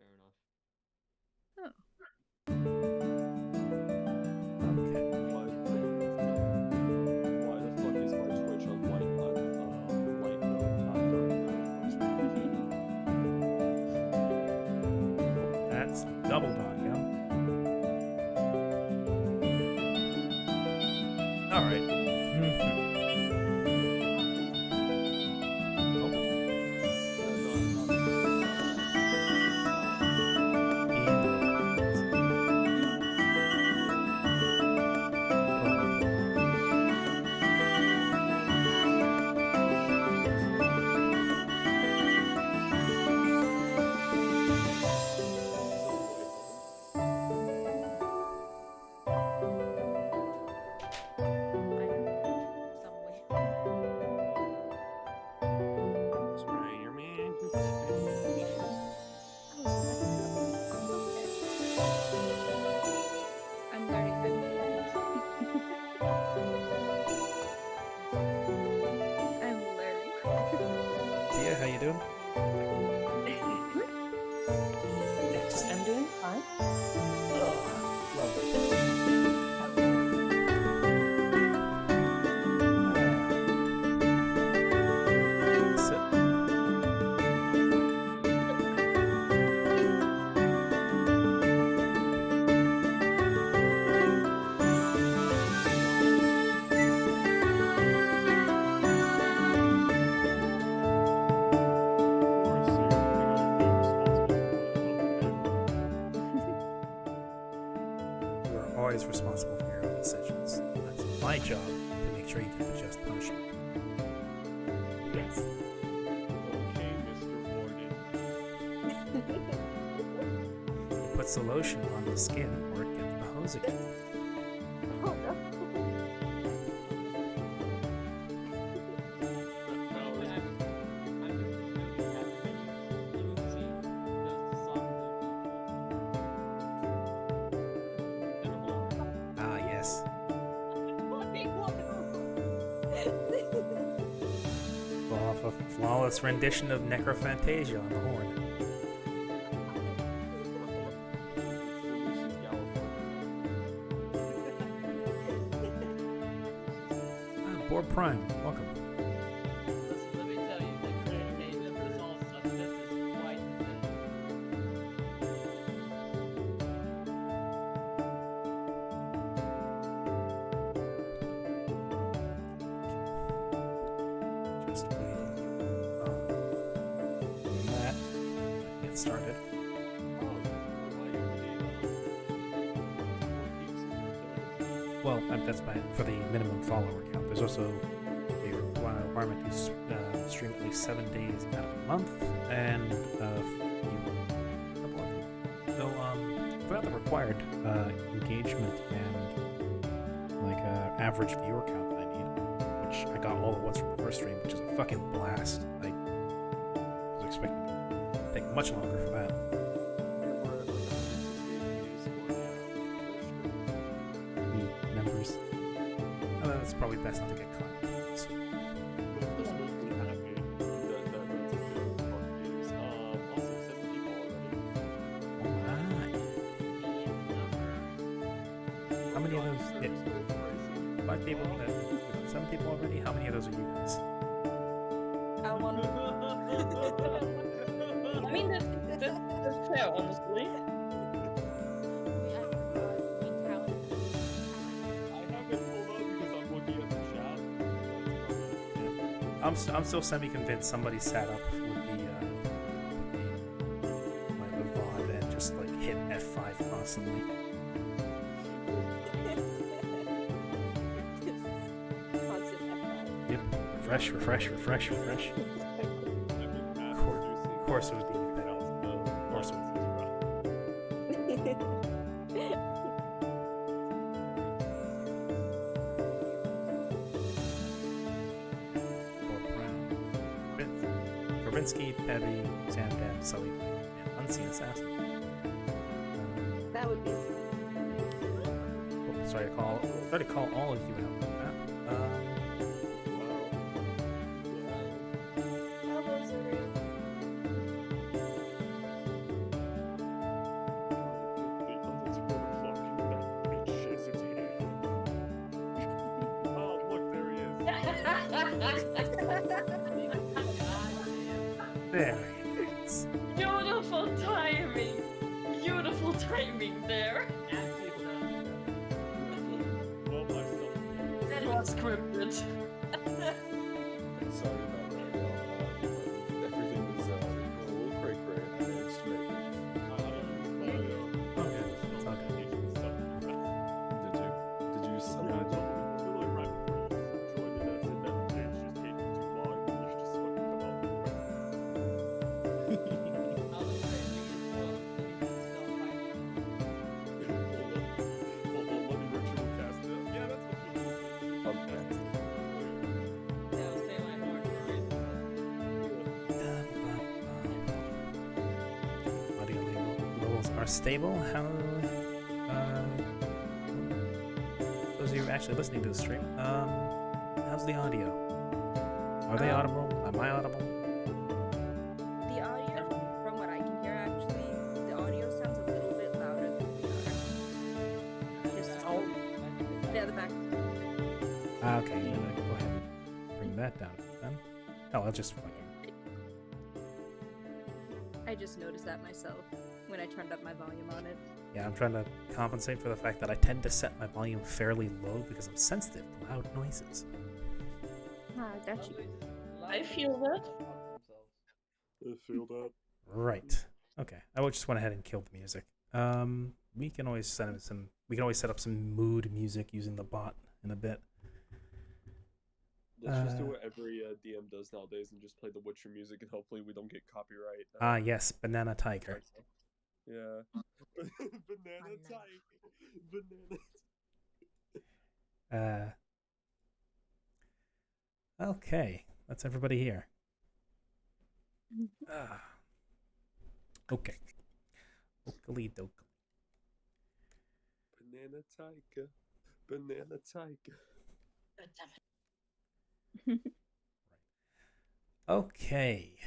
fair enough. Oh. Okay. Why the fuck is my Twitch on light mode, not dark mode? That's double audio. All right. Spider-Man. I'm learning how to do this. I'm learning. Tia, how you doing? I'm doing fine. Sit. You are always responsible for your own decisions. That's my job to make sure you get the just punishment. Yes. Okay, Mr. Warden. It puts the lotion on the skin or it gets the hose again. Oh no. Ah, yes. Pull off a flawless rendition of Necrophantasia on the horn. Ah, Board Prime, welcome. Listen, let me tell you, the creativity of this all substance is quite the thing. Just waiting on that to get started. Well, that's for the minimum follower count. There's also a requirement to stream at least 7 days out of the month, and for the required engagement and like average viewer count that I need, which I got all at once from the first stream, which is a fucking blast. I was expecting to take much longer for that. Members. It's probably best not to get caught. Oh my. How many of those? 5 people? 7 people already? How many of those are you guys? I mean, that's fair, honestly. I'm still semi-convinced somebody sat up with the VOD and just like hit F5 constantly. Yep. Refresh. Of course it was the Of course it was. Verbinski, Pebby, Zamdam, Sully, and Unseen Assassin. That would be. Sorry to call all of you out like that. There it is. Beautiful timing. Beautiful timing there. Well, myself. That was scripted. Sorry about that, y'all. Everything was a little cray-cray, and I managed to make it. Okay, it's all good. Did you Yeah, I summon? told you literally right before you joined in, I said that game's just taking too long. You should just fucking come out. Hold on, let me ritual cast it. Yeah, that's what you want. Okay. Audio levels are stable. How? Those of you actually listening to the stream, how's the audio? Are they audible? Am I audible? The audio, from what I can hear, actually, the audio sounds a little bit louder than we are. Just yeah, the back. Okay, I'm gonna go ahead and bring that down a bit then. Oh, I'll just fucking. I just noticed that myself when I turned up my volume on it. Yeah, I'm trying to compensate for the fact that I tend to set my volume fairly low because I'm sensitive to loud noises. Ah, I got you. I feel that. I feel that. Right. Okay. I just went ahead and killed the music. We can always set up some. We can always set up some mood music using the bot in a bit. Let's just do what every DM does nowadays and just play the Witcher music, and hopefully we don't get copyright. Ah, yes, Banana Tiger. Yeah. Banana type. Banana. Okay. That's everybody here. Ah. Okay. Oakley doke. Banana tiger. Banana tiger. Okay.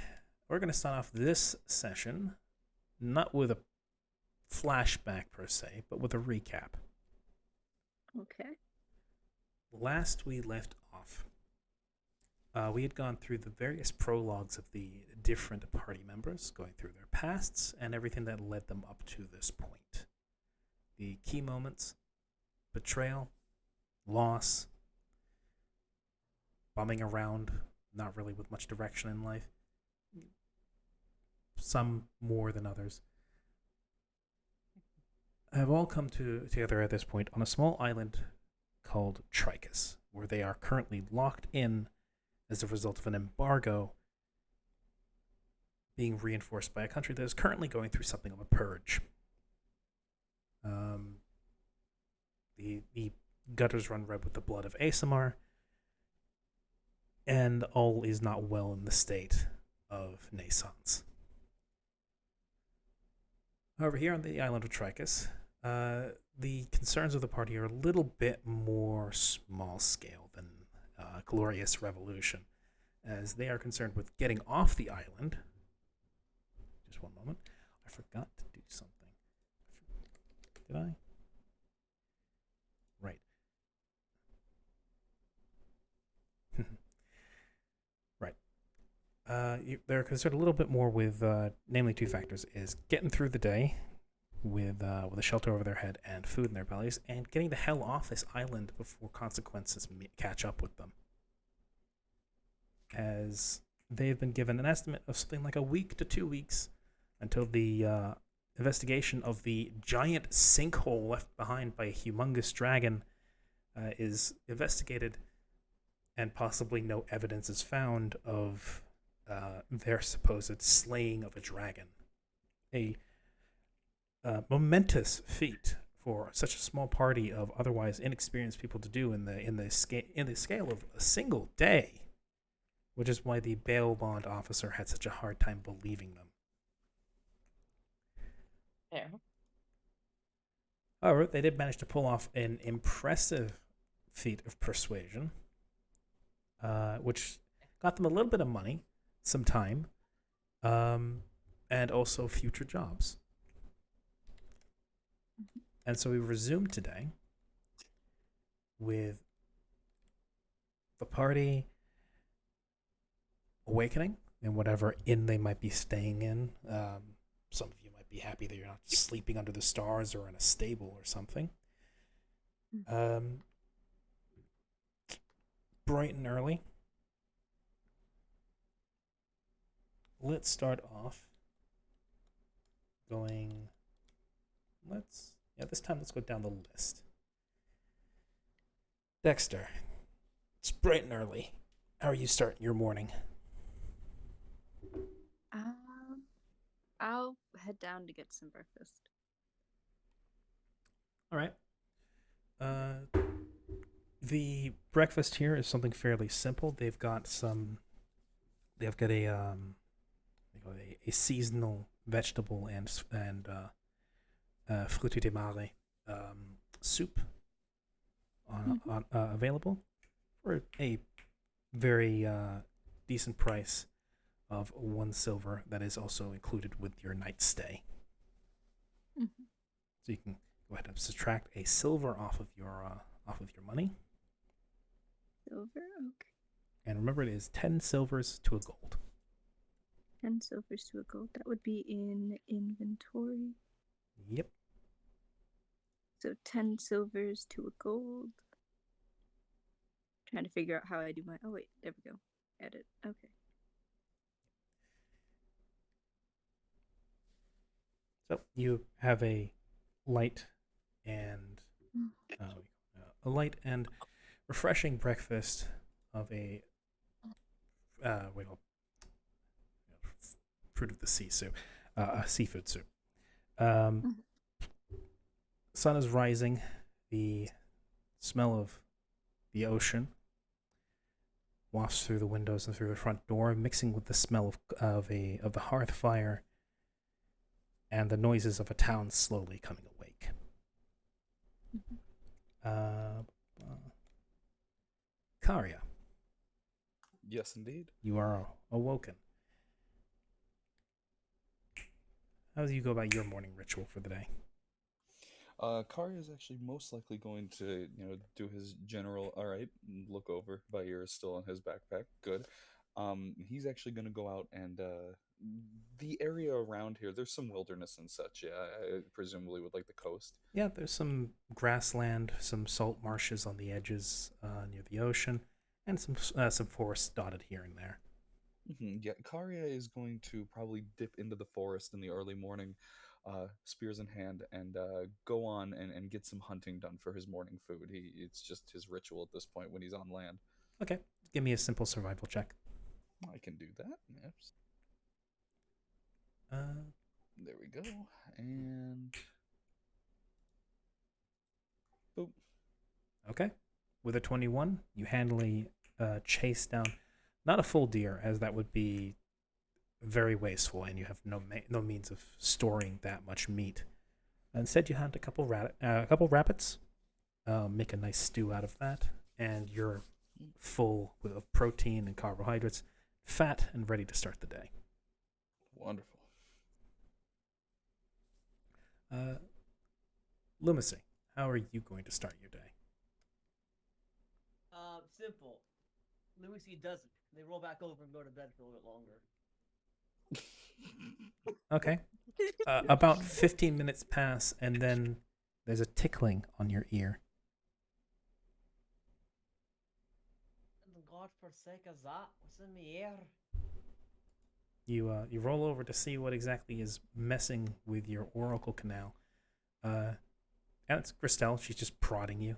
We're going to start off this session not with a flashback per se, but with a recap. Okay. Last we left off, we had gone through the various prologues of the different party members, going through their pasts and everything that led them up to this point. The key moments: betrayal, loss, bumming around, not really with much direction in life, some more than others, have all come together at this point on a small island called Trichus, where they are currently locked in as a result of an embargo being reinforced by a country that is currently going through something of a purge. The gutters run red with the blood of Asamar, and all is not well in the state of Naissance. However, here on the island of Trichus, the concerns of the party are a little bit more small scale than Glorious Revolution, as they are concerned with getting off the island. Just one moment. I forgot to do something. Did I? Right. Right. They're concerned a little bit more with, namely two factors, is getting through the day with a shelter over their head and food in their bellies, and getting the hell off this island before consequences catch up with them. As they've been given an estimate of something like a week to 2 weeks until the investigation of the giant sinkhole left behind by a humongous dragon is investigated, and possibly no evidence is found of their supposed slaying of a dragon. A momentous feat for such a small party of otherwise inexperienced people to do in the scale of a single day, which is why the bail bond officer had such a hard time believing them. Yeah. However, they did manage to pull off an impressive feat of persuasion, which got them a little bit of money, some time, and also future jobs. And so we resume today with the party awakening in whatever inn they might be staying in. Some of you might be happy that you're not sleeping under the stars or in a stable or something. Bright and early. Let's start off going. This time let's go down the list. Dexter, it's bright and early. How are you starting your morning? I'll head down to get some breakfast. All right. The breakfast here is something fairly simple. They've got a seasonal vegetable and frutti di mare soup available for a very decent price of 1 silver. That is also included with your night's stay. Mm-hmm. So you can go ahead and subtract a silver off of your money. Silver? Okay. And remember, it is 10 silvers to a gold. 10 silvers to a gold. That would be in inventory. Yep. So 10 silvers to a gold. Trying to figure out how I do my. Oh, wait. There we go. Edit. Okay. So you have a light and refreshing breakfast of a fruit of the sea soup, a seafood soup. Sun is rising. The smell of the ocean wafts through the windows and through the front door, mixing with the smell of the hearth fire and the noises of a town slowly coming awake. Karia, Yes, indeed. you are awoken. How do you go about your morning ritual for the day? Kari is actually most likely going to, do his general, all right, look over. Bayir is still in his backpack. Good. He's actually going to go out and the area around here, there's some wilderness and such, yeah, presumably with like the coast. Yeah, there's some grassland, some salt marshes on the edges near the ocean, and some forests dotted here and there. Yeah, Karia is going to probably dip into the forest in the early morning, spears in hand, and go on and get some hunting done for his morning food. It's just his ritual at this point when he's on land. Okay, give me a simple survival check. I can do that. Yep. There we go. And boop. Okay, with a 21, you handily chase down not a full deer, as that would be very wasteful, and you have no means of storing that much meat. Instead, you hunt a couple rabbits, make a nice stew out of that, and you're full of protein and carbohydrates, fat and ready to start the day. Wonderful. Lumacy, how are you going to start your day? Simple. Lucy doesn't. They roll back over and go to bed for a little bit longer. Okay. About 15 minutes pass, and then there's a tickling on your ear. God forsake us that. What's in my ear? You roll over to see what exactly is messing with your oracle canal. And it's Christelle. She's just prodding you.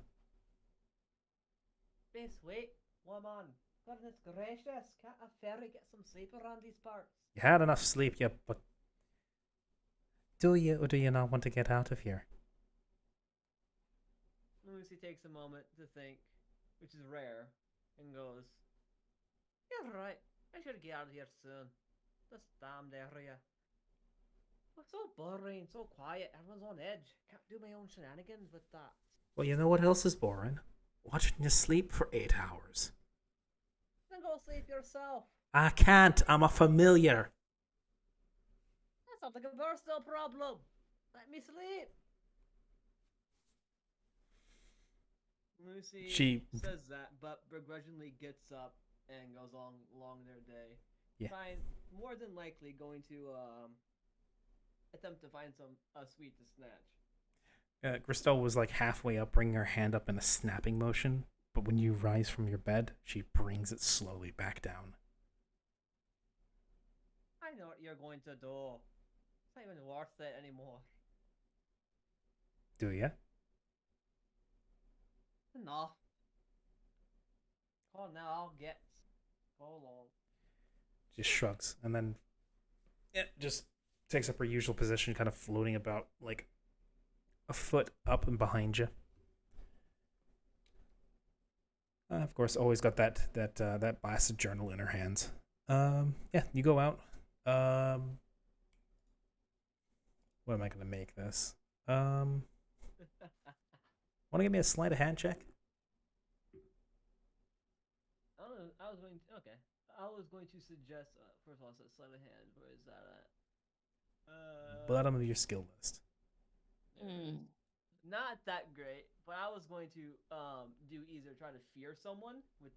Best wait, woman. Goodness gracious, can't a fairy get some sleep around these parts? You had enough sleep, yeah, but do you or do you not want to get out of here? Lucy takes a moment to think, which is rare, and goes, "You're right. I should get out of here soon. This damned area. It's so boring, so quiet. Everyone's on edge. Can't do my own shenanigans with that." Well, you know what else is boring? Watching you sleep for 8 hours. Then go sleep yourself. I can't. I'm a familiar. That sounds like a personal problem. Let me sleep. Lucy She- says that, but begrudgingly gets up and goes along their day. Yeah. find more than likely going to attempt to find some a sweet to snatch. Christelle was like halfway up, bringing her hand up in a snapping motion, but when you rise from your bed, she brings it slowly back down. I know what you're going to do. It's not even worth it anymore. Do ya? Enough. Oh, now I'll get. Hold on. Just shrugs, and then just takes up her usual position, kind of floating about like a foot up and behind you. Of course, always got that blasted journal in her hands. Yeah, you go out. What am I gonna make this? Want to give me a sleight of hand check? I was going to, okay. I was going to suggest first of all, it's sleight of hand. Where is that at? Bottom of your skill list. Not that great, but I was going to do either try to fear someone with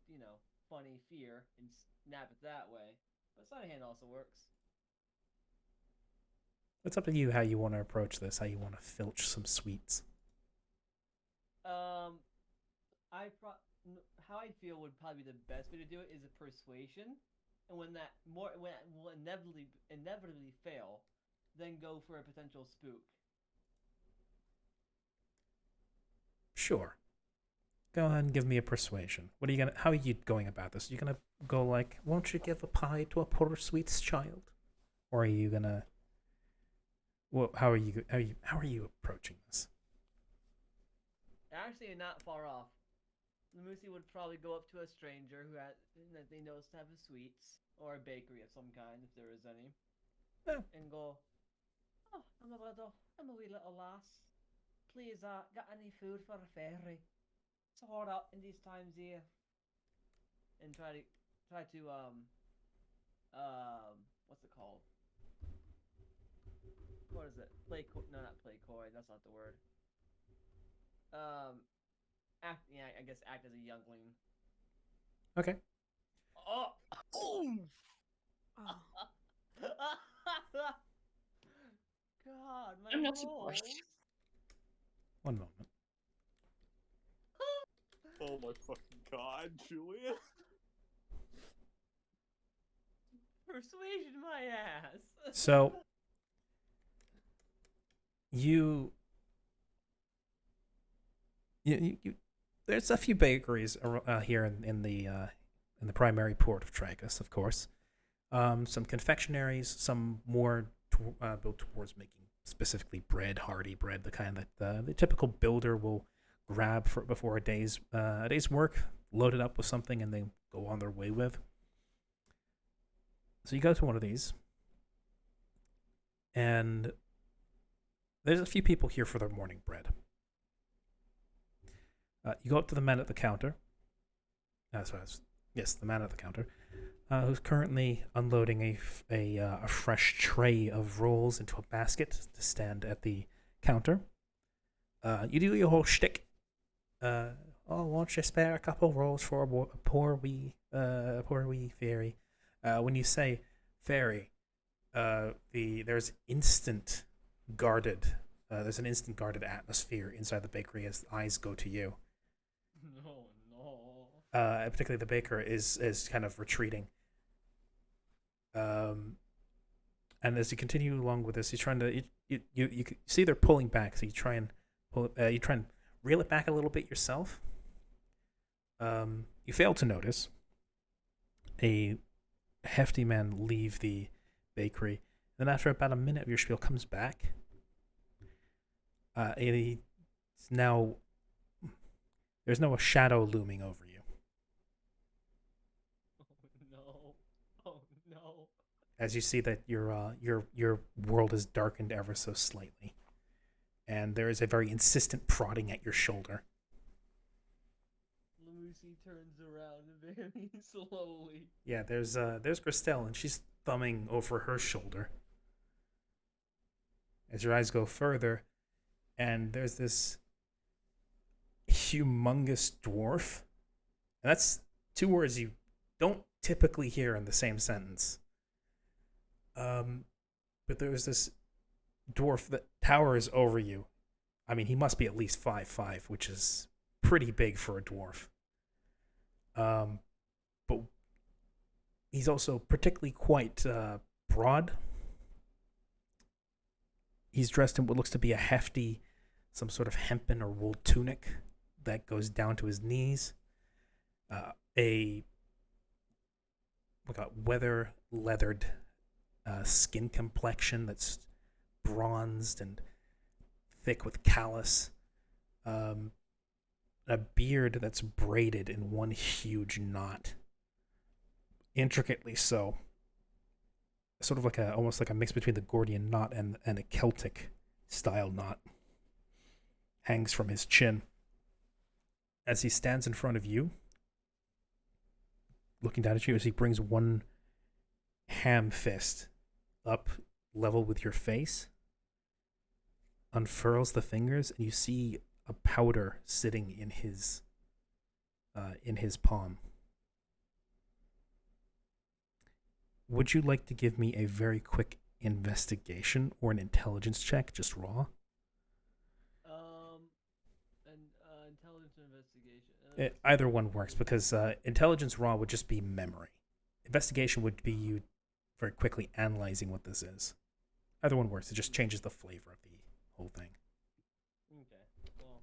funny fear and snap it that way, but sleight of hand also works. It's up to you how you want to approach this. How you want to filch some sweets. How I feel would probably be the best way to do it is a persuasion, and when it will inevitably fail, then go for a potential spook. Sure. Go ahead and give me a persuasion. What are you gonna? How are you going about this? Are you gonna go like, "Won't you give a pie to a poor sweet's child," or are you gonna? Well, how are you approaching this? Actually, not far off. Lamusi would probably go up to a stranger that they knows to have a sweets or a bakery of some kind, if there is any, and go, "Oh, I'm a wee little lass. Please, got any food for a fairy? It's hard out in these times here." And try to what's it called? What is it? No, not play coy. That's not the word. I guess act as a youngling. Okay. Oh. God, my I'm not nose. surprised. One moment. Oh my fucking god, Julia. Persuasion my ass. So you there's a few bakeries here in the primary port of Trachis, of course. Some confectionaries, some more built towards making specifically bread, hearty bread, the kind that the typical builder will grab before a day's work, load it up with something, and then go on their way with. So you go to one of these, and there's a few people here for their morning bread. You go up to the man at the counter. The man at the counter, who's currently unloading a fresh tray of rolls into a basket to stand at the counter. You do your whole shtick. Won't you spare a couple rolls for a poor wee fairy? When you say fairy, there's an instant guarded atmosphere inside the bakery as eyes go to you. No. Particularly the baker is kind of retreating. And as you continue along with this, you're trying to you see they're pulling back, so you try and reel it back a little bit yourself. You fail to notice a hefty man leave the bakery. Then after about a minute of your spiel comes back. It's now there's no shadow looming over you. Oh no. As you see that your world is darkened ever so slightly, and there is a very insistent prodding at your shoulder. Lucy turns around very slowly. Yeah, there's Christelle, and she's thumbing over her shoulder. As your eyes go further, and there's this humongous dwarf. And that's two words you don't typically hear in the same sentence. But there's this dwarf that towers over you. I mean, he must be at least 5'5", which is pretty big for a dwarf. But he's also particularly quite broad. He's dressed in what looks to be a hefty, some sort of hempen or wool tunic that goes down to his knees. A weather leathered skin complexion that's bronzed and thick with callus. A beard that's braided in one huge knot, intricately so. Sort of like almost like a mix between the Gordian knot and a Celtic style knot. Hangs from his chin. As he stands in front of you, looking down at you, as he brings one ham fist up level with your face, unfurls the fingers, and you see a powder sitting in his palm. Would you like to give me a very quick investigation or an intelligence check, just raw? Intelligence investigation. Either one works, because intelligence raw would just be memory. Investigation would be you very quickly analyzing what this is. Either one works. It just changes the flavor of the whole thing. Okay. Well.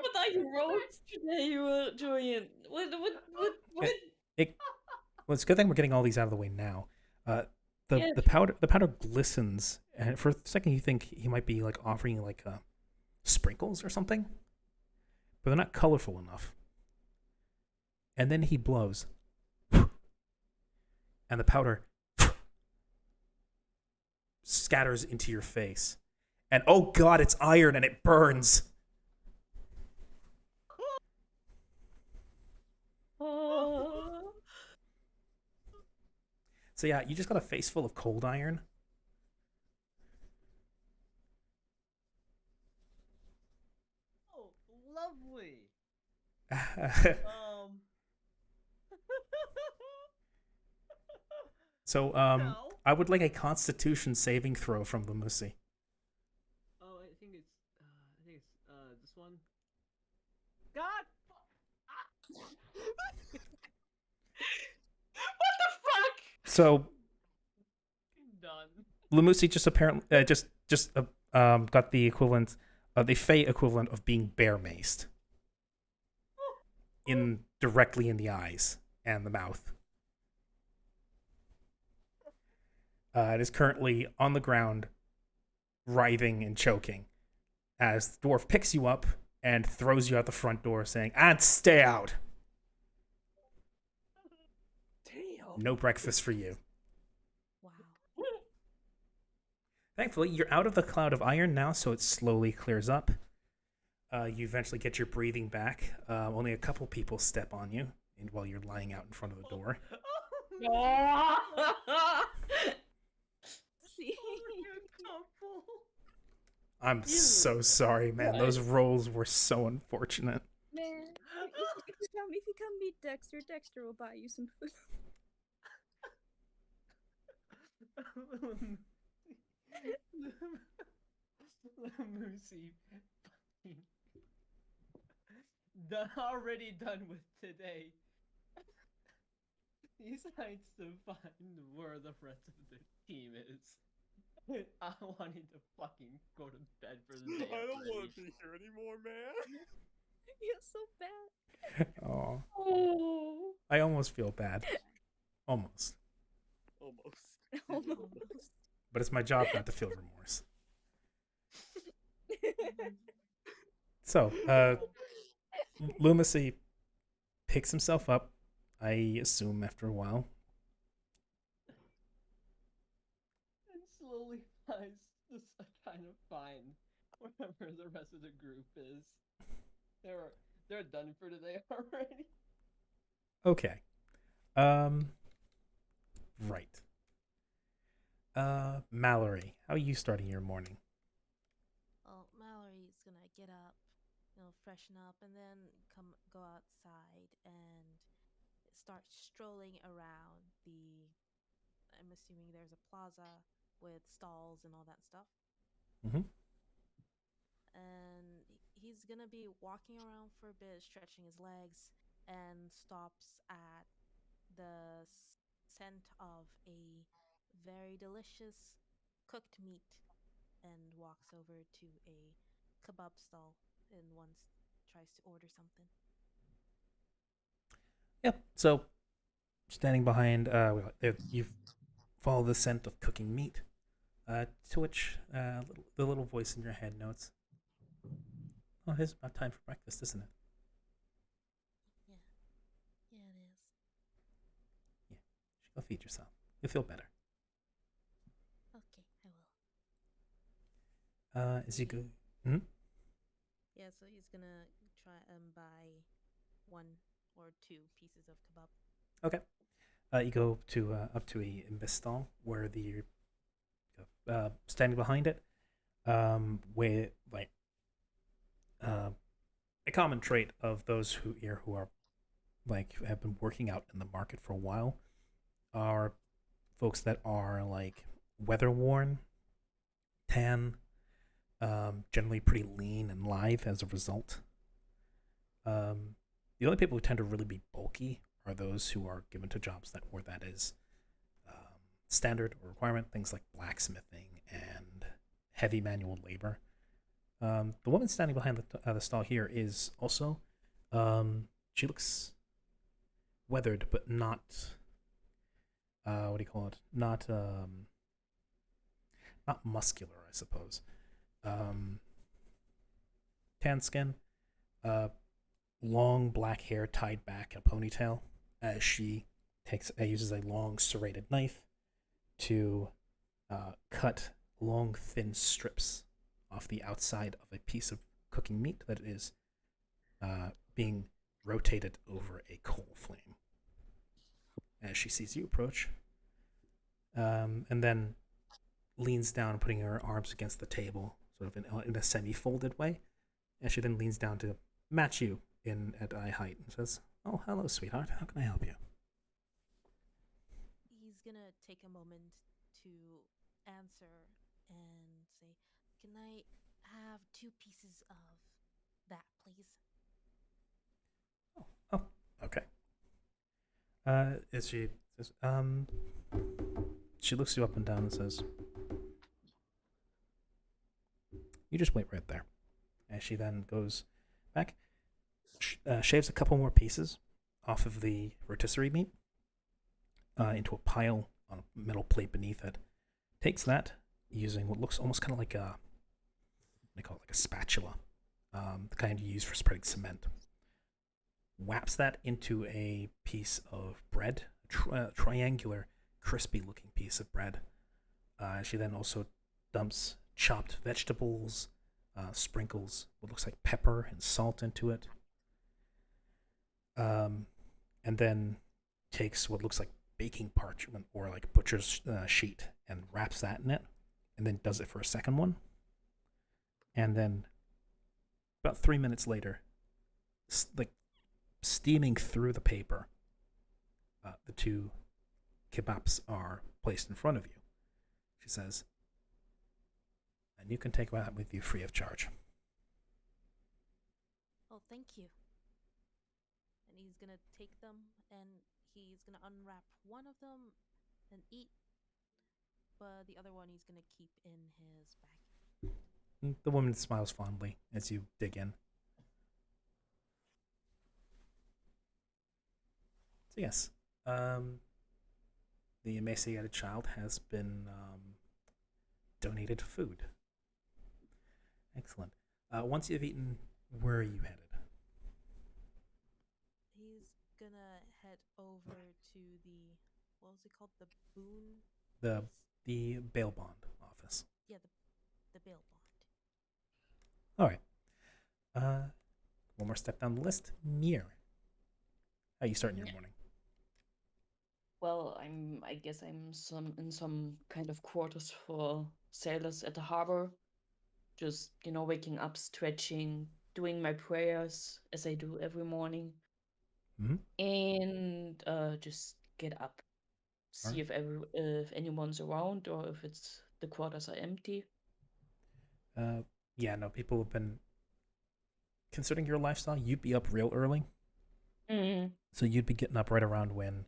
What are your roles today, Julian? What? Well, it's a good thing we're getting all these out of the way now. Yeah. The powder glistens, and for a second you think he might be like offering you like sprinkles or something, but they're not colorful enough. And then he blows, and the powder scatters into your face. And oh god, it's iron and it burns. Oh. So yeah, you just got a face full of cold iron. Oh, lovely. So No. I would like a Constitution saving throw from Lumusi. Oh, I think it's this one. God. What the fuck? So Done. Lumusi just apparently got the equivalent, the Fey equivalent of being bear maced directly in the eyes and the mouth. It is currently on the ground, writhing and choking, as the dwarf picks you up and throws you out the front door, saying, "And stay out. Damn. No breakfast for you." Wow. Thankfully, you're out of the cloud of iron now, so it slowly clears up. You eventually get your breathing back. Only a couple people step on you while you're lying out in front of the door. See? I'm so sorry, man. Those rolls were so unfortunate. Man, if you come meet Dexter, Dexter will buy you some food. Lucy, already done with today. He decides to find where the rest of the team is. I wanted to fucking go to bed for the day. I don't want already. to be here anymore, man. You're so bad. Oh, Oh. I almost feel bad. Almost. Almost. Almost. But it's my job not to feel remorse. So, Lumacy picks himself up, I assume, after a while. And slowly tries to kind of find wherever the rest of the group is. They're done for today already. Okay. Right. Mallory, how are you starting your morning? Well, Mallory's gonna get up, freshen up, and then go outside and start strolling around the I'm assuming there's a plaza with stalls and all that stuff. Mhm. And he's gonna be walking around for a bit, stretching his legs, and stops at the scent of a very delicious cooked meat and walks over to a kebab stall and once tries to order something. Yep. So, standing behind, you follow the scent of cooking meat, to which the little voice in your head notes, "Oh, it's about time for breakfast, isn't it?" Yeah. Yeah, it is. Yeah. Go feed yourself. You'll feel better. Okay, I will. As you go. Hmm? Yeah, so he's gonna try and buy 1 or 2 pieces of kebab. Okay. You go to up to a imbiss stall where the standing behind it, where like a common trait of those who are like have been working out in the market for a while are folks that are like weather worn, tan, generally pretty lean and lithe as a result. The only people who tend to really be bulky are those who are given to jobs where that is standard or requirement, things like blacksmithing and heavy manual labor. The woman standing behind the stall here is also, she looks weathered, but not, what do you call it? Not muscular, I suppose. Tan skin, long black hair tied back in a ponytail, as she uses a long serrated knife to cut long thin strips off the outside of a piece of cooking meat that is being rotated over a coal flame. As she sees you approach, and then leans down, putting her arms against the table, sort of in a semi-folded way. And she then leans down to match you at eye height and says, "Oh, hello, sweetheart. How can I help you?" He's gonna take a moment to answer and say, "Can I have 2 pieces of that, please?" Oh, okay. As she says, she looks you up and down and says, "You just wait right there." As she then goes back, shaves a couple more pieces off of the rotisserie meat into a pile on a metal plate beneath it. Takes that using what looks almost kind of like they call it like a spatula, the kind you use for spreading cement. Whaps that into a piece of bread, triangular, crispy-looking piece of bread. She then also dumps chopped vegetables, sprinkles what looks like pepper and salt into it, and then takes what looks like baking parchment or like butcher's sheet and wraps that in it, and then does it for a second one. And then about 3 minutes later, like steaming through the paper, the 2 kebabs are placed in front of you. She says, "And you can take that with you free of charge." "Oh, thank you." And he's gonna take them and he's gonna unwrap one of them and eat, but the other one he's gonna keep in his bag. And the woman smiles fondly as you dig in. So yes, the emaciated child has been donated food. Excellent. Once you've eaten, where are you headed? He's gonna head over to the, what was it called? The Boone? The place? the bail bond office. Yeah, the bail bond. All right. One more step down the list. Mir. How are you starting your morning? Well, I guess I'm in some kind of quarters for sailors at the harbor. Just, waking up, stretching, doing my prayers as I do every morning, Mhm. and just get up. see Alright. if anyone's around or if the quarters are empty. Yeah, no, people have been considering your lifestyle. You'd be up real early, Mm. so you'd be getting up right around when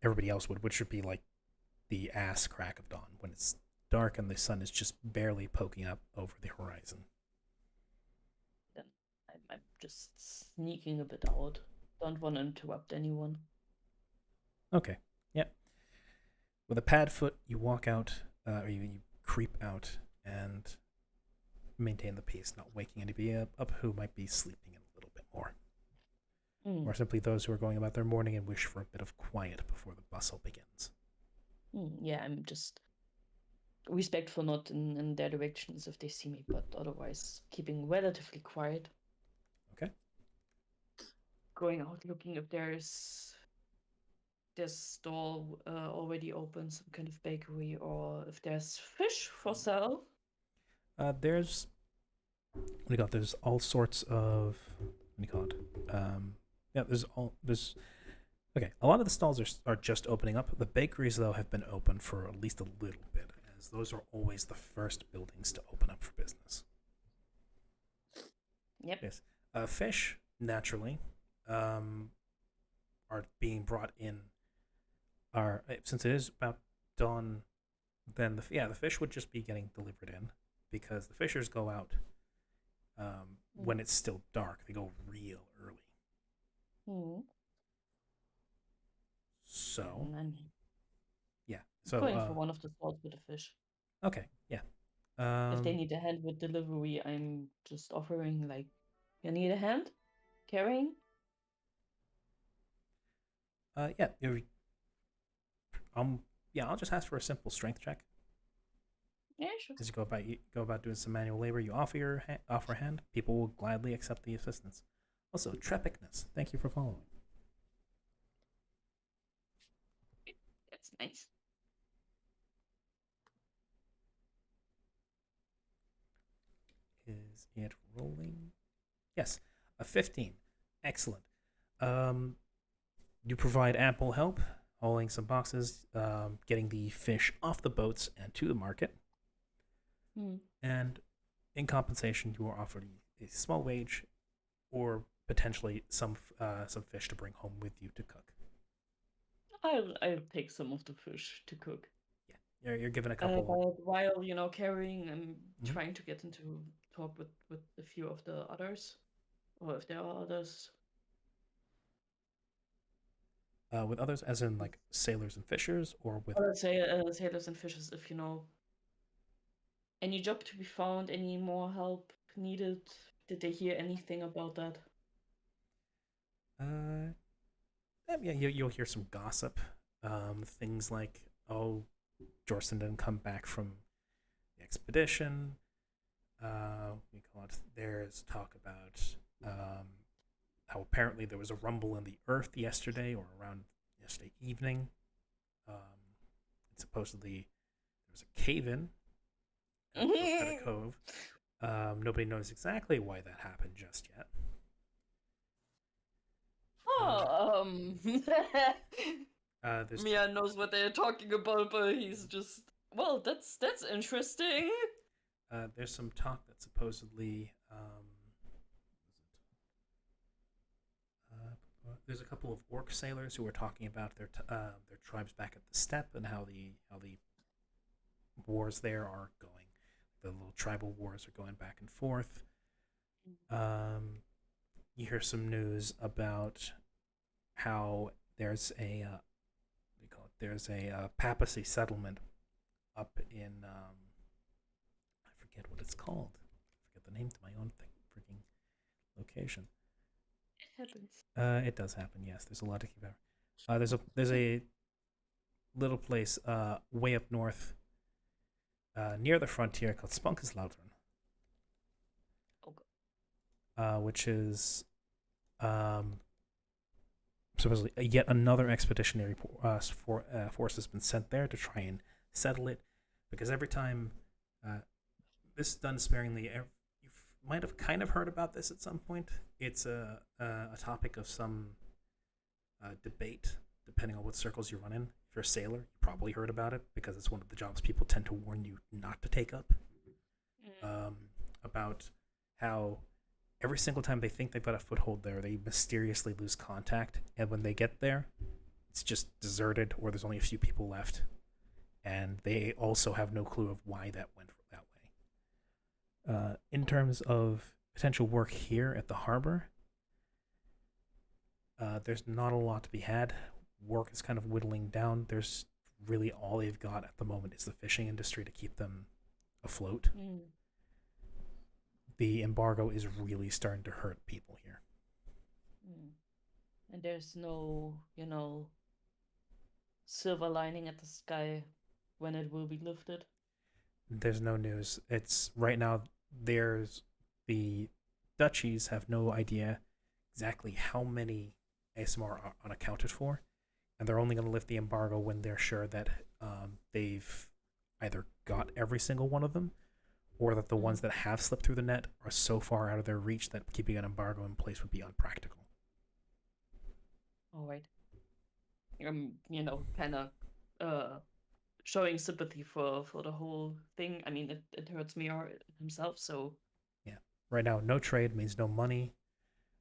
everybody else would, which would be like the ass crack of dawn when it's dark and the sun is just barely poking up over the horizon. Then I'm just sneaking a bit out. Don't want to interrupt anyone. Okay, yep. With a pad foot, you walk out, or you creep out and maintain the peace, not waking anybody up who might be sleeping in a little bit more. Mm. Or simply those who are going about their morning and wish for a bit of quiet before the bustle begins. Yeah, I'm just respectful, not in their directions if they see me, but otherwise keeping relatively quiet. Okay. Going out looking if there's stall already open, some kind of bakery, or if there's fish for sale. There's there's all sorts of yeah, there's okay. A lot of the stalls are just opening up. The bakeries though have been open for at least a little bit, as those are always the first buildings to open up for business. Yep. Yes. Fish naturally are being brought in. Since it is about dawn, then the fish would just be getting delivered in, because the fishers go out when it's still dark. They go real early. Mm. So And I'm yeah. So going for one of the stalls with the fish. okay, yeah. If they need a hand with delivery, I'm just offering, like, you need a hand carrying? Yeah. Yeah. I'll just ask for a simple strength check. Yeah, sure. As you go about doing some manual labor, you offer offer a hand. People will gladly accept the assistance. Also, Trepicness. Thank you for following. That's nice. Is it rolling? Yes, a 15. Excellent. You provide ample help, hauling some boxes, getting the fish off the boats and to the market. And in compensation, you are offered a small wage, or potentially some fish to bring home with you to cook. I'll take some of the fish to cook. Yeah, you're given a couple. But while carrying, I'm Mhm. trying to get into talk with a few of the others, or if there are others. With others, as in like sailors and fishers, or with Let's say sailors and fishers, if any job to be found, any more help needed. Did they hear anything about that? yeah, you'll hear some gossip. Things like, oh, Jorson didn't come back from the expedition. There's talk about how apparently there was a rumble in the earth yesterday, or around yesterday evening. And supposedly there was a cave-in at a cove. Nobody knows exactly why that happened just yet. There's Mia knows what they're talking about, but he's just, well, that's interesting. There's some talk that supposedly there's a couple of orc sailors who were talking about their tribes back at the steppe, and how the wars there are going. The little tribal wars are going back and forth. You hear some news about how there's a papacy settlement up in I forget what it's called. I forget the name to my own freaking location. It happens. It does happen. Yes, there's a lot to keep out. There's a little place way up north, near the frontier, called Spunkislautern, which is supposedly yet another expeditionary force has been sent there to try and settle it, because every time this is done sparingly. You might have kind of heard about this at some point. It's a topic of some debate depending on what circles you run in. If you're a sailor, you probably heard about it because it's one of the jobs people tend to warn you not to take up. About how every single time they think they've got a foothold there, they mysteriously lose contact, and when they get there, it's just deserted or there's only a few people left, and they also have no clue of why that went that way. In terms of potential work here at the harbor, there's not a lot to be had. Work is kind of whittling down. There's really all they've got at the moment is the fishing industry to keep them afloat. The embargo is really starting to hurt people here. And there's no, silver lining at the sky when it will be lifted. There's no news. It's right now. There's the duchies have no idea exactly how many ASMR are unaccounted for, and they're only going to lift the embargo when they're sure that they've either got every single one of them, or that the ones that have slipped through the net are so far out of their reach that keeping an embargo in place would be unpractical. All right. Kind of showing sympathy for the whole thing. I mean, it hurts me himself, so. Yeah. Right now, no trade means no money.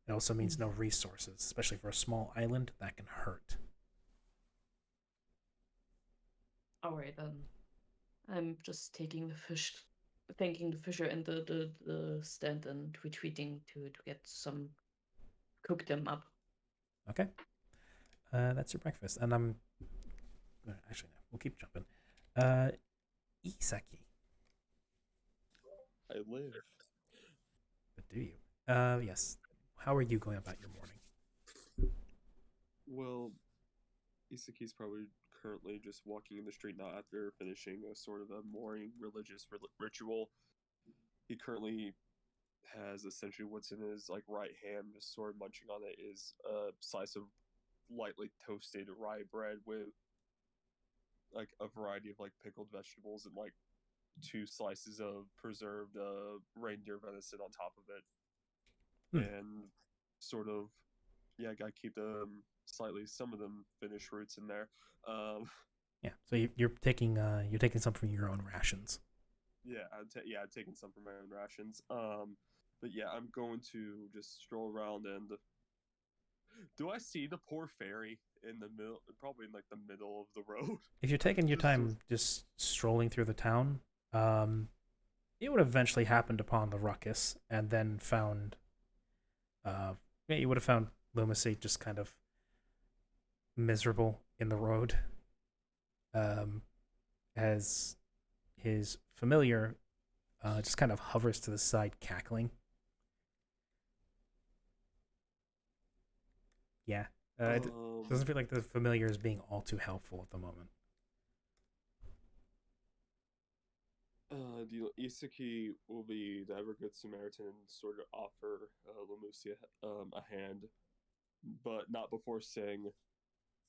It also means no resources, especially for a small island. That can hurt. All right, I'm just taking the fish, thanking the fisher and the stand and retreating to get some, cook them up. Okay. That's your breakfast. And actually, no, we'll keep jumping. Isaki. I live. But do you? Yes. How are you going about your morning? Well, Isaki's probably currently just walking in the street now after finishing a sort of a morning religious ritual. He currently has essentially what's in his right hand, just sort of munching on it, is a slice of lightly toasted rye bread with a variety of pickled vegetables and 2 slices of preserved reindeer venison on top of it. And sort of, yeah, gotta keep some of them finished roots in there. Yeah, so you're taking some from your own rations. Yeah, I'm taking some from my own rations. But yeah, I'm going to just stroll around and. Do I see the poor fairy in the middle? Probably in the middle of the road. If you're taking your time just strolling through the town, you would have eventually happened upon the ruckus and then found. You would have found Lumacy just kind of miserable in the road, as his familiar just kind of hovers to the side, cackling. Yeah, it doesn't feel like the familiar is being all too helpful at the moment. Isaki will be the ever good Samaritan and sort of offer Lamusia a hand, but not before saying,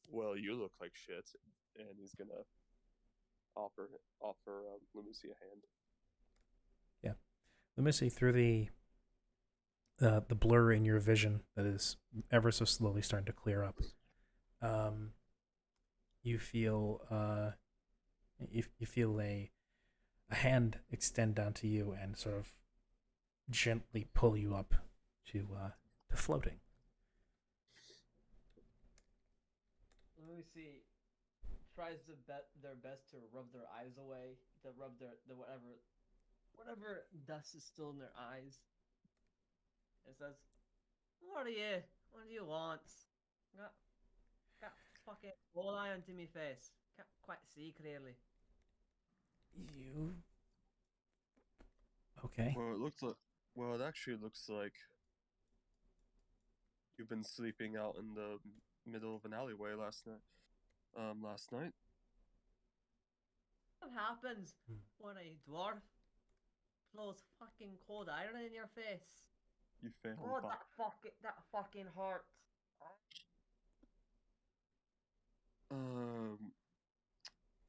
"Well, you look like shit," and he's gonna offer Lamusia a hand. Yeah, Lamusia, through the blur in your vision that is ever so slowly starting to clear up, you feel you feel a hand extend down to you and sort of gently pull you up to floating. Lucy tries their best to rub their eyes away, to rub the whatever dust is still in their eyes. It says, What do you want? Got fucking whole eye onto me face. Can't quite see clearly. You okay? Well, it actually looks like you've been sleeping out in the middle of an alleyway last night. What happens when a dwarf blows fucking cold iron in your face? You failed. Oh, that fucking hurts.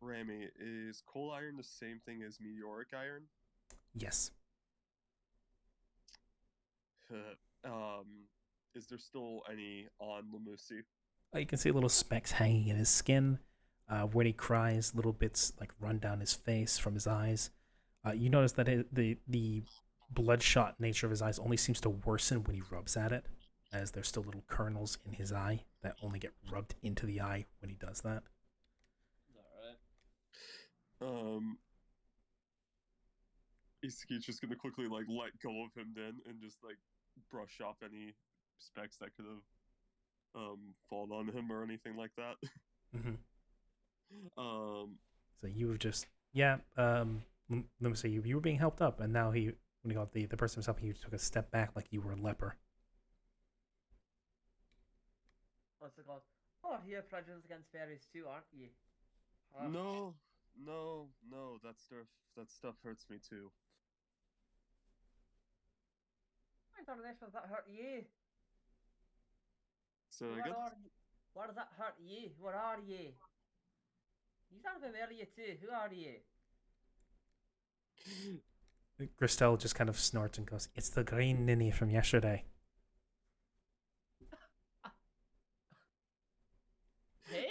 Rami, is coal iron the same thing as meteoric iron? Yes. Is there still any on Lamusi? You can see little specks hanging in his skin. When he cries, little bits like run down his face from his eyes. You notice that the bloodshot nature of his eyes only seems to worsen when he rubs at it, as there's still little kernels in his eye that only get rubbed into the eye when he does that. Alright. Isaki's just gonna quickly like let go of him then and just like brush off any specks that could have fallen on him or anything like that. Mm-hmm. Um, So you have just let me say you were being helped up, and now when you got the person who's helping you took a step back like you were a leper. What's it called? Oh, you're prejudiced against fairies too, aren't you? Huh? no, that stuff hurts me too. I thought this was that hurt you. So I What guess are you? What does that hurt you? What are you? You sound familiar too. Who are you? Gristel just kind of snorts and goes, "It's the green ninny from yesterday." Hey?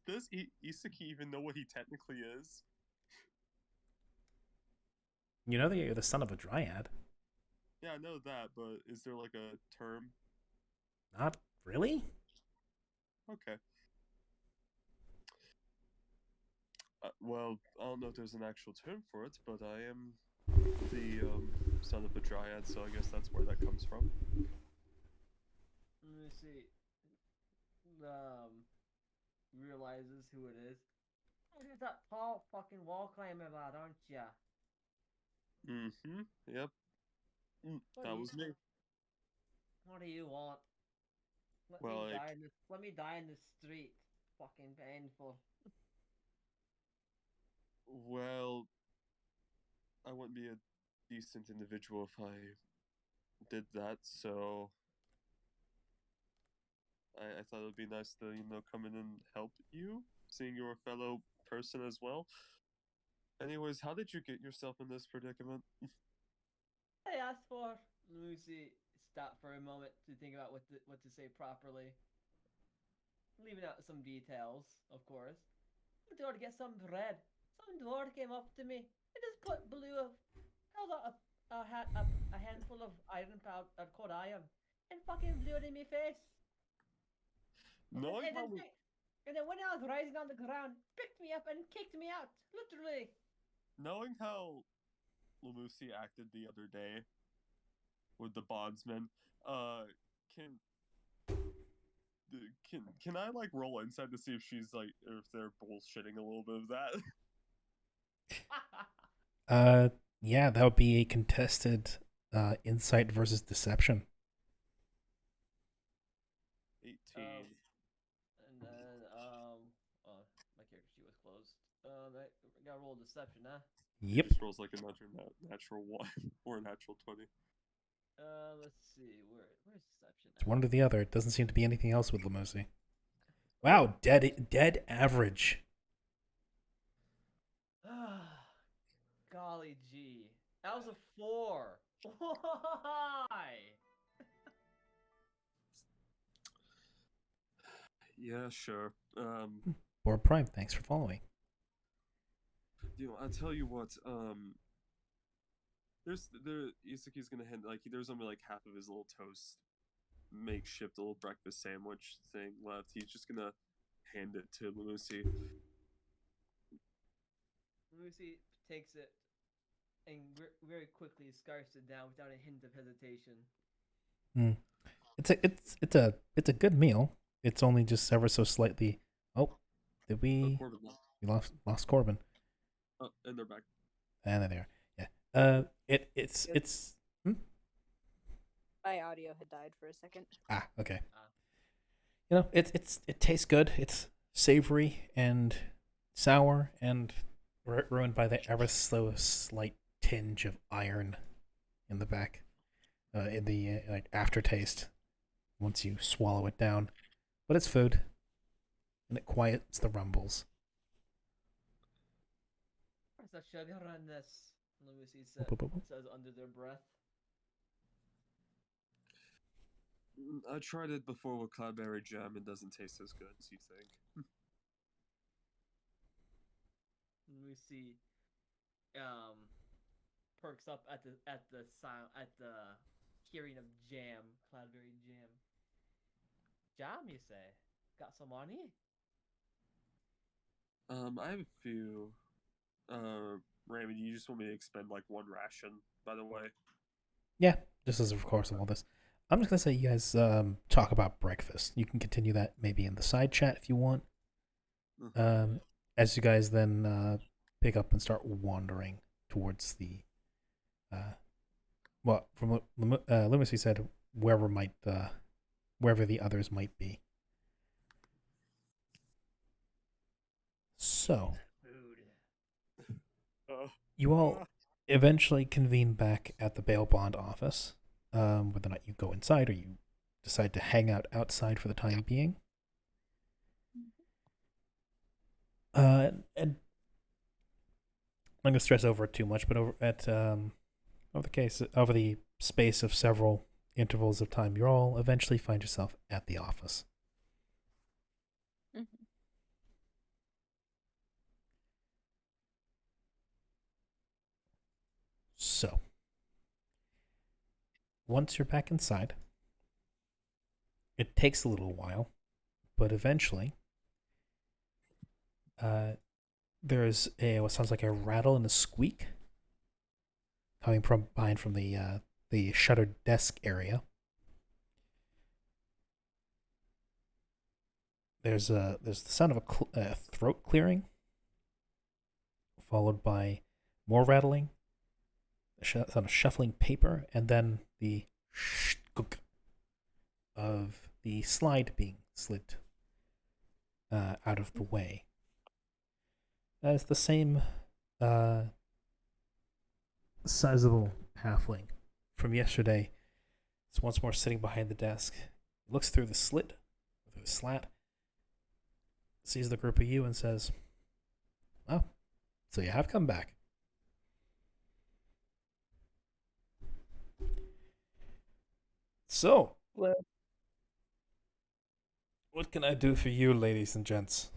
does Isaki even know what he technically is? You know that you're the son of a dryad. Yeah, I know that, but is there like a term? Not really? Okay. Well, I don't know if there's an actual term for it, but I am the son of a dryad, so I guess that's where that comes from. Let me see. Realizes who it is. Oh, you're that tall fucking wall climber lad, aren't ya? Mm-hmm. Yep. What That do you- was me. What do you want? Let Well, me like- die in this. Let me die in the street. Fucking painful. Well, I wouldn't be a decent individual if I did that, so I thought it would be nice to, come in and help you, seeing you're a fellow person as well. Anyways, how did you get yourself in this predicament? I asked for Lucy. Stop for a moment to think about what to say properly. Leaving out some details, of course. I went to get some bread. Some dwarf came up to me and just held out a handful of iron powder, cold iron, and fucking blew it in my face. Knowing how And then when I was rising on the ground, picked me up and kicked me out, literally. knowing how Lamusi acted the other day with the bondsman, can can I like roll inside to see if she's like if they're bullshitting a little bit of that? Yeah, that would be a contested insight versus deception. 18. And then oh, my character sheet was closed. I gotta roll deception, huh? Yep. It just rolls like a natural 1 or a natural 20. Let's see, where's deception? It's one or the other. It doesn't seem to be anything else with Lamosi. Wow, dead average. Golly gee. That was a 4. Why? Yeah, sure. Board Prime, thanks for following. I'll tell you what. Isaki's gonna hand there's only like half of his little toast makeshift little breakfast sandwich thing left. He's just gonna hand it to Lucy. Lucy takes it and very quickly scarfs it down without a hint of hesitation. It's a good meal. It's only just ever so slightly. Oh, did we? Corbin left. We lost Corbin. Oh, and they're back. And there they are. Yeah. It's. My audio had died for a second. Okay. You know, it tastes good. It's savory and sour and ruined by the ever so slight tinge of iron in the back, in the like aftertaste once you swallow it down. But it's food, and it quiets the rumbles. Where's the sugar in this? Lucy says under their breath. I tried it before with cloudberry jam. It doesn't taste as good as you think. We see perks up at the hearing of jam, cloudberry jam. Jam, you say? Got some money? I have a few. Raymond, you just want me to expend like one ration, by the way. Yeah, just as of course of all this. I'm just gonna say you guys talk about breakfast. You can continue that maybe in the side chat if you want. As you guys then pick up and start wandering towards the from what Lumacy said, wherever the others might be. So Food. you all eventually convene back at the bail bond office. Whether or not you go inside or you decide to hang out outside for the time being. And I'm not gonna stress over it too much, but over the space of several intervals of time, you all eventually find yourself at the office. Mhm. So, once you're back inside, it takes a little while, but eventually, there's what sounds like a rattle and a squeak coming from behind from the shuttered desk area. There's the sound of a throat clearing, followed by more rattling, sound of shuffling paper, and then the shkuk of the slide being slid out of the way. As the same sizable halfling from yesterday is once more sitting behind the desk. He looks through the slit, through the slat, sees the group of you and says, "Oh, so you have come back." So, Well, what can I do for you, ladies and gents?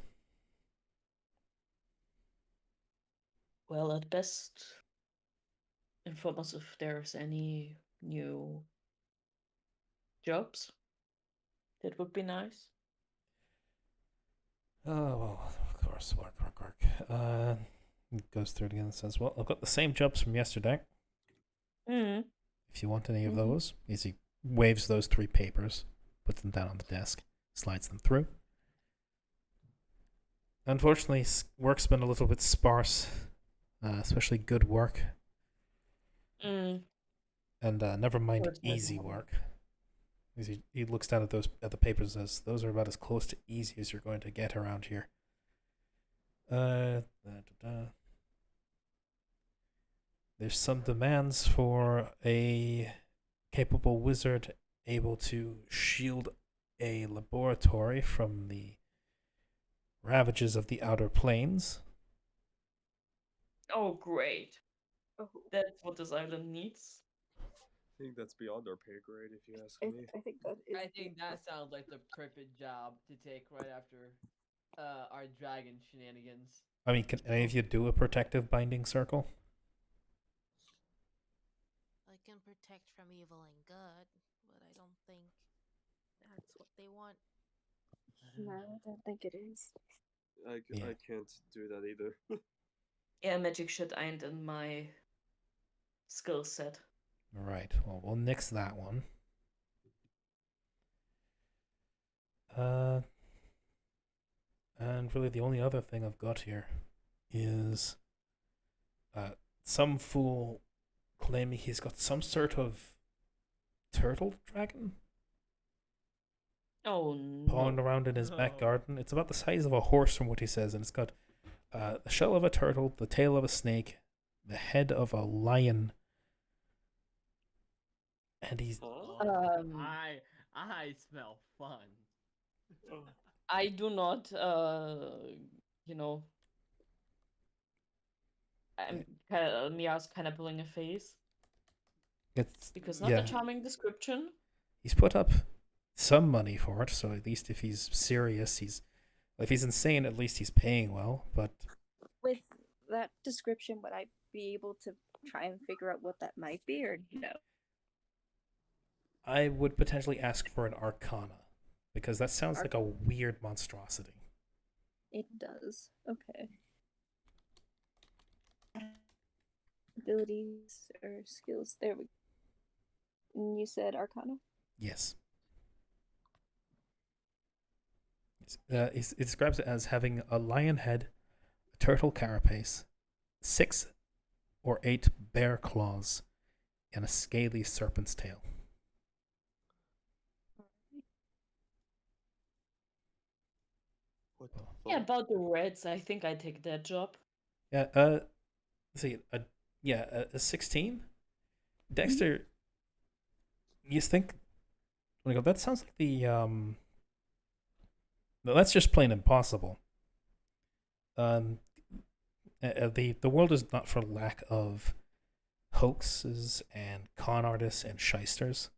Well, at best, inform us if there's any new jobs. That would be nice. Oh, well, of course, work. He goes through it again and says, "Well, I've got the same jobs from yesterday. Mm. If you want any of Mhm. those," as he waves those 3 papers, puts them down on the desk, slides them through. Unfortunately, work's been a little bit sparse, especially good work, Mm. and never mind Work's been easy hard. work. As he looks down at the papers and says, "Those are about as close to easy as you're going to get around here." There's some demands for a capable wizard able to shield a laboratory from the ravages of the outer planes. Oh, great. oh, That's what this island needs. I think that's beyond our pay grade, if you ask I, me. I think that is. I think that sounds like the perfect job to take right after our dragon shenanigans. I mean, can any of you do a protective binding circle? I can protect from evil and good, but I don't think that's what they want. No, I don't think it is. Yeah. I can't do that either. Yeah, magic shit ain't in my skill set. Right. Well, we'll nix that one. And really the only other thing I've got here is some fool claiming he's got some sort of turtle dragon Oh, pawing no. around in his back No. garden. It's about the size of a horse from what he says, and it's got the shell of a turtle, the tail of a snake, the head of a lion, and he's I smell fun. I do not, you know. Mia's kind of pulling a face it's because not yeah. a charming description. He's put up some money for it. So at least if he's serious, if he's insane, at least he's paying well. But With that description, would I be able to try and figure out what that might be, or no? I would potentially ask for an Arcana because that sounds like a weird monstrosity. It does. Okay. Abilities or skills. There we go. And you said Arcana? Yes. It describes it as having a lion head, a turtle carapace, 6 or 8 bear claws, and a scaly serpent's tail. What the fuck? Yeah, about the Reds, I think I take that job. Yeah. Let's see. A 16. Dexter. You think? Like, that sounds like the No, that's just plain impossible. The world is not for lack of hoaxes and con artists and shysters.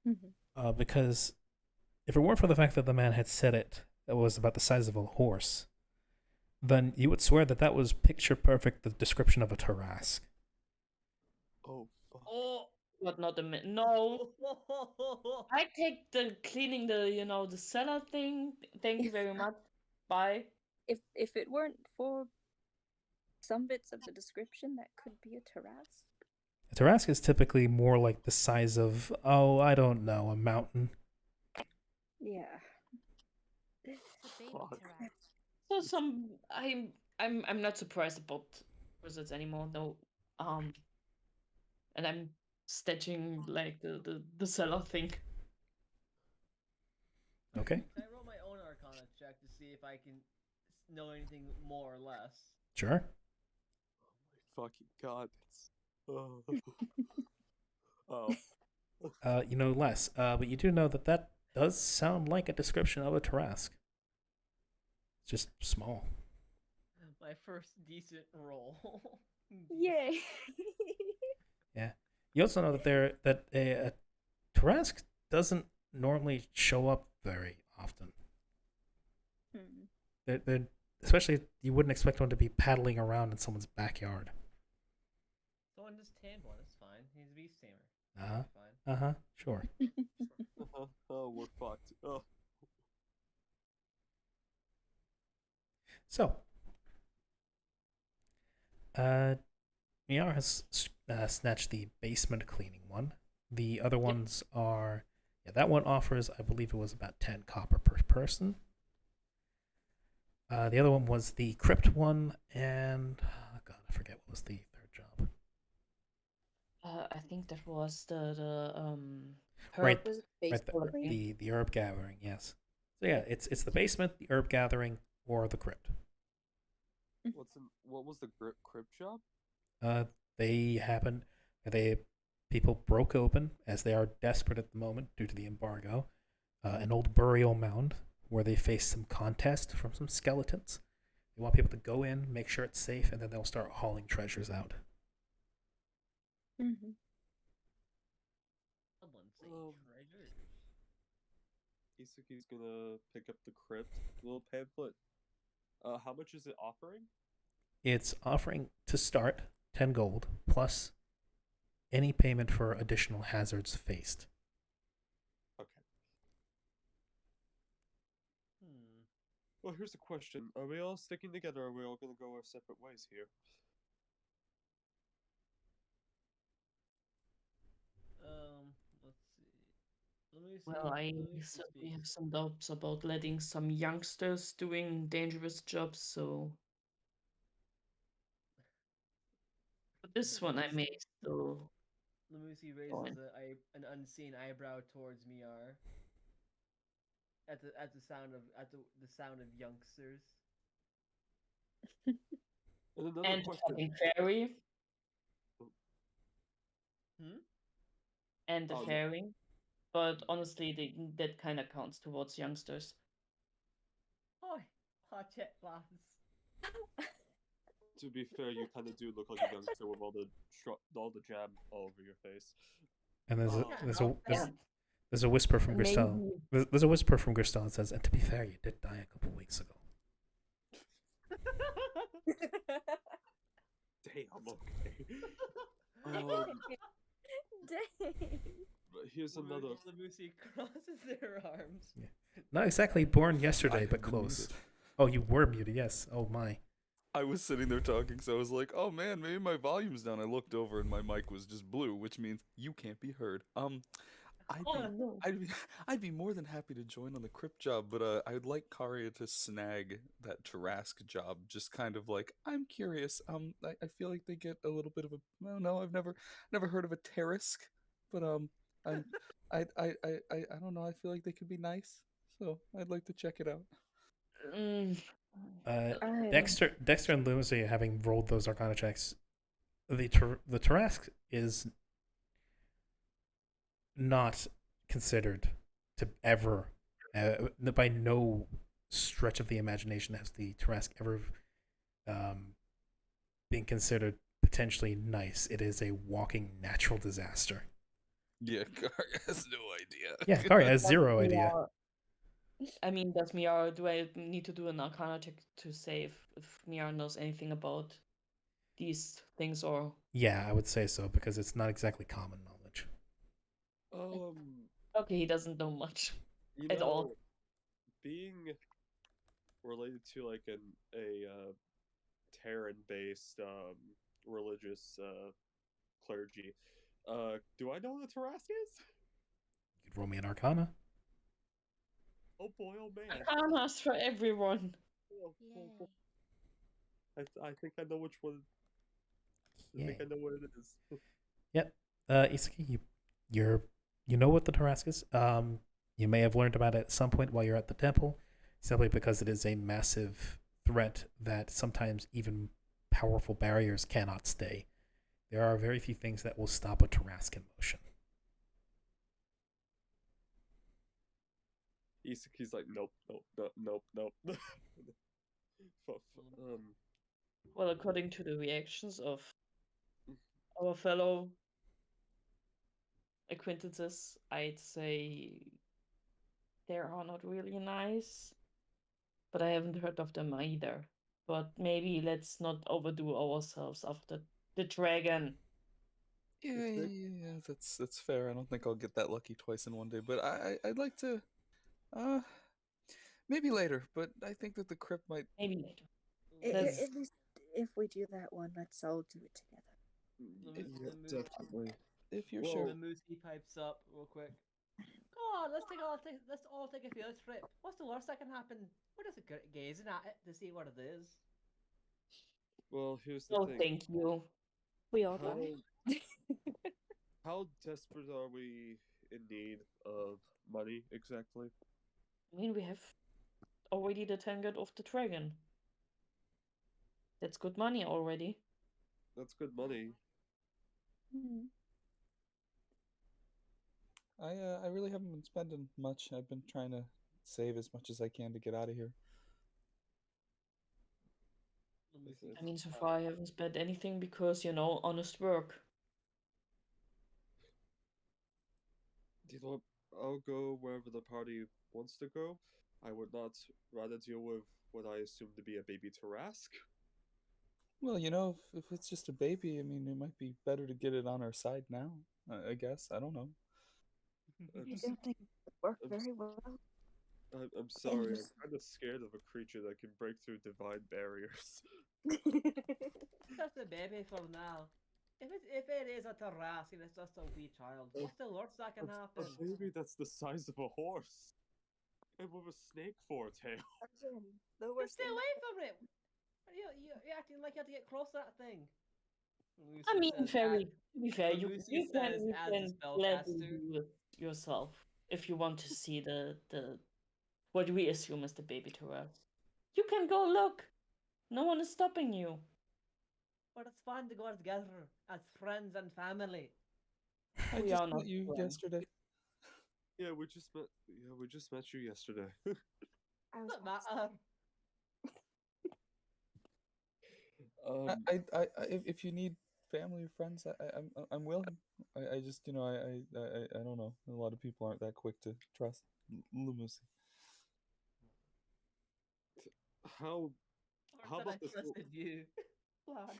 Mm-hmm. Because if it weren't for the fact that the man had said it was about the size of a horse, then you would swear that that was picture perfect the description of a Tarrasque. Oh, fuck. Oh. But not a minute. No. I take the cleaning the cellar thing. Thank you very much. Bye. If it weren't for some bits of the description, that could be a Tarrasque. A Tarrasque is typically more like the size of, I don't know, a mountain. Yeah. It's a baby Fuck. Tarrasque. So I'm not surprised about wizards anymore. No. And I'm stitching like the cellar thing. Okay, Can I roll my own Arcana check to see if I can know anything more or less? sure. Oh my fucking god. Oh. You know less, but you do know that does sound like a description of a Tarrasque. It's just small. My first decent roll. Yay. Yeah. You also know that a Tarrasque doesn't normally show up very often. They're especially you wouldn't expect one to be paddling around in someone's backyard. Someone just tamed one. It's fine. He's a beast tamer. Uh-huh. Fine. Sure. Oh, we're fucked. Oh. So, Miara has snatched the basement cleaning one. The other ones are, that one offers, I believe it was about 10 copper per person. The other one was the crypt one, and God, I forget what was the third job. I think that was the Right. herb. Was it Right, basically? the herb gathering, yes. So yeah, it's the basement, the herb gathering, or the crypt. What was the crypt job? People broke open, as they are desperate at the moment due to the embargo, an old burial mound where they face some contest from some skeletons. They want people to go in, make sure it's safe, and then they'll start hauling treasures out. Mm-hmm. Someone say Um, treasures. Isuki's gonna pick up the crypt little pamphlet. How much is it offering? It's offering to start 10 gold plus any payment for additional hazards faced. Okay. Well, here's a question. Are we all sticking together, or are we all gonna go our separate ways here? Let's see. Let me see. Well, I let me certainly speak. have some doubts about letting some youngsters doing dangerous jobs, so for this one I may still Lamusi Fine. raises an unseen eyebrow towards Miar. At the sound of youngsters. And another and question. fucking fairy Hmm? and the Oh, no. fairy. But honestly, that kind of counts towards youngsters. Oi, watch it, lads. To be fair, you kind of do look like a youngster with all the jam all over your face. And there's Oh. a There's a whisper from Maybe. Gristel. There's a whisper from Gristel that says, "And to be fair, you did die a couple weeks ago." Damn. Okay. Um, Dang. but here's another. Lamusi crosses their arms. Not exactly born I yesterday, have but been close. muted. Oh, you were muted. Yes. Oh my. I was sitting there talking, so I was like, "Oh man, maybe my volume's down." I looked over and my mic was just blue, which means you can't be heard. I'd Oh be, no. I'd be more than happy to join on the crypt job, but I'd like Karia to snag that Tarask job. Just kind of like, I'm curious. I feel like they get a little bit of a. No, I've never heard of a Tarask, but I'm, I don't know. I feel like they could be nice, so I'd like to check it out. Mm, Dexter and Lucy having rolled those Arcana checks, the Tarask is not considered to ever, by no stretch of the imagination, has the Tarask ever been considered potentially nice. It is a walking natural disaster. Yeah, Karia has no idea. Yeah, Kari has does zero idea. Miara- I mean, does Miara? Do I need to do an Arcana check to save if Miara knows anything about these things, or Yeah, I would say so because it's not exactly common knowledge. okay, he doesn't know much. You At all. being related to like a Terran-based religious clergy, do I know what a Tarask is? You could roll me an Arcana. Oh boy, oh man. Arcanas for everyone. I think I know which one. I think I know what it is. Isaki, you know what the Tarask is. You may have learned about it at some point while you're at the temple, simply because it is a massive threat that sometimes even powerful barriers cannot stay. There are very few things that will stop a Tarask in motion. Isaki's like, nope. Well, according to the reactions of our fellow acquaintances, I'd say they are not really nice, but I haven't heard of them either. But maybe let's not overdo ourselves after the dragon. Yeah, that's fair. I don't think I'll get that lucky twice in one day, but I'd like to, maybe later. But I think that the crypt might. Maybe later. At Let's- least if we do that one, let's all do it together. Yeah, definitely. If you're Well, sure. Lamusi pipes up real quick. Come on, let's all take a field trip. What's the worst that can happen? We're just gazing at it to see what it is. Well, here's the No, thing. thank you. We all How, die. how desperate are we in need of money exactly? I mean, we have already the Tankard of the Dragon. That's good money already. That's good money. Hmm. I really haven't been spending much. I've been trying to save as much as I can to get out of here. Lamusi I mean, so far I haven't spent anything because, honest work. You know, I'll go wherever the party wants to go. I would not rather deal with what I assume to be a baby Tarask. Well, if it's just a baby, I mean, it might be better to get it on our side now. I guess. I don't know. I I'm, s- don't think it would work I'm very s- well. I'm sorry. I'm just- kind of scared of a creature that can break through divine barriers. Just a baby for now. If it is a Tarask and it's just a wee child, what's the worst that can happen? A baby that's the size of a horse. And with a snake for a tail. Again, the Well, worst stay thing- away from it. You're acting like you have to get close to that thing. I Lamusi mean, says, to be fair, you Lucy can says you as a can gladly spellcaster. do it yourself if you want to see the what we assume is the baby Tarask. You can go look. No one is stopping you. But it's fun to go together as friends and family. I We just are not met you friends. yesterday. Yeah, we just met you yesterday. I was Doesn't lost. matter. um, If you need family or friends, I'm willing. I just I don't know. A lot of people aren't that quick to trust Lumos. How Or How said I about this? trusted you. Lads.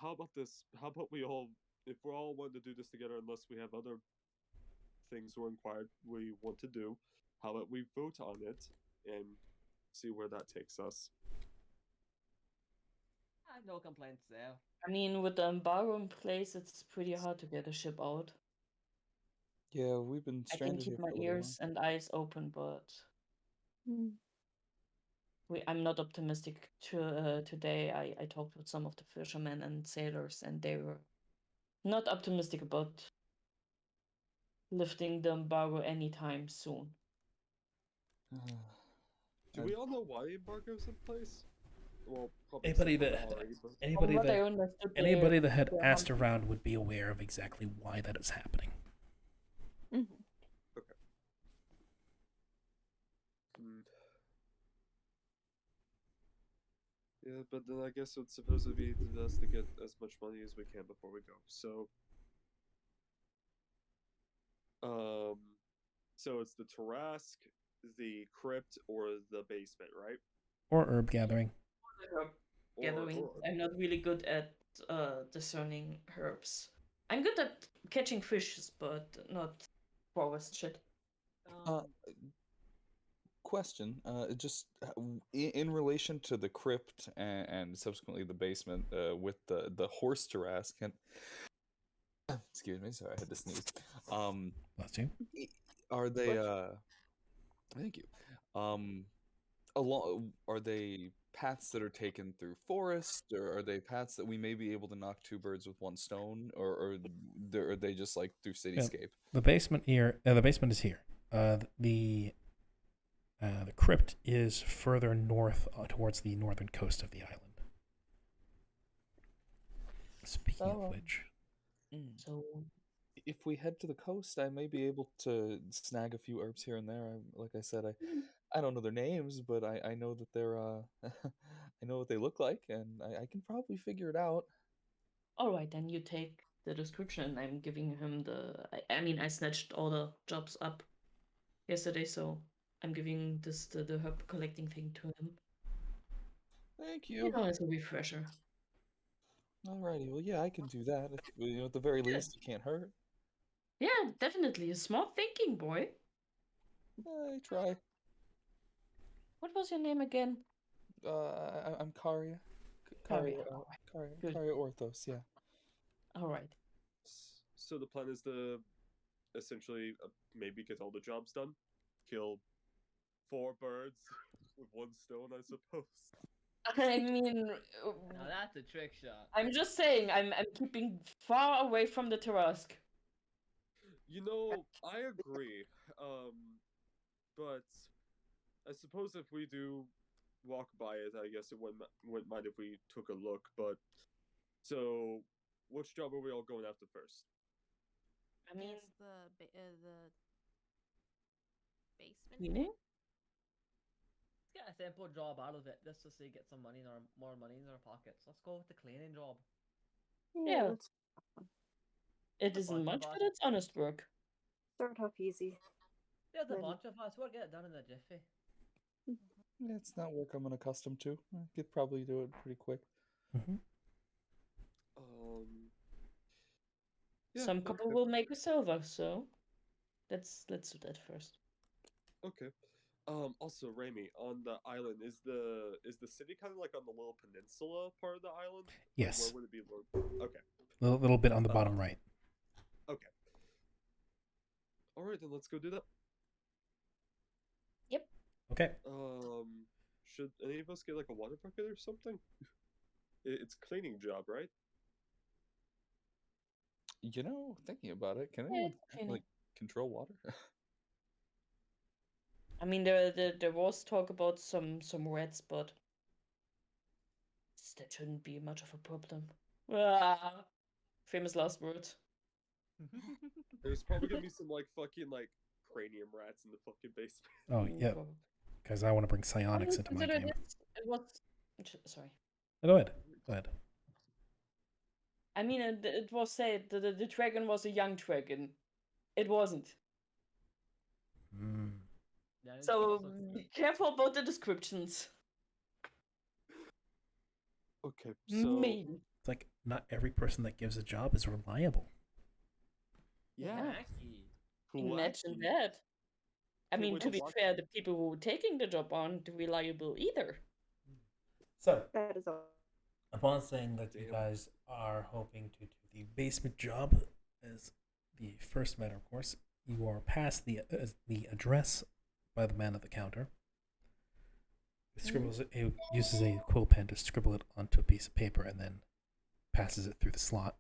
How about this? How about we all, if we're all wanting to do this together, unless we have other things we want to do, how about we vote on it and see where that takes us? I have no complaints there. I mean, with the embargo in place, it's pretty hard to get a ship out. Yeah, we've been I can stranded keep here my for a little ears and eyes open, but Hmm. I'm not optimistic. Today, I talked with some of the fishermen and sailors, and they were not optimistic about lifting the embargo anytime soon. while. Do we all know why the embargo's in place? Well, probably Anybody some of that them already, but From anybody what I that understood, anybody that had they're asked humping. around would be aware of exactly why that is happening. Mhm. Hmm. Yeah, but then I guess it's supposed to be to us to get as much money as we can before we go. So it's the Tarask, the crypt, or the basement, right? Or herb gathering. Herb Or- gathering. or- I'm not really good at discerning herbs. I'm good at catching fishes, but not forest shit. Uh, question, just in relation to the crypt and subsequently the basement, with the horse Tarask, and excuse me, sorry, I had to sneeze. Bless you. Are they What? Thank you. Are they paths that are taken through forest, or are they paths that we may be able to knock two birds with one stone, or are they just like through cityscape? The basement here. The basement is here. The crypt is further north, towards the northern coast of the island. Speaking Oh. of which, So If we head to the coast, I may be able to snag a few herbs here and there. Like I said, I don't know their names, but I know that they're I know what they look like, and I can probably figure it out. all right, then you take the description. I'm giving him the. I mean, I snatched all the jobs up yesterday, so I'm giving the herb collecting thing to him. Thank You you. know, as a refresher. Alrighty, well, yeah, I can do that. If, at the very Good. least, it can't hurt. Yeah, definitely. Smart thinking, boy. I try. What was your name again? I'm Karia. Karia. Good. Karia Orthos. Yeah. All right. So the plan is to essentially maybe get all the jobs done, kill 4 birds with 1 stone, I suppose. I mean, Now that's a trick shot. I'm just saying, I'm keeping far away from the Tarask. You know, I agree. But I suppose if we do walk by it, I guess it wouldn't mind if we took a look. But so, which job are we all going after first? I mean, Guess the basement. cleaning? Let's get a simple job out of it, just to see get some money in our more money in our pockets. Let's go with the cleaning job. Yeah. Let's It A isn't bunch much, of but us. it's honest work. start off easy. There's a Then- bunch of us. We'll get it done in a jiffy. It's not work I'm unaccustomed to. I could probably do it pretty quick. Yeah, Some couple okay. will make a silver, so let's do that first. Okay. Also, Raimi, on the island, is the city kind of like on the little peninsula part of the island? Like, Yes. where would it be? Okay. Little bit on the bottom right. Okay. All right, then let's go do that. Okay. Should any of us get like a water bucket or something? It's a cleaning job, right? You know, thinking about it, can Yeah, anyone it's cleaning. like control water? I mean, there was talk about some rats, but that shouldn't be much of a problem. Ah, famous last words. There's probably gonna be some like fucking like cranium rats in the fucking basement. Oh yeah, Probably. because I want to bring I psionics would into my consider game. this- It was sorry. Go ahead. Go ahead. I mean, it was said that the dragon was a young dragon. It wasn't. Hmm. That is So also be careful about the descriptions. Okay, so Mean. It's like not every person that gives a job is reliable. yeah, wacky. Imagine wacky. that. I Can't mean, wait to to be watch fair, it. the people who were taking the job aren't reliable either. So, That is all. upon saying that you Damn. guys are hoping to do the basement job as the first matter, of course, you are past the address by the man at the counter. He uses a quill pen to scribble it onto a piece of paper and then passes it through the slot.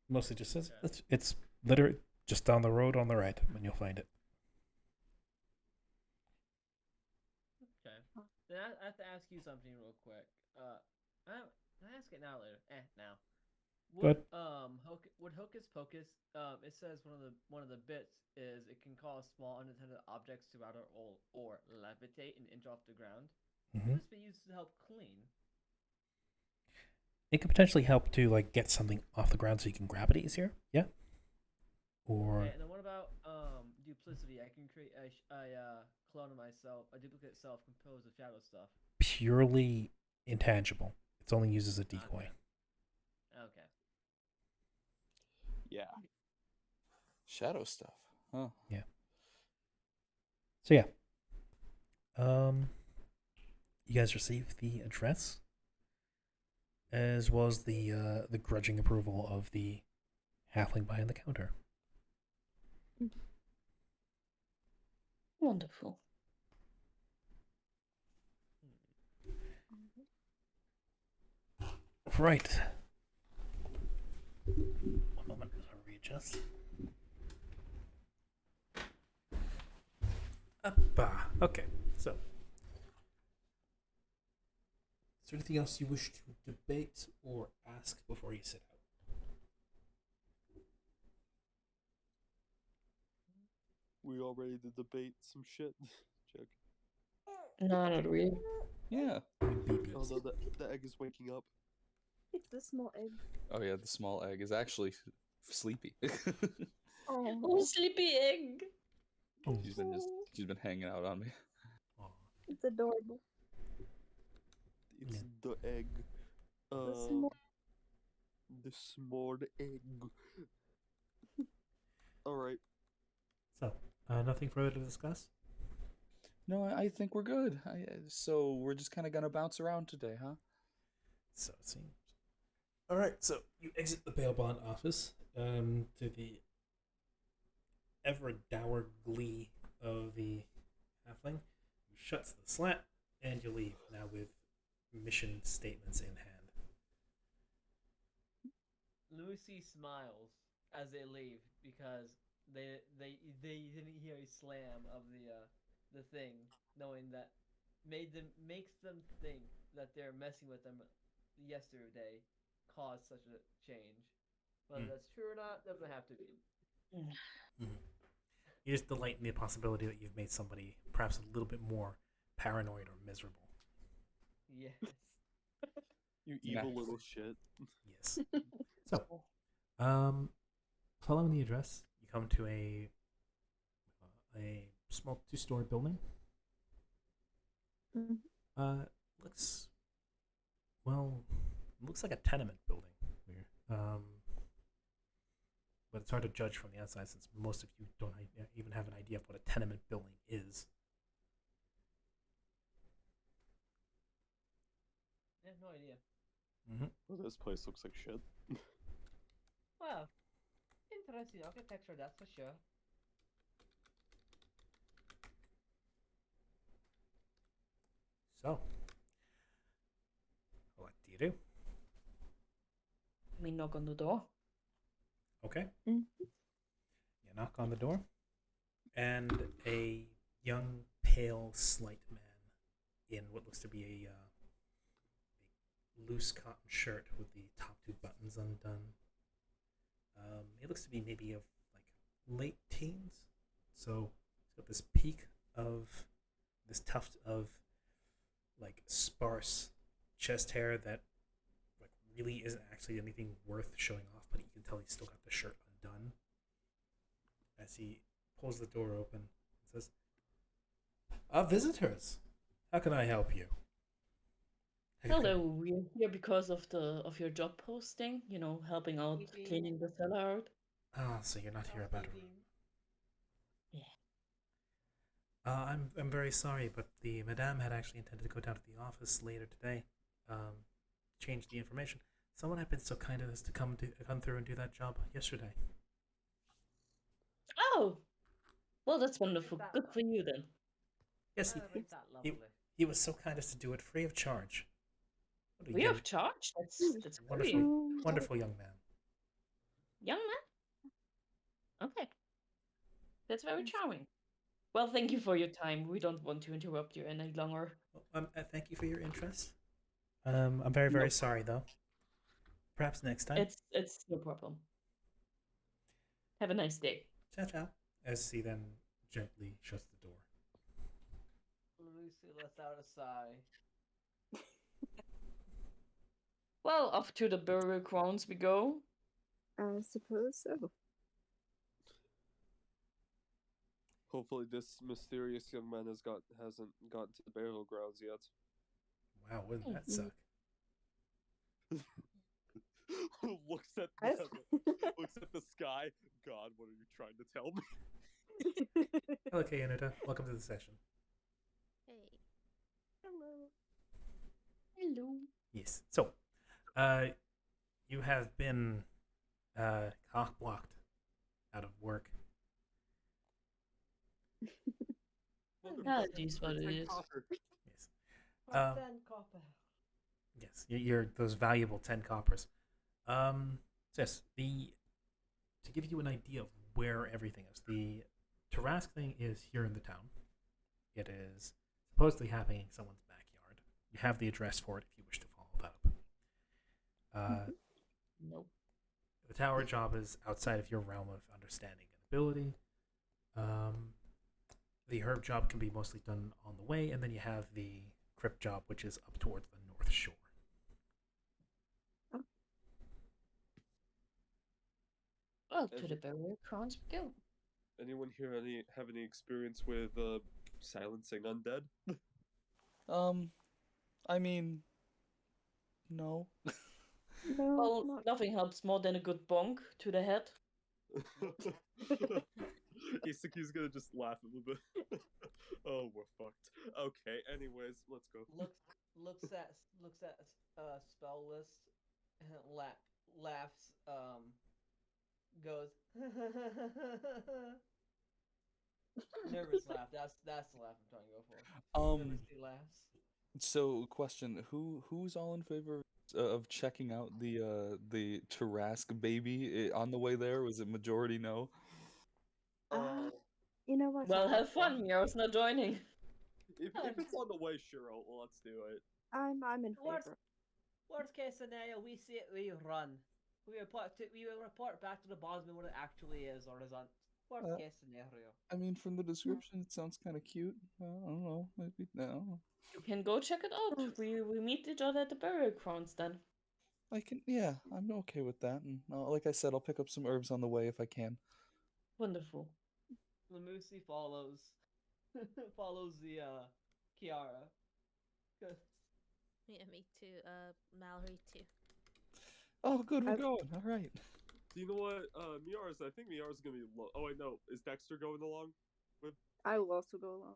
Mostly just says it's literally just down the road on the right, and you'll find it. Okay. Then I have to ask you something real quick. Can I ask it now or later? Now. Would would Hocus Pocus? It says one of the bits is it can cause small unattended objects to rattle or levitate an inch off the ground. Mm-hmm. Would this be used to help clean? It could potentially help to like get something off the ground so you can grab it easier. Yeah. Or Okay, and then what about duplicity? I can create a clone of myself, a duplicate self composed of shadow stuff. purely intangible. It's only used as a decoy. Okay. Yeah. Shadow stuff. Huh. So yeah. You guys receive the address as well as the grudging approval of the halfling behind the counter. Wonderful. Right. One moment as I readjust. Okay, so. Is there anything else you wish to debate or ask before you sit out? We all ready to debate some shit? Joke. No, not really. Yeah. Although the egg is waking up. It's the small egg. Oh yeah, the small egg is actually sleepy. Oh, sleepy egg. she's been hanging out on me. Aw. It's adorable. It's Yeah. the egg. small- The small egg. Alright. So, nothing further to discuss? No, I think we're good. So we're just kind of gonna bounce around today, huh? So it seems. All right, so you exit the bail bond office to the ever dour glee of the halfling, who shuts the slat, and you leave now with mission statements in hand. Lucy smiles as they leave because they didn't hear a slam of the thing, knowing that makes them think that they're messing with them yesterday caused such a change. Whether that's true or not doesn't have to be. You just delight in the possibility that you've made somebody perhaps a little bit more paranoid or miserable. Yes. You evil Nice. little shit. Yes. So, following the address, you come to a small two-story building. Mhm. Looks like a tenement building. Weird. But it's hard to judge from the outside since most of you don't even have an idea of what a tenement building is. I have no idea. Mm-hmm. Well, this place looks like shit. Well, interesting architecture, that's for sure. So, what do you do? We knock on the door. Okay. Mhm. You knock on the door, and a young, pale, slight man in what looks to be a loose cotton shirt with the top two buttons undone. He looks to be maybe of like late teens, so he's got this peak of this tuft of like sparse chest hair that like really isn't actually anything worth showing off, but you can tell he's still got the shirt undone. As he pulls the door open and says, visitors, how can I help you? Hello, we're here because of your job posting. You know, helping out Sleeping. cleaning the cellar out. Ah, so you're not here about a room. Yeah. I'm very sorry, but the madame had actually intended to go down to the office later today, change the information. Someone had been so kind as to come through and do that job yesterday. Oh, well, that's wonderful. that Good for you then. Yes, Isn't that lovely? he was so kind as to do it free of charge. What a Free young- of charge? That's wonderful, great. wonderful young man. Young man? Okay. That's very charming. Well, thank you for your time. We don't want to interrupt you any longer. Well, thank you for your interest. I'm very, very sorry though. Perhaps next time. It's no problem. Have a nice day. Ciao, ciao. As he then gently shuts the door. Lucy lets out a sigh. Well, off to the burial grounds we go. I suppose so. Hopefully, this mysterious young man hasn't gotten to the burial grounds yet. Wow, wouldn't that suck? looks at I- looks at the sky. God, what are you trying to tell me? Hello, Kayanuta. Welcome to the session. Hey. Hello. Hello. Yes. So, you have been cock blocked out of work. That is what it is. Yes. Um, Yes, you're those valuable 10 coppers. So yes, to give you an idea of where everything is, the Tarask thing is here in the town. It is supposedly happening in someone's backyard. You have the address for it if you wish to follow that up. Nope. The tower job is outside of your realm of understanding and ability. The herb job can be mostly done on the way, and then you have the crypt job, which is up towards the North Shore. Well, to the burial grounds we go. Anyone here have any experience with silencing undead? I mean, no. No, Well, not nothing helps more than a good bonk to the head. Isaki's gonna just laugh a little bit. Oh, we're fucked. Okay, anyways, let's go. looks at spell list and laughs goes nervous laugh. That's the laugh I'm trying to go for. Nervously laughs. So, question: who's all in favor of checking out the Tarask baby on the way there? Was it majority no? Oh, You know what? Well, have fun. Meow's not joining. If it's on the way, sure, let's do it. I'm in Worst, favor. worst case scenario, we see it, we run. We report back to the bondsman what it actually is or isn't. Worst case scenario. I mean, from the description, it sounds kind of cute. I don't know, maybe no. You can go check it out. We meet each other at the burial grounds then. I can, yeah, I'm okay with that. And like I said, I'll pick up some herbs on the way if I can. Wonderful. Lamusi follows follows the Kiara. Good. Yeah, me too. Mallory too. Oh, good, we're I've- going. All right. Do you know what? I think Miara's gonna be oh wait, no. Is Dexter going along? I will also go along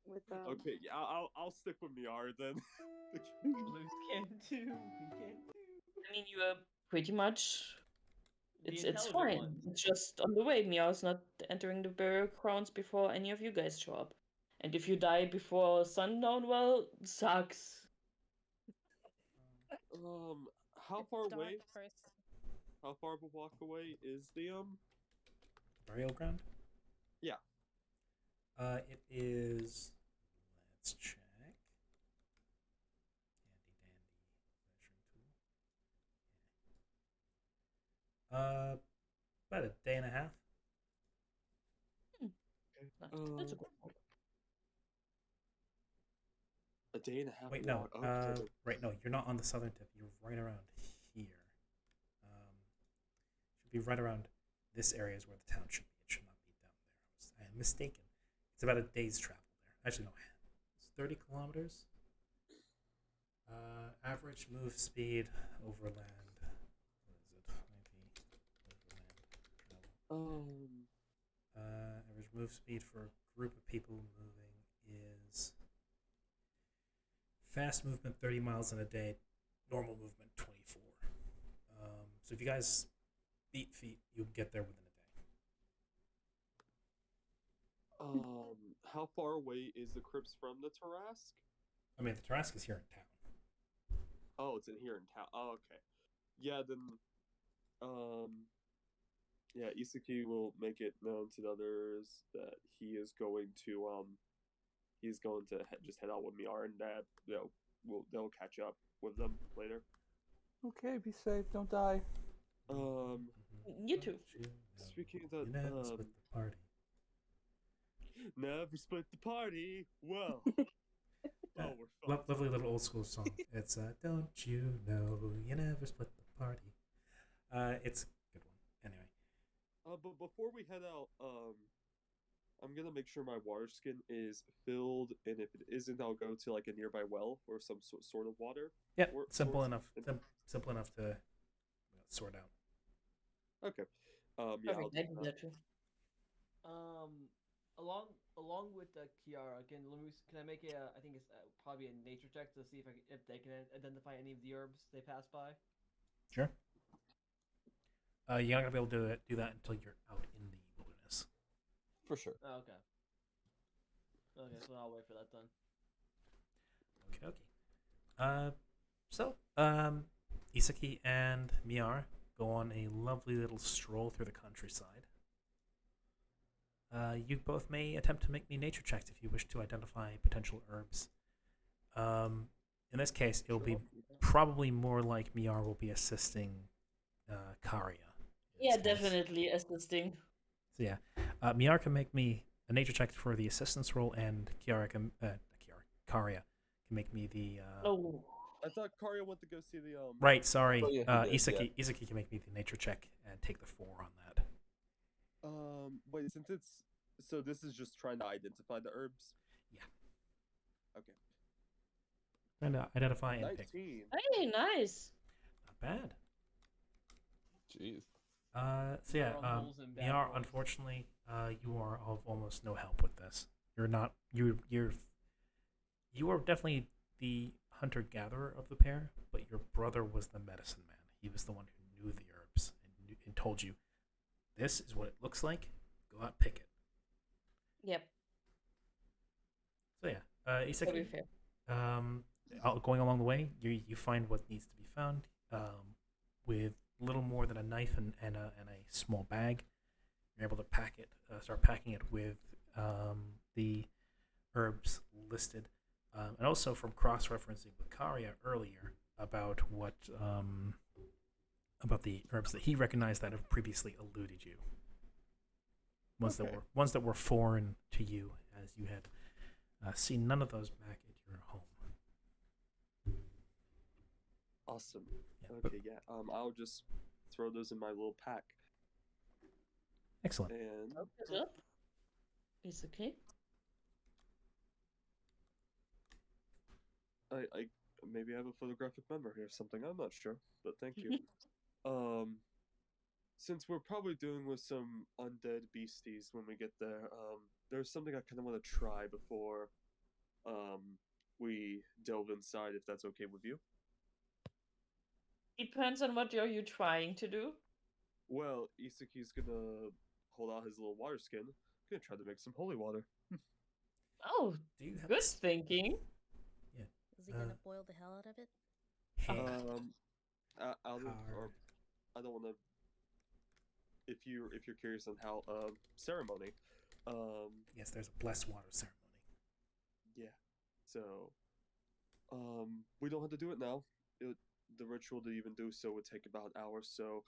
with Okay, yeah, I'll stick with Miara then. Luke can too. We can too. I mean, you are pretty much. The It's intelligent fine. ones. It's just on the way. Meow's not entering the burial grounds before any of you guys show up. And if you die before sundown, well, sucks. How far Dark away? person. How far of a walk away is the Burial ground? Yeah. It is. Let's check. Handy dandy measuring tool. About a day and a half. That's a good one. A day and a half Wait, no. walk. Okay. Right, no, you're not on the southern tip. You're right around here. Should be right around this area is where the town should be. It should not be down there. I am mistaken. It's about a day's travel there. Actually, no. It's 30 kilometers. Average move speed overland. What is it? Maybe overland travel. Average move speed for a group of people moving is fast movement 30 miles in a day, normal movement 24. So if you guys beat feet, you'll get there within a day. How far away is the crypts from the Tarask? I mean, the Tarask is here in town. Oh, it's in here in town. Oh, okay. Yeah, then, yeah, Isaki will make it known to the others that he is going to, just head out with Miar, and that they'll catch up with them later. Okay, be safe. Don't die. You too. Speaking of that, You never split the party. never split the party. Well, Uh, oh, we're fucked. Lovely little old school song. It's Don't You Know You Never Split the Party. It's a good one. Anyway. But before we head out, I'm gonna make sure my water skin is filled, and if it isn't, I'll go to like a nearby well or some sort of water. Yeah, Or- simple or- enough. Simple enough to sort out. Okay. Yeah. I'll Perfect. I do do that. that too. Along with Kiara, can I make a? I think it's probably a nature check to see if they can identify any of the herbs they pass by. Sure. You're not gonna be able to do that until you're out in the wilderness. For sure. Oh, okay. Okay, so I'll wait for that then. Okay. Isaki and Miar go on a lovely little stroll through the countryside. You both may attempt to make me nature checks if you wish to identify potential herbs. In this case, it'll be probably more like Miar will be assisting Karia. in Yeah, this case. definitely assisting. So yeah, Miar can make me a nature check for the assistance roll, and Karia can make me the. Oh, I thought Karia went to go see the Right, sorry. Oh, yeah, he did, Isaki, Isaki can make me the nature check and take the 4 on that. Wait, since it's so this is just trying to identify the herbs. Yeah. Okay. Trying to identify and pick. 19. hey, nice. Not bad. Jeez. So yeah, Rumbles and bad Miar, rolls. unfortunately, you are of almost no help with this. You're not. You are definitely the hunter-gatherer of the pair, but your brother was the medicine man. He was the one who knew the herbs and told you, this is what it looks like. Go out, pick it. Yep, So yeah, very Isaki, fair. going along the way, you find what needs to be found. With little more than a knife and a small bag, you're able to start packing it with the herbs listed, and also from cross-referencing with Karia earlier about what about the herbs that he recognized that have previously eluded you. Ones that were foreign to you, as you had seen none of those back at your home. Awesome. Yeah, but- Okay, yeah. I'll just throw those in my little pack. Excellent. And Open it up. It's okay. I maybe I have a photographic memory or something. I'm not sure, but thank you. Since we're probably dealing with some undead beasties when we get there, there's something I kind of want to try before we delve inside, if that's okay with you. Depends on what are you trying to do. Well, Isaki's gonna hold out his little water skin. Gonna try to make some holy water. Oh, Do you have good thinking. Is he gonna boil the hell out of it? Or I don't want to. If you're curious on how ceremony, Yes, there's a blessed water ceremony. yeah. So, we don't have to do it now. The ritual to even do so would take about an hour. So,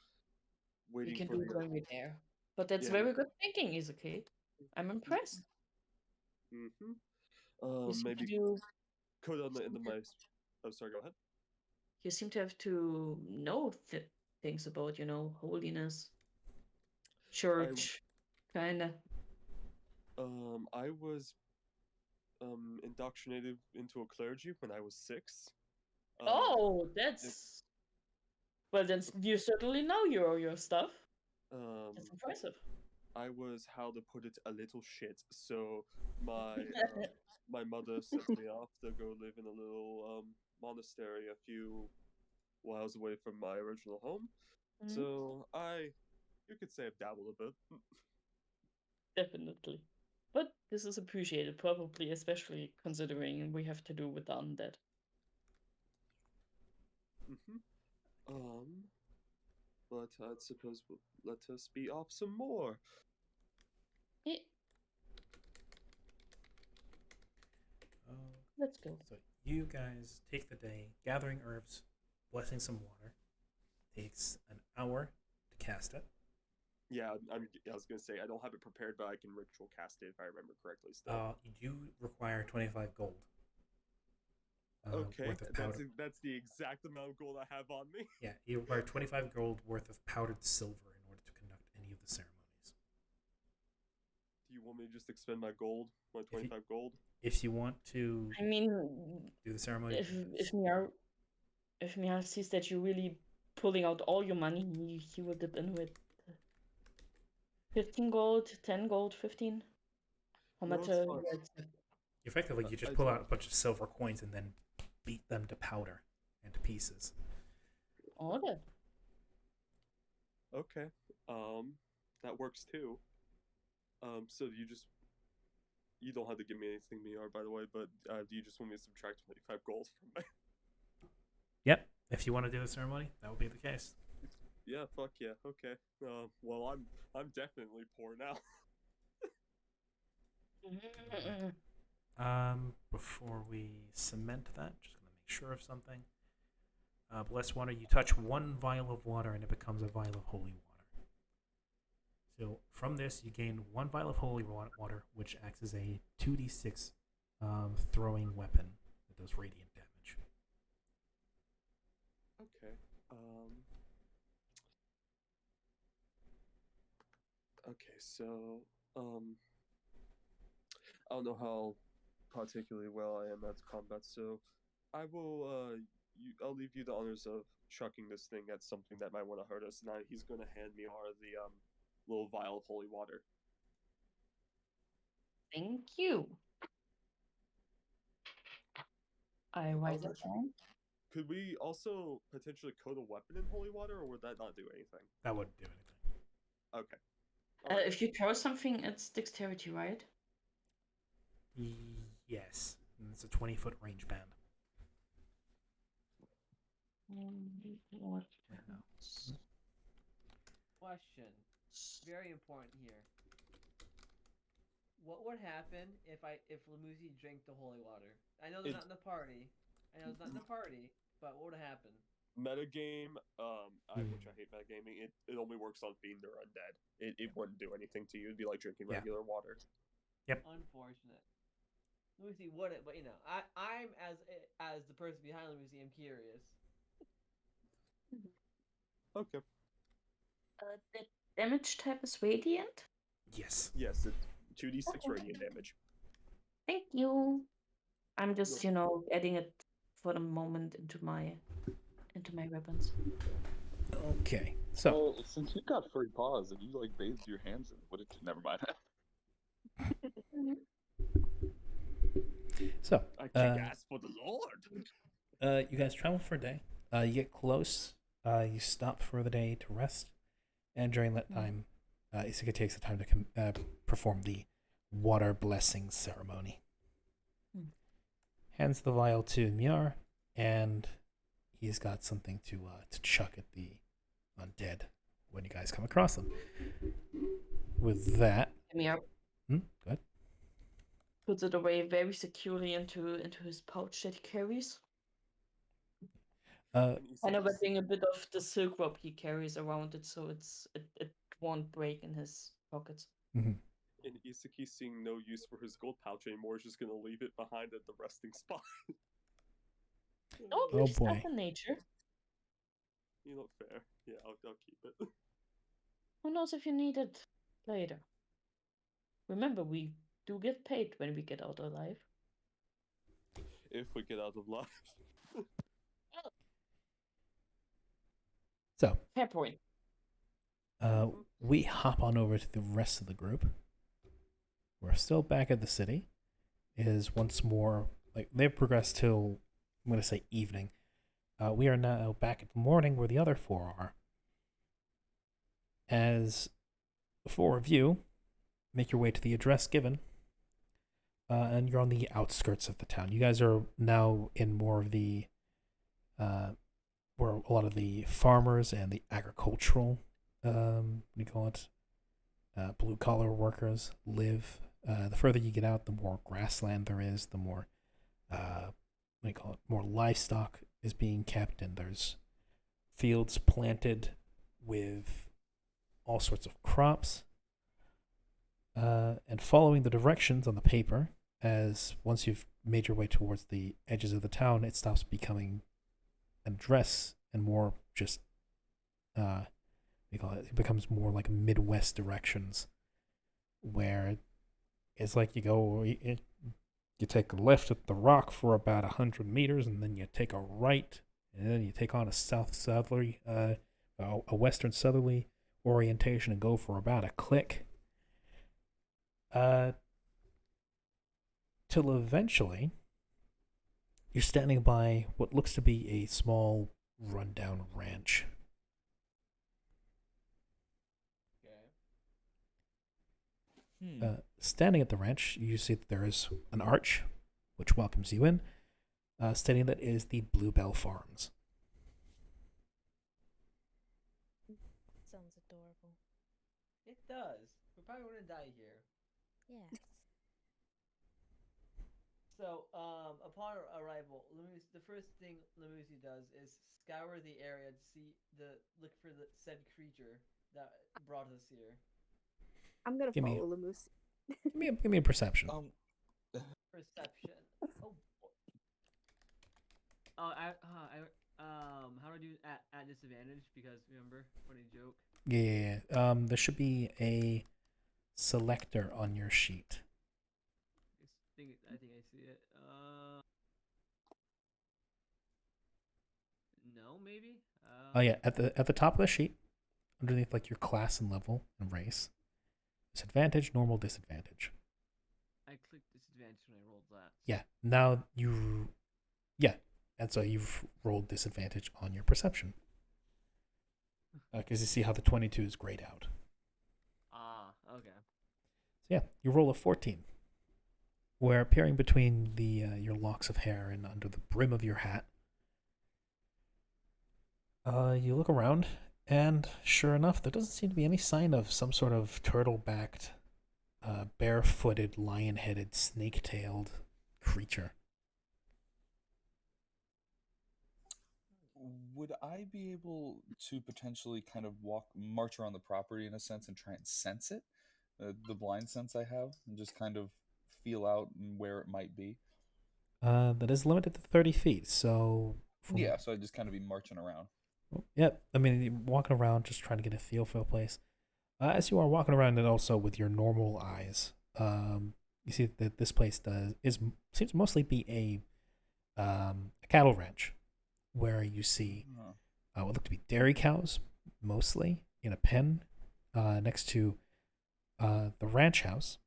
We waiting can for do it the. when we're there. But that's Yeah. very good thinking, Izuki. I'm impressed. Mm-hmm. You seem to Maybe. do code on the my. Oh, sorry. Go ahead. You seem to have to know things about, holiness, church, kinda. I was indoctrinated into a clergy when I was 6. Oh, that's well. Then you certainly know your stuff. Um, That's impressive. I was, how to put it, a little shit. So my my mother sent me off to go live in a little monastery a few miles away from my original home. Mhm. So you could say I've dabbled a bit. Definitely. But this is appreciated, probably, especially considering we have to do with the undead. Hmm. But I suppose let us be off some more. Eh, let's go. So you guys take the day gathering herbs, blessing some water. Takes an hour to cast it. Yeah, I was gonna say I don't have it prepared, but I can ritual cast it if I remember correctly. Still. You do require 25 gold. Okay, Worth of powder. that's the exact amount of gold I have on me. Yeah, you require 25 gold worth of powdered silver in order to conduct any of the ceremonies. Do you want me to just expend my gold, my 25 gold? If you want to I mean, do the ceremony, if Mihar sees that you're really pulling out all your money, he will dip in with 15 gold, 10 gold, 15. How No, much? it's fine. effectively, you just pull out a bunch of silver coins and then beat them to powder and to pieces. Order. Okay. That works too. So you don't have to give me anything, Miar, by the way, but do you just want me to subtract 25 gold from me? Yep. If you want to do the ceremony, that would be the case. Yeah, fuck yeah. Okay. Well, I'm definitely poor now. Before we cement that, just gonna make sure of something. Blessed water, you touch one vial of water and it becomes a vial of holy water. So from this, you gain one vial of holy water, which acts as a 2d6 throwing weapon that does radiant damage. Okay. Okay, so I don't know how particularly well I am at combat, so I will I'll leave you the honors of chucking this thing at something that might want to hurt us. Now he's gonna hand me the little vial of holy water. Thank you. I write it down. Could we also potentially coat a weapon in holy water, or would that not do anything? That wouldn't do anything. Okay. If you throw something, it's dexterity, right? Yes. And it's a 20-foot range band. Question. Very important here. What would happen if Lamuzi drank the holy water? I know they're not in the party. But what would happen? Metagame, which I hate metagaming, it only works on fiend or undead. It wouldn't do anything to you. It'd be like drinking regular water. Yep. Unfortunate. Lucy, but I'm as the person behind Lucy, I'm curious. Okay. The damage type is radiant? Yes. Yes, it's 2d6 radiant damage. Thank you. I'm just, adding it for the moment into my weapons. Okay. So. Well, since you got free paws and you bathed your hands in, what did you? Never mind. So. I kick ass for the Lord. You guys travel for a day. You get close. You stop for the day to rest, and during that time, Isuka takes the time to perform the water blessing ceremony. Hands the vial to Miar, and he's got something to chuck at the undead when you guys come across them. With that, Miar go ahead. Puts it away very securely into his pouch that he carries. I know, but being a bit of the silk rope he carries around it, so it won't break in his pockets. Mm-hmm. And Isaki, seeing no use for his gold pouch anymore, is just gonna leave it behind at the resting spot. Oh, Oh, leave stuff boy. in nature. You look fair. Yeah, I'll keep it. Who knows if you need it later? Remember, we do get paid when we get out alive. If we get out of life. So, Fair point. we hop on over to the rest of the group. We're still back at the city. It is once more, like, they've progressed till, I'm going to say evening. We are now back at the morning where the other four are. As the four of you make your way to the address given, and you're on the outskirts of the town. You guys are now in more of the, where a lot of the farmers and the agricultural, what do you call it, blue collar workers live. The further you get out, the more grassland there is, the more, what do you call it, more livestock is being kept, and there's fields planted with all sorts of crops. And following the directions on the paper, as once you've made your way towards the edges of the town, it stops becoming an address and more just, it becomes more like Midwest directions, where it's like you go, you take a left at the rock for about 100 meters, and then you take a right, and then you take on a southerly, a western southerly orientation and go for about a click. Till eventually, you're standing by what looks to be a small, rundown ranch. Standing at the ranch, you see that there is an arch, which welcomes you in, stating that it is the Bluebell Farms. Sounds adorable. It does. We probably wouldn't die here. Yes. So, upon arrival, the first thing Lemusi does is scour the area to look for the said creature that brought us here. I'm gonna Give me- follow Lemus. Give me a perception. Perception. Oh. Oh, how do I do at disadvantage? Because remember, funny joke. Yeah. There should be a selector on your sheet. I think I see it. No, maybe. Oh yeah, at the top of the sheet, underneath like your class and level and race, disadvantage, normal, disadvantage. I clicked disadvantage when I rolled that. Yeah. And so you've rolled disadvantage on your perception. Because you see how the 22 is grayed out. Ah, okay. So yeah, you roll a 14. Where appearing between your locks of hair and under the brim of your hat, you look around, and sure enough, there doesn't seem to be any sign of some sort of turtle-backed, bare-footed, lion-headed, snake-tailed creature. Would I be able to potentially kind of march around the property in a sense and try and sense it? The blind sense I have, and just kind of feel out where it might be? That is limited to 30 feet, so... Yeah, so I'd just kind of be marching around. Yep, I mean, you're walking around just trying to get a feel for the place. As you are walking around, and also with your normal eyes, you see that this place seems to mostly be a cattle ranch, where you see what look to be dairy cows, mostly, in a pen, next to the ranch house,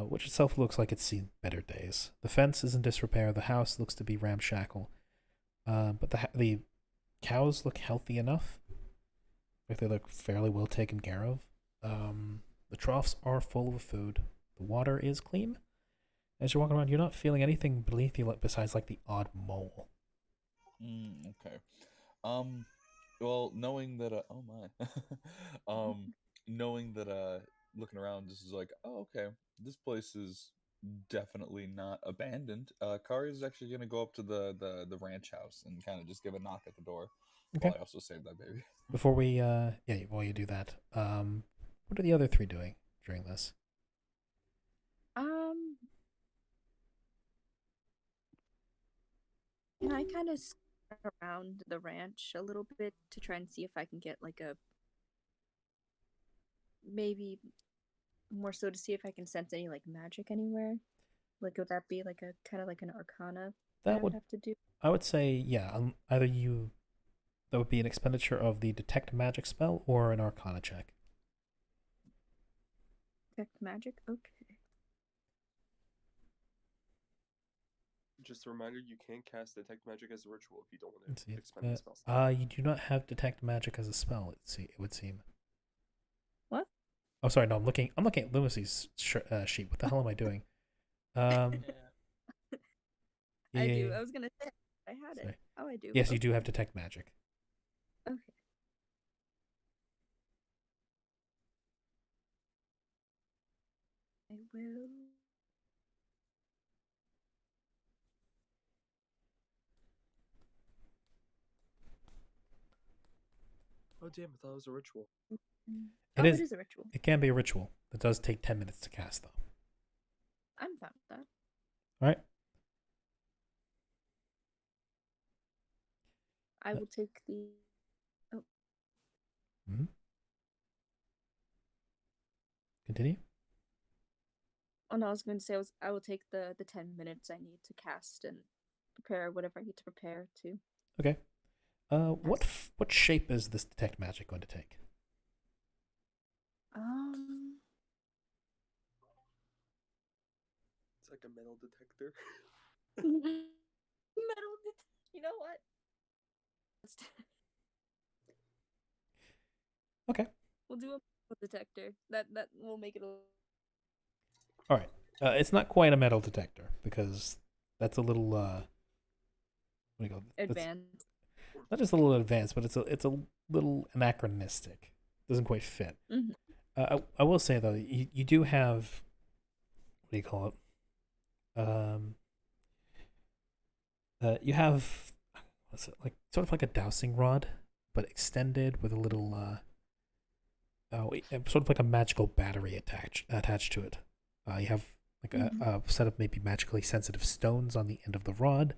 which itself looks like it's seen better days. The fence is in disrepair, the house looks to be ramshackle, but the cows look healthy enough. Like they look fairly well taken care of. The troughs are full of food. The water is clean. As you're walking around, you're not feeling anything beneath you besides like the odd mole. Okay. Well, knowing that, oh my, knowing that, looking around, this is like, oh, okay, this place is definitely not abandoned. Kari is actually gonna go up to the ranch house and kind of just give a knock at the door. Okay. While I also save that baby. Before while you do that, what are the other three doing during this? Can I kind of around the ranch a little bit to try and see if I can get like a maybe more so to see if I can sense any like magic anywhere? Like would that be like a kind of like an arcana I That would would, have to do? I would say, yeah. Either that would be an expenditure of the detect magic spell or an arcana check. Detect magic? Okay. Just a reminder, you can cast detect magic as a ritual if you don't want Let's to see. expend the spell slot. You do not have detect magic as a spell. It would seem. What? Oh, sorry. No, I'm looking. I'm looking at Lunacy's sheet. What the hell am I doing? Um. Yeah. I do. yeah, I was gonna say I had it. sorry. Oh, I do. Yes, you Okay. do have detect magic. Okay. I will. Oh damn! I thought it was a ritual. It Oh, is. it is a ritual. It can be a ritual. It does take 10 minutes to cast, though. I'm fine with that. All right. I will take the. Oh, Mm-hmm. Continue. oh no! I was going to say I will take the 10 minutes I need to cast and prepare whatever I need to prepare to. Okay. What shape is this detect magic going to take? It's like a metal detector. Metal. You know what? Okay. We'll do a metal detector. That will make it a. All right. It's not quite a metal detector because that's a little what do you call it? That's Advanced. not just a little advanced, but it's a little anachronistic. Doesn't quite fit. Mhm. I will say though, you do have what do you call it? You have what's it like? Sort of like a dowsing rod, but extended with a little sort of like a magical battery attached to it. You have like a set of maybe magically sensitive stones on the end of the rod,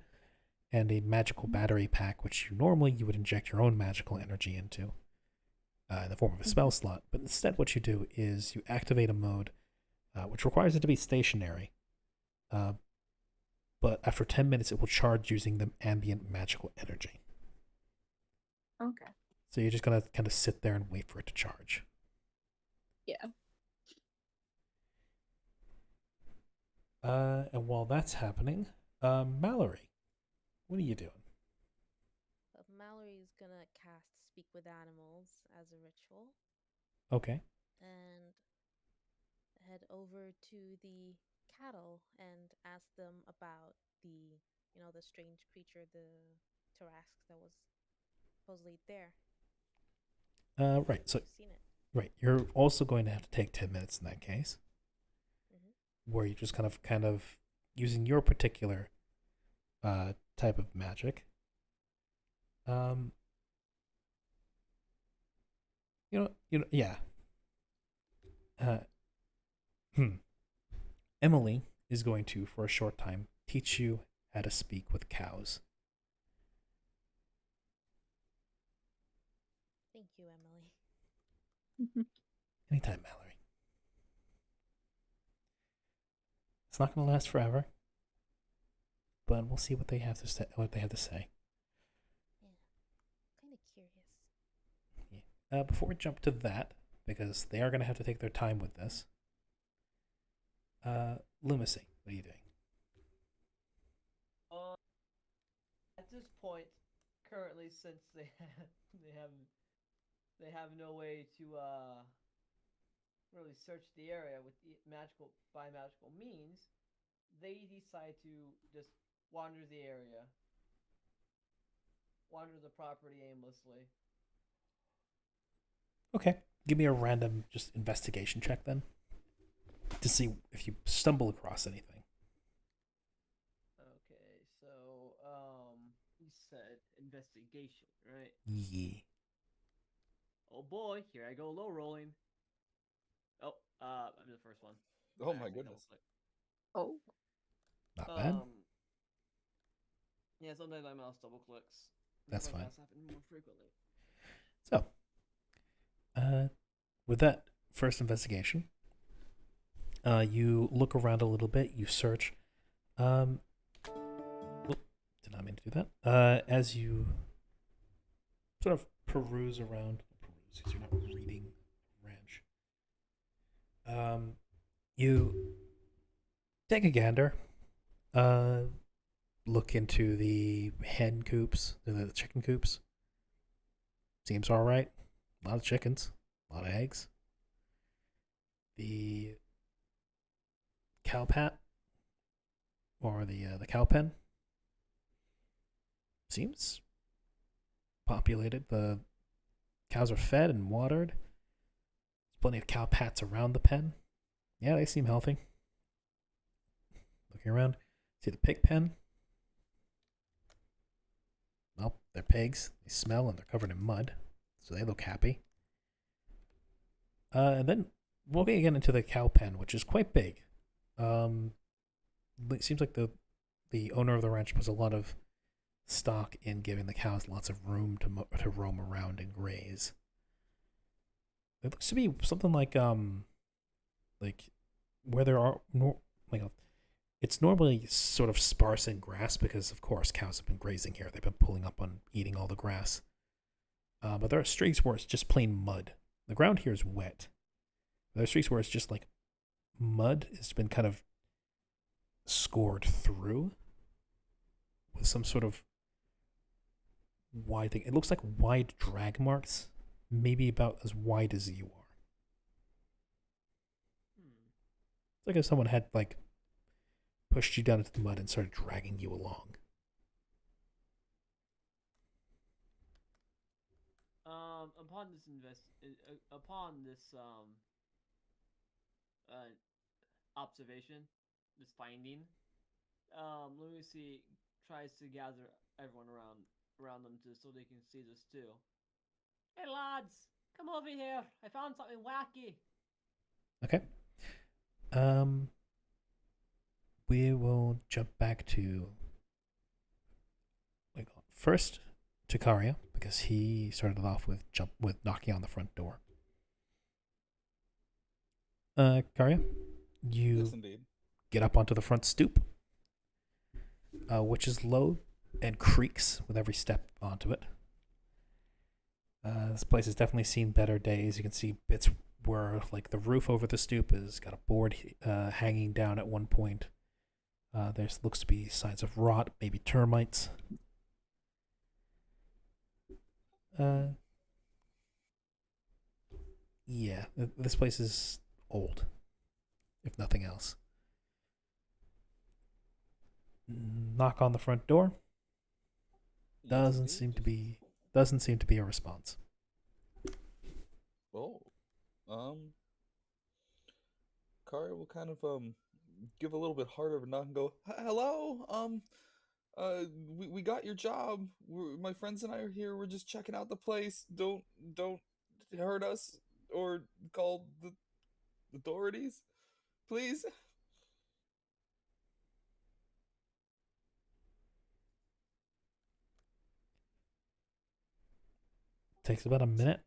and a magical battery pack, which you would inject your own magical energy into in the form of a spell slot. But instead, what you do is you activate a mode which requires it to be stationary. But after 10 minutes, it will charge using the ambient magical energy. Okay. So you're just going to kind of sit there and wait for it to charge. Yeah. And while that's happening, Mallory, what are you doing? Mallory's gonna cast Speak with Animals as a ritual Okay. and head over to the cattle and ask them about the strange creature, the Tarrasque that was supposedly there. Right. So, You've seen it. right. You're also going to have to take 10 minutes in that case, where you're just kind of using your particular type of magic. Yeah. Emily is going to, for a short time, teach you how to speak with cows. Thank you, Emily. Anytime, Mallory. It's not going to last forever, but we'll see what they have to say. Yeah, kind of curious. Yeah. Before we jump to that, because they are going to have to take their time with this. Lunacy, what are you doing? At this point, currently, since they have no way to really search the area with the magical means, they decide to just wander the area, wander the property aimlessly. Okay. Give me a random just investigation check then, to see if you stumble across anything. Okay, so you said investigation, right? Yeah. Oh boy, here I go low rolling. Oh, I'm the first one. Oh I my actually goodness. double-clicked. Oh. Not bad. Yeah, sometimes my mouse double clicks. That's This fine. has happened more frequently. So, with that first investigation, you look around a little bit. You search. Did not mean to do that. As you sort of peruse around, because you're not reading ranch. You take a gander. Look into the hen coops, the chicken coops. Seems all right. A lot of chickens, a lot of eggs. The cow pat or the cow pen seems populated. The cows are fed and watered. There's plenty of cow pats around the pen. Yeah, they seem healthy. Looking around, see the pig pen. Well, they're pigs. They smell and they're covered in mud, so they look happy. And then we'll get into the cow pen, which is quite big. It seems like the owner of the ranch puts a lot of stock in giving the cows lots of room to roam around and graze. It looks to be something like where there are it's normally sort of sparse in grass because of course cows have been grazing here. They've been pulling up on eating all the grass. But there are streaks where it's just plain mud. The ground here is wet. There are streaks where it's just like mud has been kind of scored through with some sort of wide thing. It looks like wide drag marks, maybe about as wide as you are. It's like if someone had like pushed you down into the mud and started dragging you along. Upon this observation, this finding, Lucy tries to gather everyone around them so they can see this too. Hey lads, come over here! I found something wacky. Okay. We will jump back to first to Karia because he started off with knocking on the front door. Karia, you Yes, indeed. get up onto the front stoop, which is low and creaks with every step onto it. This place has definitely seen better days. You can see bits where like the roof over the stoop has got a board hanging down at one point. There looks to be signs of rot, maybe termites. Yeah, this place is old, if nothing else. Knock on the front door. Doesn't seem to be a response. Oh, Karia will kind of give a little bit harder of a knock and go, "Hello, we got your job. My friends and I are here. We're just checking out the place. Don't hurt us or call the authorities, please." Takes about a minute.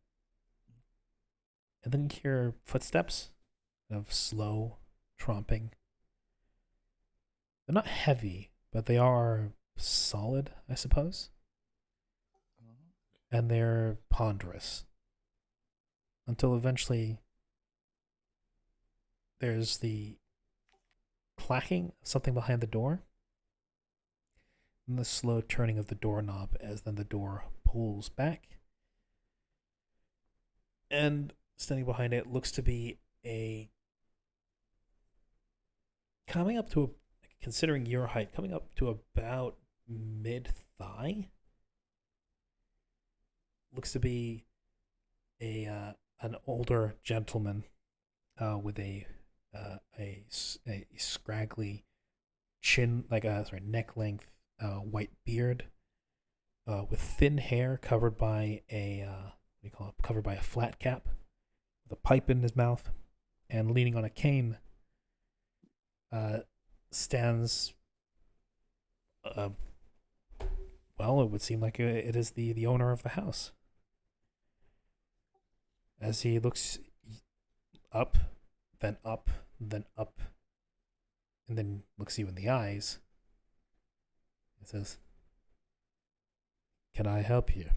And then you hear footsteps of slow tromping. They're not heavy, but they are solid, I suppose. And they're ponderous. Until eventually there's the clacking of something behind the door. And the slow turning of the doorknob as then the door pulls back. And standing behind it looks to be coming up to considering your height, coming up to about mid-thigh. Looks to be an older gentleman with a scraggly chin, neck length white beard, with thin hair covered by covered by a flat cap, with a pipe in his mouth, and leaning on a cane, stands Well, it would seem like it is the owner of the house. As he looks up, then up, then up, and then looks you in the eyes, he says, "Can I help you?"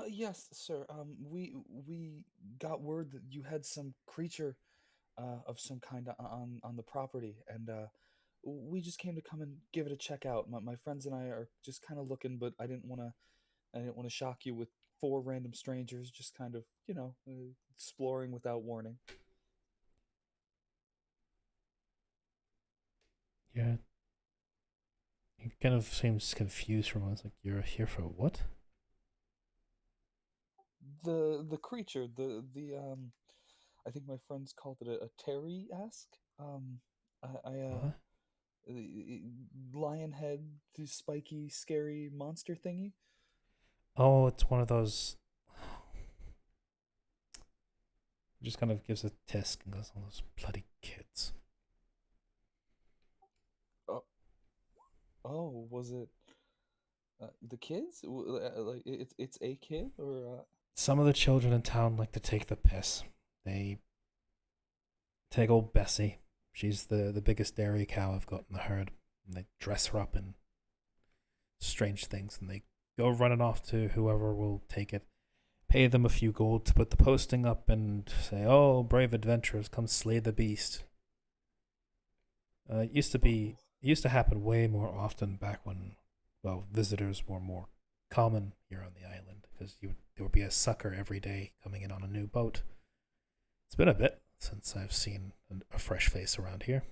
Yes, sir. We got word that you had some creature, of some kind on the property, and we just came to come and give it a check out. My friends and I are just kind of looking, but I didn't want to shock you with four random strangers, just kind of, exploring without warning. Yeah. He kind of seems confused for a moment. It's like, you're here for what? The creature, the I think my friends called it a Terry-esque. What? Lion head, spiky, scary monster thingy. Oh, it's one of those. Just kind of gives a tisk and goes, "All those bloody kids." Oh, was it the kids? Like it's a kid or Some of the children in town like to take the piss. They take old Bessie. She's the biggest dairy cow I've got in the herd. And they dress her up in strange things, and they go running off to whoever will take it. Pay them a few gold to put the posting up and say, "Oh, brave adventurers, come slay the beast." It used to happen way more often back when, well, visitors were more common here on the island, because there would be a sucker every day coming in on a new boat. It's been a bit since I've seen a fresh face around here.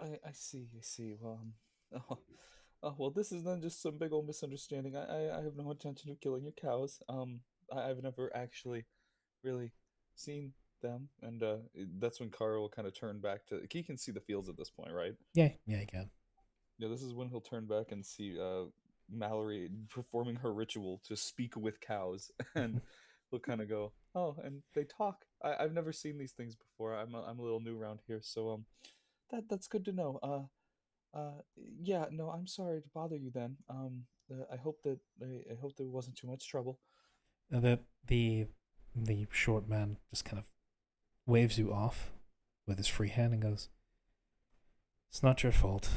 I see, I see. Well, well, this is then just some big old misunderstanding. I have no intention of killing your cows. I've never actually really seen them, and that's when Kara will kind of turn back to. He can see the fields at this point, right? Yeah, you can. Yeah, this is when he'll turn back and see Mallory performing her ritual to speak with cows, and he'll kind of go, "Oh, and they talk. I've never seen these things before. I'm a little new around here, so that's good to know. Yeah, no, I'm sorry to bother you then. I hope that I hope there wasn't too much trouble." And the short man just kind of waves you off with his free hand and goes, "It's not your fault.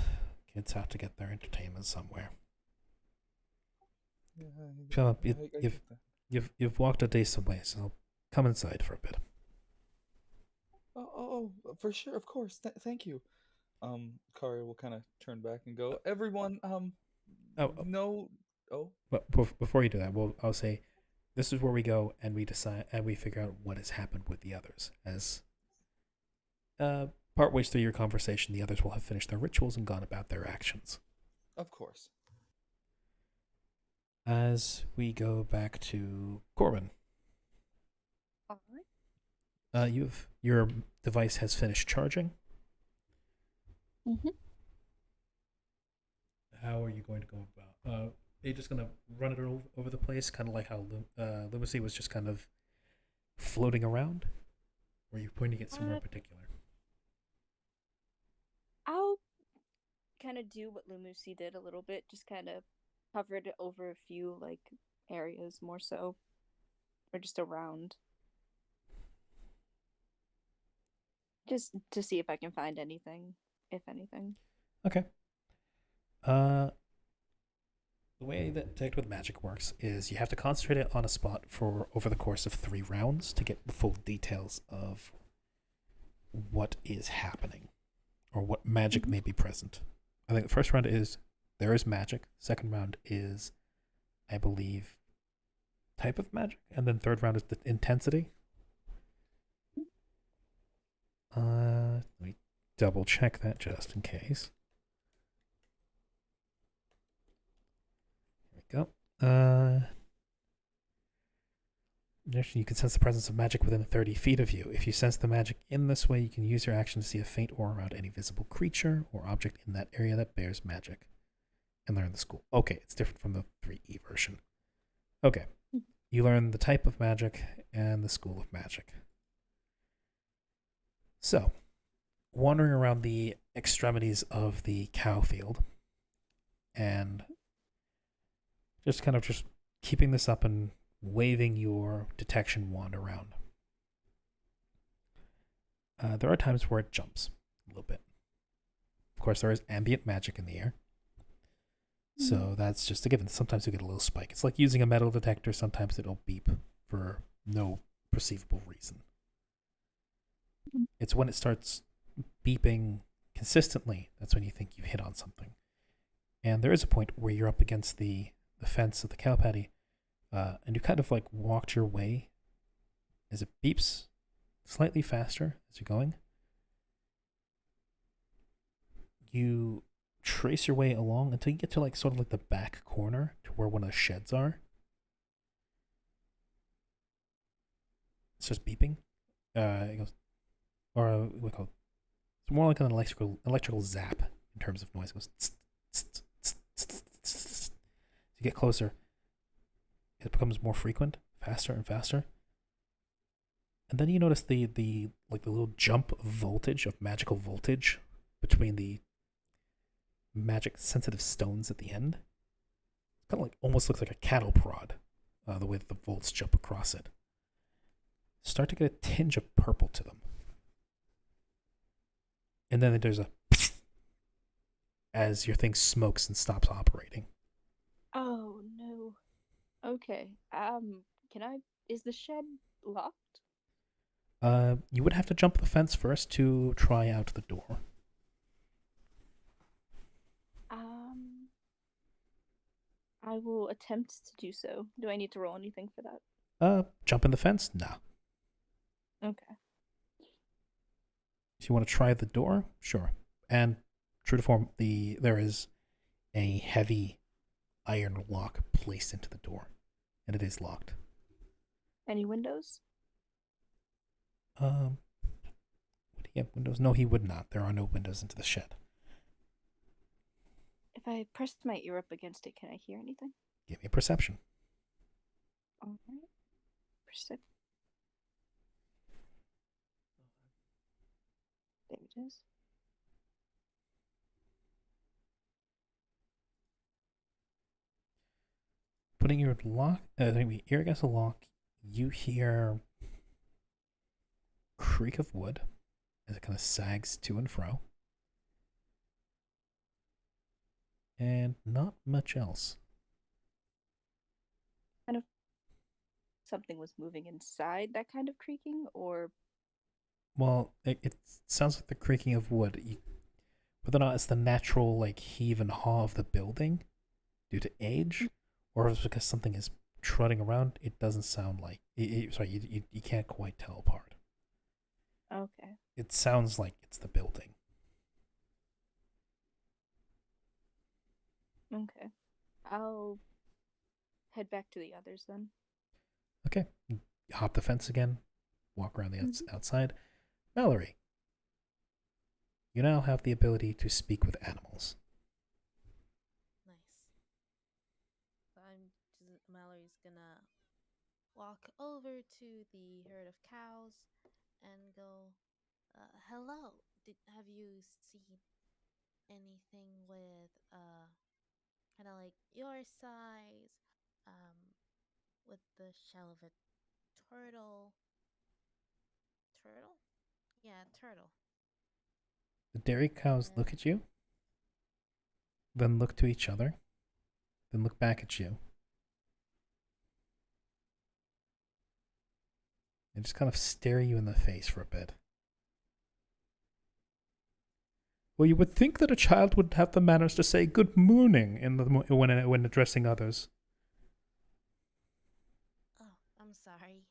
Kids have to get their entertainment somewhere. Yeah, Come up, I get that. you've walked a decent way, so come inside for a bit." For sure, of course. Thank you. Kari will kind of turn back and go, "Everyone, Oh, no, oh, but before you do that, I'll say, this is where we go and we decide and we figure out what has happened with the others. As partways through your conversation, the others will have finished their rituals and gone about their actions. of course." As we go back to Corbin, your device has finished charging. Mm-hmm. How are you going to go about? Are you just going to run it over the place, kind of like how Lumacy was just kind of floating around? Or are you pointing it somewhere in particular? I'll kind of do what Lumusi did a little bit, just kind of cover it over a few areas more so, or just around, just to see if I can find anything, if anything. Okay. The way that Detect with Magic works is you have to concentrate it on a spot for over the course of 3 rounds to get the full details of what is happening or what magic may be present. I think the first round is there is magic. Second round is, I believe, type of magic. And then third round is the intensity. Let me double check that just in case. Go. You can sense the presence of magic within 30 feet of you. If you sense the magic in this way, you can use your action to see a faint aura around any visible creature or object in that area that bears magic and learn the school. Okay, it's different from the 3E version. Okay. You learn the type of magic and the school of magic. So, wandering around the extremities of the cow field, and just kind of just keeping this up and waving your detection wand around. There are times where it jumps a little bit. Of course, there is ambient magic in the air. So that's just a given. Sometimes you get a little spike. It's like using a metal detector. Sometimes it'll beep for no perceivable reason. It's when it starts beeping consistently, that's when you think you've hit on something. And there is a point where you're up against the fence of the cow patty, and you kind of like walked your way as it beeps slightly faster as you're going. You trace your way along until you get to like sort of like the back corner to where one of the sheds are. It's just beeping. It goes, or what call it? It's more like an electrical zap in terms of noise. It goes. Tss, tss, tss, tss, tss, tss. As you get closer, it becomes more frequent, faster and faster. And then you notice the little jump of voltage, of magical voltage, between the magic sensitive stones at the end. It kind of like almost looks like a cattle prod, the way that the volts jump across it. Start to get a tinge of purple to them. And then there's a as your thing smokes and stops operating. Oh no. Okay. Is the shed locked? You would have to jump the fence first to try out the door. I will attempt to do so. Do I need to roll anything for that? Jump in the fence? No. Okay. If you want to try the door, sure. And true to form, there is a heavy iron lock placed into the door, and it is locked. Any windows? Would he have windows? No, he would not. There are no windows into the shed. If I pressed my ear up against it, can I hear anything? Give me a perception. All right. There it is. Putting your ear against the lock, you hear creak of wood as it kind of sags to and fro. And not much else. Kind of something was moving inside that kind of creaking, or Well, it sounds like the creaking of wood. Whether or not it's the natural like heave and haw of the building due to age, or if it's because something is trotting around, it doesn't sound like. Sorry, you can't quite tell apart. okay. It sounds like it's the building. Okay. I'll head back to the others then. Okay, you hop the fence again, walk around the outside. Mallory, you now have the ability to speak with animals. Nice. Mallory's gonna walk over to the herd of cows and go, hello, have you seen anything with, kind of like your size, with the shell of a turtle? Turtle? Yeah, turtle. The dairy cows look at you, then look to each other, then look back at you. And just kind of stare you in the face for a bit. Well, you would think that a child would have the manners to say good morning when addressing others. Oh, I'm sorry.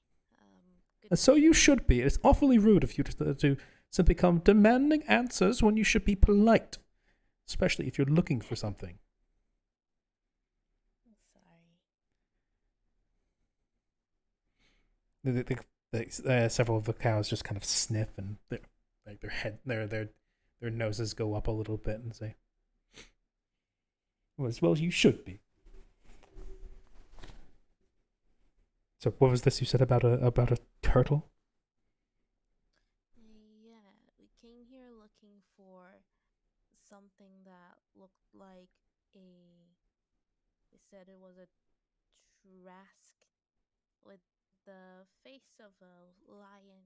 And so you should be. It's awfully rude of you to simply come demanding answers when you should be polite, especially if you're looking for something. I'm sorry. Several of the cows just kind of sniff, and their noses go up a little bit and say, "Well, as well you should be." So, what was this you said about a turtle? Yeah, we came here looking for something that looked like a said it was a trask with the face of a lion,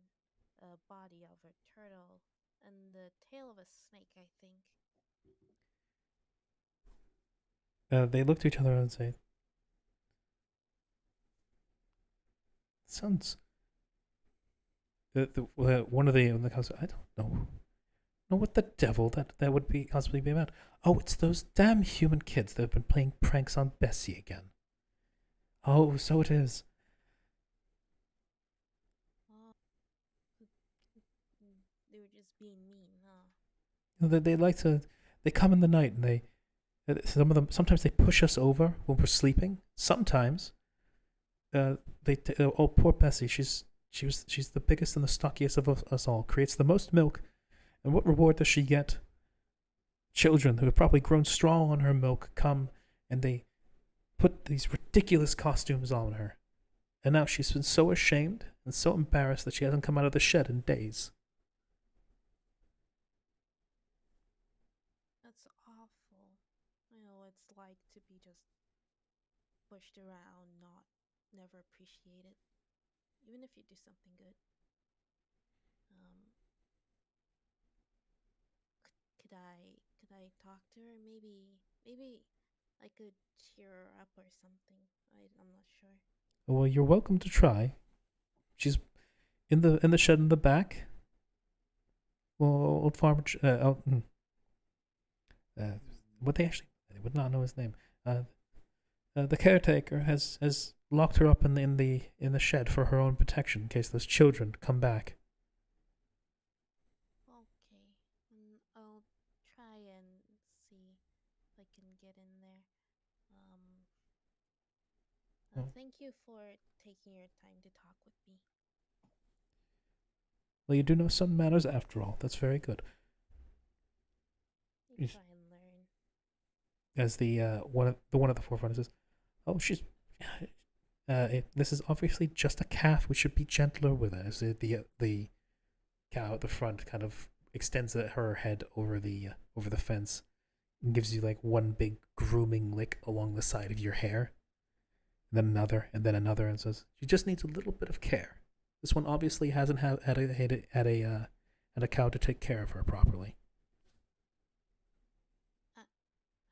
a body of a turtle, and the tail of a snake, I think. They look to each other and say, "Sounds." One of the cows. I don't know. No, what the devil that would be possibly be about? Oh, it's those damn human kids that have been playing pranks on Bessie again. Oh, so it is. Oh, they were just being mean, huh? They like to. They come in the night and they. Some of them. Sometimes they push us over when we're sleeping. Sometimes. Oh, poor Bessie. She's the biggest and the stockiest of us all. Creates the most milk. And what reward does she get? Children who have probably grown strong on her milk come and they put these ridiculous costumes on her. And now she's been so ashamed and so embarrassed that she hasn't come out of the shed in days. That's awful. I know what it's like to be just pushed around, never appreciated, even if you do something good. Could I talk to her? Maybe I could cheer her up or something. I'm not sure. Well, you're welcome to try. She's in the shed in the back. Well, old farmer. What they would not know his name. The caretaker has locked her up in the shed for her own protection in case those children come back. Okay, I'll try and see if I can get in there. Oh. Thank you for taking your time to talk with me. Well, you do know some manners after all. That's very good. You Yes. try and learn. As the one of the forefront says, "Oh, she's. This is obviously just a calf. We should be gentler with it." As the cow at the front kind of extends her head over the fence and gives you like one big grooming lick along the side of your hair, and then another, and says, "She just needs a little bit of care. This one obviously hasn't had a cow to take care of her properly."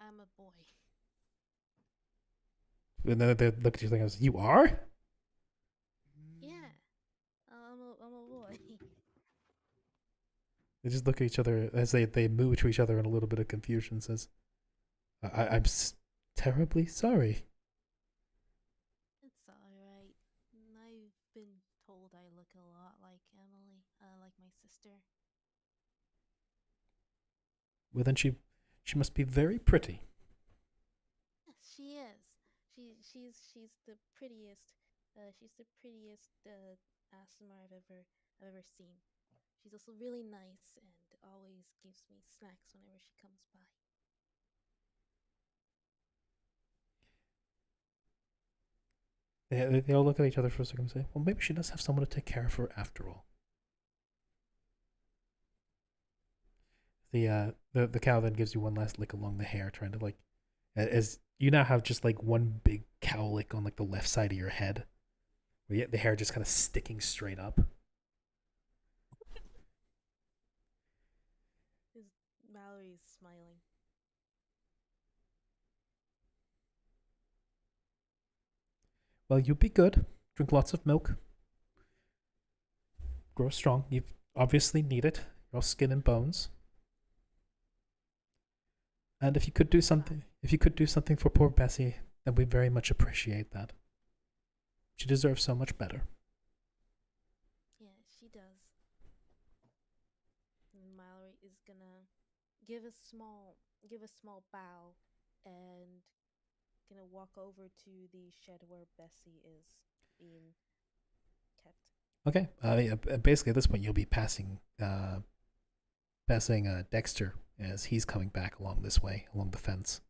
I'm a boy. And then they look at you and goes, "You are?" Yeah, I'm a boy. They just look at each other as they move to each other in a little bit of confusion. Says, I'm terribly sorry." It's alright. I've been told I look a lot like Emily, like my sister. Well, then she must be very pretty. Yes, she is. She's the prettiest. She's the prettiest ASMR I've ever seen. She's also really nice and always gives me snacks whenever she comes by. They all look at each other for a second and say, "Well, maybe she does have someone to take care of her after all." The cow then gives you one last lick along the hair, trying to like, as you now have just like one big cow lick on like the left side of your head, where the hair just kind of sticking straight up. Mallory's smiling. Well, you be good. Drink lots of milk. Grow strong. You obviously need it. You're all skin and bones. And if you could do something for poor Bessie, then we very much appreciate that. She deserves so much better. Yeah, she does. And Mallory is gonna give a small bow and gonna walk over to the shed where Bessie is being kept. Okay. Basically, at this point, you'll be passing Dexter as he's coming back along this way, along the fence.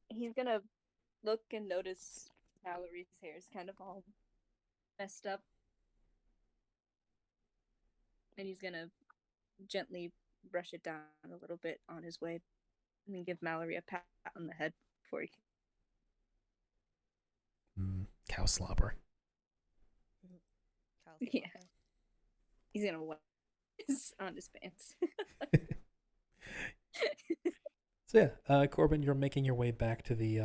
He's gonna look and notice Mallory's hair is kind of all messed up. And he's gonna gently brush it down a little bit on his way, and then give Mallory a pat on the head before he. Cow slobber. Cal's Yeah. welcome. He's gonna wipe on his pants. So yeah, Corbin, you're making your way back to the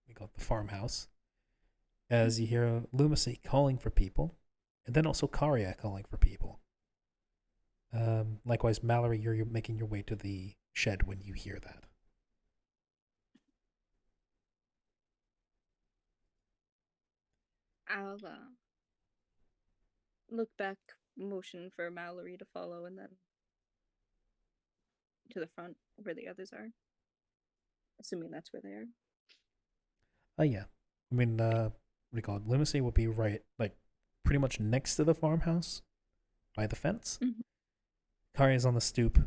we call it the farmhouse, as you hear Lumacy calling for people, and then also Karia calling for people. Likewise, Mallory, you're making your way to the shed when you hear that. I'll look back, motion for Mallory to follow, and then to the front where the others are. Assuming that's where they are. Yeah. I mean, what do you call it? Lumacy will be right, like, pretty much next to the farmhouse, by the fence. Mhm. Karia's on the stoop.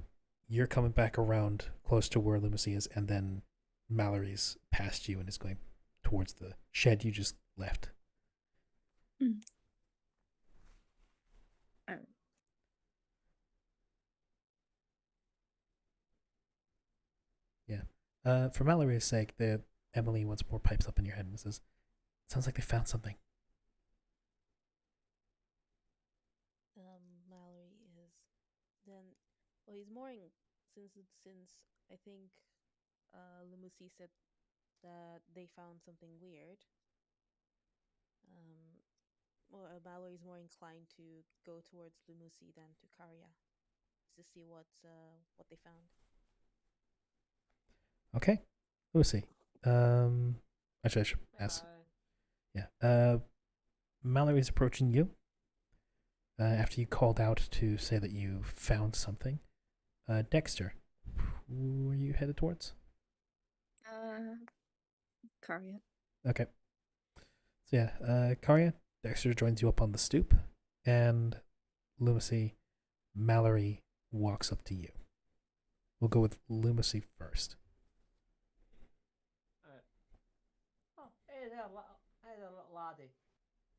You're coming back around close to where Lumacy is, and then Mallory's past you and is going towards the shed you just left. Alright. For Mallory's sake, Emily once more pipes up in your head and says, "Sounds like they found something." Mallory is then. Well, he's mooring since I think Lumusi said that they found something weird. Mallory's more inclined to go towards Lumusi than to Karia, to see what they found. Okay. Lucy. Actually, I should ask. Yeah. Mallory's approaching you. After you called out to say that you found something. Dexter, who are you headed towards? Karia. Okay. So yeah, Karia, Dexter joins you up on the stoop, and Lumacy, Mallory walks up to you. We'll go with Lumacy first. Oh, hey there, laddie.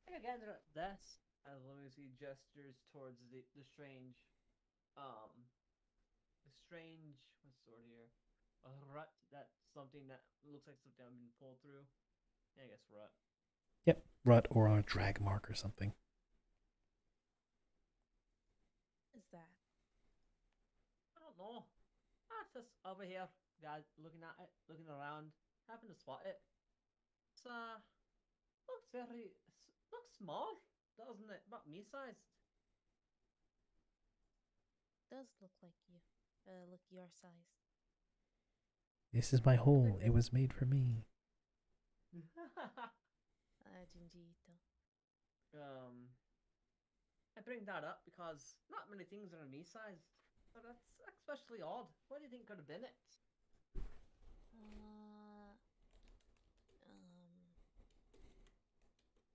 I can get at this. As Lucy gestures towards the strange, what's the word here? A rut, that's something that looks like something I've been pulled through. Yeah, I guess rut. Yep, rut or a drag mark or something. What is that? I don't know. It's just over here, guys, looking at it, looking around, happen to spot it. It's looks small, doesn't it? About me sized. Does look like you. Look your size. This is my hole. It was made for me. Gingito. I bring that up because not many things are me sized. But that's especially odd. What do you think could have been it?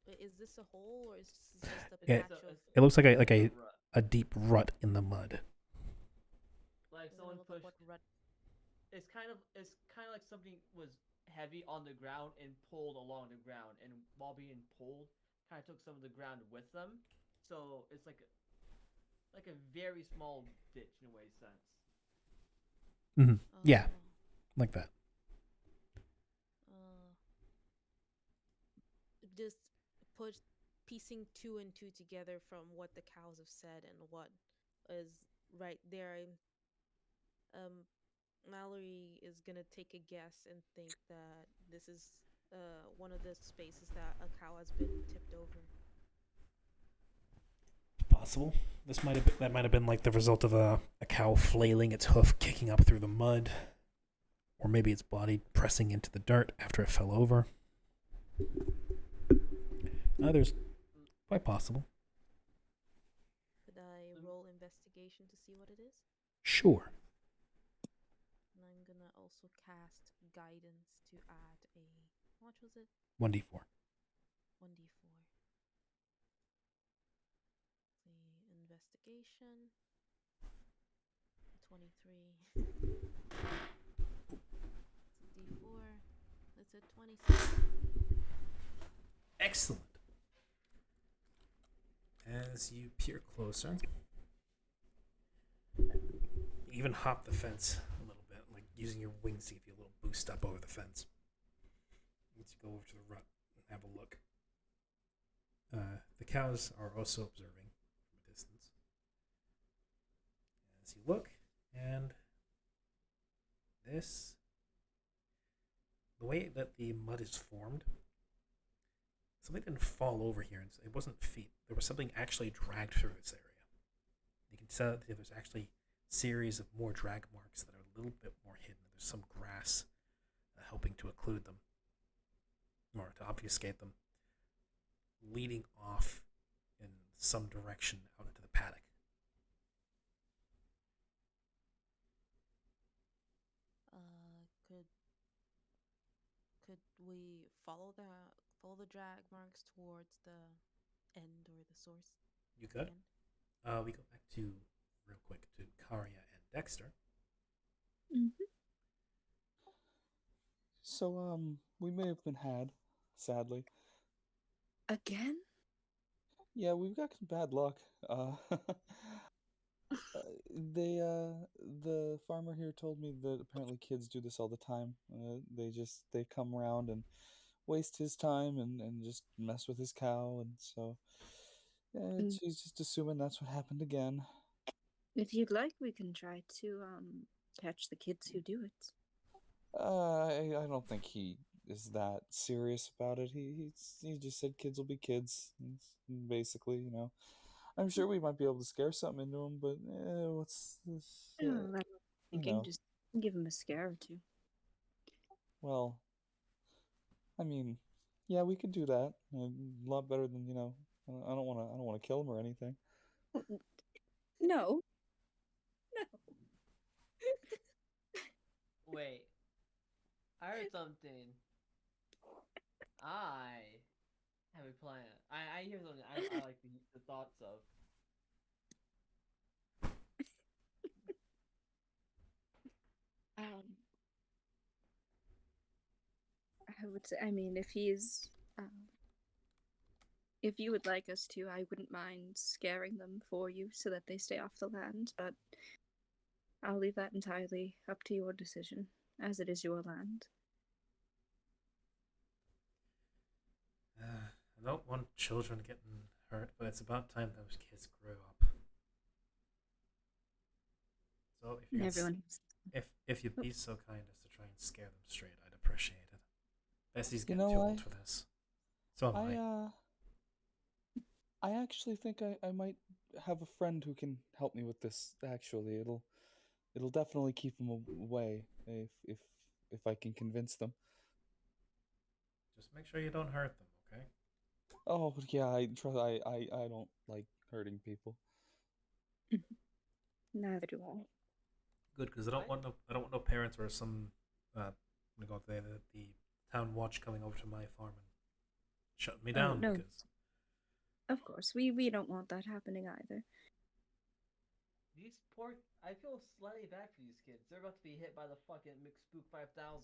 Wait, is this a hole or is this just a Yeah, patch of? It looks like It's a rut. deep rut in the mud. Like Doesn't someone look like pushed. what It's kind of like something was heavy on the ground and pulled along the ground, and while being pulled, kind of took some of the ground with them. So it's like a very small ditch in a way sense. Mm-hmm. Yeah, Oh, like that. just put piecing two and two together from what the cows have said and what is right there. Mallory is gonna take a guess and think that this is one of the spaces that a cow has been tipped over. Possible. That might have been like the result of a cow flailing its hoof, kicking up through the mud, or maybe its body pressing into the dirt after it fell over. There's quite possible. Could I roll investigation to see what it is? Sure. And I'm gonna also cast guidance to add a, how much was it? 1d4. 1d4. The investigation. 23. D4. That's a 26. Excellent. as you peer closer, you even hop the fence a little bit, like using your wings to give you a little boost up over the fence. Let's go over to the rut and have a look. The cows are also observing from a distance. As you look, and the way that the mud is formed, something didn't fall over here. It wasn't feet. There was something actually dragged through this area. You can tell that there's actually a series of more drag marks that are a little bit more hidden. There's some grass helping to occlude them, or to obfuscate them, leading off in some direction out into the paddock. Could we follow the drag marks towards the end or the source? You could. Again? We go back to real quick to Karya and Dexter. So, we may have been had, sadly. Again? Yeah, we've got some bad luck. The farmer here told me that apparently kids do this all the time. They come around and waste his time and just mess with his cow, and so she's just assuming that's what happened again. If you'd like, we can try to catch the kids who do it. I don't think he is that serious about it. He just said kids will be kids, basically, you know. I'm sure we might be able to scare something into him, but what's this? Oh, I'm thinking know. just give him a scare or two. Well, I mean, yeah, we could do that. A lot better than, you know. I don't want to kill him or anything. No. Wait. I heard something. I have a plan. I hear something I like the thoughts of. I would say, I mean, if you would like us to, I wouldn't mind scaring them for you so that they stay off the land, but I'll leave that entirely up to your decision, as it is your land. I don't want children getting hurt, but it's about time those kids grew up. So if you could Everyone. if you'd be so kind as to try and scare them straight, I'd appreciate it. Bessie's You getting know, too old for this. So am I. I actually think I might have a friend who can help me with this. Actually, it'll definitely keep them away if I can convince them. Just make sure you don't hurt them, okay? Oh yeah, I don't like hurting people. Neither do I. Good, because I don't want no parents or some the town watch coming over to my farm and shutting me down. No. Because Of course, we don't want that happening either. These I feel slightly bad for these kids. They're about to be hit by the fucking McSpook 5000.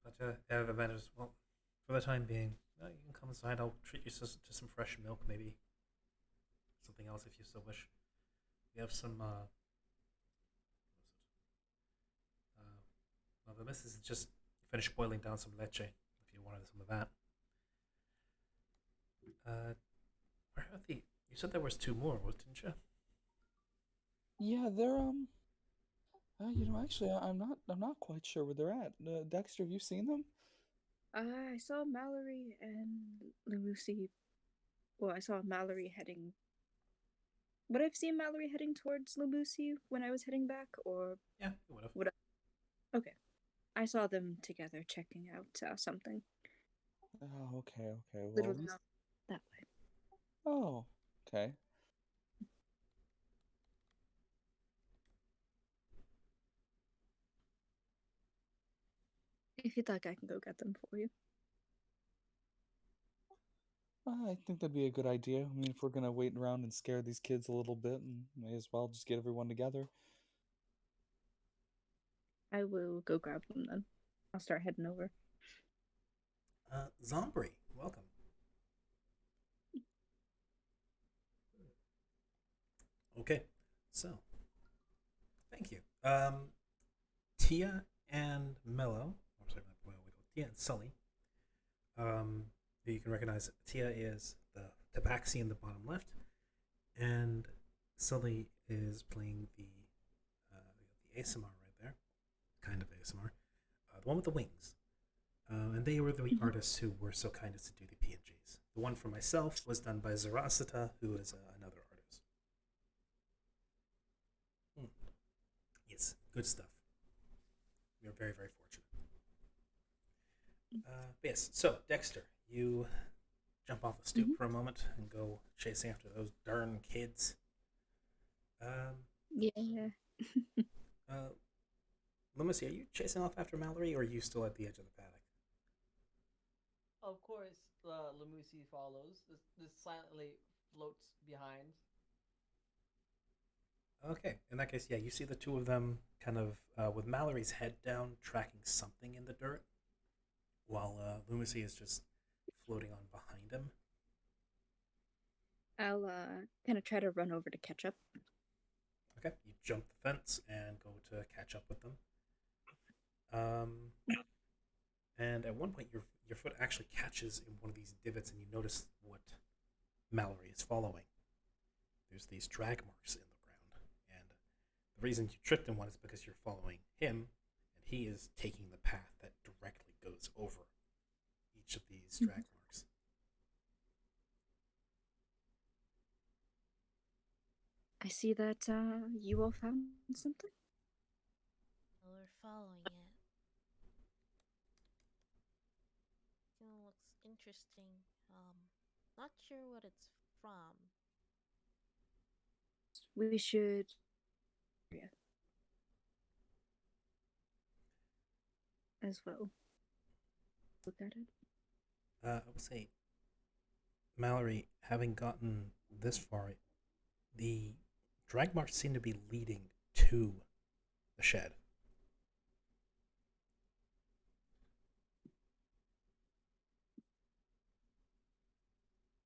But the matters, well, for the time being, you can come inside. I'll treat you to some fresh milk, maybe something else if you so wish. We have some. Well, the missus just finished boiling down some leche. If you wanted some of that. Where are the? You said there was two more, didn't you? Yeah, they're you know, actually, I'm not quite sure where they're at. Dexter, have you seen them? I saw Mallory and Lucy. Well, I saw Mallory heading. Would I have seen Mallory heading towards Lucy when I was heading back, or Yeah, you would have. Okay, I saw them together checking out something. Oh, okay. Well, Literally not that way. oh, okay. If you'd like, I can go get them for you. I think that'd be a good idea. I mean, if we're gonna wait around and scare these kids a little bit, and may as well just get everyone together. I will go grab them then. I'll start heading over. Zombri, welcome. Okay, so thank you. Tia and Mello, or sorry, well, we go Tia and Sully. You can recognize Tia is the tabaxi in the bottom left, and Sully is playing the ASMR right there, kind of ASMR, the one with the wings. And they were the artists who were so kind as to do the PNGs. The one for myself was done by Zarasita, who is another artist. Yes, good stuff. We are very, very fortunate. Yes, so Dexter, you jump off the stoop for a moment and go chasing after those darn kids. Yeah. Lumacy, are you chasing off after Mallory, or are you still at the edge of the paddock? Of course, Lamusi follows. This silently floats behind. Okay, in that case, yeah, you see the two of them kind of with Mallory's head down, tracking something in the dirt, while Lumacy is just floating on behind him. I'll kind of try to run over to catch up. Okay, you jump the fence and go to catch up with them. And at one point, your foot actually catches in one of these divots, and you notice what Mallory is following. There's these drag marks in the ground, and the reason you tripped in one is because you're following him, and he is taking the path that directly goes over each of these drag marks. I see that you all found something. Well, we're following it. Looks interesting. Not sure what it's from. We should. Yeah. As well. Look at it. I will say, Mallory, having gotten this far, the drag marks seem to be leading to the shed.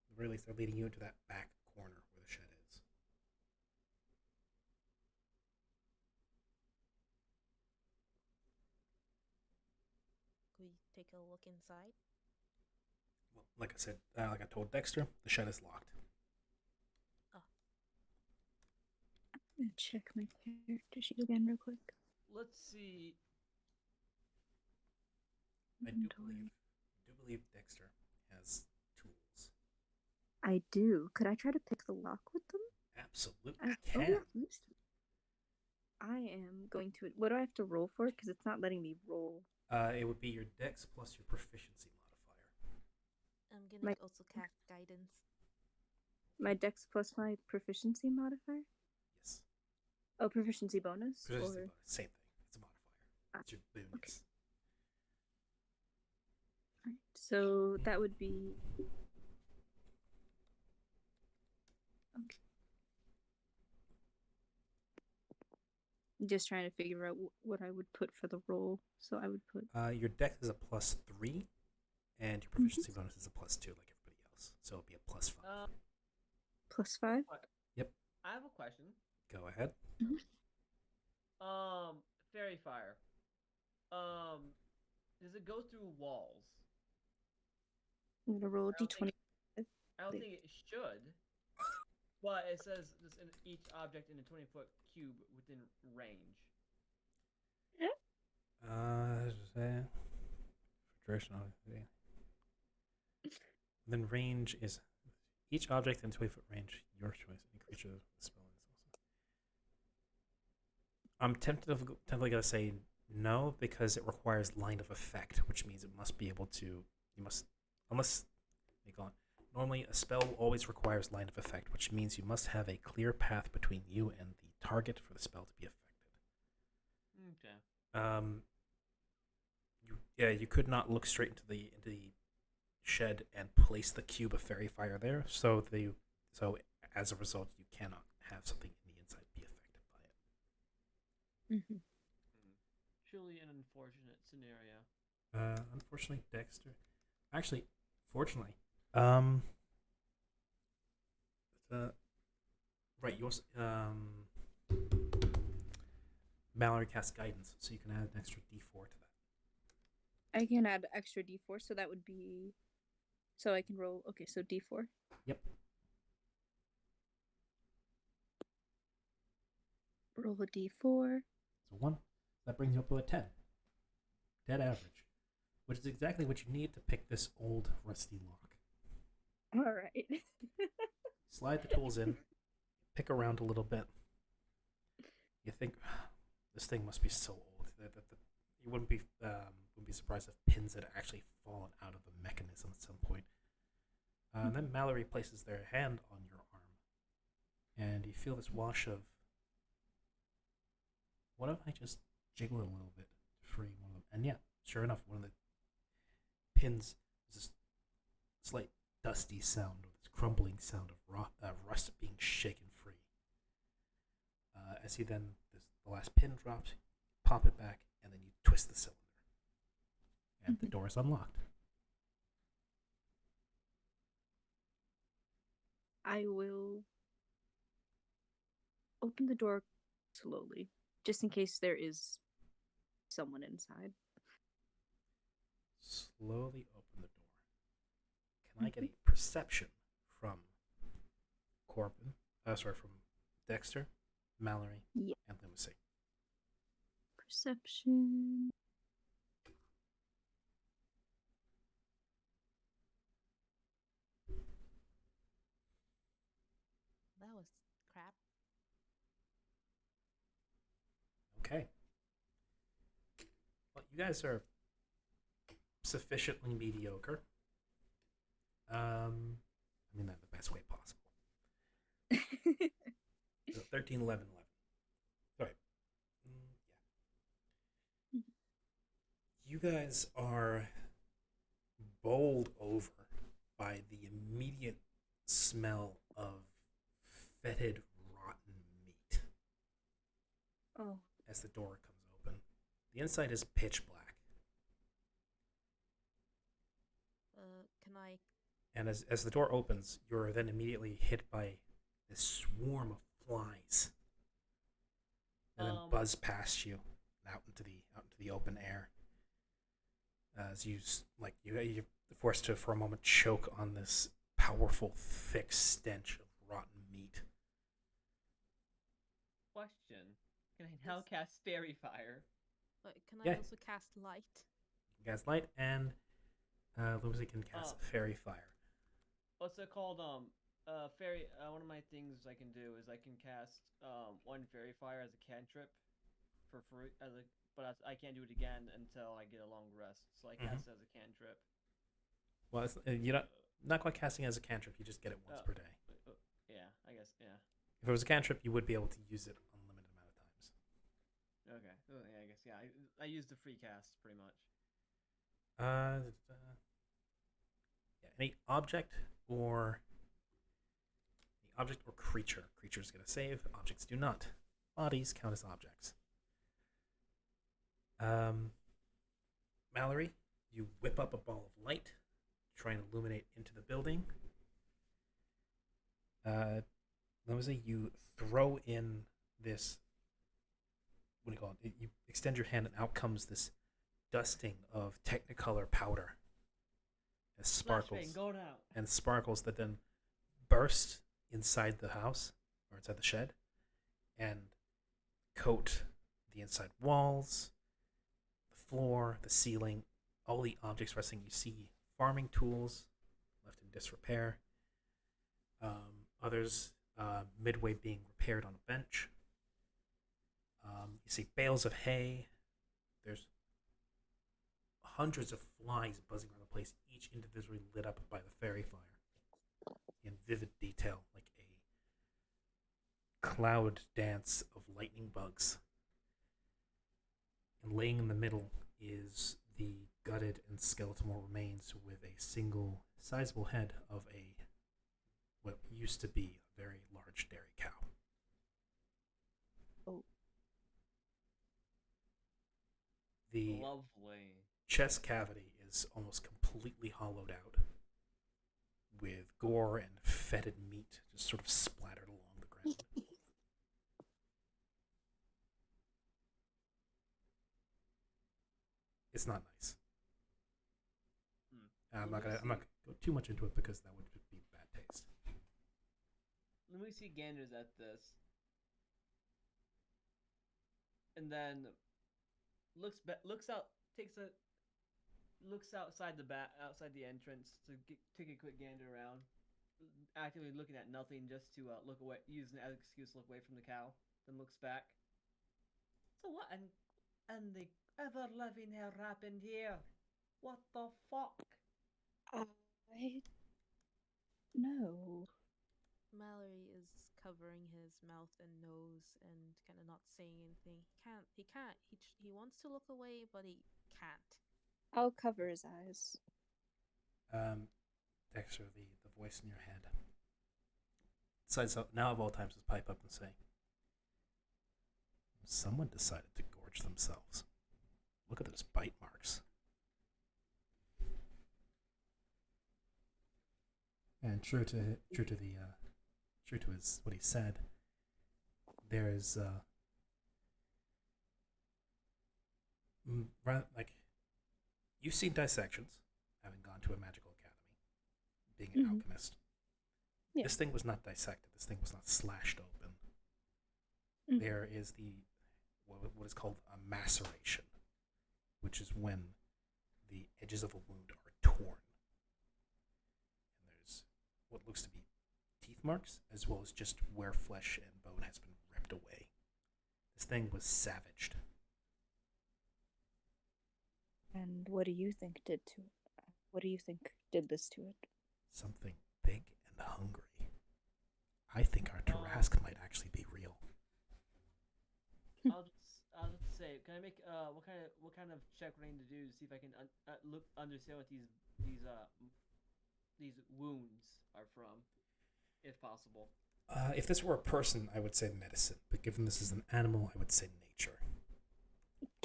At the very least, they're leading you into that back corner where the shed is. Could we take a look inside? Well, like I said, like I told Dexter, the shed is locked. Oh. I'm gonna check my character sheet again real quick. Let's see. I do believe Dexter has tools. I do. Could I try to pick the lock with them? Absolutely Oh, can. yeah, I am going to. What do I have to roll for? Because it's not letting me roll. It would be your dex plus your proficiency modifier. I'm gonna also cast guidance. My dex plus my proficiency modifier? Yes. Oh, proficiency bonus? Proficiency or... bonus. Same thing. It's a modifier. It's your bonus. Okay. Alright, so that would be. Okay. I'm just trying to figure out what I would put for the roll. So I would put. Your dex is a +3, and your proficiency bonus is a +2, like everybody else. So it'll be a +5. +5? Yep. I have a question. Go ahead. Fairy fire. Does it go through walls? I'm gonna roll d20. I don't think it should. But it says this in each object in a 20-foot cube within range. Directional. Then range is each object in 20-foot range. Your choice. Any creature with the spell is also. I'm tentatively gonna say no because it requires line of effect, which means it must be able to. You must unless you go on. Normally, a spell always requires line of effect, which means you must have a clear path between you and the target for the spell to be affected. Okay. You could not look straight into the shed and place the cube of fairy fire there. So as a result, you cannot have something in the inside be affected by it. Truly an unfortunate scenario. Unfortunately, Dexter. Actually, fortunately, um, right, yours, Mallory casts guidance, so you can add an extra D4 to that. I can add extra d4, so that would be. So I can roll. Okay, so d4. Yep. Roll a d4. So 1. That brings you up to a 10. Dead average. Which is exactly what you need to pick this old rusty lock. All right. Slide the tools in, pick around a little bit. You think this thing must be so old that you wouldn't be surprised if pins had actually fallen out of the mechanism at some point. And then Mallory places their hand on your arm, and you feel this wash of, what if I just jiggle it a little bit to free one of them? And yeah, sure enough, one of the pins is this slight dusty sound, or this crumbling sound of rust being shaken free. As you then, the last pin drops, pop it back, and then you twist the cylinder. And the door is unlocked. I will open the door slowly, just in case there is someone inside. Slowly open the door. Can I get a perception from Corbin? From Dexter, Mallory, Yeah. and Lucy? Perception. That was crap. Okay. Well, you guys are sufficiently mediocre. I mean that the best way possible. So 13, 11, 11. All right. Yeah. You guys are bowled over by the immediate smell of fetid, rotten meat Oh. as the door comes open. The inside is pitch black. Can I? And as the door opens, you're then immediately hit by this swarm of flies, and then buzz past you out into the open air. As you're forced to for a moment choke on this powerful, thick stench of rotten meat. Question: Can I now cast Fairy Fire? Can I Yeah. also cast light? You guys light, and Lucy can cast fairy fire. What's it called? Fairy. One of my things I can do is I can cast one Fairy Fire as a cantrip for free, but I can't do it again until I get a long rest. So I cast it as a cantrip. Well, you're not quite casting it as a cantrip. You just get it once per day. Yeah, I guess. Yeah. If it was a cantrip, you would be able to use it unlimited amount of times. Okay. Oh, yeah, I guess. Yeah. I used the free cast pretty much. Yeah, any object or creature. Creatures get a save. Objects do not. Bodies count as objects. Mallory, you whip up a ball of light, try and illuminate into the building. Lucy, you throw in this. What do you call it? You extend your hand, and out comes this dusting of Technicolor powder. It sparkles. Go now. And sparkles that then burst inside the house or inside the shed and coat the inside walls, the floor, the ceiling, all the objects resting. You see farming tools left in disrepair, others midway being repaired on a bench. You see bales of hay. There's hundreds of flies buzzing around the place, each individually lit up by the fairy fire in vivid detail, like a cloud dance of lightning bugs. And laying in the middle is the gutted and skeletal remains with a single sizable head of what used to be a very large dairy cow. Oh. The Lovely. chest cavity is almost completely completely hollowed out, with gore and fetid meat just sort of splattered along the ground. It's not nice. I'm not gonna go too much into it because that would be bad taste. Lucy ganders at this, and then looks outside outside the entrance to take a quick gander around, actively looking at nothing just to look away, using it as an excuse to look away from the cow. Then looks back. So what and the ever living hell happened here? What the fuck? I no. Mallory is covering his mouth and nose and kind of not saying anything. He wants to look away, but he can't. I'll cover his eyes. Dexter, the voice in your head decides now of all times to pipe up and say, someone decided to gorge themselves. Look at those bite marks. And true to his what he said, there is like, you've seen dissections, having gone to a magical academy, being an alchemist. Yeah. This thing was not dissected. This thing was not slashed open. There is what is called a maceration, which is when the edges of a wound are torn. And there's what looks to be teeth marks, as well as just where flesh and bone has been ripped away. This thing was savaged. And what do you think did to it? What do you think did this to it? Something big and hungry. I think our Tarask might actually be real. I'll just say, can I make what kind of check would I need to do to see if I can understand what these wounds are from, if possible? If this were a person, I would say medicine, but given this is an animal, I would say nature.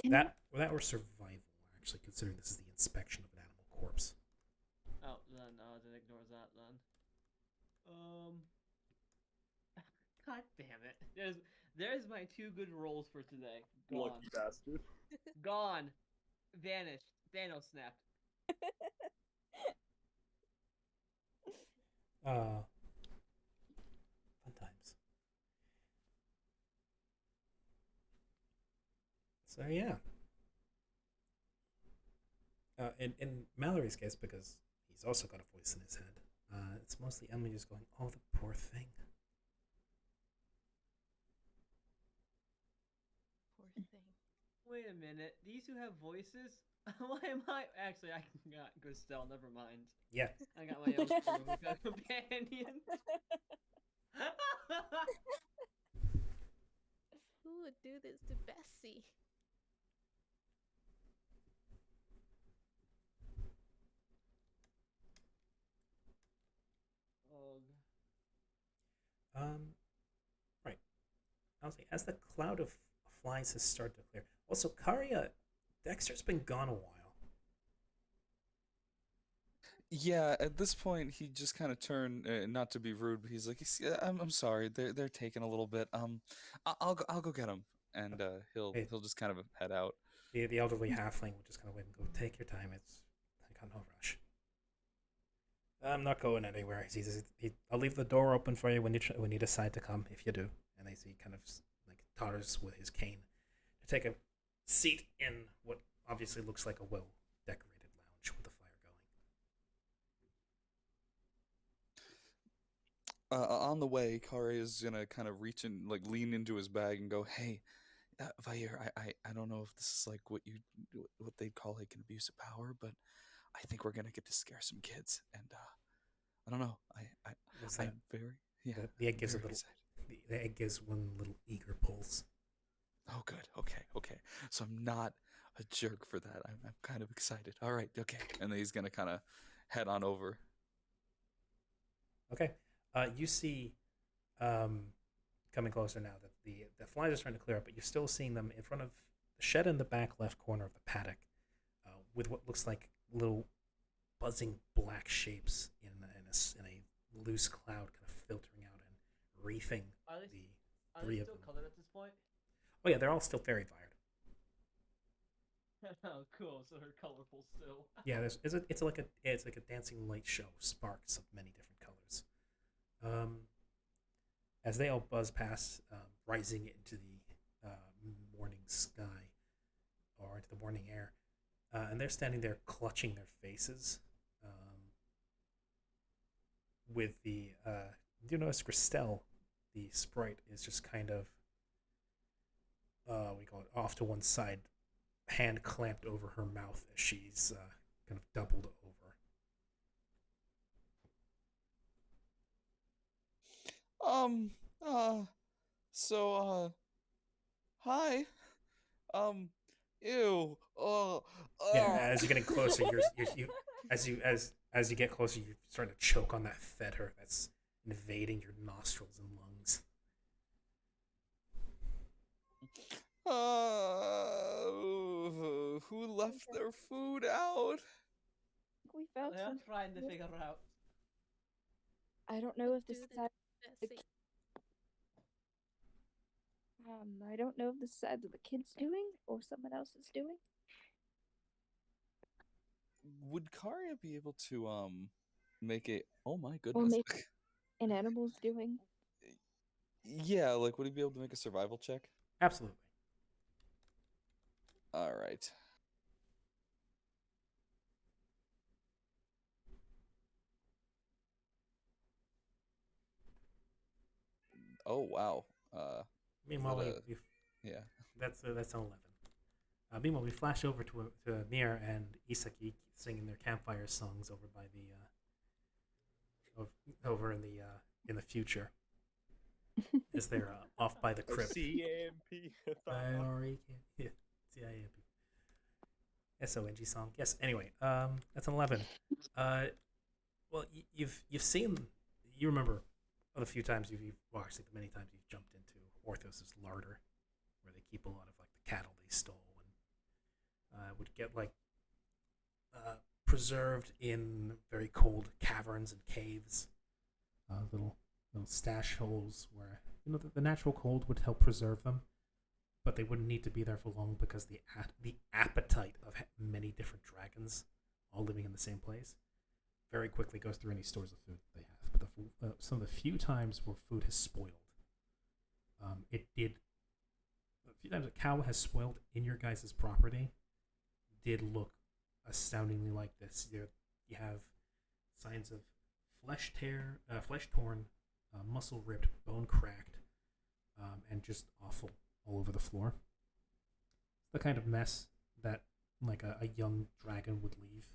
That or survival, actually, considering this is the inspection of an animal corpse. Oh, then it ignores that then. God damn it! There's my 2 good rolls for today. Gone. Lucky bastard. Gone. Vanished. Thanos snapped. Fun times. So yeah. In Mallory's case, because he's also got a voice in his head, it's mostly Emily just going, "Oh, the poor thing." Poor thing. Wait a minute. These 2 have voices? Why am I? Actually, I got Gristel. Never mind. Yeah. I got my own companion. Who would do this to Bessie? Right. I'll say, as the cloud of flies has started to clear. Also, Karya, Dexter's been gone a while. Yeah, at this point, he just kind of turned, not to be rude, but he's like, I'm sorry, they're taking a little bit. I'll go get him, and he'll just kind of head out. The elderly halfling will just kind of wait and go, "Take your time. I got no rush. I'm not going anywhere." I'll leave the door open for you when you decide to come, if you do. And as he kind of like totters with his cane to take a seat in what obviously looks like a well-decorated lounge with a fire going. On the way, Kari is gonna kind of reach and like lean into his bag and go, "Hey, Vair, I don't know if this is like what they'd call like an abuse of power, but I think we're gonna get to scare some kids, and I don't know. I'm very The egg gives very excited. The egg gives one little eager pulse. Oh, good. Okay. So I'm not a jerk for that. I'm kind of excited. All right. Okay. And then he's gonna kind of head on over. Okay. You see, coming closer now that the flies are starting to clear up, but you're still seeing them in front of the shed in the back left corner of the paddock, with what looks like little buzzing black shapes in a loose cloud kind of filtering out and wreathing Are they, the are three they of still them. colored at this point? Oh yeah, they're all still fairy fired. Oh, cool. So they're colorful still. Yeah, it's like a dancing light show, sparks of many different colors. As they all buzz past, rising into the morning sky or into the morning air, and they're standing there clutching their faces. With the you notice Christelle, the sprite, is just kind of we call it off to one side, hand clamped over her mouth as she's kind of doubled over. Hi. Ew. Yeah, as you're getting closer, as you get closer, you're starting to choke on that fetor that's invading your nostrils and lungs. Who left their food out? We found They're some. trying to figure out. I don't know if this Do side. the Bessie. I don't know if this side of the kids doing or someone else is doing. Would Karya be able to make a? Oh my Or goodness. maybe an animal's doing. Yeah, like would he be able to make a survival check? Absolutely. All right. Oh wow. Meanwhile, that we yeah. that's an 11. Meanwhile, we flash over to Mir and Isaki singing their campfire songs over by the over in the future as they're off by the crypt. CAMP. Priority yeah, CIMP. SONG song. Yes. Anyway, that's an 11. Well, you've seen, you remember the few times well, actually the many times you've jumped into Orthos's larder, where they keep a lot of like the cattle they stole and would get like preserved in very cold caverns and caves, little stash holes where the natural cold would help preserve them, but they wouldn't need to be there for long because the appetite of many different dragons all living in the same place very quickly goes through any stores of food that they have. But some of the few times where food has spoiled, a few times a cow has spoiled in your guys' property did look astoundingly like this. You have signs of flesh torn, muscle ripped, bone cracked, and just awful all over the floor. The kind of mess that like a young dragon would leave.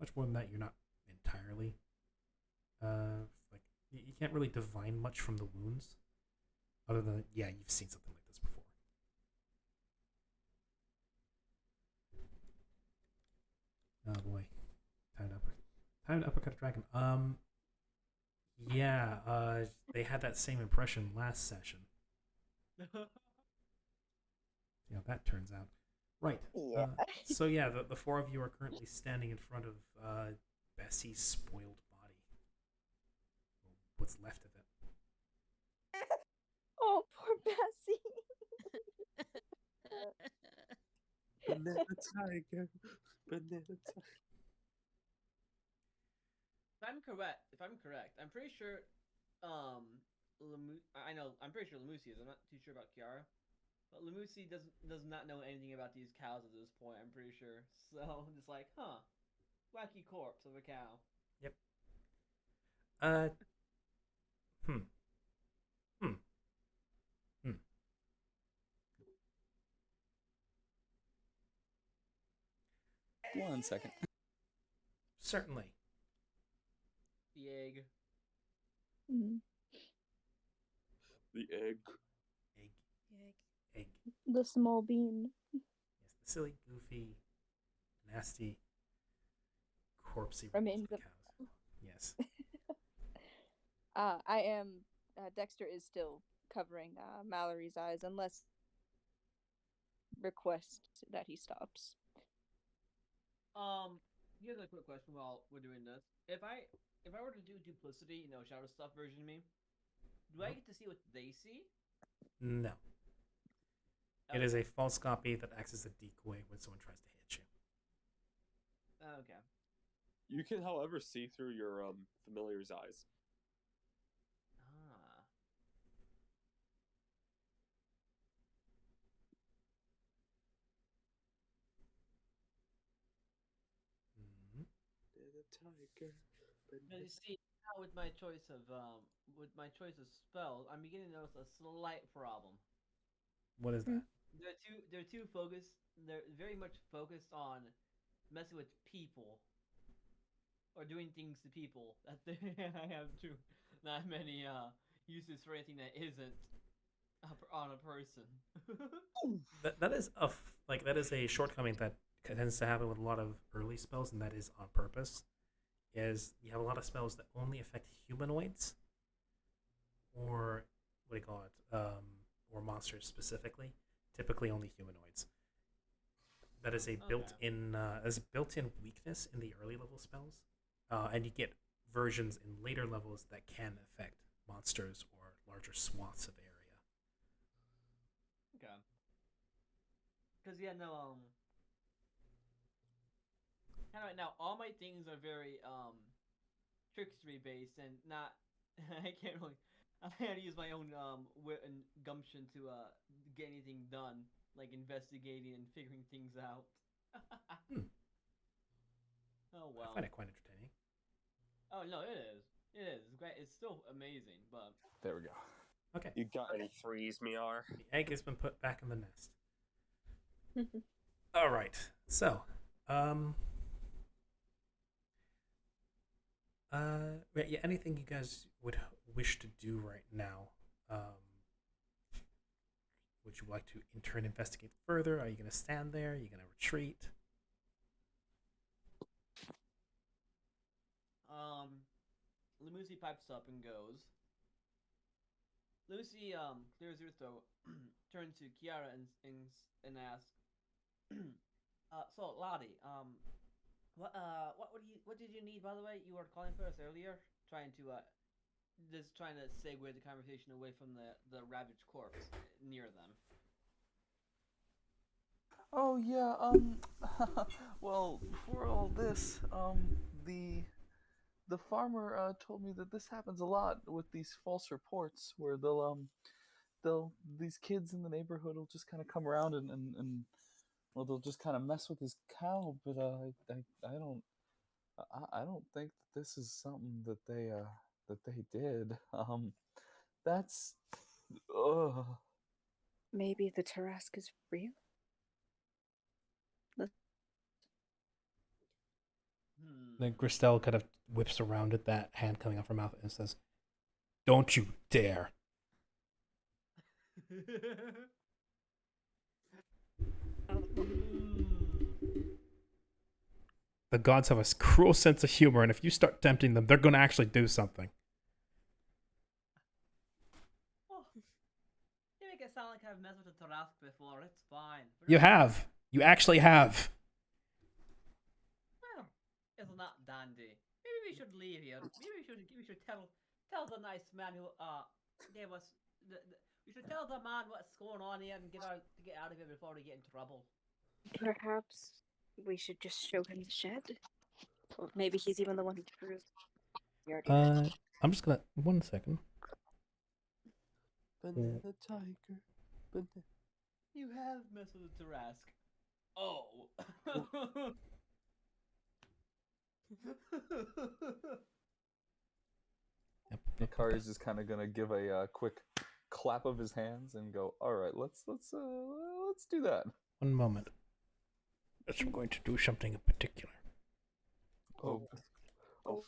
Much more than that, you're not entirely like you can't really divine much from the wounds, other than you've seen something like this before. Oh boy, time to uppercut a dragon. They had that same impression last session. See how that turns out. Right. Yeah. The four of you are currently standing in front of Bessie's spoiled body. Or what's left of it. Oh, poor Bessie. Banana tiger. Banana tiger. If I'm correct, I'm pretty sure I'm pretty sure Lemusi is. I'm not too sure about Kiara. But Lemusi does not know anything about these cows at this point, I'm pretty sure. So I'm just like, wacky corpse of a cow. Yep. One second. Certainly. The egg. Mhm. The egg. Egg. The small bean. Yes, the silly, goofy, nasty, corpsey Remains of of- cows. Yes. I am. Dexter is still covering Mallory's eyes unless request that he stops. Here's a quick question while we're doing this. If I were to do duplicity, Shadow Stuff version of me, do I get to see what they see? No. It is a false copy that acts as a decoy when someone tries to hit you. Okay. You can, however, see through your familiar's eyes. Ah. Mhm. Now you see, now with my choice of spells, I'm beginning to notice a slight problem. What is that? They're too focused. They're very much focused on messing with people or doing things to people. That I have too not many uses for anything that isn't on a person. That is that is a shortcoming that tends to happen with a lot of early spells, and that is on purpose. Is you have a lot of spells that only affect humanoids, or what do you call it, or monsters specifically. Typically, only humanoids. That is a built-in weakness in the early level spells, and you get versions in later levels that can affect monsters or larger swaths of area. Okay. Because kind of right now, all my things are very trickstery based and not. I can't really. I had to use my own wit and gumption to get anything done, like investigating and figuring things out. Oh well. I find it quite entertaining. Oh no, it is. It is. It's great. It's still amazing, but There we go. Okay. You got any threes, Miar? The egg has been put back in the nest. All right. So, yeah, anything you guys would wish to do right now? Would you like to enter and investigate further? Are you going to stand there? Are you going to retreat? Lucy pipes up and goes. Lucy clears her throat, turns to Kiara and asks, "So Lottie, what did you need, by the way? You were calling for us earlier, trying to segue the conversation away from the ravaged corpse near them." Oh yeah, well, for all this, the farmer told me that this happens a lot with these false reports where these kids in the neighborhood will just kind of come around and well, they'll just kind of mess with his cow, but I don't think that this is something that they did. That's Maybe the Tarrasque is real? Then Gristel kind of whips around at that hand coming out her mouth and says, "Don't you dare!" The gods have a cruel sense of humor, and if you start tempting them, they're going to actually do something. Oh, you make it sound like I've messed with the Tarrasque before. It's fine. You have. You actually have. Well, it's not dandy. Maybe we should leave here. Maybe we should tell the nice man who gave us we should tell the man what's going on here and get out of here before we get in trouble. Perhaps we should just show him the shed? Or maybe he's even the one who threw. I'm just gonna 1 second. Banana tiger. You have messed with the Tarrasque. Oh. Ikari is just kind of gonna give a quick clap of his hands and go, "All right, let's do that." 1 moment. Yes, I'm going to do something in particular. Oh fuck. Oh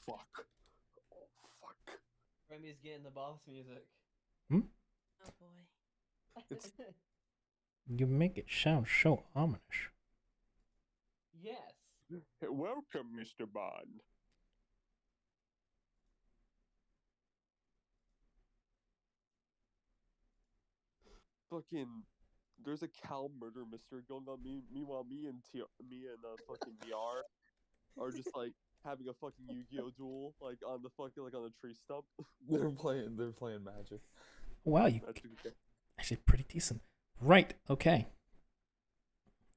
fuck. Remy's getting the boss music. Oh boy. You make it sound so ominous. Yes. Welcome, Mr. Bond. Fucking, there's a cow murder mystery going on. Meanwhile, me and fucking VR are just like having a fucking Yu-Gi-Oh duel, like on the fucking on the tree stump. They're playing Magic. Wow, you Magic the actually pretty decent. Right, okay.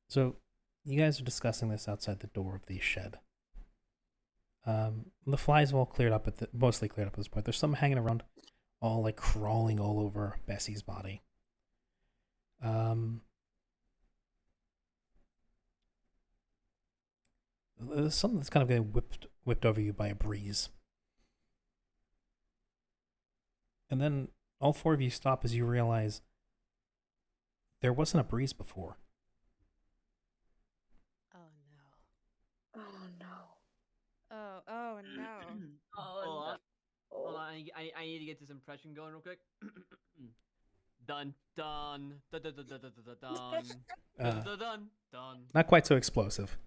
So, you guys are discussing this outside the door of the shed. The flies have all cleared up mostly cleared up at this point. There's some hanging around, all like crawling all over Bessie's body. There's something that's kind of getting whipped over you by a breeze. And then all four of you stop as you realize there wasn't a breeze before. Oh no. Oh no. Oh no. Hold on. Hold on. I need to get this impression going real quick. Dun dun dun dun dun dun dun dun dun dun dun dun. Not quite so explosive.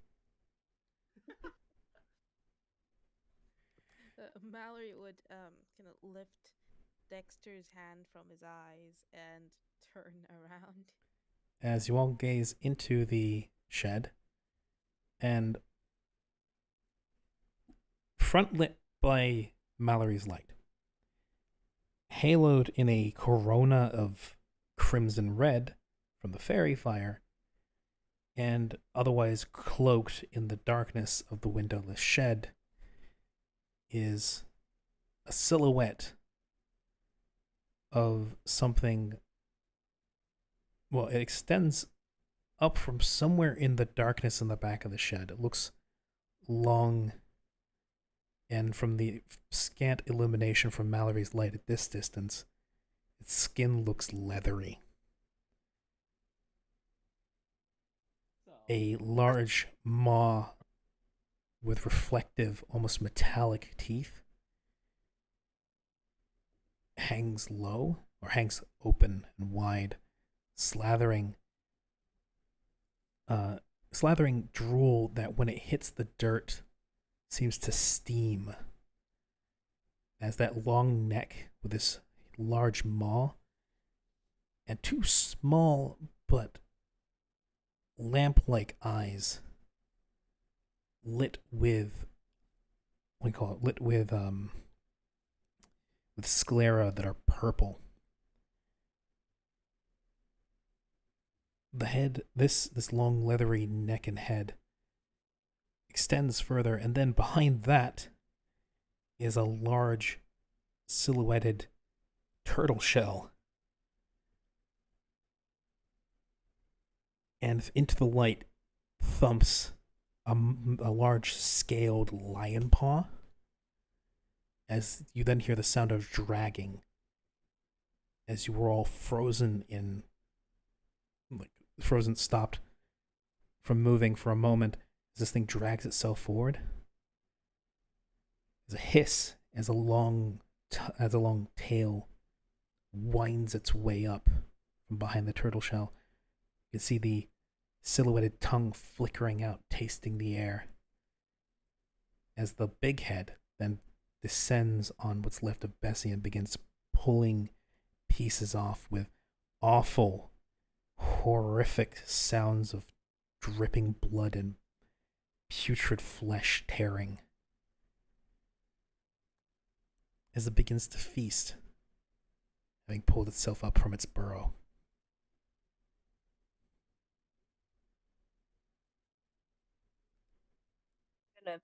Mallory would kind of lift Dexter's hand from his eyes and turn around. As you all gaze into the shed, and front lit by Mallory's light, haloed in a corona of crimson red from the fairy fire, and otherwise cloaked in the darkness of the windowless shed, is a silhouette of something. Well, it extends up from somewhere in the darkness in the back of the shed. It looks long, and from the scant illumination from Mallory's light at this distance, its skin looks leathery. A large maw with reflective, almost metallic teeth hangs low, or hangs open and wide, slathering drool that when it hits the dirt seems to steam, as that long neck with this large maw and two small but lamp-like eyes lit with sclera that are purple. The head, this long leathery neck and head extends further, and then behind that is a large silhouetted turtle shell. And into the light thumps a large scaled lion paw, as you then hear the sound of dragging, as you were all stopped from moving for a moment, as this thing drags itself forward. There's a hiss as a long tail winds its way up from behind the turtle shell. You can see the silhouetted tongue flickering out, tasting the air, as the big head then descends on what's left of Bessie and begins pulling pieces off with awful, horrific sounds of dripping blood and putrid flesh tearing, as it begins to feast, having pulled itself up from its burrow. Gonna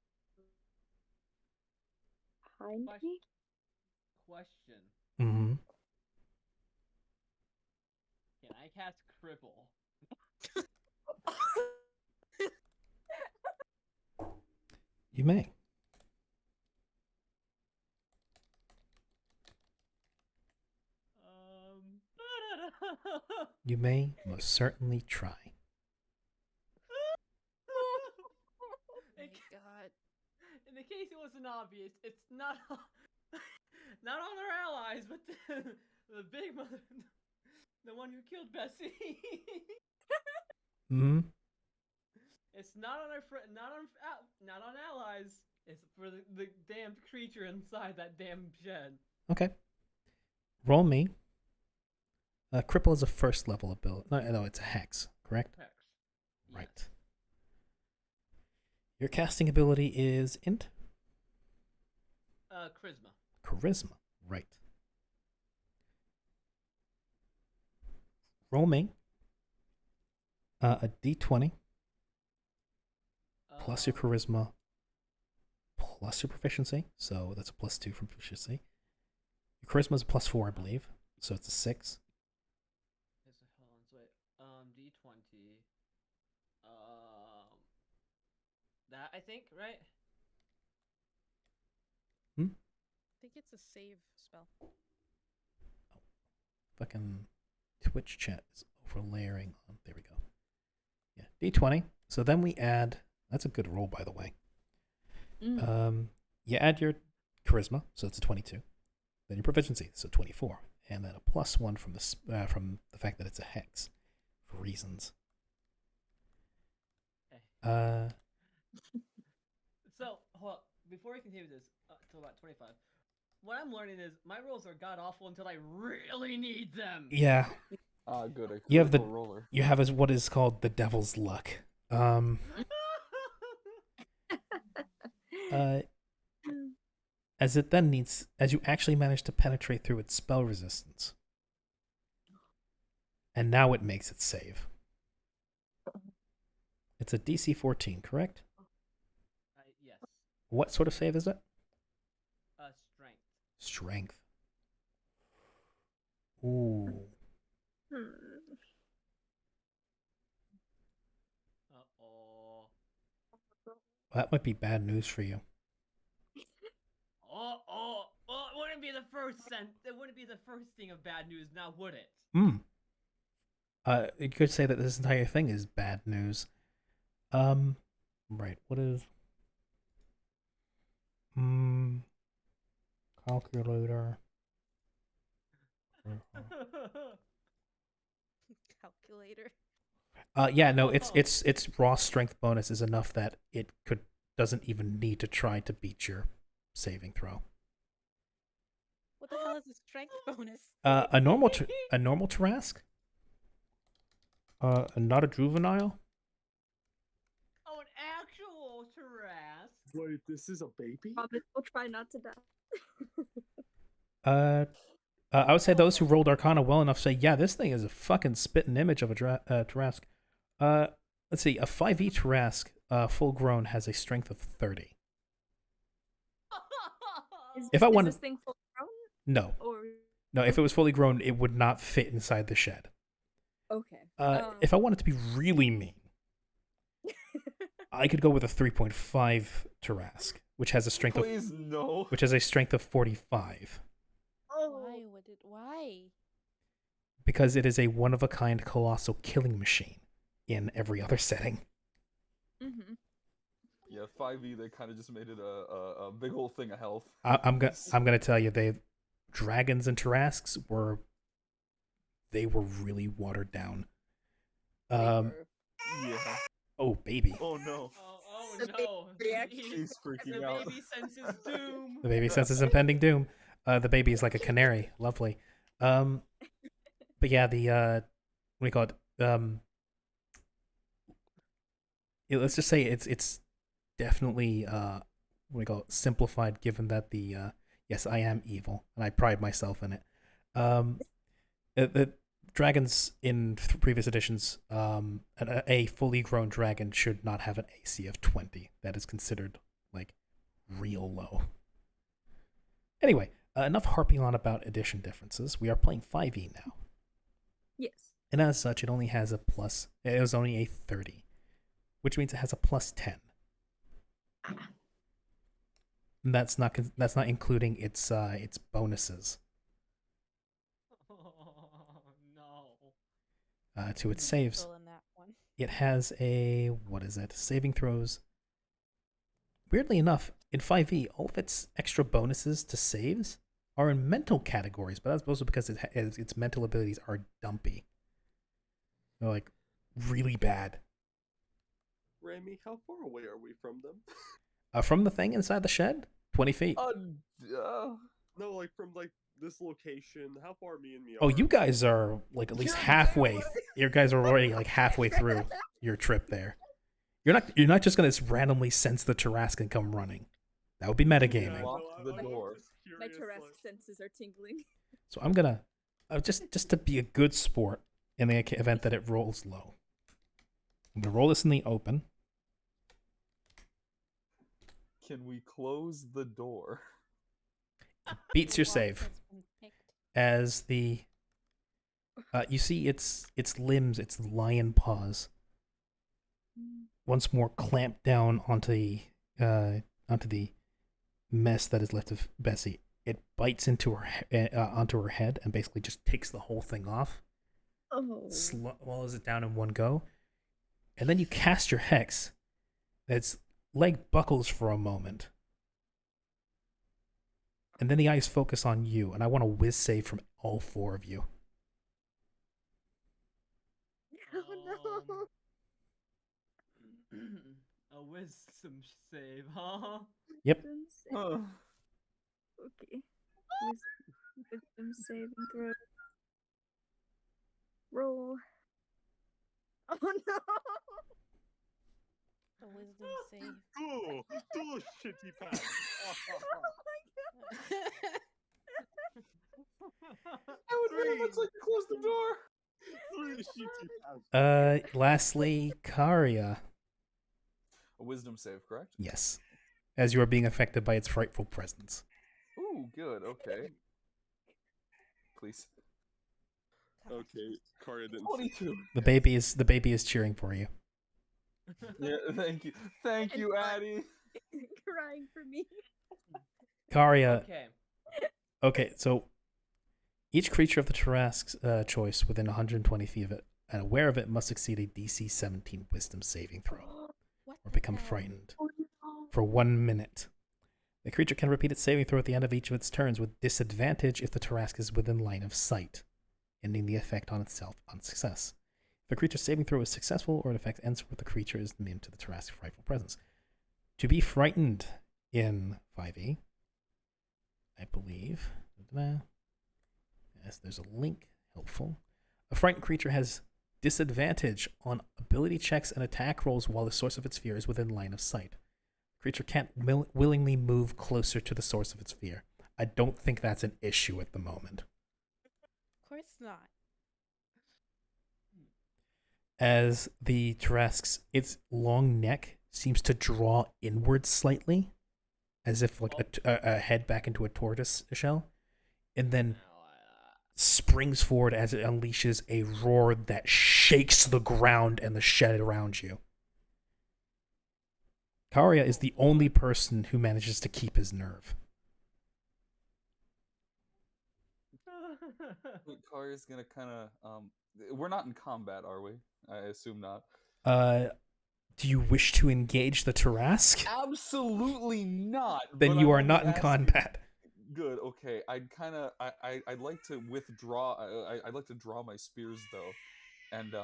behind me? Question. Mm-hmm. Can I cast Cripple? You may. You may most certainly try. My God. In the case it wasn't obvious, it's not not on our allies, but the big mother, the one who killed Bessie. Mm-hmm. It's not on our not on allies. It's for the damned creature inside that damn shed. Okay. Roll me. Cripple is a first level ability. No, it's a hex, correct? Hex. Right. Your casting ability is int Charisma. charisma. Right. Roll me a d20 plus your charisma plus your proficiency. So that's a +2 from proficiency. Your charisma is a +4, I believe. So it's a 6. Hold on, so wait. D20. That I think, right? I think it's a save spell. Fucking Twitch chat is overlayering on. There we go. Yeah, d20. So then we add. That's a good roll, by the way. You add your charisma, so it's a 22. Then your proficiency, so 24, and then a +1 from the fact that it's a hex, for reasons. So, hold up. Before we continue this till about 25, what I'm learning is my rolls are god awful until I really need them. Yeah, Good. A you have the critical roller. you have what is called the devil's luck. As it then needs, as you actually manage to penetrate through its spell resistance, and now it makes it save. It's a DC 14, correct? Yes. What sort of save is it? Strength. Strength. Ooh. Uh-oh. That might be bad news for you. Well, it wouldn't be the first it wouldn't be the first thing of bad news now, would it? You could say that this entire thing is bad news. Right, what is... Calculator. Calculator. Yeah, no, it's raw strength bonus is enough that it doesn't even need to try to beat your saving throw. What the hell is a strength bonus? A normal Tarask? Not a juvenile? Oh, an actual Tarask. Wait, this is a baby? Promise we'll try not to die. I would say those who rolled Arcana well enough say, yeah, this thing is a fucking spitting image of a Tarask. Let's see, a 5e Tarask, full grown, has a strength of 30. If I is wanted, this thing full grown? no, Or no. If it was fully grown, it would not fit inside the shed. okay. If I wanted to be really mean, I could go with a 3.5 Tarask, which has a strength Please, no. which has a strength of 45, Why would it? Why? because it is a one-of-a-kind colossal killing machine in every other setting. Mm-hmm. Yeah, 5e, they kind of just made it a big old thing of health. I'm gonna tell you, dragons and Tarasks were really watered down. Yeah. Oh baby, Oh no. Oh The no. He's freaking The out. baby senses doom. the baby senses impending doom. The baby is like a canary, lovely. But yeah, the what do you call it? Let's just say it's definitely what do you call it? Simplified, given that the yes, I am evil and I pride myself in it. The dragons in previous editions, a fully grown dragon should not have an AC of 20. That is considered like real low. Anyway, enough harping on about edition differences. We are playing 5e now, Yes. and as such, it only has a plus. It was only a 30, which means it has a plus 10. And that's not including its bonuses Oh no. to its saves. Still in that one. It has a, what is it? Saving throws. Weirdly enough, in 5e, all of its extra bonuses to saves are in mental categories, but that's also because its mental abilities are dumpy. They're like really bad. Rami, how far away are we from them? From the thing inside the shed, 20 feet. No, like from like this location. How far me and me Oh, are? you guys are like at least You're halfway. that way. You guys are already like halfway through your trip there. You're not just gonna randomly sense the Tarrasque and come running. That would be metagaming. Yeah. Lock the door. My Tarrasque senses are tingling. So I'm gonna just to be a good sport in the event that it rolls low. I'm gonna roll this in the open. Can we close the door? Beats your Lock save. has been picked. As the you see its limbs, its lion paws, once more clamp down onto the mess that is left of Bessie. It bites into her onto her head and basically just takes the whole thing off. Oh. Swallows it down in one go, and then you cast your hex. Its leg buckles for a moment, and then the eyes focus on you. And I want a whiz save from all four of you. Oh no. A wisdom save, huh? Yep. Wisdom save. Huh. Okay. Wisdom saving throw. Roll. Oh no! The wisdom save. Oh, shitty pants. I would very much like to close the door. 3 shitty pants. Lastly, Karia. A wisdom save, correct? Yes, as you are being affected by its frightful presence. Ooh, good. Okay. Please. Okay, Karya didn't. 22. The baby is cheering for you. Yeah, thank you, Addie. Crying for me. Karia. Okay. Okay, so each creature of the Tarrasque's choice within 120 feet of it and aware of it must succeed a DC 17 Wisdom saving throw What or the become hell? frightened for 1 minute. The creature can repeat its saving throw at the end of each of its turns with disadvantage if the Tarrasque is within line of sight, ending the effect on itself on success. If a creature's saving throw is successful or an effect ends with the creature is immune to the Tarrasque's frightful presence. To be frightened in 5e, I believe. Yes, there's a link. Helpful. A frightened creature has disadvantage on ability checks and attack rolls while the source of its fear is within line of sight. The creature can't willingly move closer to the source of its fear. I don't think that's an issue at the moment. Of course not. As the Tarrasque's, its long neck seems to draw inward slightly, as if like a head back into a tortoise shell, and then springs forward as it unleashes a roar that shakes the ground and the shed around you. Karia is the only person who manages to keep his nerve. Karya's gonna kind of we're not in combat, are we? I assume not. Do you wish to engage the Tarrasque? Absolutely not. Then but you I'm are not only in asking- combat. Good. Okay. I'd like to withdraw. I'd like to draw my spears though, and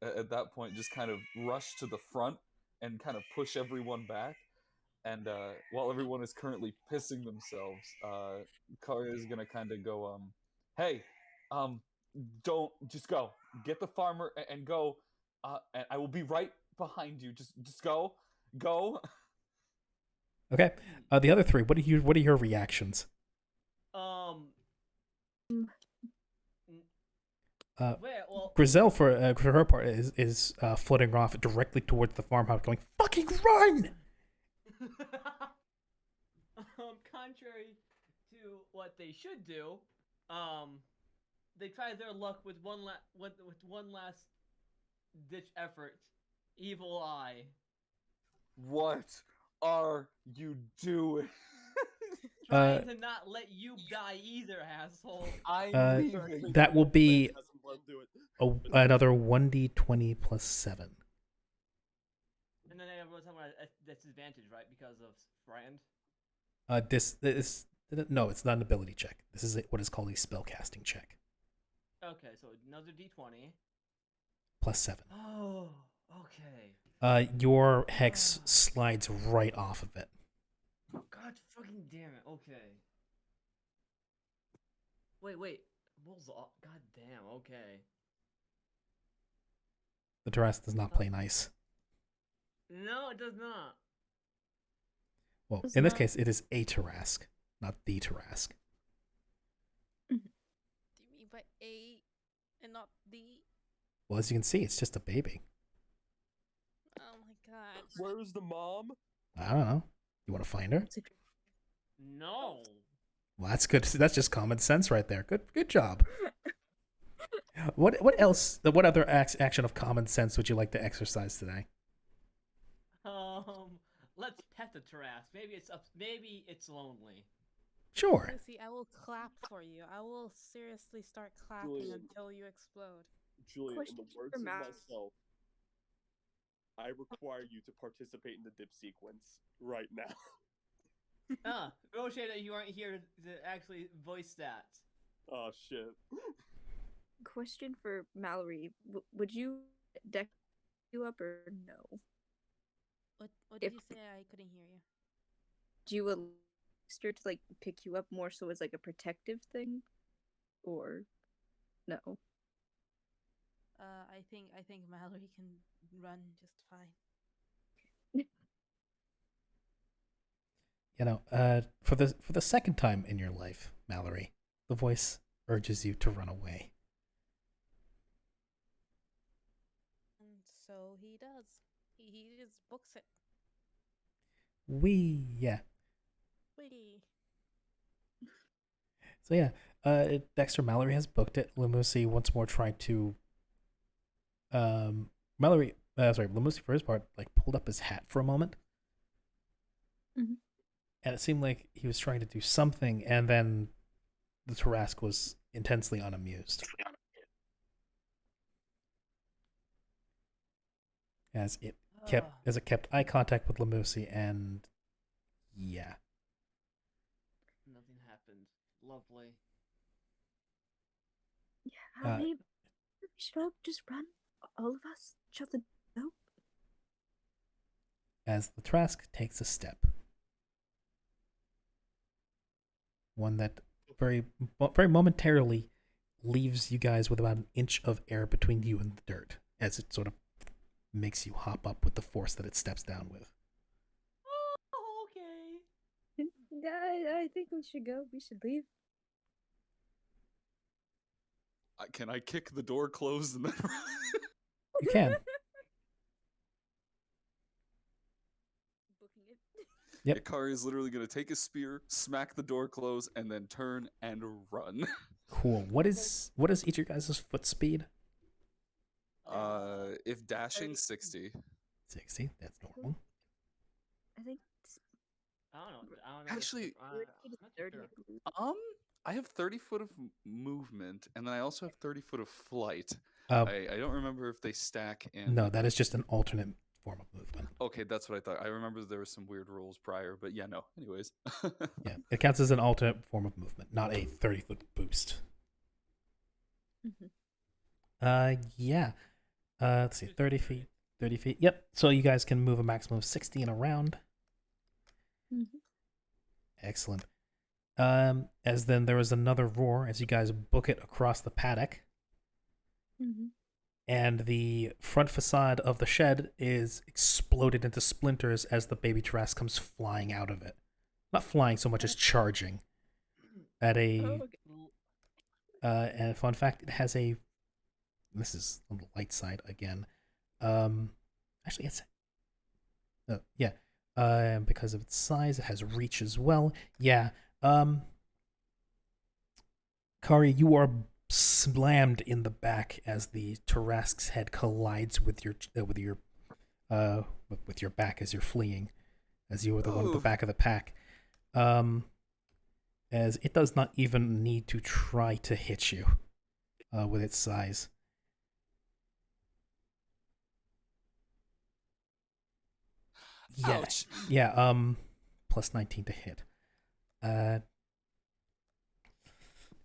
at that point just kind of rush to the front and kind of push everyone back. And while everyone is currently pissing themselves, Karya is gonna kind of go, hey, don't just go. Get the farmer and go. And I will be right behind you. Just go. Okay. The other three. What are your reactions? Grizel for her part is floating off directly towards the farmhouse, going fucking run. Contrary to what they should do, they tried their luck with one last ditch effort. Evil Eye. What are you doing? Trying to not let you die either, asshole. I'm leaving. That will be Do it. another 1d20 plus 7. And then everyone's talking about disadvantage, right? Because of frightened. No, it's not an ability check. This is what is called a spellcasting check. Okay, so another d20. Plus 7. Oh, okay. Your hex slides right off of it. God fucking damn it. Okay. Wait. Rolls off. God damn. Okay. The Tarrasque does not play nice. No, it does not. Well, It's in this not- case, it is a Tarask, not the Tarask. Do you mean by A and not the? Well, as you can see, it's just a baby. Oh my god. Where's the mom? I don't know. You want to find her? It's a- No. Well, that's good. That's just common sense right there. Good job. What else? What other action of common sense would you like to exercise today? Let's pet the Tarask. Maybe it's lonely. Sure. Lucy, I will clap for you. I will seriously start clapping Julian. until you explode. Julian, in the Question words for of Matt. myself, I require you to participate in the dip sequence right now. Roche, that you aren't here to actually voice that. Oh shit. Question for Mallory: would you deck you up or no? What did If- you say? I couldn't hear you. Do you allow her to like pick you up more so as like a protective thing, or no? I think Mallory can run just fine. You know, for the second time in your life, Mallory, the voice urges you to run away. And so he does. He just books it. Yeah. Wee. So yeah, Dexter Mallory has booked it. Lamusi once more tried to. Lamusi for his part like pulled up his hat for a moment, Mhm. and it seemed like he was trying to do something, and then the Tarask was intensely unamused as it kept eye contact with Lamusi, and yeah. Nothing happened. Lovely. Yeah, maybe we should all just run. All of us shut the door. As the Trask takes a step. One that very momentarily leaves you guys with about an inch of air between you and the dirt, as it sort of makes you hop up with the force that it steps down with. Oh, okay. Yeah, I think we should go. We should leave. Can I kick the door closed and then? You can. Booking it. Yep. Ikari is literally going to take his spear, smack the door closed, and then turn and run. Cool. What is each of your guys' foot speed? If dashing 60, 60. That's normal. I think I don't know. Actually, I'm 30 not to too 30. sure. I believe. I have 30 foot of movement, and then I also have 30 foot of flight. Uh, I don't remember if they stack in. no, that is just an alternate form of movement. Okay, that's what I thought. I remember there were some weird rules prior, but yeah, no. Anyways. Yeah, it counts as an alternate form of movement, not a 30-foot boost. Mhm. Yeah. Let's see, 30 feet. 30 feet. Yep. So you guys can move a maximum of 60 in a round. Mhm. Excellent. As then there was another roar as you guys book it across the paddock, Mhm. and the front facade of the shed is exploded into splinters as the baby Tarask comes flying out of it. Not flying so much as charging. At a Oh, okay. and fun fact, it has a. This is on the light side again. Actually, it's. Yeah. Because of its size, it has reach as well. Yeah. Kari, you are slammed in the back as the Tarask's head collides with your back as you're fleeing, as you are the one at the Ooh. back of the pack. As it does not even need to try to hit you, with its size. Yeah, Ouch. yeah. Plus 19 to hit.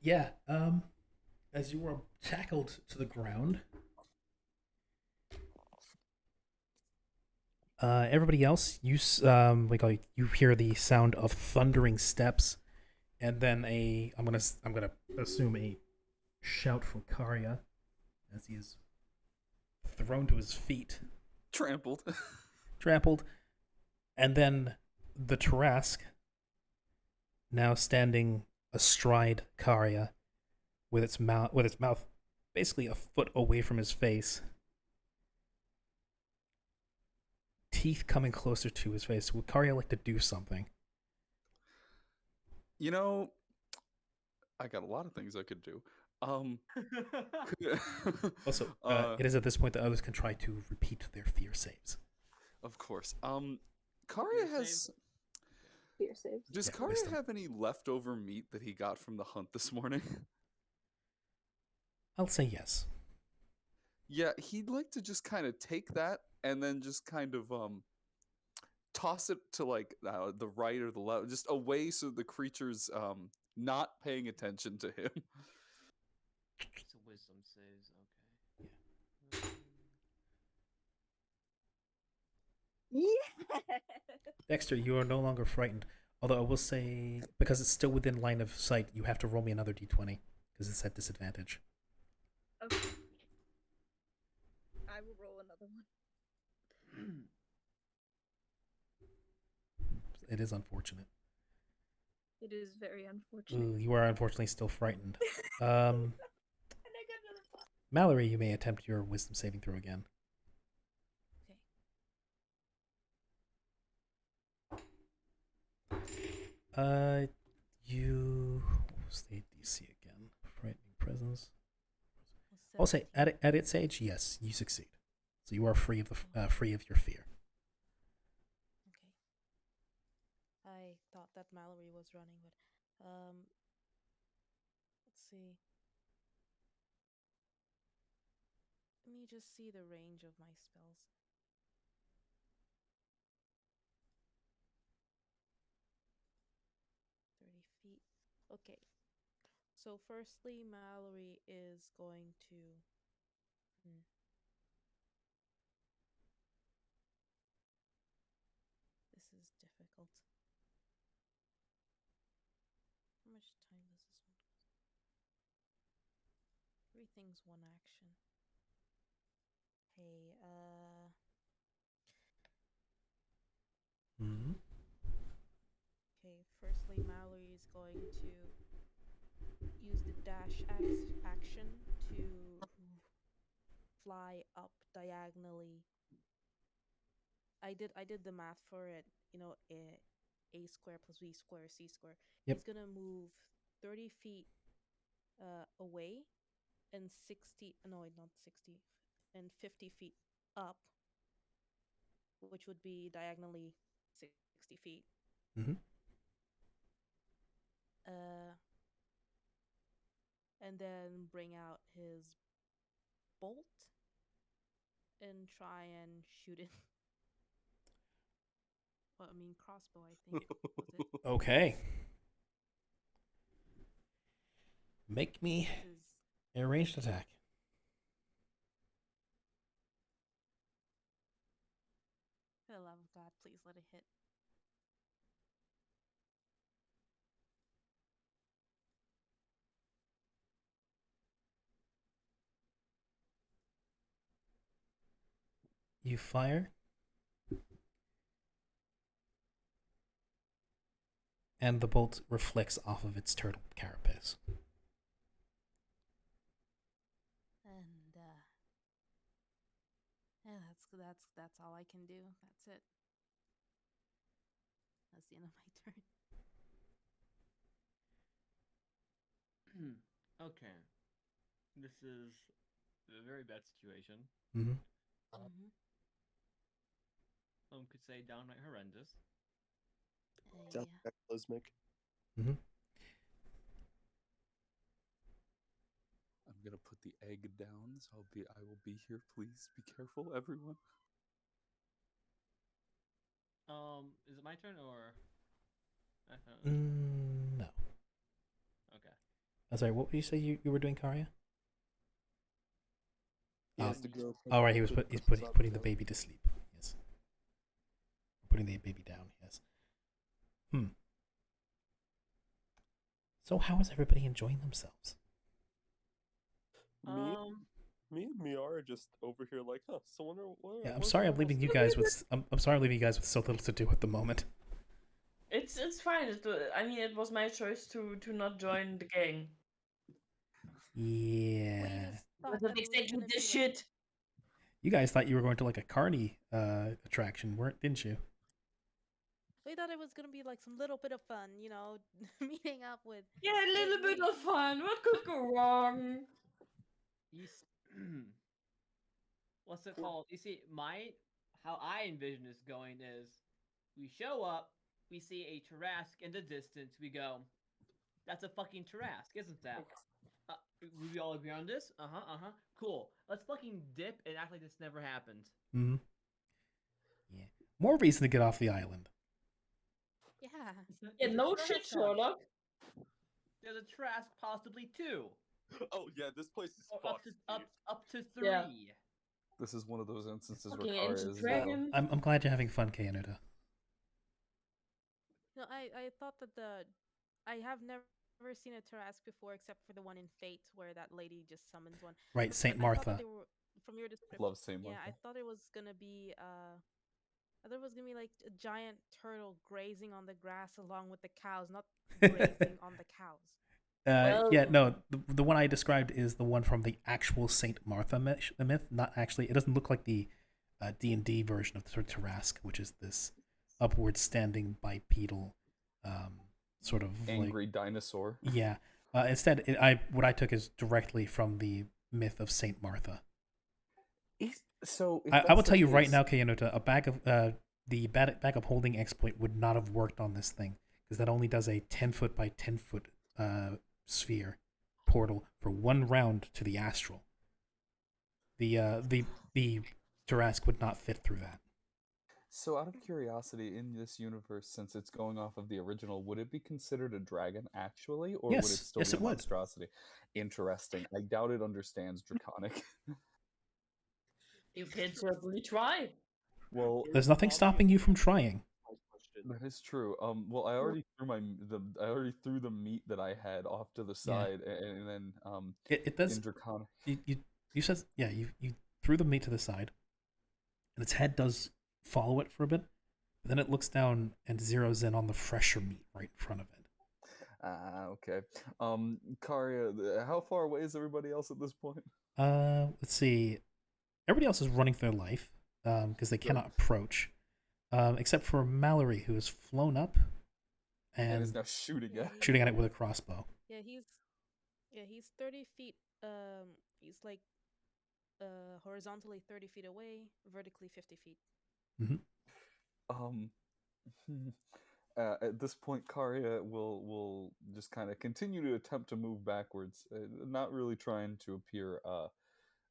Yeah. As you are tackled to the ground, everybody else, you hear the sound of thundering steps, and then I'm gonna assume a shout from Karya as he is thrown to his feet. Trampled. trampled, and then the Tarask, now standing astride Karya, with its mouth basically a foot away from his face, teeth coming closer to his face. Would Karya like to do something? You know, I got a lot of things I could do. Also, it is at this point that others can try to repeat their fear saves. Of course. Karya has. Fear saves. Does Yeah, Karya wisdom. have any leftover meat that he got from the hunt this morning? I'll say yes. Yeah, he'd like to just kind of take that and then just kind of toss it to like the right or the left, just away so the creature's not paying attention to him. It's a wisdom saves. Okay. Yeah. Dexter, you are no longer frightened. Although I will say, because it's still within line of sight, you have to roll me another d20 because it's at disadvantage. Okay. I will roll another one. It is unfortunate. It is very unfortunate. Ooh, you are unfortunately still frightened. And I got another one. Mallory, you may attempt your wisdom saving throw again. What was the DC again? Frightening presence. I'll say at its age, yes, you succeed. So you are free of your fear. Okay. I thought that Mallory was running, but let's see. Let me just see the range of my spells. Feet. Okay. So firstly, Mallory is going to. This is difficult. How much time does this one? 3 things, 1 action. Hey, Mm-hmm. Okay, firstly, Mallory is going to use the dash action to fly up diagonally. I did the math for it. You know, a square plus b square c square. Yep. It's gonna move 30 feet away and 60. No, not 60, and 50 feet up, which would be diagonally 60 feet. Mm-hmm. And then bring out his bolt and try and shoot it. Well, I mean, crossbow, I think. Was it? Okay. Make me a ranged attack. For the love of God, please let it hit. You fire. And the bolt reflects off of its turtle carapace. And yeah, that's all I can do. That's it. That's the end of my turn. Okay. This is a very bad situation. Mm-hmm. Some could say downright horrendous. Sounds Yeah. cataclysmic. Mm-hmm. I'm gonna put the egg down, so I will be here. Please be careful, everyone. Is it my turn or? No. Okay. I'm sorry, what would you say you were doing, Karya? He has to go. Oh, right, he's putting the baby to sleep. Yes. Putting the baby down, yes. So how is everybody enjoying themselves? Me? Me and Miara just over here like, huh? So wonder what. Yeah, I'm what's sorry our I'm leaving house you do? guys with I'm sorry I'm leaving you guys with so little to do at the moment. It's fine. I mean, it was my choice to not join the gang. We Yeah. just thought Was that it it was exactly gonna this be like shit? You guys thought you were going to like a carny attraction, didn't you? we thought it was gonna be like some little bit of fun, you know, meeting up with. Yeah, a little bit of fun. What could go wrong? You what's it called? You see, how I envision this going is, we show up, we see a Tarrasque in the distance, we go, that's a fucking Tarrasque, isn't that? We all agree on this? Cool. Let's fucking dip and act like this never happened. Mm-hmm. Yeah. More reason to get off the island. Yeah. Yeah, There's a no Tarrasque shit, coming. Sherlock. There's a Trask, possibly 2. Oh yeah, this place is Or fucked. up to 3. Yeah. This is one of those instances Fucking where Kari ancient is dragon. I'm glad you're having fun, Kayanuta. No, I thought that I have never seen a Tarrasque before except for the one in Fate where that lady just summons one. Right, But Saint I thought that Martha. they were, from your description. Love Saint Yeah, I Martha. thought it was gonna be I thought it was gonna be like a giant turtle grazing on the grass along with the cows, not grazing on the cows. Yeah, no, the one I described is the one from the actual Saint Martha myth. Not actually, it doesn't look like the D&D version of the Tarrasque, which is this upward standing bipedal sort of Angry like, dinosaur. yeah. Instead, what I took is directly from the myth of Saint Martha. So if I will that's tell the you right case- now, Kayanuta, a bag of the backup holding exploit would not have worked on this thing because that only does a 10-foot by 10-foot sphere portal for 1 round to the astral. The Tarrasque would not fit through that. So, out of curiosity, in this universe, since it's going off of the original, would it be considered a dragon actually, or would it Yes. still Yes, be it a would. monstrosity? Interesting. I doubt it understands Draconic. You can certainly try. Well, There's nothing stopping you from trying. that is true. Well, I already threw the meat that I had off to the side, and then It does. in Draconic. You said, yeah, you threw the meat to the side, and its head does follow it for a bit, but then it looks down and zeroes in on the fresher meat right in front of it. Okay. Karya, how far away is everybody else at this point? Let's see. Everybody else is running for their life, because they cannot approach, except for Mallory, who has flown up And is and now shooting at. shooting at it with a crossbow. Yeah, he's 30 feet. He's like horizontally 30 feet away, vertically 50 feet. At this point, Karya will just kind of continue to attempt to move backwards, not really trying to appear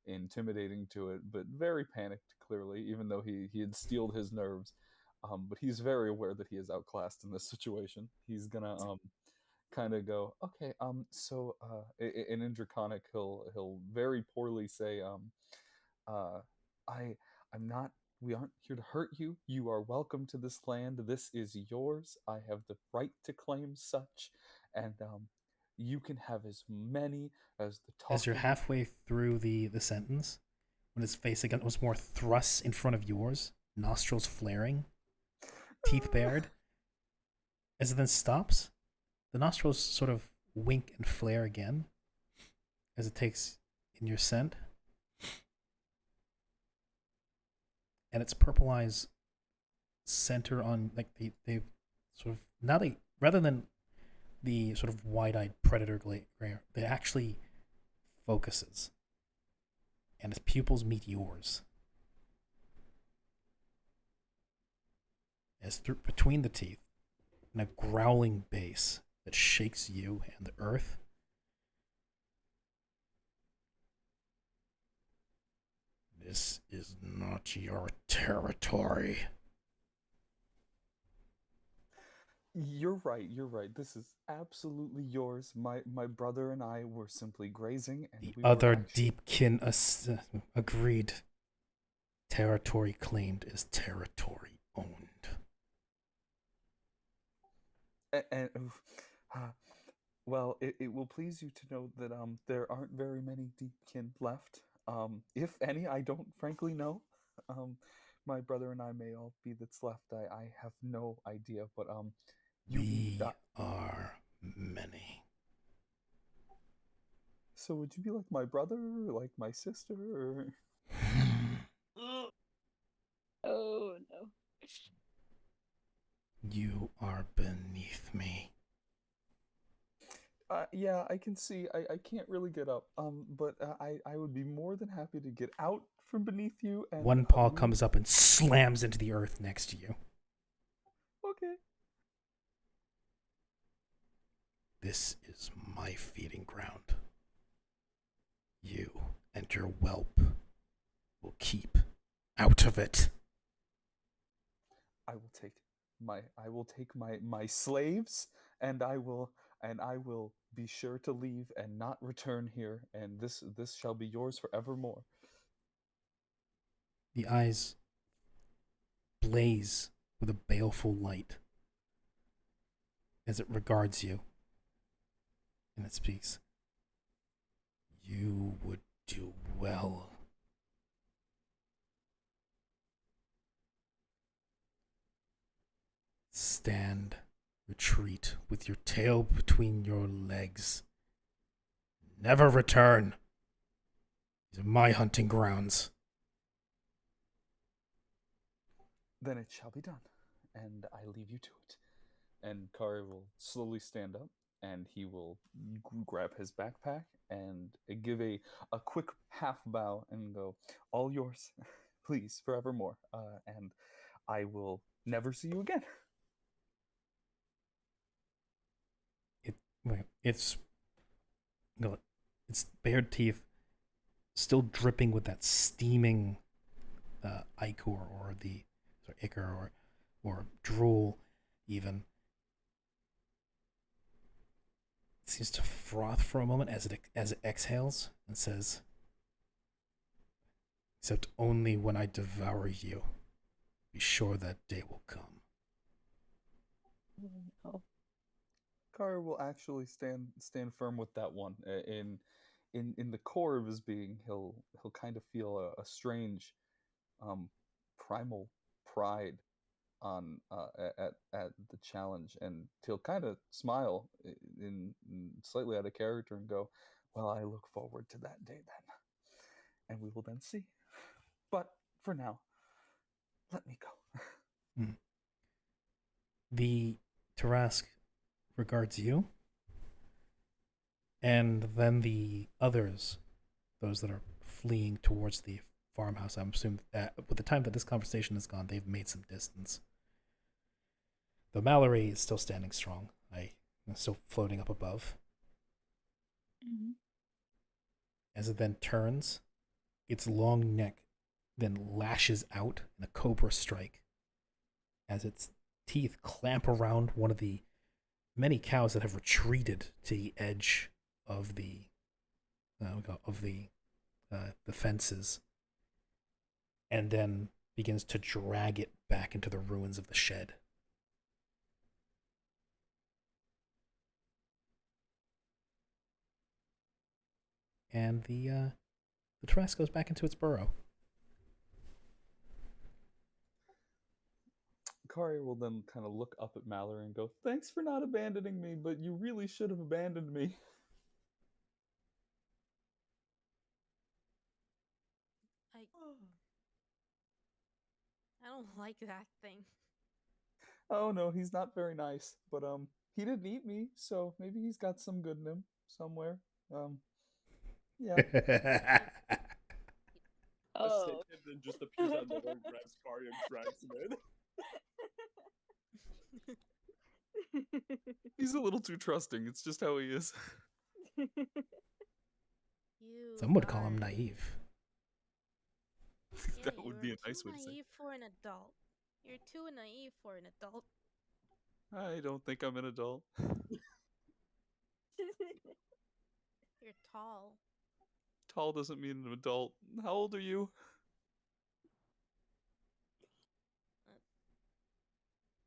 intimidating to it, but very panicked, clearly, even though he had steeled his nerves. But he's very aware that he is outclassed in this situation. He's gonna kind of go, okay, so in Draconic, he'll very poorly say, I'm not. We aren't here to hurt you. You are welcome to this land. This is yours. I have the right to claim such, and you can have as many as the top. As you're halfway through the sentence, when his face again was more thrusts in front of yours, nostrils flaring, teeth bared, as it then stops, the nostrils sort of wink and flare again as it takes in your scent. And its purple eyes center on, like, they sort of, now they, rather than the sort of wide-eyed predator glare, it actually focuses, and its pupils meet yours. As through between the teeth, in a growling bass that shakes you and the earth, this is not your territory. You're right. This is absolutely yours. My brother and I were simply grazing, and The we were other actually- deepkin agreed. Territory claimed is territory owned. Well, it will please you to know that there aren't very many deepkin left. If any, I don't frankly know. My brother and I may all be that's left. I have no idea, but We are many. So would you be like my brother, or like my sister, or? Oh no. You are beneath me. Yeah, I can see. I can't really get up. But I would be more than happy to get out from beneath you. And One paw comes up and slams into the earth next to you. Okay. This is my feeding ground. You and your whelp will keep out of it. I will take my slaves, and I will be sure to leave and not return here, and this shall be yours forevermore. The eyes blaze with a baleful light as it regards you, and it speaks. You would do well. Stand, retreat with your tail between your legs. Never return. These are my hunting grounds. Then it shall be done, and I leave you to it. And Kari will slowly stand up, and he will grab his backpack and give a quick half bow and go, "All yours, please, forevermore." And I will never see you again. It's bared teeth, still dripping with that steaming ichor or drool, even. It seems to froth for a moment as it exhales and says, "Except only when I devour you. Be sure that day will come." Oh. Kari will actually stand firm with that one. In the core of his being, he'll kind of feel a strange primal pride on at the challenge, and he'll kind of smile in slightly out of character and go, "Well, I look forward to that day then, and we will then see. But for now, let me go." The Tarask regards you, and then the others, those that are fleeing towards the farmhouse. I'm assuming that with the time that this conversation has gone, they've made some distance. The Mallory is still standing strong. Still floating up above. Mm-hmm. As it then turns, its long neck then lashes out in a cobra strike as its teeth clamp around one of the many cows that have retreated to the edge of the fences, and then begins to drag it back into the ruins of the shed. And the Tarask goes back into its burrow. Kari will then kind of look up at Mallory and go, "Thanks for not abandoning me, but you really should have abandoned me." I don't like that thing. Oh no, he's not very nice, but he didn't eat me, so maybe he's got some good in him somewhere. Yeah. Oh. And then just appears out of nowhere and grabs Kari and drags him in. He's a little too trusting. It's just how he is. Some would call him naive. Yeah, That would be a nice way way to to say. naive for an adult. You're too naive for an adult. I don't think I'm an adult. You're tall. Tall doesn't mean an adult. How old are you?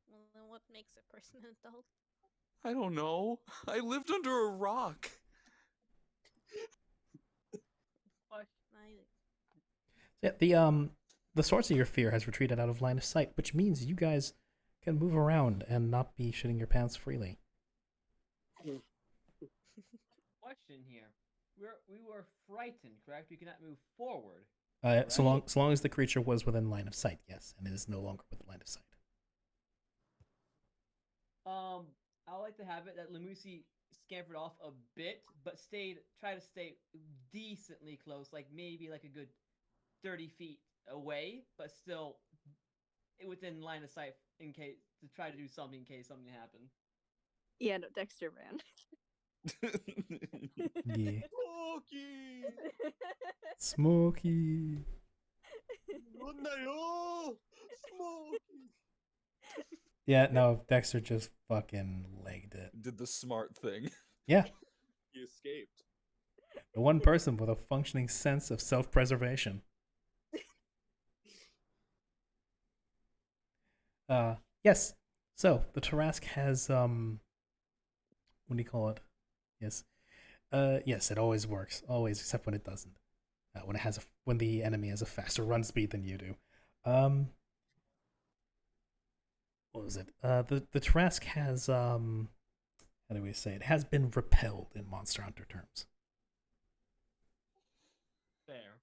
Well, then what makes a person an adult? I don't know. I lived under a rock. Nice. Yeah, the source of your fear has retreated out of line of sight, which means you guys can move around and not be shitting your pants freely. Question here. We were frightened, correct? We cannot move forward. So long as the creature was within line of sight, yes, and it is no longer within line of sight. I like to have it that Lemusi scampered off a bit, but try to stay decently close, like maybe like a good 30 feet away, but still within line of sight in case to try to do something in case something happened. Yeah, no, Dexter ran. Yeah. Smokey! Smokey. Smokey! Yeah, no, Dexter just fucking legged it. Did the smart thing. Yeah, He escaped. the one person with a functioning sense of self-preservation. Yes. So the Tarrasque has what do you call it? Yes. Yes, it always works. Always, except when it doesn't. When the enemy has a faster run speed than you do. What was it? The Tarrasque has how do we say it? Has been repelled in Monster Hunter terms. Fair.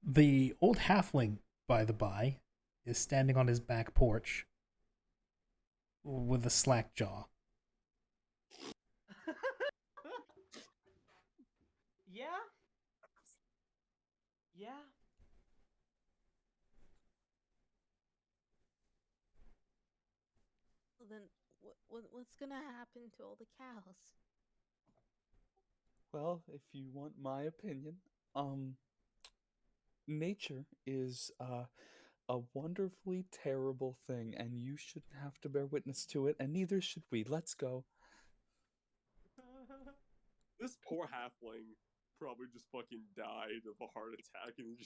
The old halfling, by the by, is standing on his back porch with a slack jaw. Yeah. Yeah. So then, what's gonna happen to all the cows? Well, if you want my opinion, nature is a wonderfully terrible thing, and you shouldn't have to bear witness to it, and neither should we. Let's go. This poor halfling probably just fucking died of a heart attack, and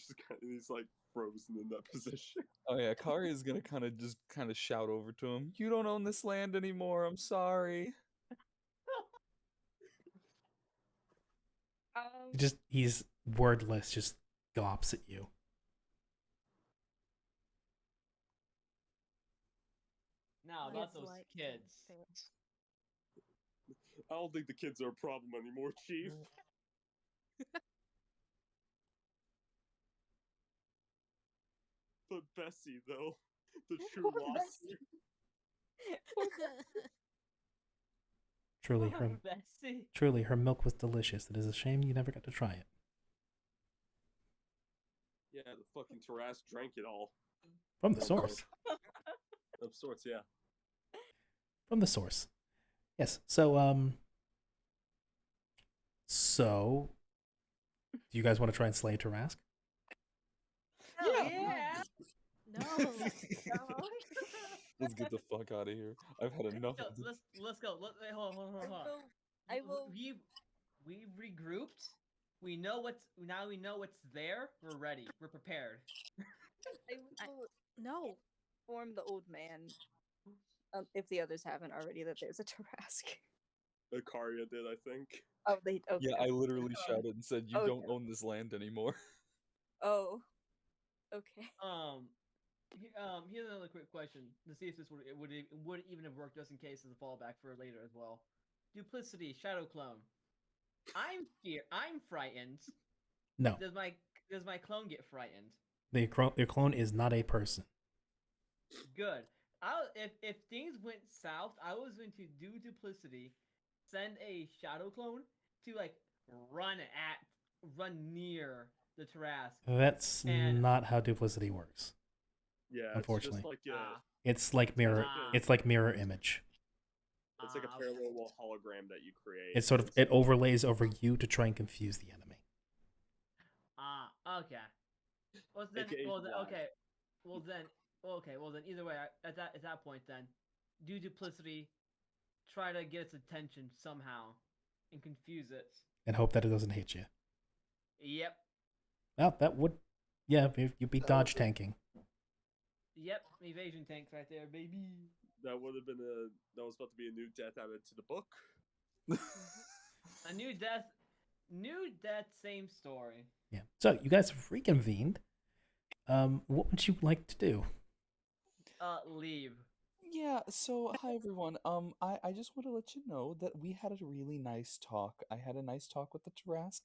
he's like frozen in that position. Oh yeah, Kari is gonna kind of shout over to him. You don't own this land anymore. I'm sorry. He's wordless, just gops at you. Now What about is those like kids. things? I don't think the kids are a problem anymore, Chief. But Bessie, though, the true Poor lost. Bessie. Truly, her milk was delicious. It is a shame you never got to try it. Yeah, the fucking Tarrasque drank it all. From the source. Of sorts, yeah. From the source. Yes. So, do you guys want to try and slay Tarrasque? Yeah. No. Let's get the fuck out of here. I've had enough Yo, of this. let's go. Wait, hold on. I will. We've regrouped. We know what's there. We're ready. We're prepared. I will No. inform the old man, if the others haven't already, that there's a Tarrasque. Ikaria did, I think. Oh, they. Okay. Yeah, I literally shouted and said, "You Okay. don't own this land anymore." Oh. Okay. Here's another quick question to see if this would even have worked, just in case as a fallback for later as well. Duplicity, Shadow Clone. I'm frightened. No. Does my clone get frightened? Your clone is not a person. Good. If things went south, I was going to do Duplicity, send a Shadow Clone to like run near the Tarrasque. That's not how duplicity works. Yeah, Unfortunately. it's just like a, It's like mirror image. it's like a parallel hologram that you create. It overlays over you to try and confuse the enemy. Okay. Well then, either way, at that point then, do Duplicity, try to get its attention somehow, and confuse it. And hope that it doesn't hit you. Yep. Well, that would, yeah, you'd be dodge tanking. Yep, evasion tanks right there, baby. That was about to be a new death added to the book. A new death, same story. Yeah. So you guys have reconvened. What would you like to do? Leave. Yeah, so hi everyone. I just want to let you know that we had a really nice talk. I had a nice talk with the Tarask.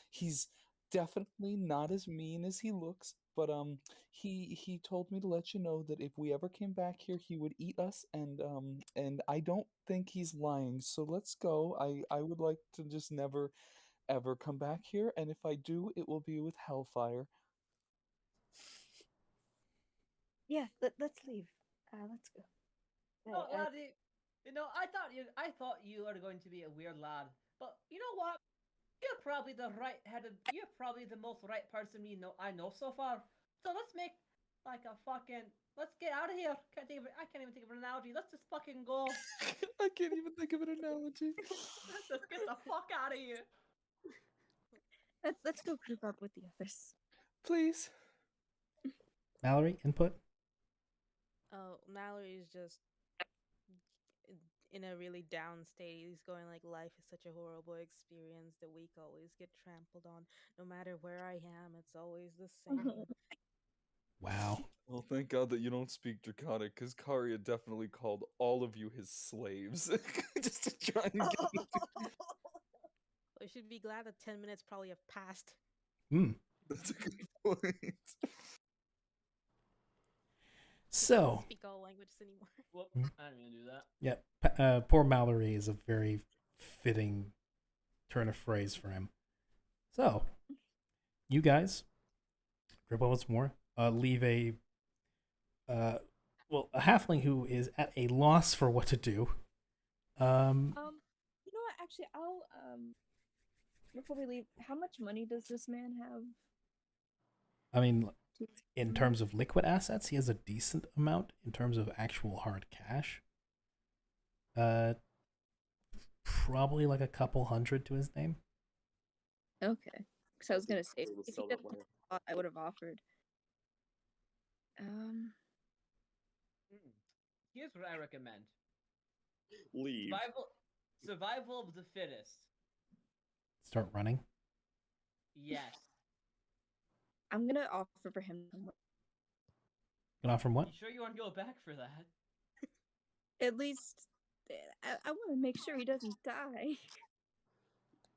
He's definitely not as mean as he looks, but he told me to let you know that if we ever came back here, he would eat us, and I don't think he's lying. So let's go. I would like to just never ever come back here, and if I do, it will be with Hellfire. Yeah, let's leave. Let's go. No, laddie. I thought you were going to be a weird lad, but you know what? You're probably You're probably the most right person I know so far. So let's make like a fucking. Let's get out of here. I can't even think of an analogy. Let's just fucking go. I can't even think of an analogy. Let's just get the fuck out of here. Let's go group up with the others. Please. Mallory, input? Oh, Mallory is just in a really down state. He's going like, life is such a horrible experience. The weak always get trampled on. No matter where I am, it's always the same. Wow. Well, thank God that you don't speak Draconic, because Karya definitely called all of you his slaves. Just to try and get you. We should be glad that 10 minutes probably have passed. Hmm. That's a good point. So, Speak all languages anymore. Whoop, Hmm. I didn't mean to do that. yeah, poor Mallory is a very fitting turn of phrase for him. So, you guys, group up once more, leave a halfling who is at a loss for what to do. You know what? Actually, I'll before we leave, how much money does this man have? I mean, in terms of liquid assets, he has a decent amount. In terms of actual hard cash, probably like a couple hundred to his name. Okay, because I was gonna say Able to if he sell didn't that land. I would have offered. Here's what I recommend. Leave. Survival of the fittest. Start running. Yes. I'm gonna offer for him Gonna offer him what? You sure you want to go back for that? at least. I want to make sure he doesn't die.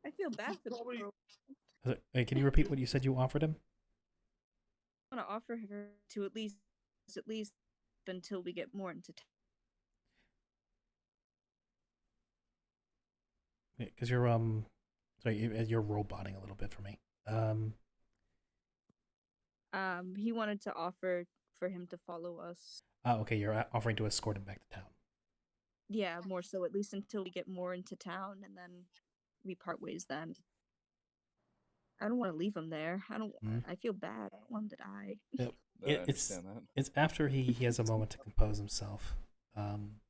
I feel bad for the Probably- girl. Hey, can you repeat what you said you offered him? I want to offer her to at least until we get more into town. Because you're you're roboting a little bit for me. He wanted to offer for him to follow us. Okay, you're offering to escort him back to town. Yeah, more so at least until we get more into town, and then we part ways. Then I don't want to leave him there. I don't. I feel bad. I don't want him to die. Yep. I understand that. It's after he has a moment to compose himself. And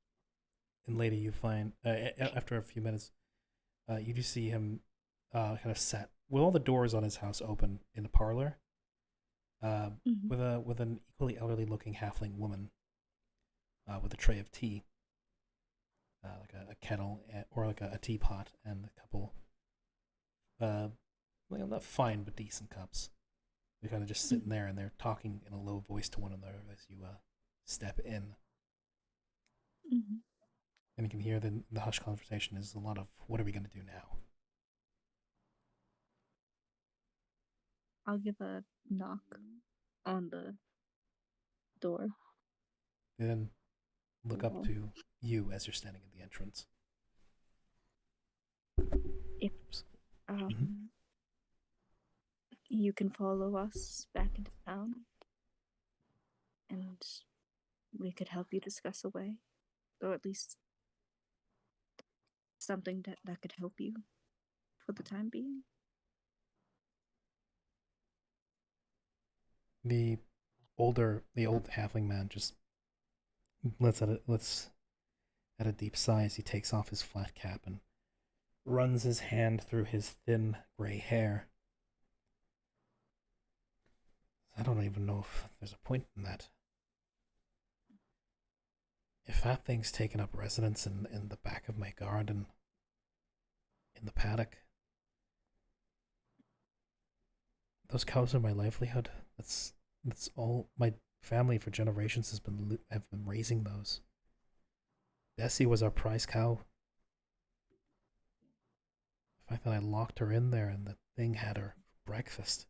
later you find after a few minutes, you do see him kind of sat with all the doors on his house open in the parlor, with an equally elderly looking halfling woman, with a tray of tea, like a kettle or like a teapot and a couple, not fine but decent cups. They're kind of just sitting there and they're talking in a low voice to one another as you step in. Mm-hmm. And you can hear the hushed conversation is a lot of, what are we going to do now? I'll give a knock on the door. They then look up to you as you're standing at the entrance. If you can follow us back into town, and we could help you discuss a way, or at least something that could help you for the time being. The old halfling man just lets at a deep sigh as he takes off his flat cap and runs his hand through his thin gray hair. I don't even know if there's a point in that. If that thing's taken up residence in the back of my garden, in the paddock, those cows are my livelihood. That's all my family for generations have been raising those. Bessie was our prize cow. The fact that I locked her in there and the thing had her for breakfast.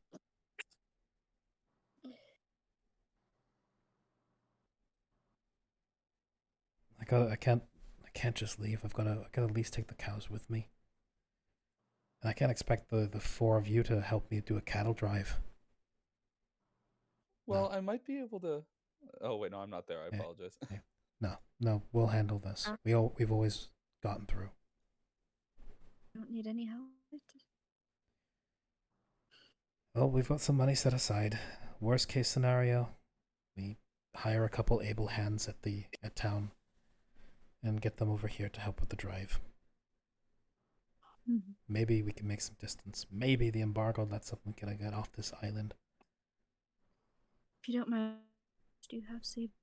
I can't just leave. I gotta at least take the cows with me. And I can't expect the four of you to help me do a cattle drive. Well, I might be able to. Oh wait, no, I'm not there. I apologize. No, we'll handle this. We've always gotten through. Don't need any help. Well, we've got some money set aside. Worst case scenario, we hire a couple able hands at town and get them over here to help with the drive. Mm-hmm. Maybe we can make some distance. Maybe the embargo lets something get off this island. If you don't mind, do you have saved?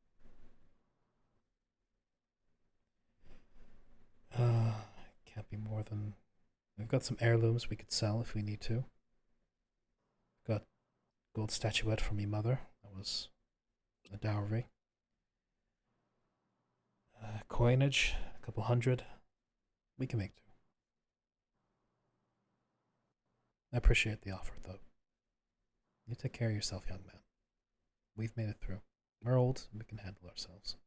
Can't be more than. We've got some heirlooms we could sell if we need to. Got gold statuette from me mother. That was a dowry. Coinage, a couple hundred. We can make do. I appreciate the offer, though. You take care of yourself, young man. We've made it through. We're old, and we can handle ourselves.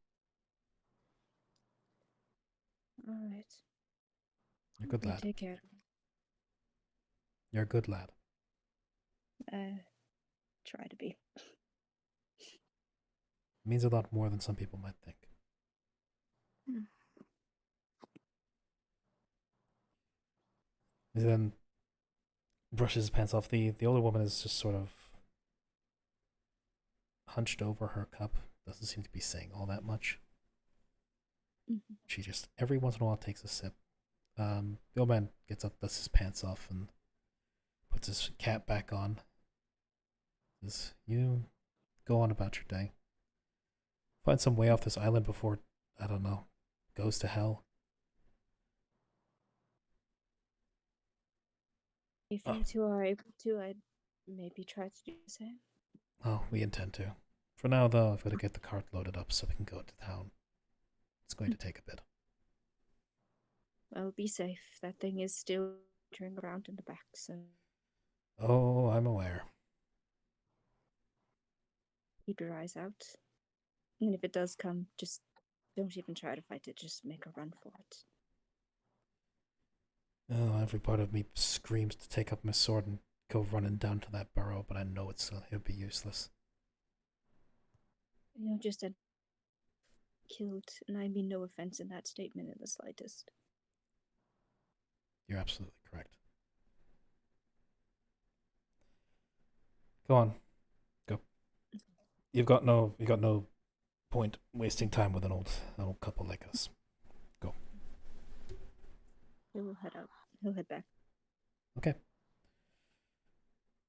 All right. You're a good lad. Take care. You're a good lad. Try to be. It means a lot more than some people might think. He then brushes his pants off. The older woman is just sort of hunched over her cup. Doesn't seem to be saying all that much. Mm-hmm. She just every once in a while takes a sip. The old man gets up, dusts his pants off, and puts his cap back on. Says, "You go on about your day. Find some way off this island before, I don't know, goes to hell." If you two are able to, I'd maybe try to do the same. Oh, we intend to. For now, though, I've got to get the cart loaded up so we can go to town. It's going to take a bit. Well, be safe. That thing is still turning around in the back, so... Oh, I'm aware. Keep your eyes out. And if it does come, just don't even try to fight it. Just make a run for it. Oh, every part of me screams to take up my sword and go running down to that burrow, but I know it'll be useless. Just a killed, and I mean no offense in that statement in the slightest. You're absolutely correct. Go on. Go. You've got no point wasting time with an old couple like us. Go. He'll head out. He'll head back. Okay.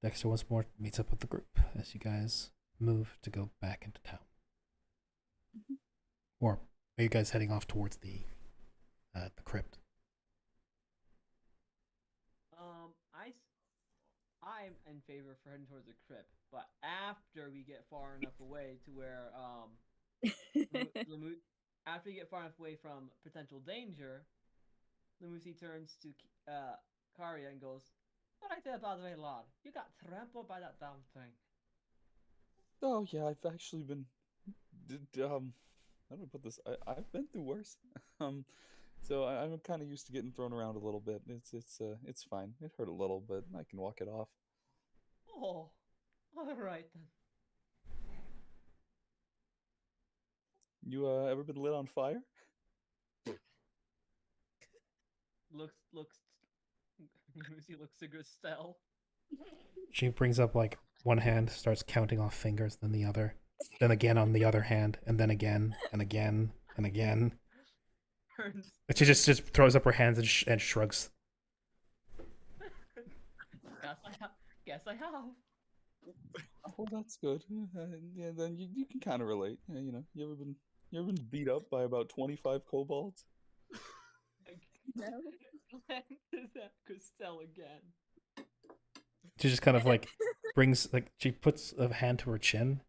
Dexter once more meets up with the group as you guys move to go back into town. Mm-hmm. Or are you guys heading off towards the crypt? I'm in favor for heading towards the crypt, but after we get far enough away to where after we get far enough away from potential danger, Lemusi turns to Karya and goes, "What I say about the way, lad? You got trampled by that damn thing." Oh yeah, I've actually been. How do I put this? I've been through worse. So I'm kind of used to getting thrown around a little bit. It's fine. It hurt a little, but I can walk it off. Oh, all right then. You ever been lit on fire? Looks to Gristel. She brings up like one hand, starts counting off fingers, then the other, then again on the other hand, and then again and again and again. And she just throws up her hands and shrugs. Guess I have. Oh, that's good. Yeah, then you can kind of relate. Yeah, you ever been beat up by about 25 kobolds? No. Is that Gristel again? She just kind of like brings like she puts a hand to her chin,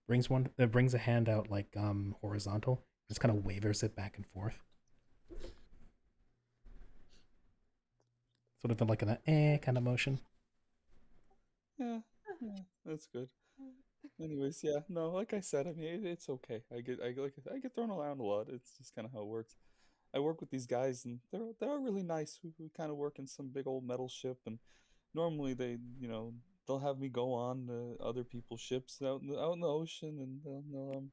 brings a hand out like horizontal, just kind of wavers it back and forth. Sort of like an kind of motion. Yeah, that's good. Anyways, yeah, no, like I said, I mean, it's okay. I get thrown around a lot. It's just kind of how it works. I work with these guys, and they're really nice. We kind of work in some big old metal ship, and normally they'll have me go on other people's ships out in the ocean, and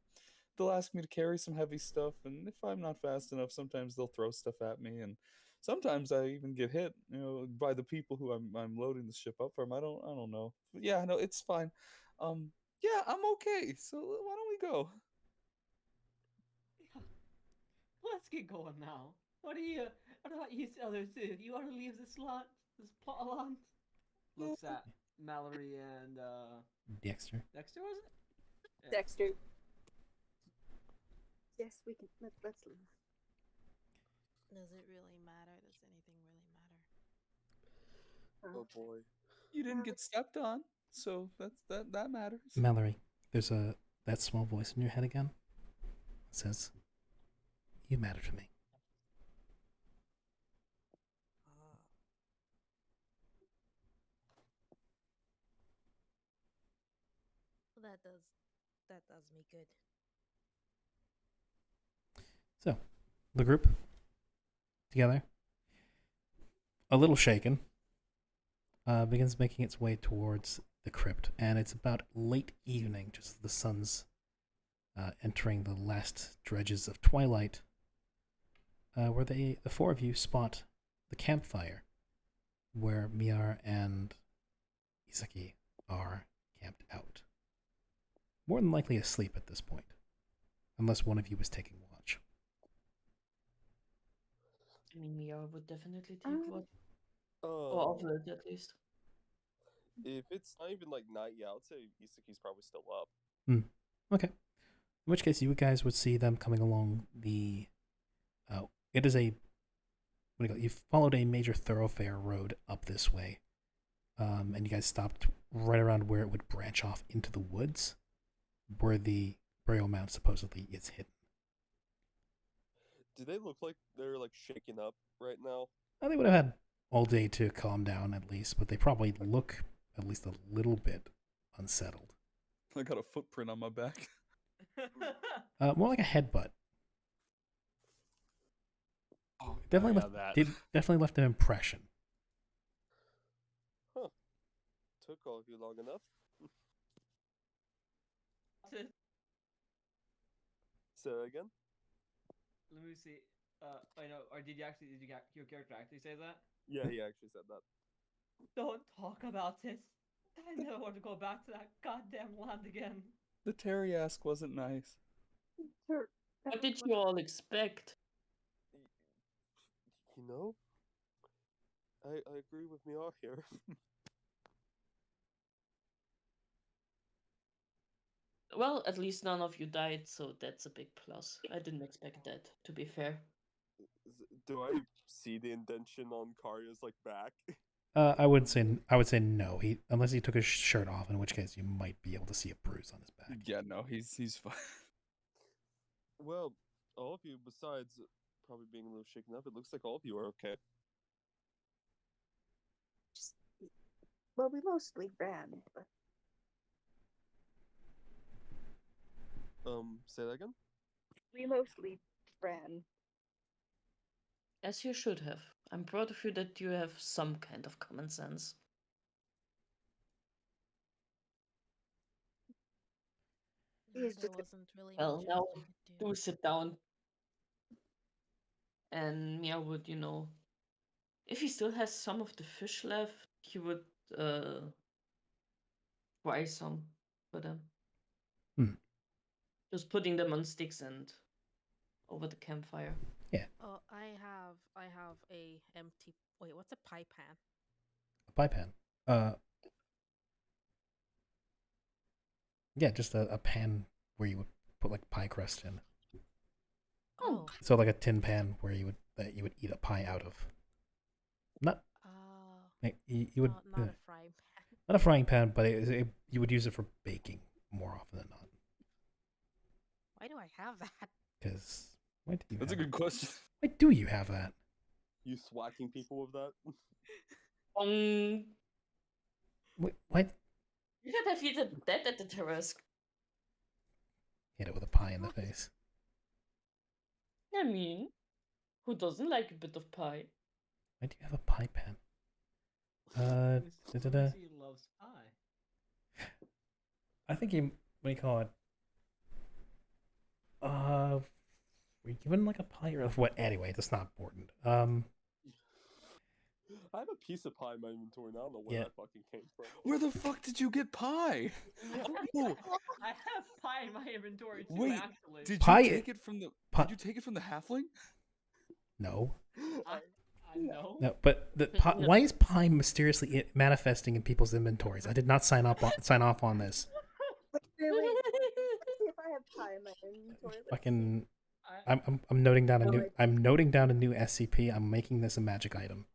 they'll ask me to carry some heavy stuff, and if I'm not fast enough, sometimes they'll throw stuff at me, and sometimes I even get hit, by the people who I'm loading the ship up from. I don't know. But yeah, no, it's fine. Yeah, I'm okay. So why don't we go? Let's get going now. What about you others two? Do you want to leave this plot lot? Looks at Mallory and Dexter. Dexter, was it? Yeah. Dexter. Yes, we can. Let's leave. Does it really matter? Does anything really matter? Oh boy. You didn't get stepped on, so that matters. Mallory, there's that small voice in your head again. It says, "You matter to me." That does me good. So, the group together, a little shaken, begins making its way towards the crypt, and it's about late evening, just as the sun's entering the last dredges of twilight, where the four of you spot the campfire, where Miar and Isaki are camped out. More than likely asleep at this point, unless one of you was taking watch. I mean, Mia would definitely take one. Or Oh, offer it at least. if it's not even like night yet, I'd say Isaki's probably still up. Okay. In which case, you guys would see them coming along the. It is a. What do you call it? You followed a major thoroughfare road up this way, and you guys stopped right around where it would branch off into the woods, where the burial mound supposedly is hidden. Do they look like they're like shaken up right now? They would have had all day to calm down at least, but they probably look at least a little bit unsettled. I got a footprint on my back. More like a headbutt. Oh, Definitely, that. definitely left an impression. Huh. Took all of you long enough. Say that again? Let me see. I know. Or did your character actually say that? Yeah, he actually said that. Don't talk about it. I never want to go back to that goddamn land again. The Terry ask wasn't nice. What did you all expect? You know, I agree with Miar here. Well, at least none of you died, so that's a big plus. I didn't expect that, to be fair. Do I see the indention on Karya's like back? I would say no. Unless he took his shirt off, in which case you might be able to see a bruise on his back. Yeah, no, he's fine. Well, all of you, besides probably being a little shaken up, it looks like all of you are okay. Well, we mostly ran, but Say that again? we mostly ran. As you should have. I'm proud of you that you have some kind of common sense. He's There just wasn't really Well, much now else we could do. do sit down. And Mia would, if he still has some of the fish left, he would fry some for them. Just putting them on sticks and over the campfire. Oh, I have a empty. Wait, what's a pie pan? A pie pan. Yeah, just a pan where you would put like pie crust in. Oh. So like a tin pan where you would eat a pie out of. Not Oh. like, you would. Not a frying pan. Not a frying pan, but you would use it for baking more often than not. Why do I have that? Because why do you? That's a have good it? question. Why do you have that? You thwacking people with that? What? You should have eaten that at the terrace. Hit it with a pie in the face. I mean, who doesn't like a bit of pie? Why do you have a pie pan? Da-da-da. Lucy loves pie. I think you. What do you call it? Were you given like a pie or what? Anyway, that's not important. I have a piece of pie in my inventory now. I don't know where Yeah. that fucking came from. Where the fuck did you get pie? Oh, I have pie in my inventory too, wait. actually. Did Pie- you take it from the? pi- Did you take it from the halfling? No, I know. no. But the pie, No. why is pie mysteriously manifesting in people's inventories? I did not sign off on this. Wait, let's see if I have pie in my inventory. Let's Fucking. I, I'm noting down a No, new. I- I'm noting down a new SCP. I'm making this a magic item.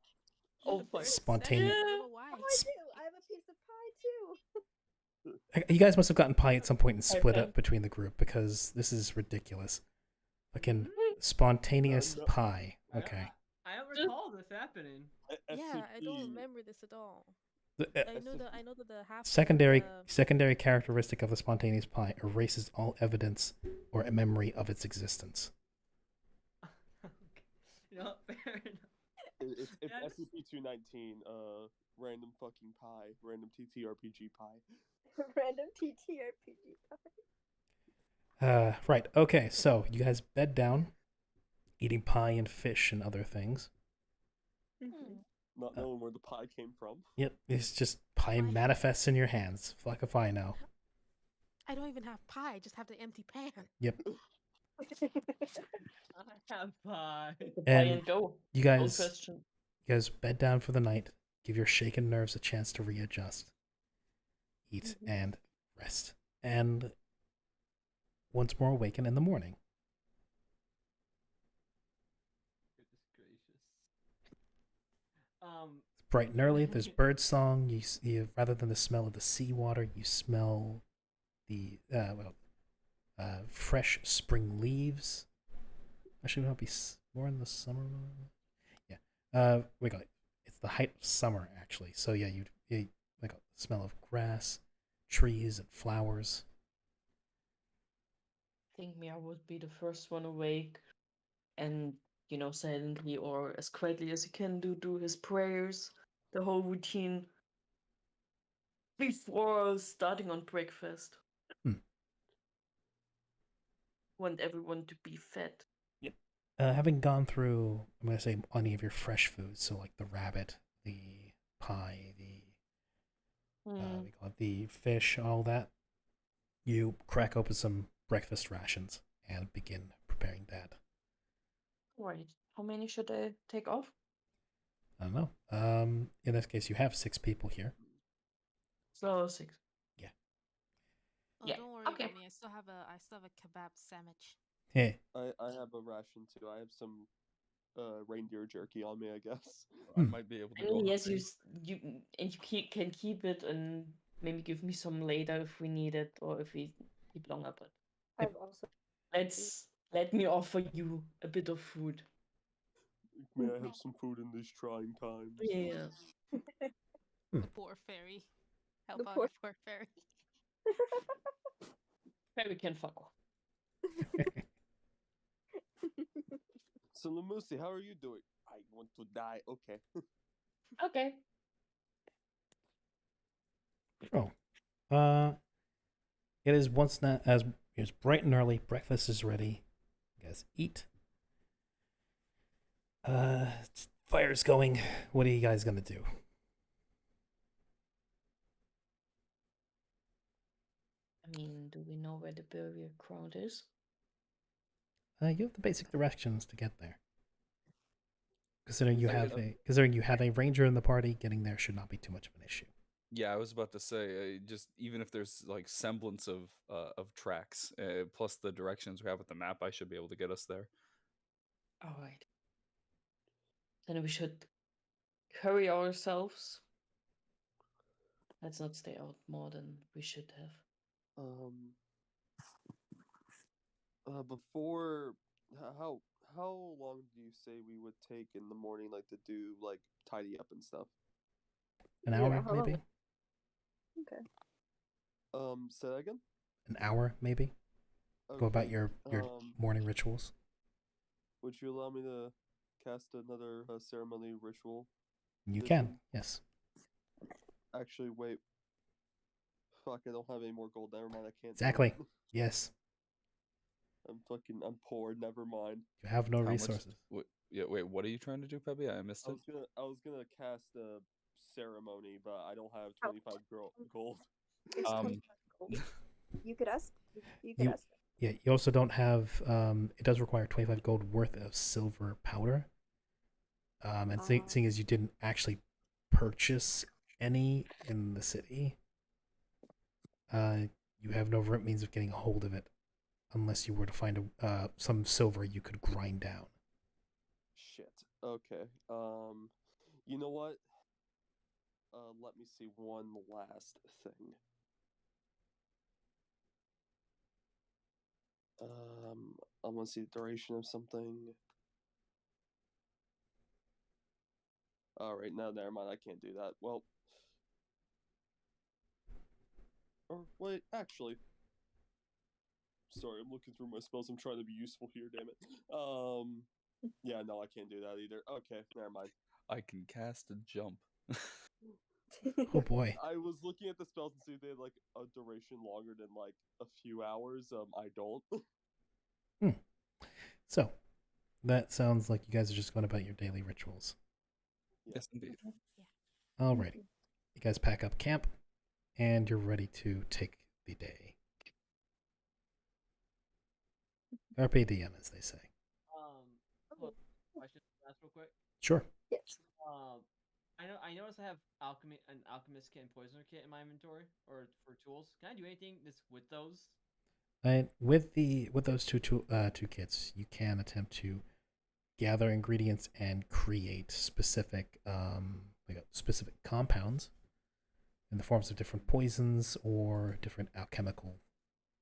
Oh, But Spontaneous. I don't know why. Oh, I do. I have a piece of pie too. You guys must have gotten pie at some point and split Okay. up between the group because this is ridiculous. Fucking spontaneous no. pie. I- Okay. I don't recall this happening. Yeah, I don't SCP remember this at all. The, I know that the half secondary characteristic of the spontaneous pie erases all evidence or memory of its existence. You know, fair enough. It's Yeah, I just- SCP-219, random fucking pie, random TTRPG pie. Random TTRPG pie. Right. Okay. So you guys bed down, eating pie and fish and other things. Mhm. Not knowing where the pie came from. Yep. It's just pie Pie. manifests in your hands. Fuck if I know. I don't even have pie. I just have the empty pan. Yep. I have pie. Buy And and go. you No guys, question. you guys bed down for the night. Give your shaken nerves a chance to readjust. Eat and rest. And once more awaken in the morning. Goodness gracious. It's bright and early. There's bird song. You rather than the smell of the seawater, you smell the fresh spring leaves. Actually, it might be more in the summer. Yeah. We got it's the height of summer actually. So yeah, you like a smell of grass, trees, and flowers. I think Mia would be the first one awake and, silently or as quietly as he can do his prayers, the whole routine before starting on breakfast. Hmm. Want everyone to be fed. Having gone through, I'm gonna say any of your fresh foods, so like the rabbit, the pie, we call it the fish, all that. You crack open some breakfast rations and begin preparing that. Right. How many should I take off? I don't know. In this case, you have 6 people here. So 6. Oh, Yeah, don't worry okay. about me. I still have a kebab sandwich. Hey, I have a ration too. I have some reindeer jerky on me, I guess. I might be able to I go. mean, yes, hunting. can keep it and maybe give me some later if we need it or if we keep longer. But I've also. let me offer you a bit of food. May I have some food in these trying times? Yeah. The poor fairy. Help The out poor- the poor fairy. Maybe we can fuck off. So Lamusi, how are you doing? I want to die. Okay. Okay. oh. It is once now as it's bright and early. Breakfast is ready. You guys eat. Fire's going. What are you guys gonna do? I mean, do we know where the burial ground is? You have the basic directions to get there. Considering you Okay. have a ranger in the party, getting there should not be too much of an issue. Yeah, I was about to say, just even if there's like semblance of tracks, plus the directions we have with the map, I should be able to get us there. All right. Then we should hurry ourselves Let's not stay out more than we should have. Before how long do you say we would take in the morning, like to do like tidy up and stuff? An Yeah, hour, how long maybe? Okay. Say that again. An hour, maybe? Go about Okay. your morning rituals. Would you allow me to cast another ceremony ritual? You Vision? can, yes. Actually, wait. Fuck, I don't have any more gold. Never mind, I can't. do Exactly. it. Yes. I'm poor. Never mind. You have no How much- resources. wait, what are you trying to do, Pepe? I missed I it. was gonna cast a ceremony, but I don't have How 25 gold. It's Um, 25 gold. You could ask. You could You- ask. Yeah, you also don't have. It does require 25 gold worth of silver powder. And seeing as you didn't actually purchase any in the city, you have no means of getting a hold of it, unless you were to find some silver you could grind down. Shit. Okay. You know what? Let me see one last thing. I want to see the duration of something. All right, no, never mind. I can't do that. Well, or wait, actually. Sorry, I'm looking through my spells. I'm trying to be useful here. Damn it. Yeah, no, I can't do that either. Okay, never mind. I can cast a jump. Oh boy. I was looking at the spells and see they had like a duration longer than like a few hours. I don't. So, that sounds like you guys are just going about your daily rituals. Yes, indeed. Alrighty. You guys pack up camp, and you're ready to take the day. Carpe diem, as they say. Hold on. Question ask real quick. Sure. Yes. I noticed I have an alchemist kit and poisoner kit in my inventory or for tools. Can I do anything that's with those? And with those two kits, you can attempt to gather ingredients and create specific specific compounds in the forms of different poisons or different alchemical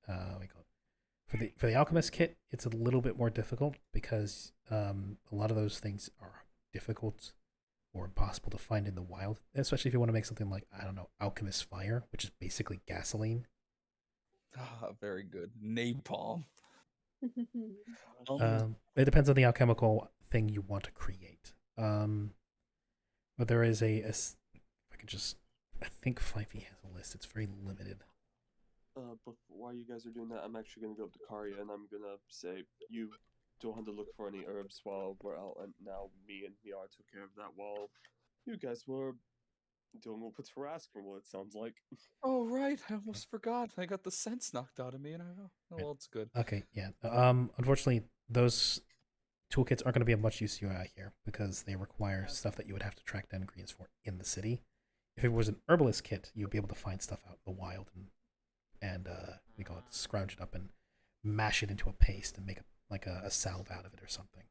for the alchemist kit. It's a little bit more difficult because a lot of those things are difficult or impossible to find in the wild, especially if you want to make something like, I don't know, alchemist fire, which is basically gasoline. Ah, very good. Napalm. It depends on the alchemical thing you want to create. But there is if I could just, I think 5e has a list. It's very limited. But while you guys are doing that, I'm actually gonna go up to Karya and I'm gonna say you don't have to look for any herbs while we're out. And now me and Miara took care of that while you guys were doing what Tarask from what it sounds like. Oh right, I almost forgot. I got the sense knocked out of me, and oh well, it's good. Okay, yeah. Unfortunately, those toolkits aren't going to be of much use to you out here because they require stuff that you would have to track down ingredients for in the city. If it was an herbalist kit, you'd be able to find stuff out in the wild and we call it scrounge it up and mash it into a paste and make a salve out of it or something.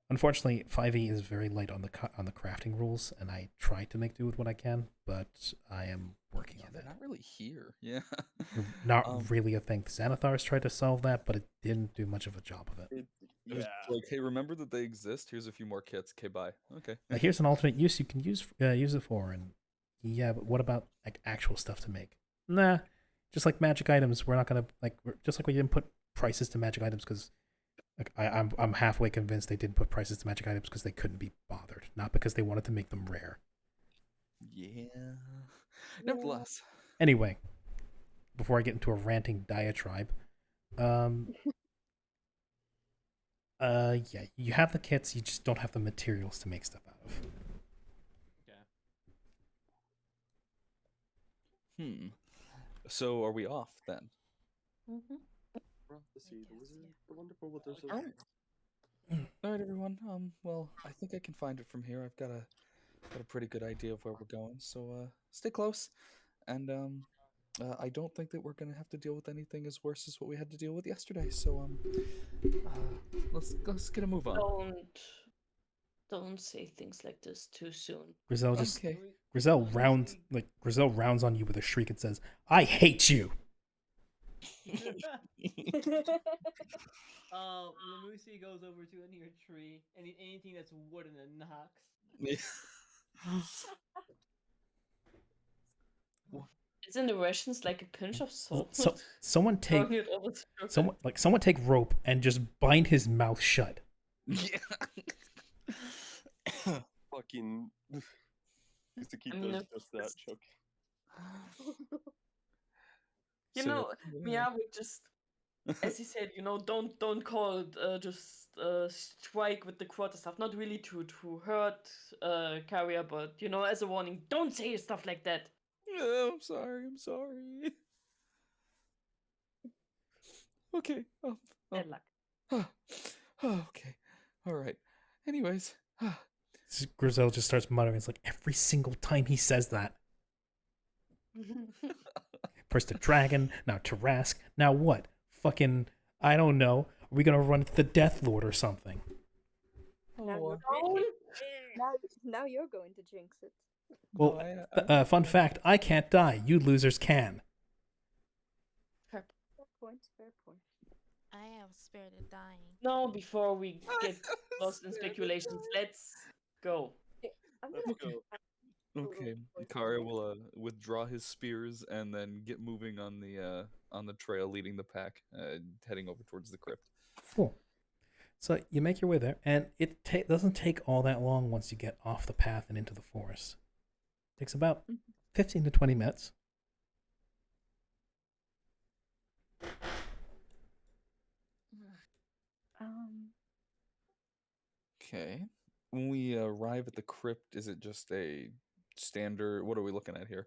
Unfortunately, 5e is very light on the crafting rules, and I try to make do with what I can, but I am working on They're it. not really here. Yeah. Not really a thing. Xanathar's tried to solve that, but it didn't do much of a job of it. It was like, hey, remember that they exist? Here's a few more kits. Okay, bye. Okay. Here's an alternate use you can use it for, and yeah, but what about like actual stuff to make? Nah, just like magic items, we're not gonna just like we didn't put prices to magic items because like I'm halfway convinced they didn't put prices to magic items because they couldn't be bothered, not because they wanted to make them rare. Yeah. Nevertheless. Anyway, before I get into a ranting diatribe, yeah, you have the kits, you just don't have the materials to make stuff out of. Okay. So are we off then? Mm-hmm. The sea, the wizard, the wonderful wizard. All right, everyone. Well, I think I can find it from here. I've got a pretty good idea of where we're going. So, stay close, and I don't think that we're gonna have to deal with anything as worse as what we had to deal with yesterday. So, let's get a move on. Don't say things like this too soon. Grizel just Okay. Grizel rounds on you with a shriek and says, "I hate you." Lamusi goes over to a near tree and eat anything that's wooden and knocks. Is in the rations like a pinch of Well, salt? so someone take Throwing it over the shoulder. someone take rope and just bind his mouth shut. Yeah. Fucking. Isaki I mean, does if just that, it's- Chuck. You So, know, yeah. Mia would just, as he said, don't call it, just strike with the quarterstaff. Not really to hurt Karia, but as a warning, don't say stuff like that. Yeah, I'm sorry. Okay. Bad luck. Okay. All right. Anyways. Grizel just starts muttering. It's like every single time he says that. First a dragon, now Tarask, now what? Fucking, I don't know. Are we gonna run into the Death Lord or something? Now you're going to jinx it. Well, fun fact, I can't die. You losers can. Fair point. I am scared of dying. No, before we get lost in speculations, let's go. I'm Let's gonna. go. Okay. Karia will withdraw his spears and then get moving on the trail leading the pack, heading over towards the crypt. Cool. So you make your way there, and it doesn't take all that long once you get off the path and into the forest. It takes about 15 to 20 minutes. Okay. When we arrive at the crypt, is it just a standard? What are we looking at here?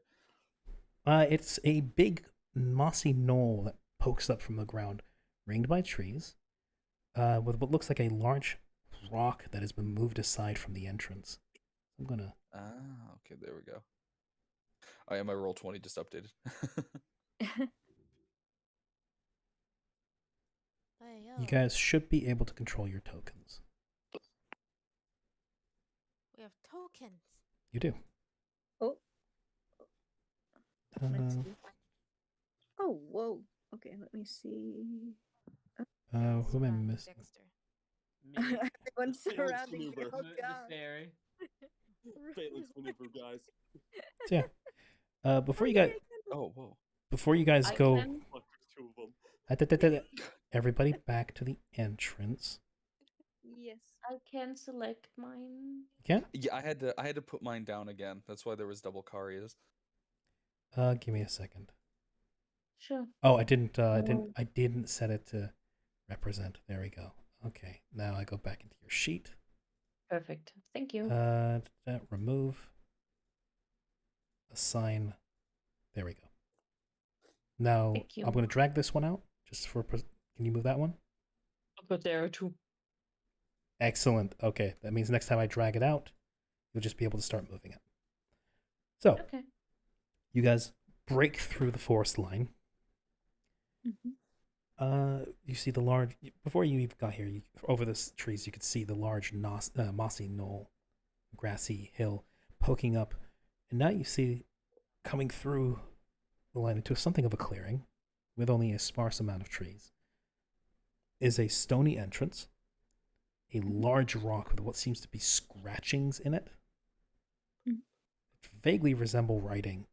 It's a big mossy knoll that pokes up from the ground, ringed by trees, with what looks like a large rock that has been moved aside from the entrance. I'm gonna. Okay, there we go. I am my roll 20 just updated. Hey, yo. You guys should be able to control your tokens. We have tokens. You do. Oh. Let's Uh, see. Oh, whoa. Okay, let me see. who am I Surrounding missing? Dexter. Everyone's Felix surrounding you. maneuver. Oh The god. fairy. Phalanx maneuver, guys. So yeah. Before you guys Whoa. I go, can- Fuck, there's two of them. everybody back to the entrance. Yes. I can select mine. Yeah. Yeah, I had to put mine down again. That's why there was double Karias. Give me a second. Sure. Oh, I didn't set it to represent. There we go. Okay. Now I go back into your sheet. Perfect. Thank you. Remove. Assign. There we go. Now Thank you. I'm going to drag this one out just for. Can you move that one? I'll put there too. Excellent. Okay, that means next time I drag it out, you'll just be able to start moving it. So Okay. you guys break through the forest line. You see the large. Before you even got here, over the trees, you could see the large mossy knoll, grassy hill poking up, and now you see coming through the line into something of a clearing, with only a sparse amount of trees, is a stony entrance, a large rock with what seems to be scratchings in it, vaguely resemble writing,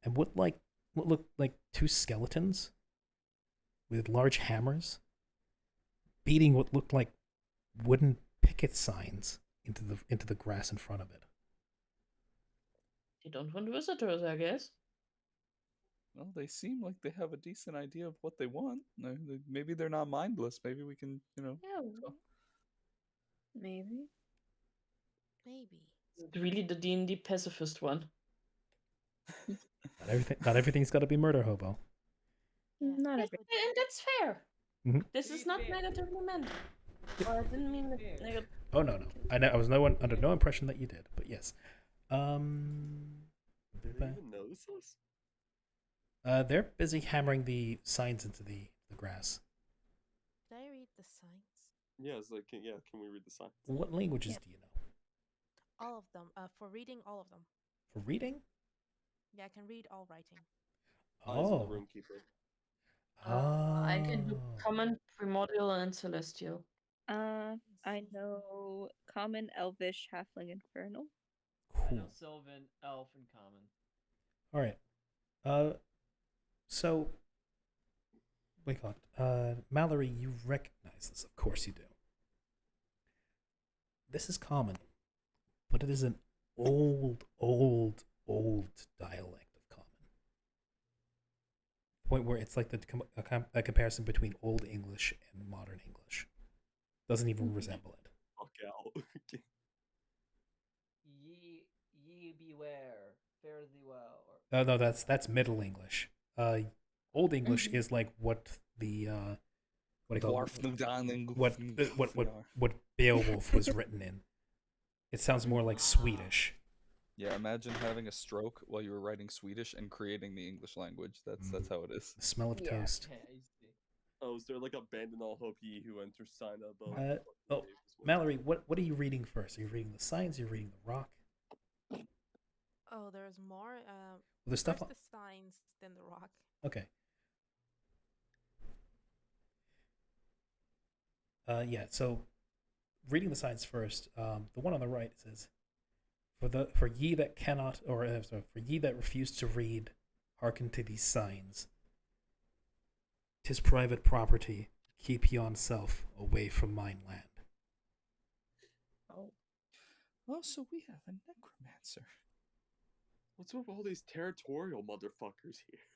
and what look like two skeletons with large hammers beating what looked like wooden picket signs into the grass in front of it. They don't want visitors, I guess. Well, they seem like they have a decent idea of what they want. Maybe they're not mindless. Maybe we can, Yeah. Maybe. Maybe. It's really the D&D pacifist one. Not everything's got to be murder hobo. Not every. And that's fair. Mhm. This is not negatively meant. Or I didn't mean it negative. Oh no. I was under no impression that you did, but yes. Did they even notice us? They're busy hammering the signs into the grass. Did I read the signs? Yeah, it's like, can we read the signs? What languages do you know? All of them. For reading, all of them. For reading? Yeah, I can read all writing. Eyes of the Oh. Runekeeper. I can do Oh. Common, Primordial, and Celestial. I know Common, Elvish, Halfling, Infernal. I know Cool. Sylvan, Elf, and Common. All right. So we call it. Mallory, you recognize this, of course you do. This is common, but it is an old dialect of common. Point where it's like a comparison between Old English and Modern English. Doesn't even resemble it. Fuck out. Ye beware, fare thee well. No, that's Middle English. Old English is like what the what do you call it? What Beowulf was written in. It sounds more like Swedish. Yeah, imagine having a stroke while you were writing Swedish and creating the English language. That's how it is. The smell of Yeah. toast. Okay, I see. Oh, is there like a band in all hope ye who enters sign up? Oh, Mallory, what are you reading first? Are you reading the signs? Are you reading the rock? Oh, there's more. There's stuff First on. the signs, then the rock. Okay. Yeah. So, reading the signs first. The one on the right says, "For ye that cannot, or sorry, for ye that refuse to read, hearken to these signs. 'Tis private property. Keep yon self away from mine land." Oh, so we have a necromancer. What's with all these territorial motherfuckers here?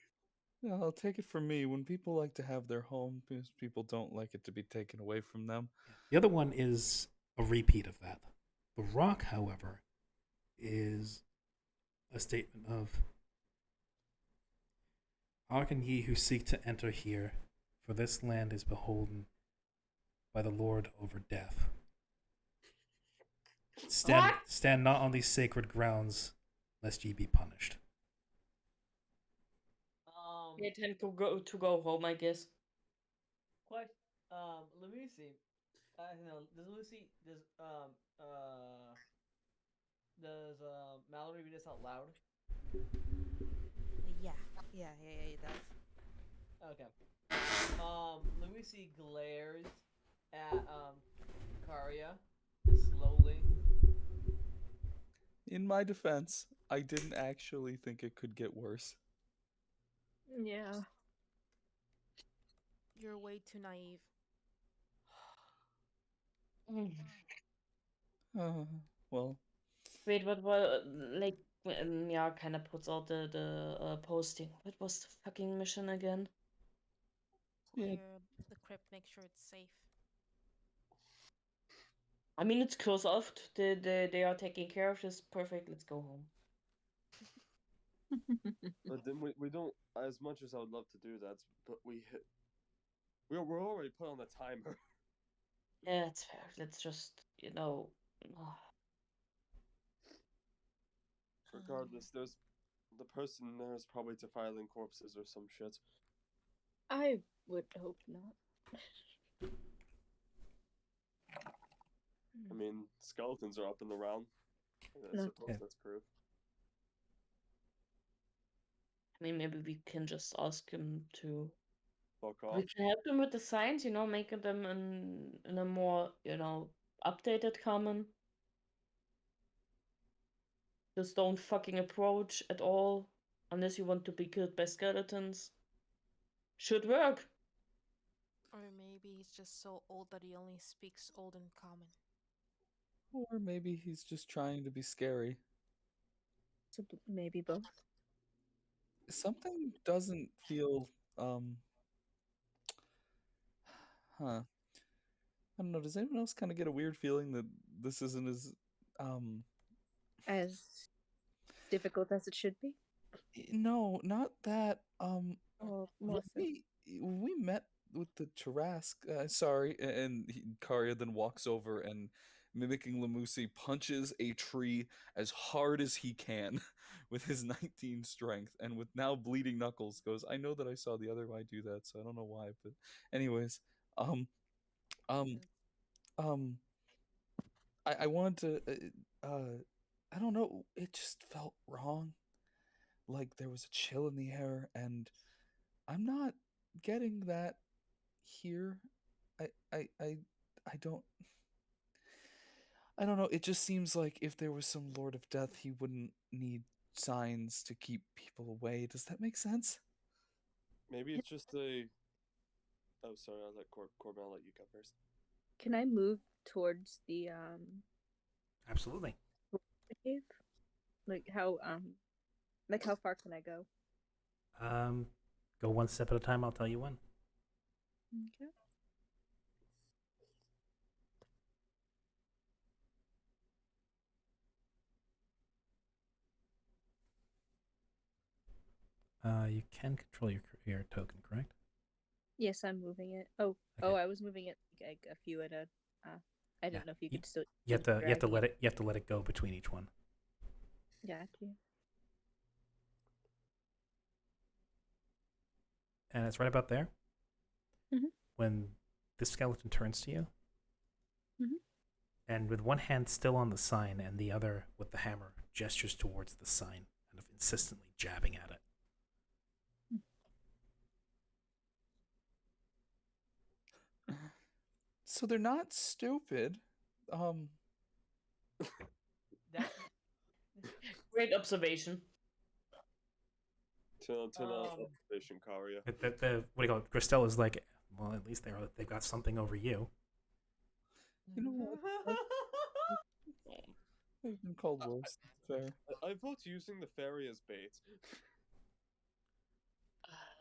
Yeah, I'll take it from me. When people like to have their home, because people don't like it to be taken away from them. The other one is a repeat of that. The rock, however, is a statement of, "Hearken ye who seek to enter here, for this land is beholden by the Lord over death. Stand not on these sacred grounds, lest ye be punished." They tend to go home, I guess. Question. Lucy. No, does Lucy does Mallory read this out loud? Yeah, it does. Okay. Lucy glares at Karia slowly. In my defense, I didn't actually think it could get worse. Yeah. You're way too naive. Well, Wait, what? Like, yeah, kind of puts out the posting. What was the fucking mission again? Yeah. Clear the crypt, make sure it's safe. I mean, it's close. They are taking care of this. Perfect. Let's go home. But then we don't. As much as I would love to do that, but we're already put on the timer. Yeah, it's fair. Let's just, Regardless, there's the person there is probably defiling corpses or some shit. I would hope not. I mean, skeletons are up and around. I No. suppose that's proof. I mean, maybe we can just ask him to. Fuck off. We can help them with the signs, making them in a more, updated common. Just don't fucking approach at all unless you want to be killed by skeletons. Should work. Or maybe he's just so old that he only speaks old and common. Or maybe he's just trying to be scary. So maybe both. Something doesn't feel I don't know, does anyone else kind of get a weird feeling that this isn't as difficult as it should be? No, not that. Or When more so. we met with the Tarask, sorry, and Karya then walks over and, mimicking Lamusi, punches a tree as hard as he can with his 19 strength, and with now bleeding knuckles, goes, "I know that I saw the other guy do that, so I don't know why, but anyways, I wanted to I don't know, it just felt wrong. Like there was a chill in the air, and I'm not getting that here. I I I I don't know. It just seems like if there was some Lord of Death, he wouldn't need signs to keep people away. Does that make sense? Maybe it's just a. Oh, sorry. I'll let Corbin. I'll let you go first. Can I move towards the Absolutely. cave? Like how far can I go? Go one step at a time. I'll tell you when. Okay. You can control your token, correct? Yes, I'm moving it. Oh, Okay. I was moving it like a few at a. I didn't know if you could still. You have to drag let it. You have to let it go between each one. Got you. And it's right about there. Mhm. When this skeleton turns to you, Mhm. and with one hand still on the sign and the other with the hammer, gestures towards the sign, kind of insistently jabbing at it. So they're not stupid. That Great observation. 10 on 10 out Um, observation, Karia. The what do you call it? Gristel is like, well, at least they've got something over you. You know what? They've been called worse. That's fair. I vote using the fairy as bait.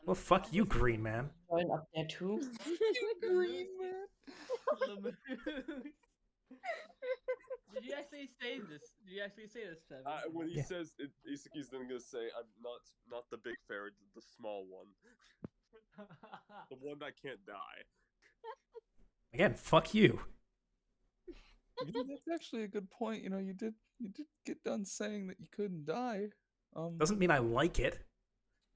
Well, fuck you, Green Man. Join up there too. Green man. Did you actually say this? Did you actually say this, Seven? When he Yeah. says it, Isaki's then gonna say, "I'm not the big fairy, the small one, the one that can't die." Again, fuck you. That's actually a good point. You did get done saying that you couldn't die. Doesn't mean I like it.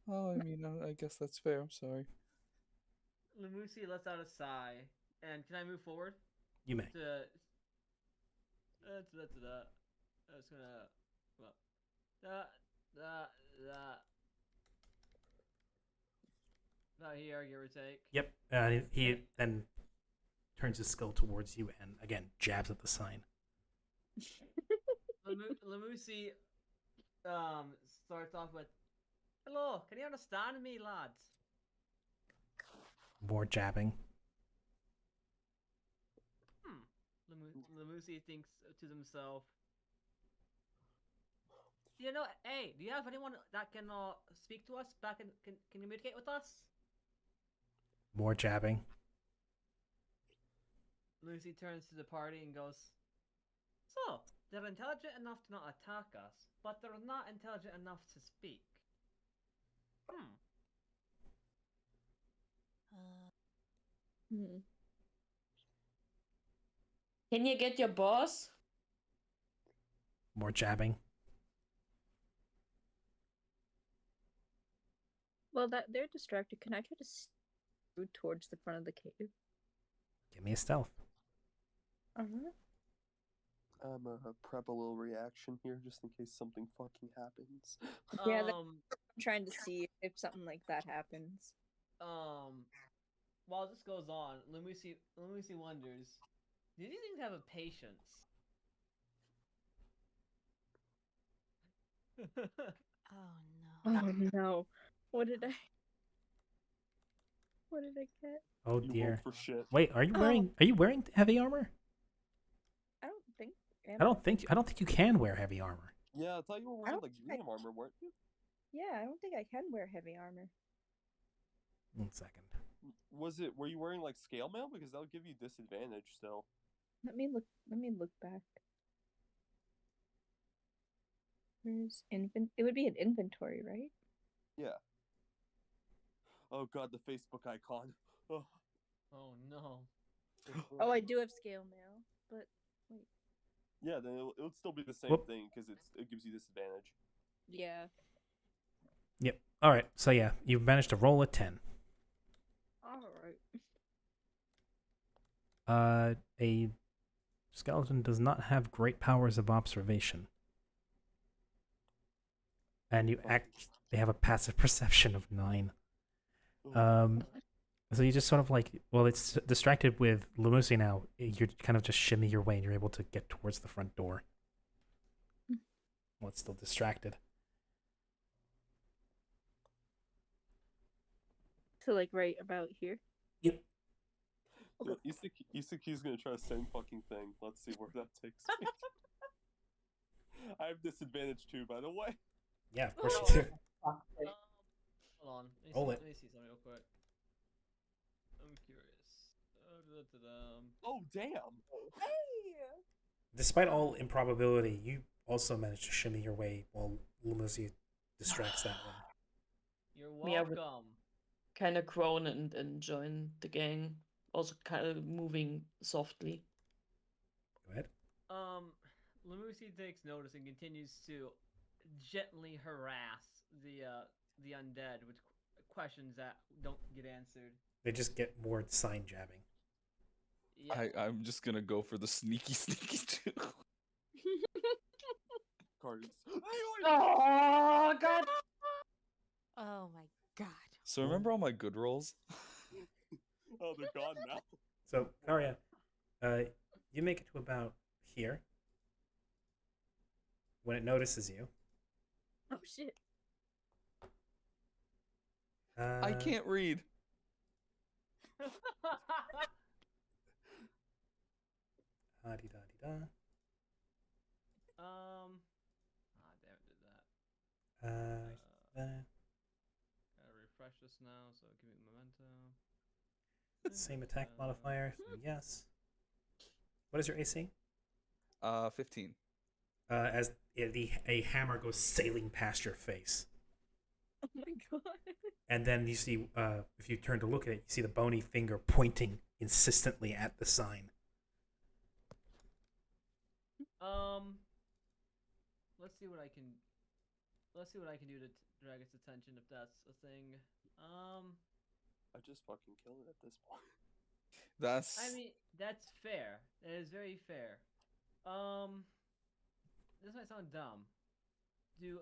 Oh, I mean, I guess that's fair. I'm sorry. Lamusi lets out a sigh, and can I move forward? You may. That's that. That's gonna. Well, about here, give or take. Yep. He then turns his skull towards you and again jabs at the sign. Lamusi starts off with, "Hello, can you understand me, lads?" More jabbing. Lamusi thinks to himself, hey, do you have anyone that can speak to us, back and can communicate with us? More jabbing. Lucy turns to the party and goes, "So, they're intelligent enough to not attack us, but they're not intelligent enough to speak. Hmm. Can you get your boss? More jabbing. Well, that they're distracted. Can I try to scoot towards the front of the cave? Give me a stealth. Uh-huh. I'm gonna prep a little reaction here just in case something fucking happens. Yeah, I'm trying to see if something like that happens. While this goes on, Lamusi wonders, do these things have a patience? Oh no. Oh no! What did I get? Oh You dear. rolled for shit. Wait, are you wearing heavy armor? I don't think. I don't think you can wear heavy armor. Yeah, I thought you were wearing don't like think I- medium armor, weren't you? Yeah, I don't think I can wear heavy armor. 1 second. Were you wearing like scale mail? Because that'll give you disadvantage still. Let me look back. Where's It would be an inventory, right? Yeah. Oh god, the Facebook icon. Oh. Oh no. Oh, I do have scale mail, but wait. Yeah, then it'll still be the same Whoop. thing because it gives you disadvantage. Yeah. Yep. All right. So yeah, you've managed to roll a 10. All right. A skeleton does not have great powers of observation. and you act. They have a passive perception of 9. Oh, So you just sort of like, well, it's distracted with Lumusi now. You're kind of just shimmy your way, and you're able to get towards the front door. Well, it's still distracted. So like right about here. Yep. yeah, Isaki's gonna try the same fucking thing. Let's see where that takes me. I have disadvantage too, by the way. Yeah, of course you do. Hold on. Roll Let it. me see something real quick. I'm curious. Oh damn! Despite all improbability, you also managed to shimmy your way while Lumusi distracts that one. You're Yeah, but- welcome. Kind of groan and join the gang. Also kind of moving softly. Go ahead. Lamusi takes notice and continues to gently harass the undead with questions that don't get answered. They just get more sign jabbing. Yeah. I'm just gonna go for the sneaky too. Cards. Oh god! Oh my god. So remember all my good rolls? Oh, they're gone now. So, Karya, you make it to about here when it notices you. Oh shit. I can't read. Da-dee-da-dee-da. Damn it, did that. That. Gotta refresh this now, so give me memento. Same attack modifier. So yes. What is your AC? 15. As a hammer goes sailing past your face, Oh my god. and then you see, if you turn to look at it, you see the bony finger pointing insistently at the sign. Let's see what I can. Let's see what I can do to drag its attention if that's a thing. I just fucking killed it at this point. That's. I mean, that's fair. That is very fair. This might sound dumb. Do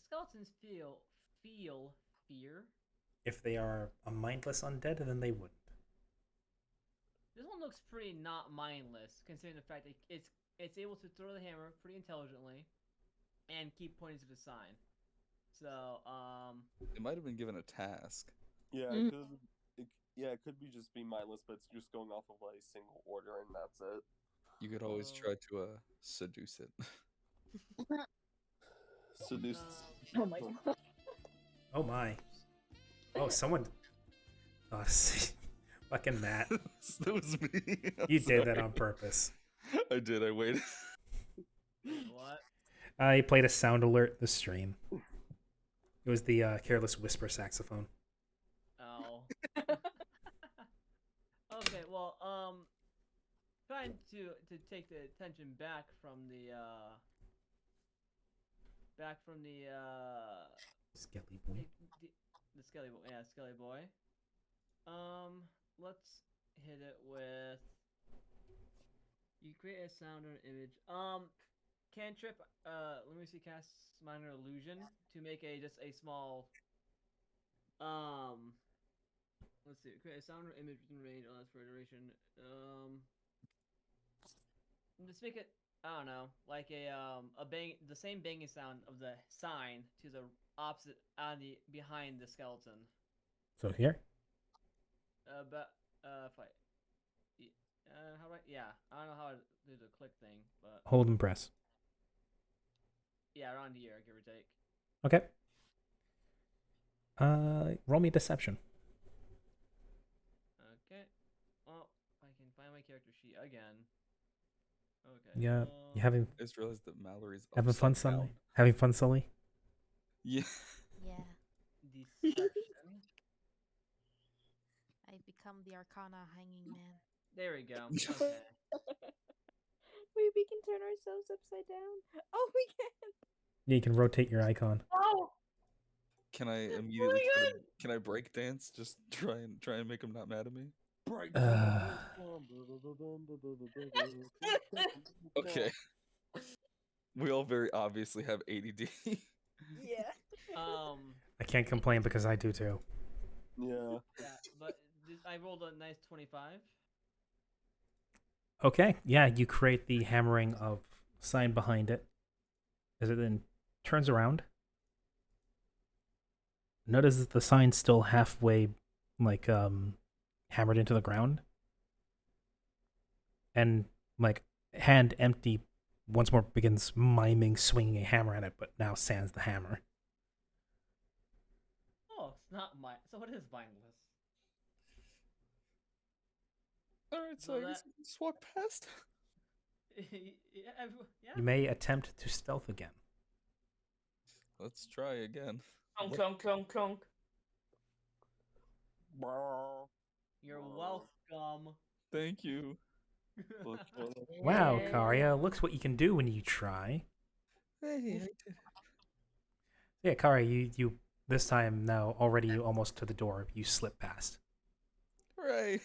skeletons feel fear? If they are a mindless undead, then they wouldn't. This one looks pretty not mindless, considering the fact that it's able to throw the hammer pretty intelligently, and keep pointing to the sign. So It might have been given a task. Yeah, Mm. it could be just be mindless, but it's just going off of a single order, and that's it. You could always try to seduce it. Seduced. Oh my god. Oh my. Oh, someone. Oh, fucking Matt. That was me. You did that on purpose. I did. I waited. what? He played a sound alert the stream. It was the Careless Whisper saxophone. Oh. Okay, well, trying to take the attention back from the Skelly boy. the Skelly boy. Yeah, Skelly boy. Let's hit it with. You create a sound or an image. Cantrip. Let me see. Cast minor illusion to make just a small. Let's see. Create a sound or image within range on this for a duration. Just make it. I don't know, like a bang, the same banging sound of the sign to the opposite on the behind the skeleton. So here? But fight. How do I? Yeah, I don't know how to do the click thing, but Hold and press. yeah, around here, give or take. Okay. Roll me deception. Okay. Well, I can find my character sheet again. Okay. Yeah, you having I just realized that Mallory's having fun, upside Sully? down. Having fun, Sully? Yeah. Yeah. Deception. I become the Arcana hanging man. There we go. Okay. Wait, we can turn ourselves upside down. Oh, we can. Yeah, you can rotate your icon. Oh! Can I immediately can I break dance? Just try and make him not mad at me? Break. Okay. We all very obviously have ADD. Yeah. I can't complain because I do too. Yeah. Yeah, but I rolled a nice 25. Okay, yeah, you create the hammering of sign behind it. As it then turns around, notice that the sign's still halfway, like, hammered into the ground. And, like, hand empty, once more begins miming swinging a hammer at it, but now sans the hammer. Oh, it's not my. So it is mindless. Alright, so So I guess we can just walk past. Yeah. You may attempt to stealth again. Let's try again. Clunk, clunk, clunk, clunk. You're welcome. Thank you. Wow, Yeah. Karya, looks what you can do when you try. Hey, I did it. Yeah, Karya, you this time now already almost to the door, you slip past. Right.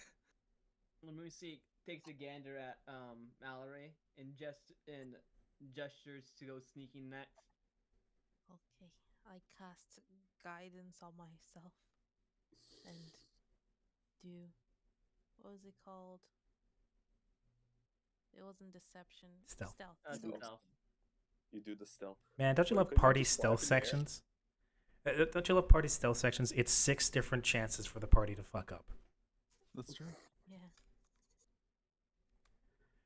Lamusi takes a gander at Mallory and gestures to go sneaking next. Okay, I cast guidance on myself and do what was it called? It wasn't deception. Stealth. Stealth. You do the stealth. Man, don't you Why love couldn't you party just fly up stealth in the air? sections? Don't you love party stealth sections? It's 6 different chances for the party to fuck up. That's true. Yeah.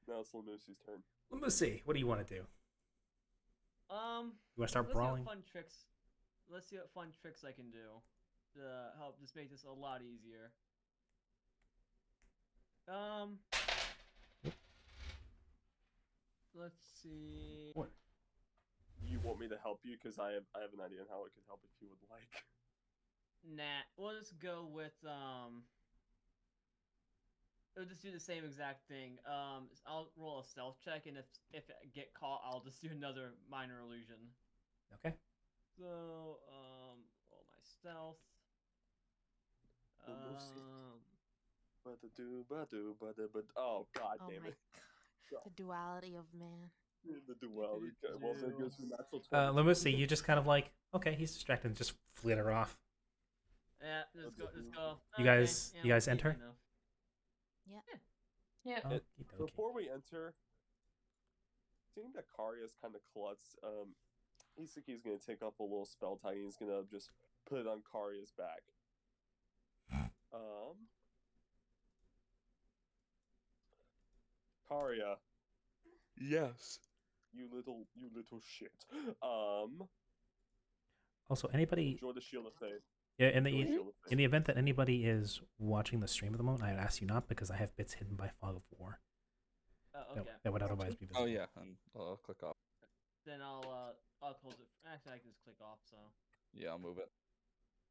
Now it's Lamusi's turn. Let me see. What do you want to do? You want to start let's brawling? See what fun tricks. Let's see what fun tricks I can do to help just make this a lot easier. Let's see. What? You want me to help you? Because I have an idea on how I can help if you would like. Nah, we'll just go with We'll just do the same exact thing. I'll roll a stealth check, and if I get caught, I'll just do another minor illusion. Okay. So, roll my stealth. Oh, god Oh damn my it. god. The duality of man. The duality. Well, there goes your natural 20. Lamusi, you just kind of like, okay, he's distracted, and just flitter off. Yeah, just go. You Okay, guys- yeah, you guys easy enter? enough. Yeah. Okey-dokey. Before we enter, seeing that Karya's kind of klutz, Isaki's gonna take up a little spell tag and he's gonna just put it on Karya's back. Karya, Yes. you little shit. Also, anybody, Enjoy the Shield of Faith. yeah, Enjoy the Shield of Faith. in the event that anybody is watching the stream at the moment, I'd ask you not because I have bits hidden by Fog of War Okay. that would otherwise be visible. Oh yeah, and I'll click off. Then I'll close it. Actually, I can just click off. So. Yeah, I'll move it.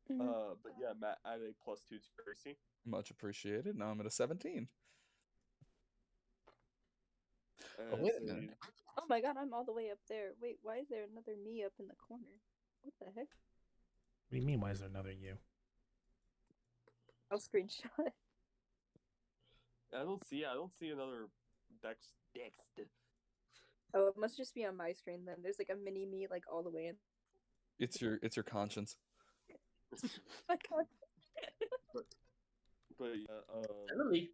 But yeah, Matt, add a +2 to your AC. Much appreciated. Now I'm at a 17. Oh, And wait a then minute. Oh my god, I'm all the way up there. Wait, why is there another me up in the corner? What the heck? What do you mean? Why is there another you? I'll screenshot. I don't see another Dex. Oh, it must just be on my screen then. There's like a mini me like all the way in. It's your conscience. My god. But yeah, Really?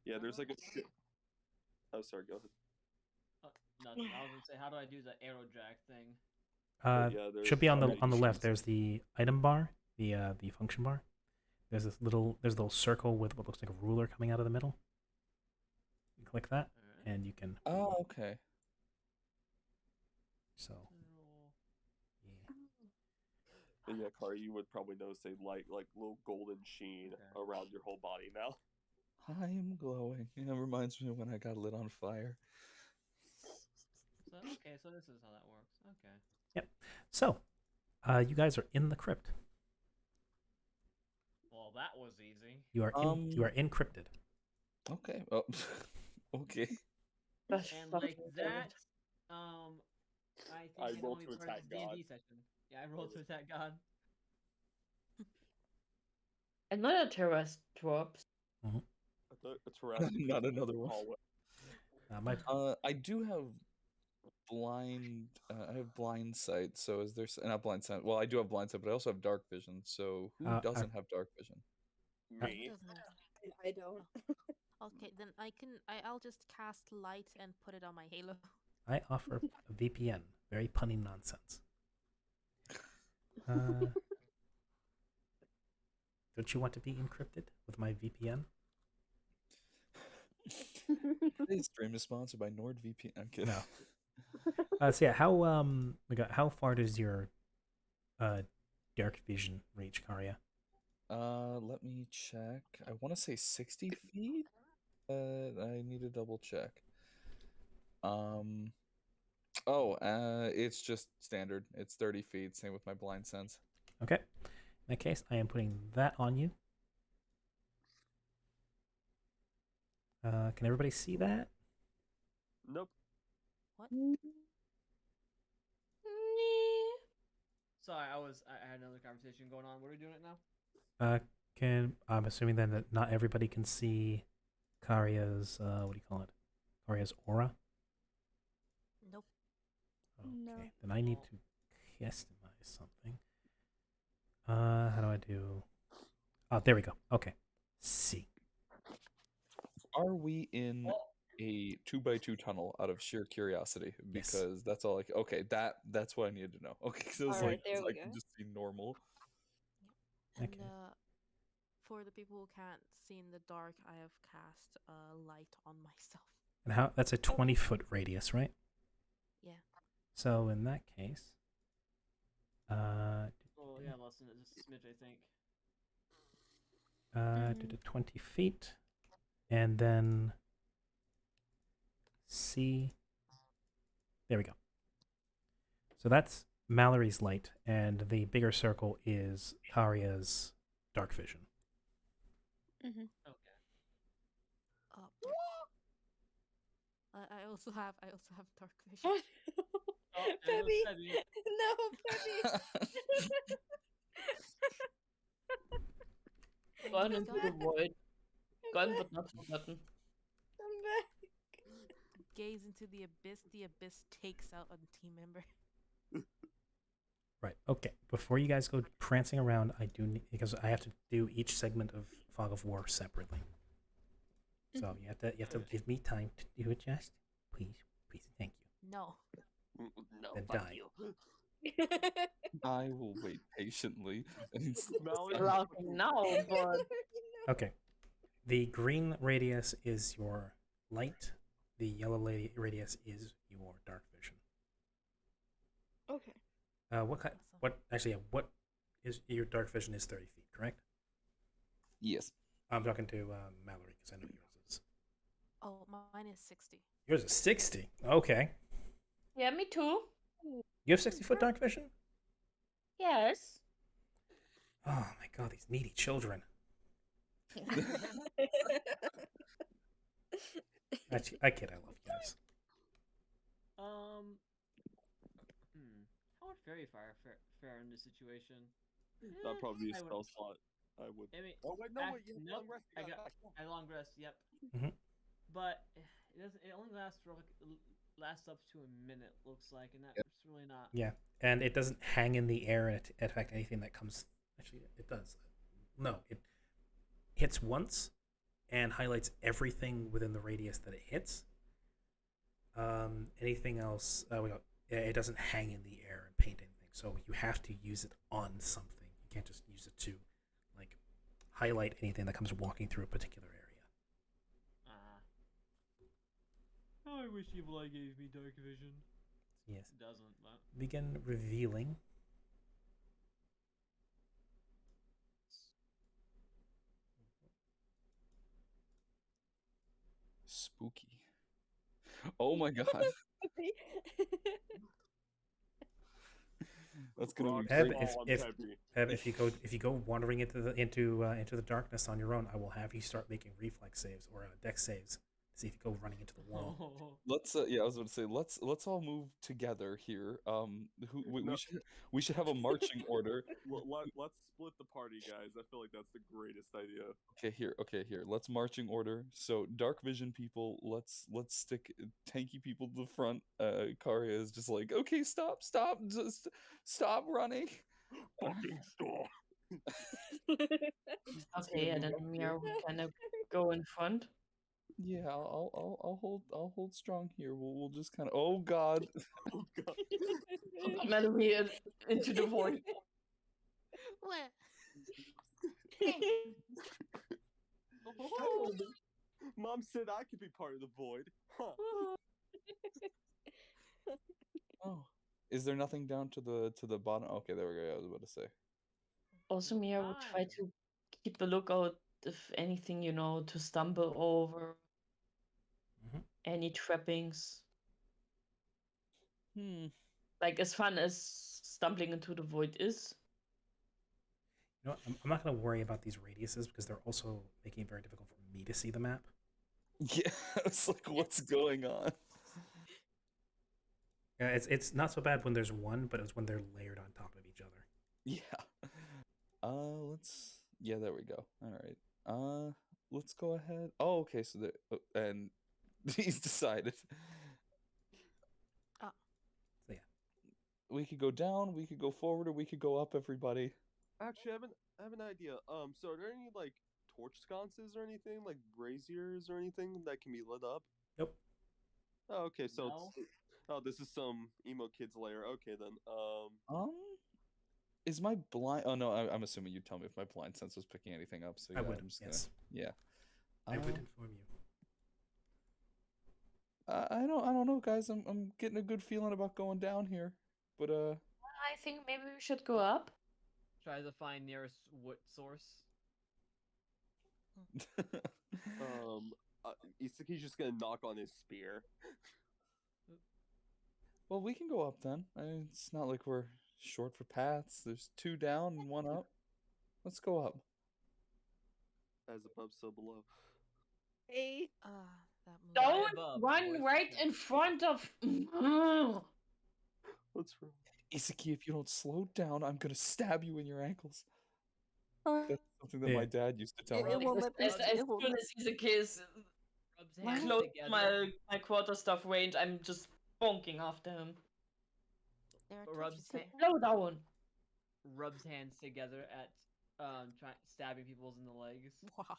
yeah, there's like a shit. Oh, sorry, go ahead. Nothing. I was gonna say, how do I do the arrow drag thing? Yeah, there's Should be on the already left. sheets. There's the item bar, the function bar. There's a little circle with what looks like a ruler coming out of the middle. You click that, Alright. and you can. Oh, okay. So Roll. yeah. And yeah, Kari, you would probably notice a light, like little golden sheen Okay. around your whole body now. I am glowing. It reminds me of when I got lit on fire. So okay, so this is how that works. Okay. So, you guys are in the crypt. Well, that was easy. You are you are encrypted. Okay. Oh, okay. Gosh, And fuck like me, that, I think I it's rolled only to part of attack this D&D God. session. Yeah, I rolled to attack God. Another terrorist drops. A Tarrasque Not another one. hallway. My I do have I have blind sight. So is there not blind sight? Well, I do have blind sight, but I also have dark vision. So who doesn't have dark vision? Who Me. doesn't have I don't. Okay, then I'll just cast light and put it on my halo. I offer a VPN. Very punny nonsense. Don't you want to be encrypted with my VPN? Today's stream is sponsored by NordVPN. I'm kidding. No. So yeah, how far does your dark vision reach, Karya? Let me check. I want to say 60 feet. I need to double check. It's just standard. It's 30 feet. Same with my blind sense. Okay. In that case, I am putting that on you. Can everybody see that? Nope. What? Sorry, I had another conversation going on. What are we doing it now? I'm assuming then that not everybody can see Karya's what do you call it? Karya's aura. Nope. Okay. No. Then I need to customize something. How do I do? Oh, there we go. Okay. See. Are we in a 2x2 tunnel out of sheer curiosity? Yes. Because that's all. Okay, that's what I needed to know. Okay, so it's Alright, like there it's we like go. just see normal. And Okay. for the people who can't see in the dark, I have cast a light on myself. And how? That's a 20-foot radius, right? Yeah. So in that case, Oh yeah, less than just a smidge, I think. did it 20 feet, and then C. There we go. So that's Mallory's light, and the bigger circle is Karya's dark vision. Mm-hmm. Okay. I also have dark vision. Oh, there goes Peppy! Peppy. No, Peppy! Gone into the void. Gone but not forgotten. I'm back. Gaze into the abyss takes out a team member. Right. Okay. Before you guys go prancing around, I do need, because I have to do each segment of Fog of War separately. So you have to give me time to do it. Just please, thank you. No. No, Then fuck die. you. I will wait patiently. Laughing now, but Okay. The green radius is your light. The yellow radius is your dark vision. Okay. What kind? Awesome. What actually? What is your dark vision? Is 30 feet, correct? Yes. I'm talking to Mallory because I know yours is. Oh, mine is 60. Yours is 60. Okay. yeah, me too. You have 60-foot dark vision? Yes. Oh my god, these needy children. Actually, I kid. I love you guys. How would Fairy Fire fare in this situation? That'd probably be a I would- spell slot. I would. I mean, Oh wait, no, wait. You have nope, long rest. I Yeah, got yeah. a long rest. Yep. Mhm. But it doesn't. It only lasts for lasts up to a minute. Looks like, and that's really not. Yeah, and it doesn't hang in the air and affect anything that comes. Actually, it does. No, it hits once and highlights everything within the radius that it hits. Anything else? It doesn't hang in the air and paint anything. So you have to use it on something. You can't just use it to, like, highlight anything that comes walking through a particular area. I wish Evil Eye gave me dark vision. Yes. It doesn't, but Begin revealing. Spooky. Oh my god. That's gonna be Peb, great. if you go wandering into the darkness on your own, I will have you start making reflex saves or dex saves to See if you go running into the wall. Let's yeah, I was going to say let's all move together here. No. We should have a marching order. Let's split the party, guys. I feel like that's the greatest idea. Okay, here. Let's marching order. So dark vision people, let's stick tanky people to the front. Karya is just like, okay, stop, just stop running. Fucking stop. Okay, and then Mia will kind of go in front. Yeah, I'll hold strong here. We'll just kind of. Oh God. Oh god. Mallory into the void. What? Mom said I could be part of the void. Huh. Oh, is there nothing down to the bottom? Okay, there we go. I was about to say. Also, Mia will try to keep a lookout if anything, to stumble over. Mhm. Any trappings. Like as fun as stumbling into the void is. You know what? I'm not going to worry about these radiuses because they're also making it very difficult for me to see the map. Yeah, it's like what's going on. Yeah, it's not so bad when there's one, but it's when they're layered on top of each other. Yeah. Yeah, there we go. All right. Let's go ahead. Oh, okay. So and he's decided. Oh. So yeah. We could go down, we could go forward, or we could go up. Everybody. Actually, I have an idea. So are there any like torch sconces or anything, like braziers or anything that can be lit up? Nope. Oh, okay. So No. this is some emo kid's lair. Okay then. Is my blind? Oh no, I'm assuming you'd tell me if my blind sense was picking anything up. So yeah, I would. I'm just Yes. gonna, yeah. I would inform you. I don't know, guys. I'm getting a good feeling about going down here, but I think maybe we should go up. Try to find nearest wood source. Isaki's just gonna knock on his spear. Well, we can go up then. It's not like we're short for paths. There's 2 down and 1 up. Let's go up. As above, so below. Hey. That movie. Don't above, run boys. right in front of. What's wrong? Isaki, if you don't slow down, I'm gonna stab you in your ankles. Uh, That's something that Yeah. my dad used to tell It me. won't let me- As it won't soon let- as he's a kiss, Rubs hands close together. my quarterstaff range, I'm just bonking after him. There are Rubs torches ha- here. Slow down. Rubs hands together at stabbing people's in the legs. Wow.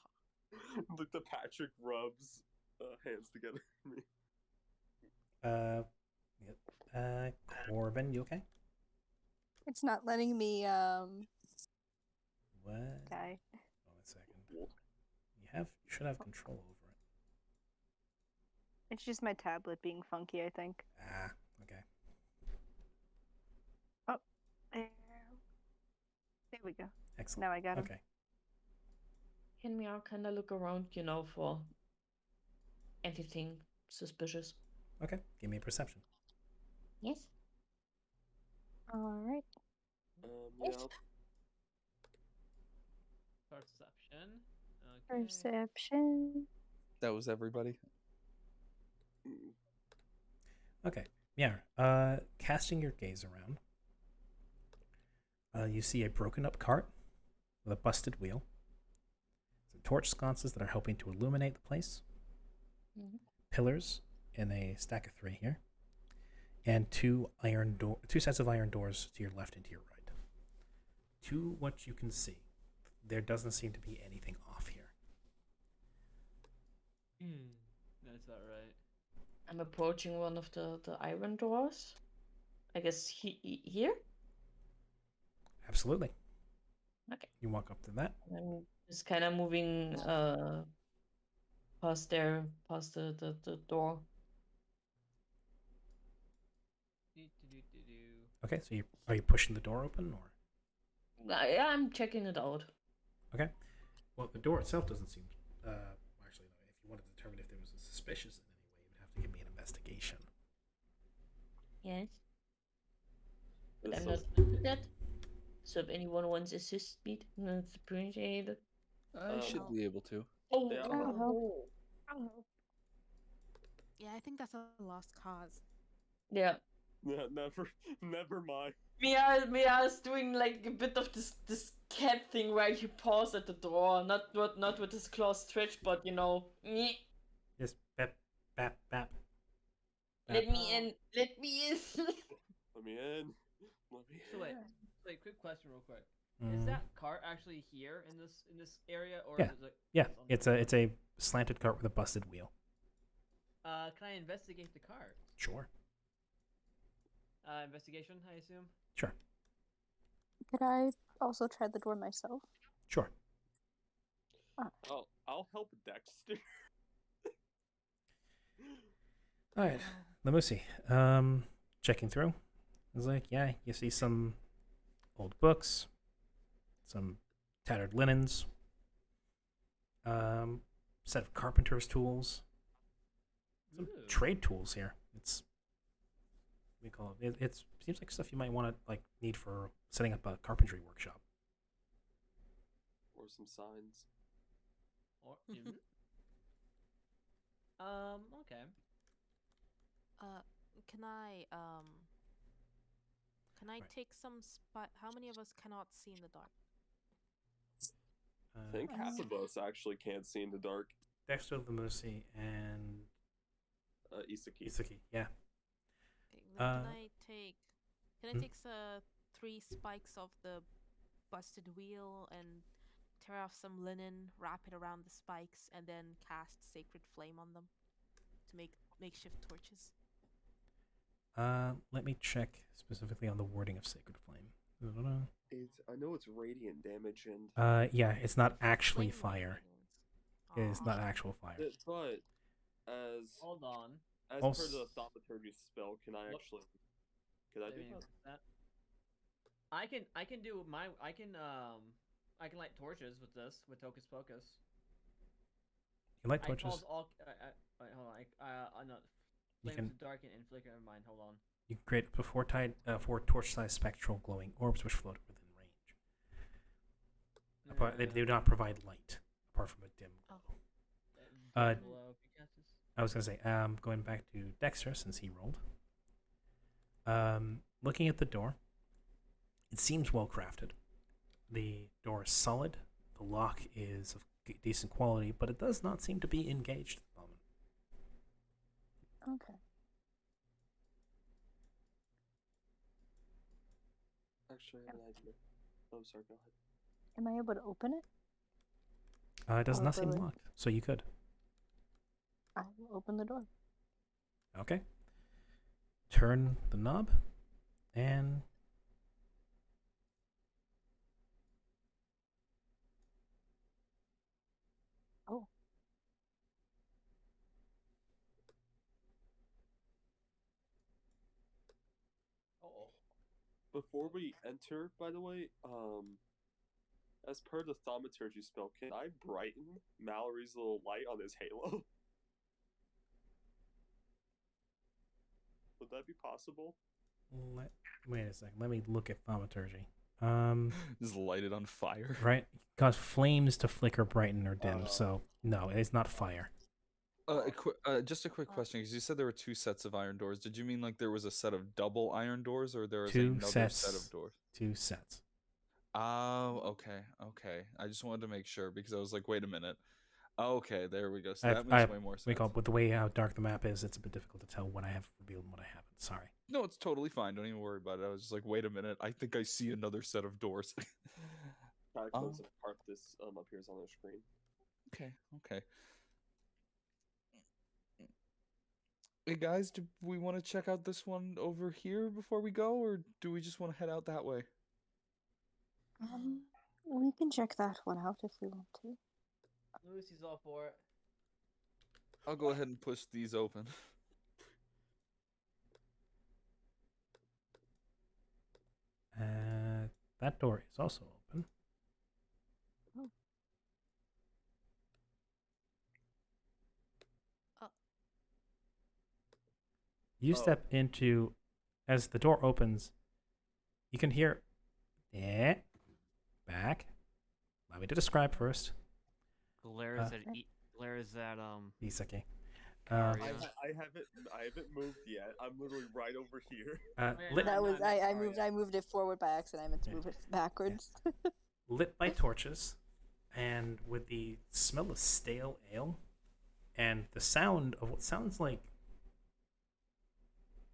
Like the Patrick rubs hands together. Yep. Corbin, you okay? It's not letting me What? die. Hold on a second. You should have control over it. It's just my tablet being funky, I think. Ah, okay. There we go. Excellent. Now I got him. Okay. Can we all kind of look around, for anything suspicious? Okay. Give me a perception. Yes. All right. Yeah. Perception. Okay. Perception. That was everybody. Okay. Yeah. Casting your gaze around, you see a broken up cart with a busted wheel. Some torch sconces that are helping to illuminate the place. Mhm. Pillars in a stack of 3 here, and 2 sets of iron doors to your left and to your right. To what you can see, there doesn't seem to be anything off here. That's about right. I'm approaching one of the iron doors. I guess here? Absolutely. Okay. You walk up to that. I'm just kind of moving past the door. Okay, so are you pushing the door open or? Yeah, I'm checking it out. Okay. Well, the door itself doesn't seem. Actually, no. If you want to determine if there was a suspicious in any way, you would have to give me an investigation. Yes. But This I'm not is- good at that. So if anyone wants to assist me, that's appreciated. I should be able to. Oh, Yeah. I'll help. Yeah, I think that's a lost cause. Yeah. Yeah, never mind. Mia is doing like a bit of this cat thing where he paws at the door, not with his claws stretched, but nyeh. Just bap, bap, bap. Let me in, let me in. Let me in. Let me So in. wait, quick question, real quick. Mm. Is that cart actually here in this area, or Yeah. is it? Yeah, on it's a slanted cart with a busted wheel. Can I investigate the cart? Sure. Investigation, I assume. Sure. Could I also try the door myself? Sure. I'll help Dexter. All right, Lamusi. Checking through. I was like, yeah, you see some old books, some tattered linens, set of carpenter's tools, some Ooh. trade tools here. It's we call it. It seems like stuff you might want to need for setting up a carpentry workshop. Or some signs. Or okay. Can I Right. take some how many of us cannot see in the dark? I think half of us actually can't see in the dark. Dexter, Lamusi, and Isaki. Isaki. Yeah. Okay, then Uh, can I take 3 spikes of the busted wheel and tear off some linen, wrap it around the spikes, and then cast Sacred Flame on them to make makeshift torches? Let me check specifically on the wording of Sacred Flame. I know it's radiant damage and. Yeah, it's not actually Flame fire. radiance. It is not actual fire. But as Hold on. as Also- per the thaumaturgy spell, can I What? actually? Can I do Let me that? that. I can do my I can light torches with this with Hocus Pocus. You light I torches. cause all. Wait, hold on. I'm not. You Flames can to darken and flicker. Never mind. Hold on. you can create four torch-sized spectral glowing orbs which float within range. They do not provide light apart from a dim glow. Below, if you cast this. I was gonna say, going back to Dexter since he rolled. Looking at the door, it seems well crafted. The door is solid. The lock is of decent quality, but it does not seem to be engaged at the moment. Okay. Actually, I have an idea. Oh, sorry. Go ahead. Am I able to open it? It does Oh, not seem really? locked, so you could. I will open the door. Okay. Turn the knob, and Oh. Oh. Before we enter, by the way, as per the thaumaturgy spell, can I brighten Mallory's little light on his halo? Would that be possible? wait a second. Let me look at thaumaturgy. Just light it on fire. Right, cause flames to flicker, brighten, or dim. So no, it's not fire. Just a quick question, because you said there were 2 sets of iron doors. Did you mean like there was a set of double iron doors, or there was 2 another sets. set of doors? 2 sets. Oh, okay. I just wanted to make sure because I was like, wait a minute. Okay, there we go. So that makes way more sense. We call it, with the way how dark the map is, it's a bit difficult to tell what I have revealed and what I haven't. Sorry. No, it's totally fine. Don't even worry about it. I was just like, wait a minute. I think I see another set of doors. Try to close the part this appears on the screen. Okay. Hey guys, do we want to check out this one over here before we go, or do we just want to head out that way? We can check that one out if we want to. Lucy's all for it. I'll go ahead and push these open. That door is also open. Oh. You step into, as the door opens, you can hear, back. Allow me to describe first. Glares Okay. at Isaki. Uh, I haven't moved yet. I'm literally right over here. lit, That was I I meant I moved it forward by accident. I meant to Yeah. move it backwards. lit by torches, and with the smell of stale ale, and the sound of what sounds like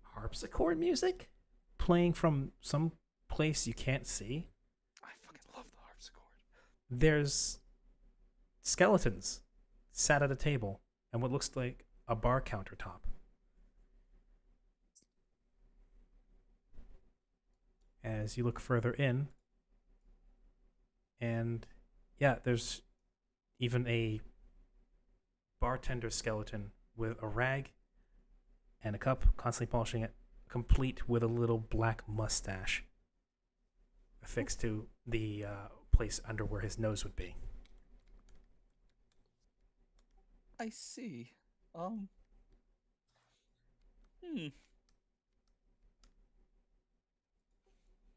harpsichord music playing from some place you can't see. I fucking love the harpsichord. There's skeletons sat at a table and what looks like a bar countertop. As you look further in, and yeah, there's even a bartender skeleton with a rag and a cup, constantly polishing it, complete with a little black mustache affixed to the place under where his nose would be. I see.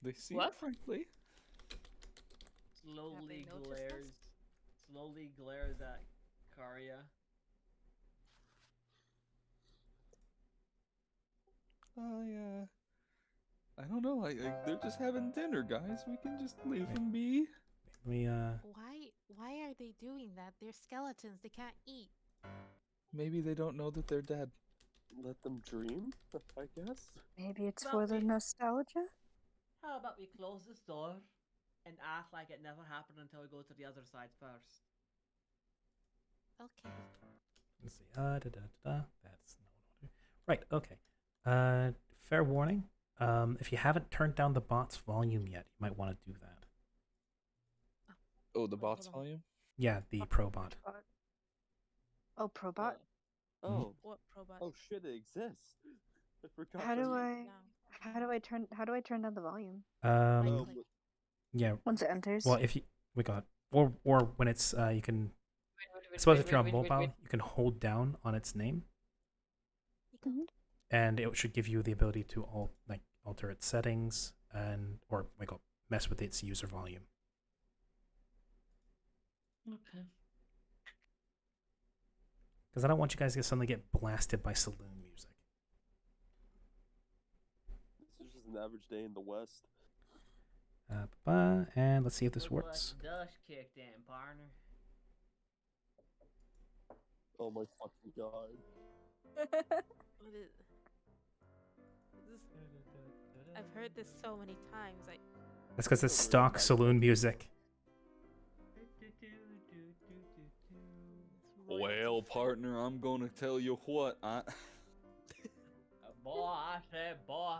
They seem What? friendly. Slowly noticed us? glares at Karya. I don't know. They're just having dinner, guys. We can just leave them be. Let me Why are they doing that? They're skeletons. They can't eat. Maybe they don't know that they're dead. Let them dream, I guess. Maybe it's Well, for the it- nostalgia. How about we close this door and act like it never happened until we go to the other side first? Okay. let's see. That's not what I want to do. Right. Okay. Fair warning. If you haven't turned down the bot's volume yet, you might want to do that. Oh, the Wait, bot's hold on. volume? Yeah, the pro bot. Oh, Probot. Oh, What probot? oh shit! It exists. I forgot. How do that- I? Now. How do I turn down the volume? Right Oh, click. Yeah. Once it enters. Well, if you we got or when it's you can. I suppose if you're on mobile, you can hold down on its name, Mhm. and it should give you the ability to alter its settings and or mess with its user volume. Okay. Because I don't want you guys to suddenly get blasted by saloon music. This is just an average day in the West. And let's see if this Look what works. Dust kicked in, partner. Oh my fucking god! What is... This... I've heard this so many times. Like, That's because it's stock saloon music. Well, partner, I'm gonna tell you what. Boy, I said boy.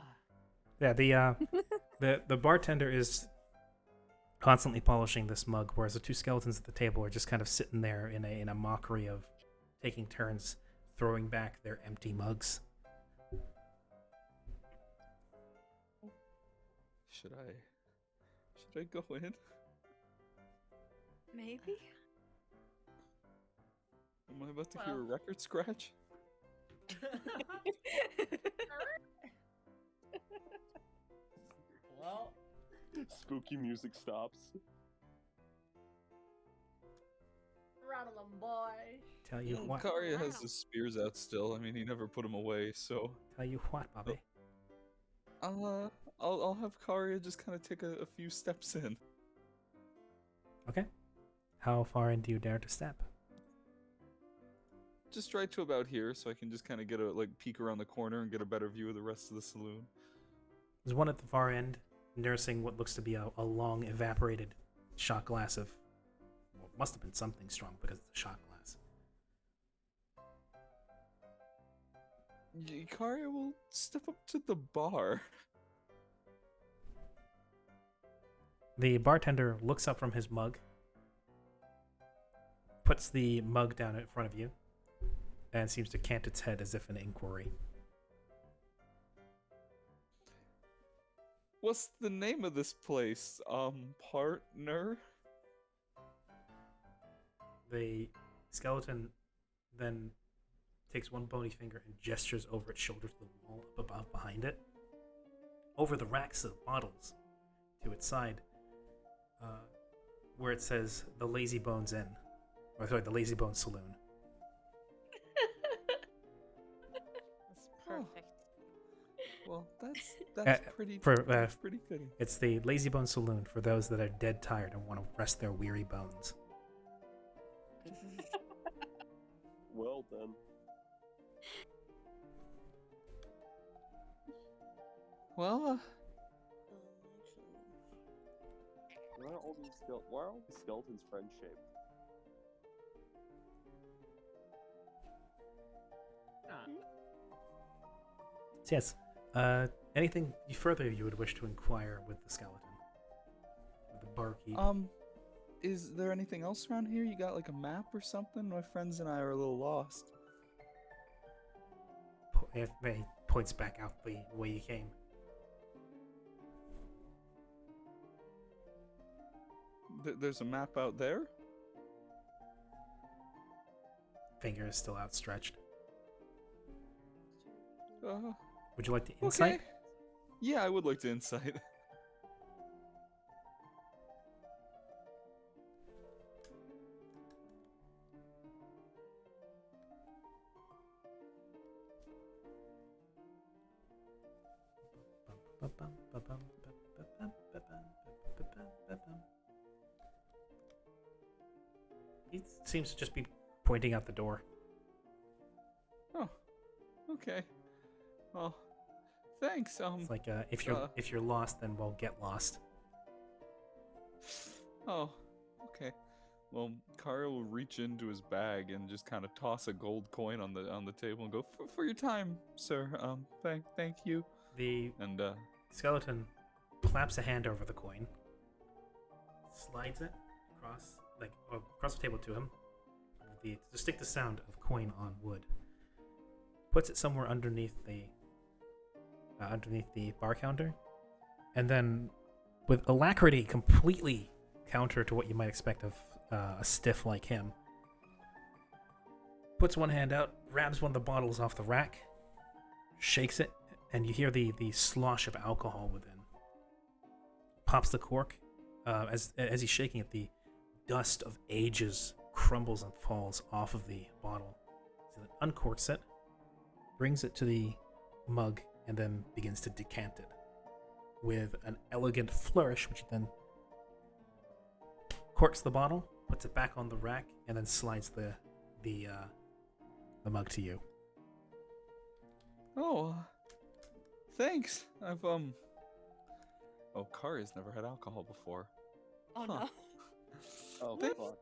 Yeah, the bartender is constantly polishing this mug, whereas the two skeletons at the table are just kind of sitting there in a mockery of taking turns throwing back their empty mugs. Should I go in? Maybe. Am I about to hear a Well. record scratch? Well, Spooky music stops. rattle 'em, boys. Tell you what, Karya has his spears out still. I mean, he never put them away, so tell you what, Bobby. I'll have Karya just kind of take a few steps in. Okay. How far in do you dare to step? Just right to about here, so I can just kind of get a peek around the corner and get a better view of the rest of the saloon. There's one at the far end, nursing what looks to be a long evaporated shot glass of, well, it must have been something strong because it's a shot glass. Karya will step up to the bar. The bartender looks up from his mug, puts the mug down in front of you, and seems to cant its head as if in inquiry. What's the name of this place? Partner? The skeleton then takes one bony finger and gestures over its shoulder to the wall up above behind it. Over the racks of bottles to its side, where it says the Lazy Bones Inn. Or sorry, the Lazy Bones Saloon. Well, that's pretty that's pretty fitting. It's the Lazy Bone Saloon for those that are dead tired and want to rest their weary bones. Well then. Well, Why are all these skeletons friend-shaped? So yes, anything further you would wish to inquire with the skeleton? With the barkeep? is there anything else around here? You got like a map or something? My friends and I are a little lost. He points back out the way you came. There's a map out there? Finger is still outstretched. Uh, Would you like the insight? okay. Yeah, I would like to insight. He seems to just be pointing out the door. Oh, okay. Well, thanks. It's like if you're lost, then we'll get lost. Oh, okay. Well, Kara will reach into his bag and just kind of toss a gold coin on the table and go, for your time, sir. Thank you. The And skeleton claps a hand over the coin, slides it across the table to him. The distinctive sound of coin on wood. Puts it somewhere underneath the bar counter, and then with alacrity, completely counter to what you might expect of a stiff like him, puts one hand out, grabs one of the bottles off the rack, shakes it, and you hear the slosh of alcohol within. Pops the cork. As he's shaking it, the dust of ages crumbles and falls off of the bottle. So then uncorks it, brings it to the mug, and then begins to decant it with an elegant flourish, which he then corks the bottle, puts it back on the rack, and then slides the mug to you. oh, thanks. Oh, Kara's never had alcohol before. Oh Huh. no. Oh, Thank- fuck.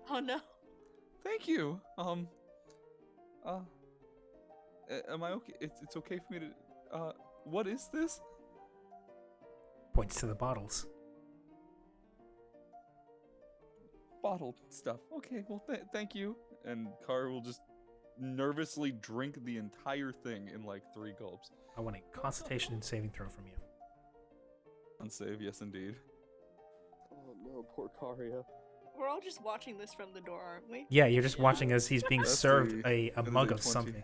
Oh no. Thank you. Am I okay? It's okay for me to. What is this? Points to the bottles. Bottled stuff. Okay, well, thank you. And Kara will just nervously drink the entire thing in like 3 gulps. I want a Constitution saving throw from you. Unsave, yes, indeed. Oh no, poor Karia. We're all just watching this from the door, aren't we? Yeah, you're just watching as he's being That's served a mug of 20. something.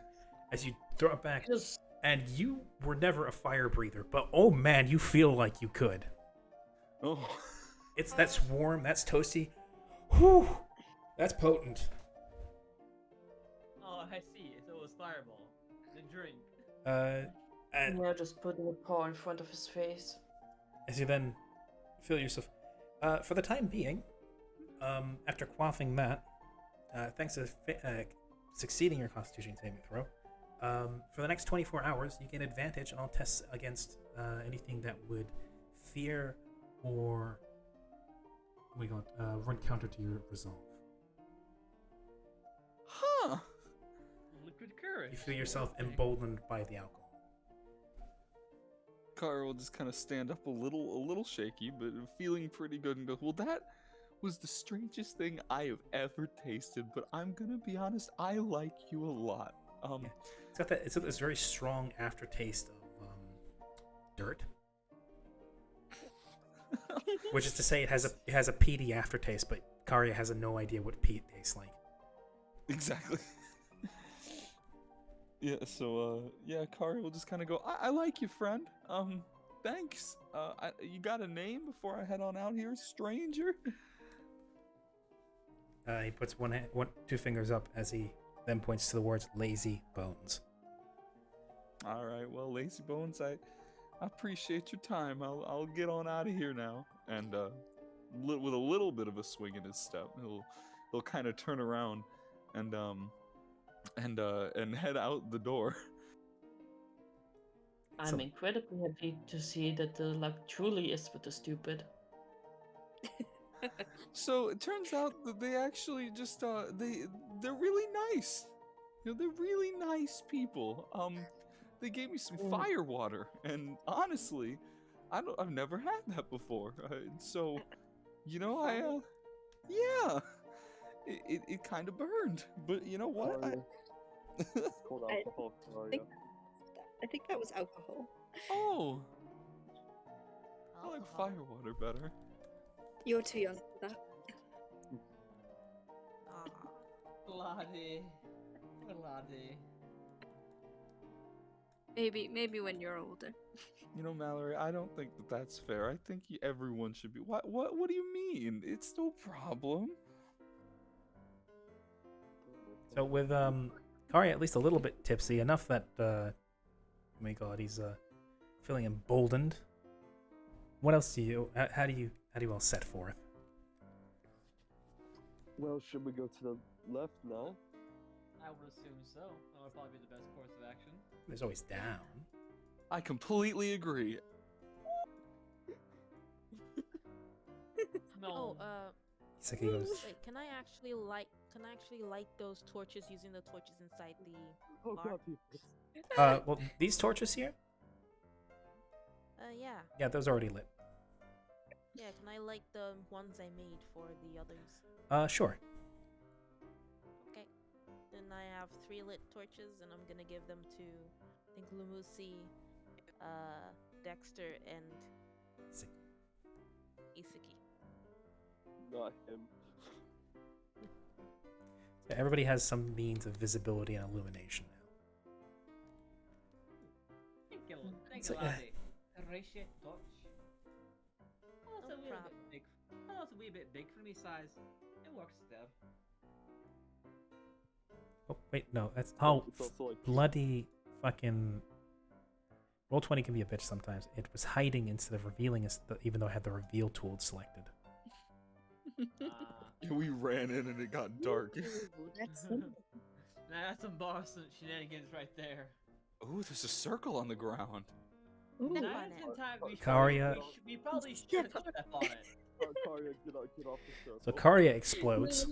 As you throw it back, Just and you were never a fire breather, but oh man, you feel like you could. Oh, That's warm, that's toasty. Whew, that's potent. Oh, I see. So it was Fireball. The drink. And yeah, just putting a paw in front of his face. as you then feel yourself, for the time being, after quaffing that, thanks to succeeding your Constitution saving throw, for the next 24 hours, you get advantage on all tests against anything that would fear or run counter to your resolve. huh. Liquid courage. You feel yourself Okay. emboldened by the alcohol. Kara will just kind of stand up a little shaky, but feeling pretty good, and go, well, that was the strangest thing I have ever tasted, but I'm gonna be honest, I like you a lot. Yeah. It's got this very strong aftertaste of dirt, which is to say it has a peaty aftertaste, but Karya has no idea what peat tastes like. Exactly. Yeah, so, Kara will just kind of go, I like you, friend. Thanks. You got a name before I head on out here, stranger? He puts two fingers up as he then points to the words "lazy bones." All right, well, Lazy Bones, I appreciate your time. I'll get on out of here now, and with a little bit of a swing in his step, he'll kind of turn around, and and head out the door. I'm So- incredibly happy to see that the luck truly is with the stupid. So it turns out that they actually just they're really nice. You know, they're really nice people. They gave me some fire water, and honestly, I've never had that before. So, you know, yeah, it kind of burned, but you know what? It's called I alcohol, think, Karia. I think that was alcohol. Oh, I like Alcohol. fire water better. You're too young for that. Ah. Bloody. Bloody. Maybe when you're older. You know, Mallory, I don't think that that's fair. I think everyone should be. What do you mean? It's no problem. So with Kari at least a little bit tipsy, enough that oh my god, he's feeling emboldened. What else do you? How do you all set forth? Well, should we go to the left now? I would assume so. That would probably be the best course of action. There's always down. I completely agree. No. Isaki goes. Wait, can I actually light those torches using the torches inside the Oh bar? god, people. Well, these torches here. Yeah. Yeah, those are already lit. Yeah, can I light the ones I made for the others? Sure. Okay. Then I have 3 lit torches, and I'm gonna give them to, I think, Lumusi, Dexter, and Isaki. Not him. So everybody has some means of visibility and illumination now. Thank So, you, laddie. Appreciate touch. Oh, No that's a wee problem. bit big. Oh, that's a wee bit big for me size. It works there. Oh wait, no, that's It's also like bloody fucking. Roll20 can be a bitch sometimes. It was hiding instead of revealing us, even though I had the reveal tool selected. We ran in and it got dark. That's Now that's some boss shenanigans right there. Ooh, there's a circle on the ground. Ooh. Step Now on it's it. in time. Karia- We probably should Step step on it. Karia, get off the circle. So Karia explodes.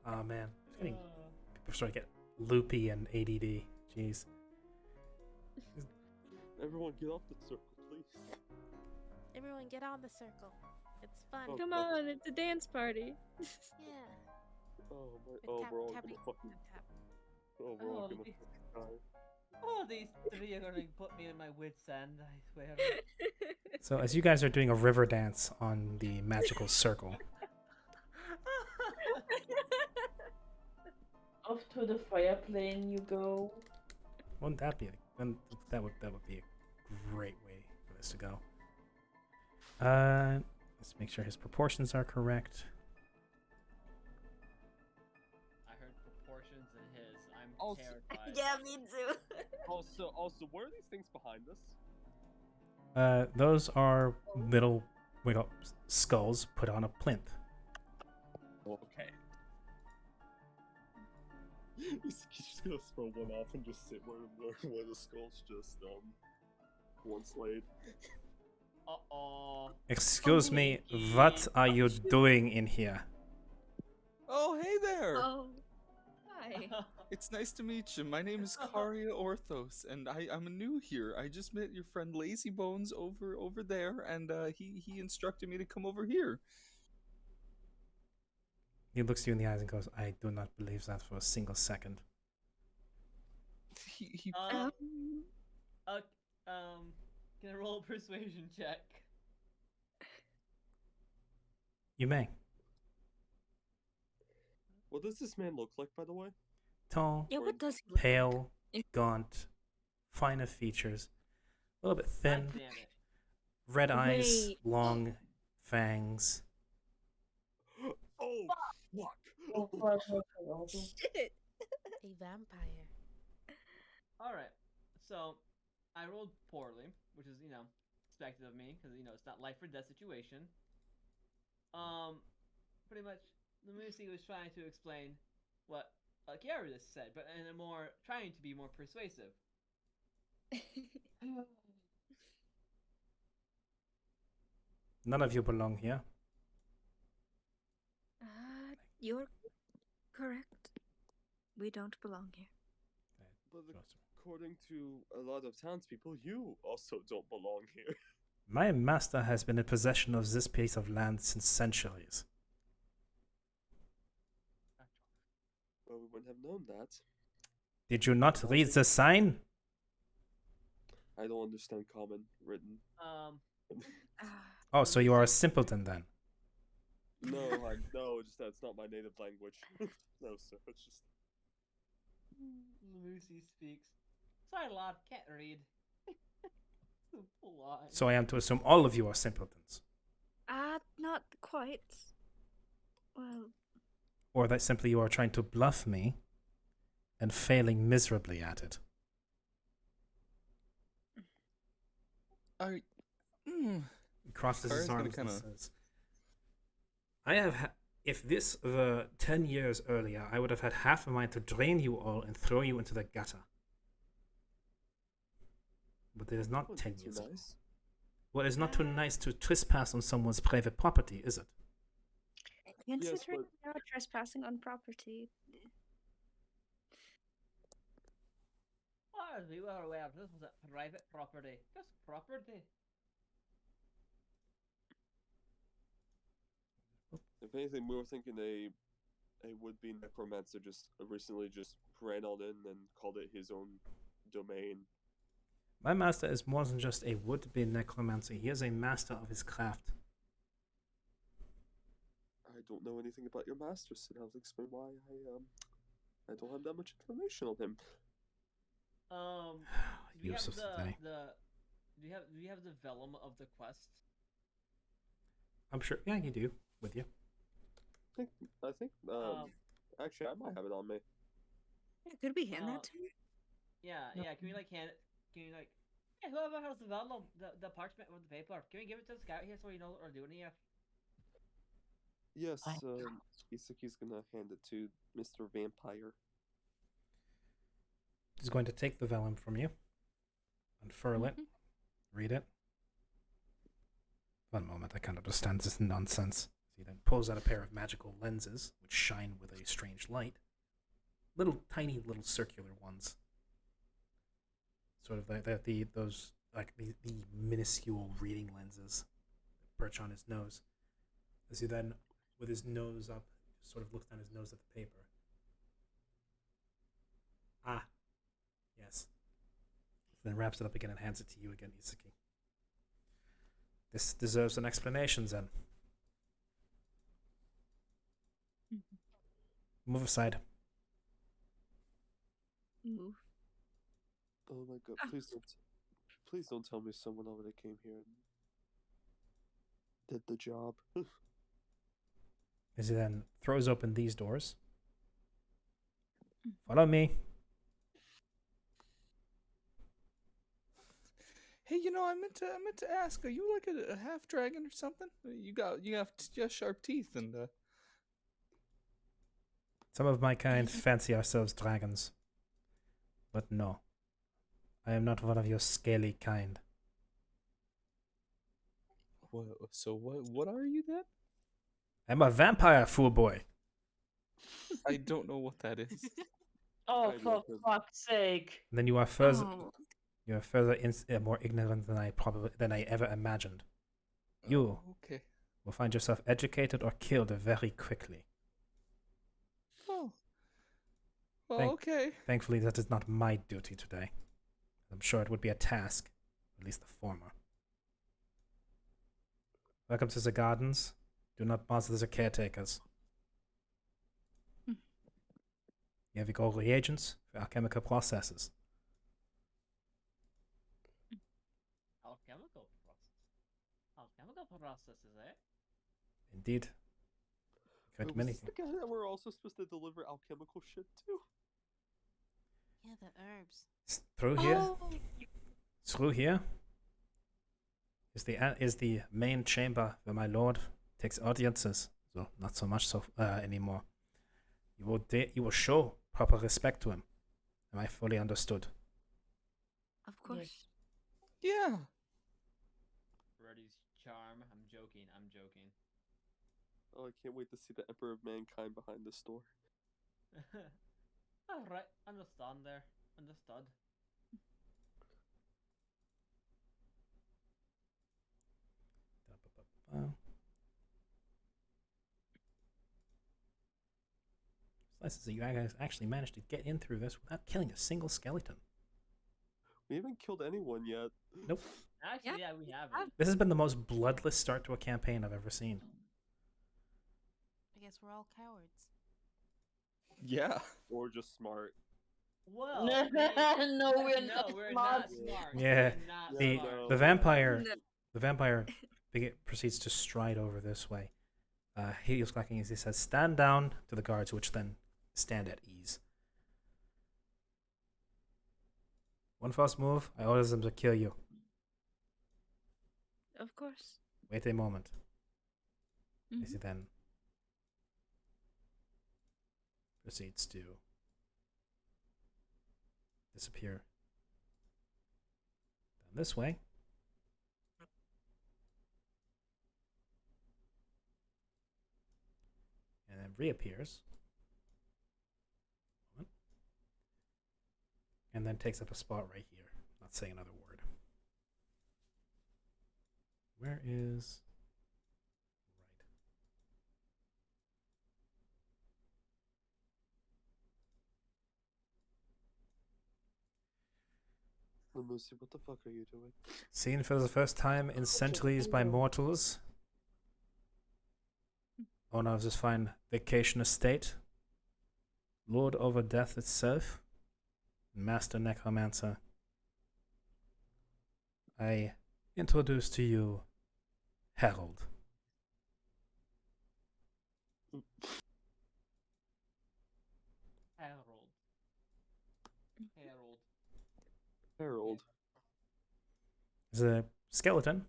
Oh man, it's getting people starting to get loopy and ADD. Jeez. Everyone, get off the circle, please. Everyone get on the circle. It's fun. Oh, Come on, it's a dance party. Yeah. Oh my! Like Oh, tap, we're all tapping, gonna fucking. tap, tap. Oh, we're all Oh, gonna these- fucking die. Oh, these 3 are gonna put me in my wits end, I swear. So as you guys are doing a river dance on the magical circle, Off to the fire plane you go. wouldn't that be? That would be a great way for this to go. Let's make sure his proportions are correct. I heard proportions in his. I'm Also- terrified. Yeah, me too. Also, what are these things behind us? Those are little skulls put on a plinth. Okay. He's just gonna throw one off and just sit where the skull's just once laid. Uh-oh. Excuse me, what are you doing in here? Oh, hey there! Oh, hi. It's nice to meet you. My name is Karia Orthos, and I'm new here. I just met your friend Lazy Bones over there, and he instructed me to come over here. He looks you in the eyes and goes, "I do not believe that for a single second." He Um, can I roll a persuasion check? You may. What does this man look like, by the way? Tall, Yeah, what does he look pale, like? gaunt, finer features, a little bit thin, God damn it. red eyes, Wait. long fangs. Oh, fuck! Shit. A vampire. All right. So I rolled poorly, which is expected of me because it's not life or death situation. Pretty much, Lucy was trying to explain what Kiara just said, but in a more trying to be more persuasive. None of you belong here. You're correct. We don't belong here. But according to a lot of townspeople, you also don't belong here. My master has been in possession of this piece of land since centuries. Well, we wouldn't have known that. Did you not read the sign? I don't understand common written. Oh, so you are a simpleton then. No, just that's not my native language. No, sir, it's just. Lucy speaks. Sorry, lad, can't read. So I am to assume all of you are simpletons. Not quite. Well, Or that simply you are trying to bluff me and failing miserably at it. He crosses his Kara's gonna arms and kinda- says, I have if this were 10 years earlier, I would have had half a mind to drain you all and throw you into the gutter. But it is not Wasn't 10 too years ago. nice. Well, it's not too nice to trespass on someone's private property, is it? considering we are trespassing on property. As we were aware, this was a private property. Just property. If anything, we were thinking a would-be necromancer just recently just ran on in and called it his own domain. My master is more than just a would-be necromancer. He is a master of his craft. I don't know anything about your master, so I'll explain why I don't have that much information on him. Do you have Use of the day. do you have the vellum of the quest? I'm sure. Yeah, you do. With you. I think actually I might have it on me. Yeah, could we hand that to him? Yeah, yeah. Can we hand it? Can you hey, whoever has the vellum, the parchment with the paper, can we give it to the scout here so we know what we're doing here? Yes, Isaki's gonna hand it to Mr. Vampire. He's going to take the vellum from you, unfurl it, read it. One moment, I can't understand this nonsense. He then pulls out a pair of magical lenses, which shine with a strange light. Tiny little circular ones. Sort of those minuscule reading lenses that perch on his nose. As he then, with his nose up, sort of looks down his nose at the paper. Ah, yes. Then wraps it up again and hands it to you again, Isaki. This deserves an explanation, then. Move aside. Move. Oh my god! Please don't tell me someone already came here and did the job. As he then throws open these doors. Follow me. Hey, I meant to ask, are you like a half dragon or something? You have just sharp teeth and Some of my kind fancy ourselves dragons. But no. I am not one of your scaly kind. What are you then? I'm a vampire, fool boy. I don't know what that is. Oh, I for love him. fuck's sake. And then you are further Oh. more ignorant than I ever imagined. You Oh, okay. will find yourself educated or killed very quickly. Oh. Well, okay. Thankfully, that is not my duty today. I'm sure it would be a task, at least the former. Welcome to the gardens. Do not bother the caretakers. You have all reagents for alchemical processes. Alchemical processes, eh? Indeed. Could Wait, many was this the guy that we're also supposed to deliver alchemical shit to? Yeah, the herbs. Through here, Oh, through here is the main chamber where my lord takes audiences. So not so much anymore. You will show proper respect to him. Am I fully understood? Of course. yes. Yeah. Reddy's charm. I'm joking. I'm joking. Oh, I can't wait to see the Emperor of Mankind behind this door. Alright, understand there. Understood. It's nice to see you guys actually managed to get in through this without killing a single skeleton. We haven't killed anyone yet. Nope. Actually, yeah, we haven't. This has been the most bloodless start to a campaign I've ever seen. I guess we're all cowards. Yeah. Or just smart. Well, No, no, we're not we're smart. not smart. Yeah, We're not The smart. the vampire No. the vampire proceeds to stride over this way. He's clacking as he says, "Stand down," to the guards, which then stand at ease. One false move, I order them to kill you. Of course. Wait a moment. As he Mhm. then proceeds to disappear down this way. And then reappears. And then takes up a spot right here. Not saying another word. Where is... Right. Lamusi, what the fuck are you doing? Seen for the first time in centuries by mortals. Owner of this fine vacation estate. Lord over death itself. Master necromancer. I introduce to you Harold. Harold. Harold. Harold. Is a skeleton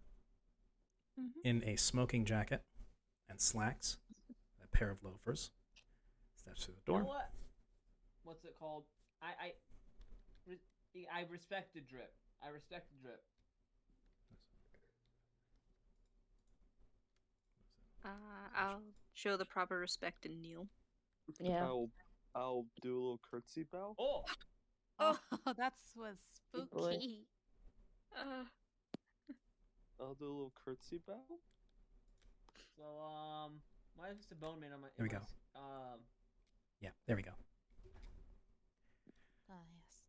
Mhm. in a smoking jacket and slacks, a pair of loafers. Steps through the You know door. what? What's it called? I respect the drip. I respect the drip. I'll show the proper respect and kneel. Yeah. I'll do a little curtsy bow. Oh, Oh, that was Good boy. spooky. I'll do a little curtsy bow. so why is the bone man on my? Here we go. Yeah, there we go. Ah, yes.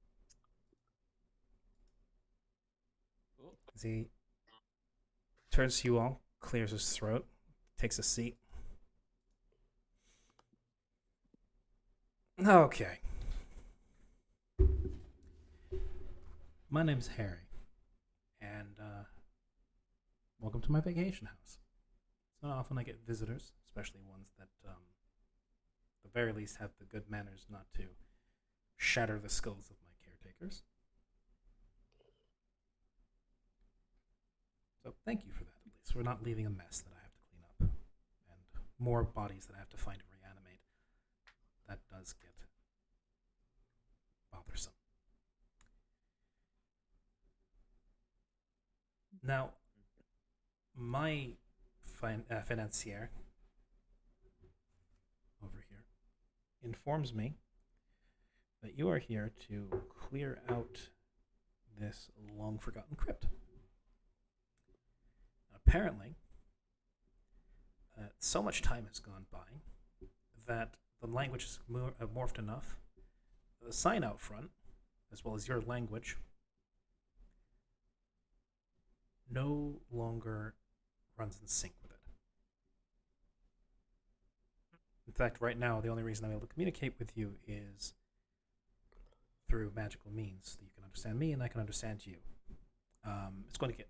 Oh, As he turns to you all, clears his throat, takes a seat. Okay. My name's Harry, and welcome to my vacation house. It's not often I get visitors, especially ones that, at the very least, have the good manners not to shatter the skulls of my caretakers. So thank you for that, at least. We're not leaving a mess that I have to clean up, and more bodies that I have to find and reanimate. That does get bothersome. Now, my financier over here informs me that you are here to clear out this long forgotten crypt. Apparently, so much time has gone by that the language has morphed enough. The sign out front, as well as your language, no longer runs in sync with it. In fact, right now, the only reason I'm able to communicate with you is through magical means. That you can understand me and I can understand you. It's going to get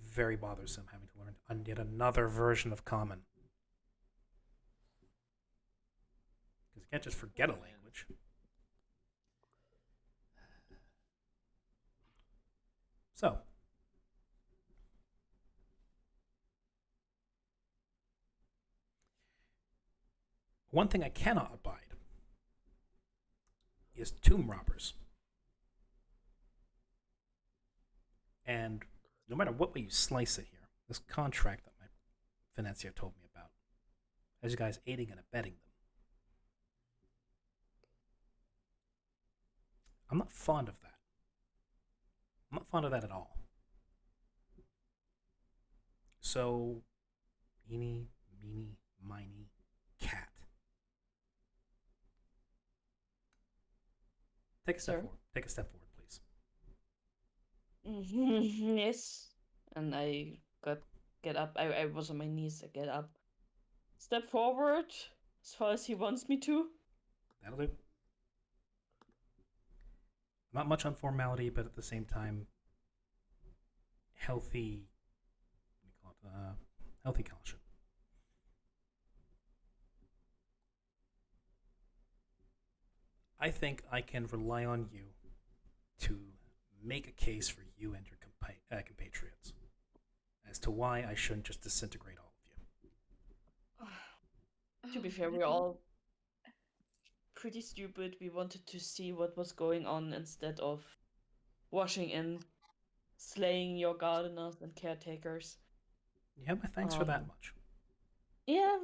very bothersome having to learn yet another version of Common. Can't just forget a language. So, one thing I cannot abide is tomb robbers. And no matter what way you slice it here, this contract that my financier told me about has you guys aiding and abetting them. I'm not fond of that. I'm not fond of that at all. So, eeny, meeny, miny, cat. Take a step Sir? forward. Take a step forward, please. Yes. And I get up. I was on my knees. I get up. Step forward as far as he wants me to. That'll do. Not much on formality, but at the same time, healthy. What do you call it? Healthy caution. I think I can rely on you to make a case for you and your compatriots as to why I shouldn't just disintegrate all of you. To be Oh, fair, we're goodness. all pretty stupid. We wanted to see what was going on instead of rushing in, slaying your gardeners and caretakers. You have my thanks for that Um, much. Yeah,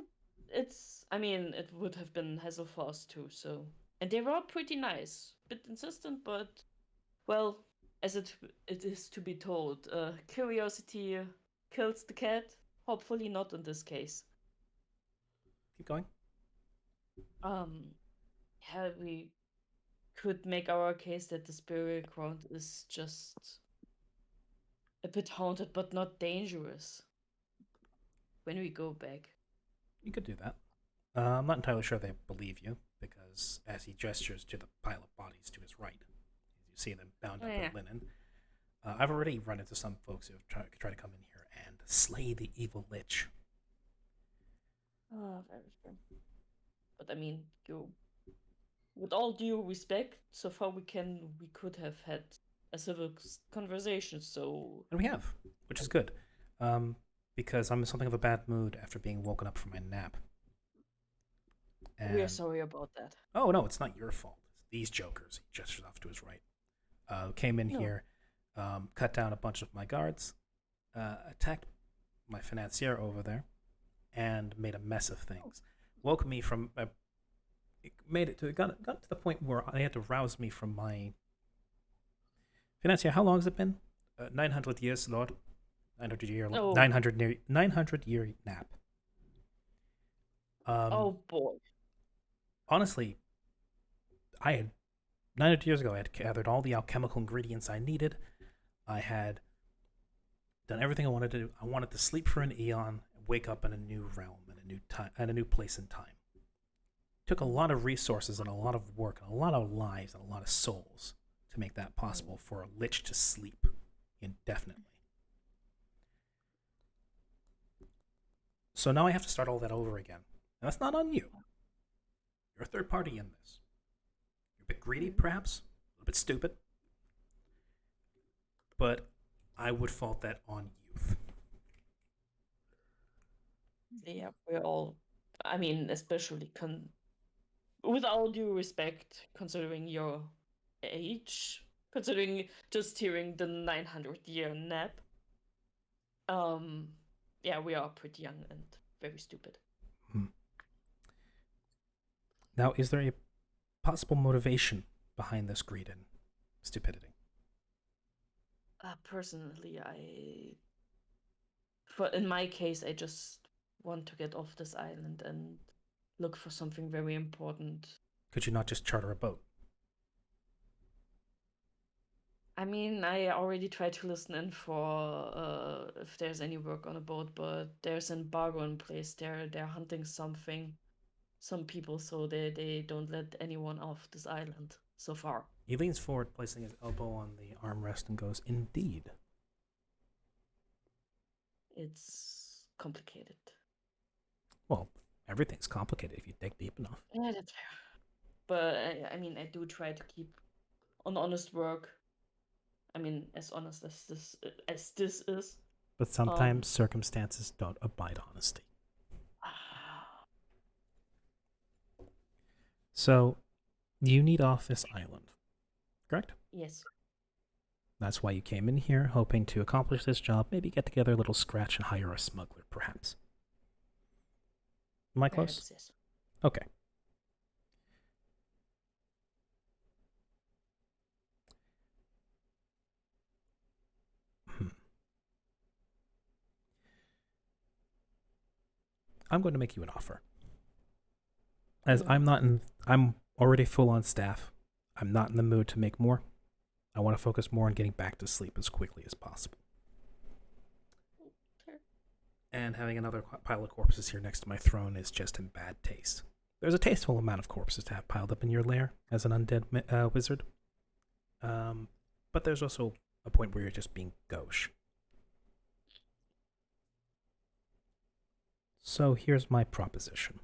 I mean, it would have been hassle for us too, so. And they were pretty nice. Bit insistent, but, well, as it is to be told, curiosity kills the cat. Hopefully not in this case. Keep going. Yeah, we could make our case that the burial ground is just a bit haunted, but not dangerous. When we go back. You could do that. I'm not entirely sure they believe you, because as he gestures to the pile of bodies to his right, you see them bound up Yeah. in linen. I've already run into some folks who have tried to come in here and slay the evil lich. Oh, very true. But I mean, with all due respect, so far we could have had a civil conversation. So And we have, which is good, because I'm in something of a bad mood after being woken up from my nap. we are And- sorry about that. Oh, no, it's not your fault. It's these jokers. He gestures off to his right. Came in No. here, cut down a bunch of my guards, attacked my financier over there, and made a mess of things. Woke me from... it made it to... Got to the point where they had to rouse me from my... Financier, how long has it been? 900 years, Lord. 900 year... Oh. 900 year nap. Oh boy. Honestly, I had 900 years ago, I had gathered all the alchemical ingredients I needed. I had done everything I wanted to do. I wanted to sleep for an eon, wake up in a new realm and a new time and a new place and time. Took a lot of resources and a lot of work and a lot of lives and a lot of souls to make that possible for a lich to sleep indefinitely. So now I have to start all that over again. And that's not on you. You're a third party in this. You're a bit greedy, perhaps, a little bit stupid. But I would fault that on youth. Yeah, we're all. I mean, especially with all due respect, considering your age, considering just hearing the 900-year nap. Yeah, we are pretty young and very stupid. Now, is there a possible motivation behind this greed and stupidity? Personally, in my case, I just want to get off this island and look for something very important. Could you not just charter a boat? I mean, I already tried to listen in for if there's any work on a boat, but there's an embargo in place. They're hunting some people, so they don't let anyone off this island so far. He leans forward, placing his elbow on the armrest, and goes, "Indeed." It's complicated. Well, everything's complicated if you dig deep enough. Yeah, that's fair. But I mean, I do try to keep on honest work. I mean, as honest as this is. But sometimes circumstances don't abide honesty. So, you need off this island, correct? Yes. That's why you came in here, hoping to accomplish this job, maybe get together a little scratch and hire a smuggler, perhaps. Am I close? Perhaps, yes. Okay. I'm going to make you an offer. As I'm already full on staff. I'm not in the mood to make more. I want to focus more on getting back to sleep as quickly as possible. Sure. And having another pile of corpses here next to my throne is just in bad taste. There's a tasteful amount of corpses to have piled up in your lair as an undead wizard. But there's also a point where you're just being gauche. So here's my proposition.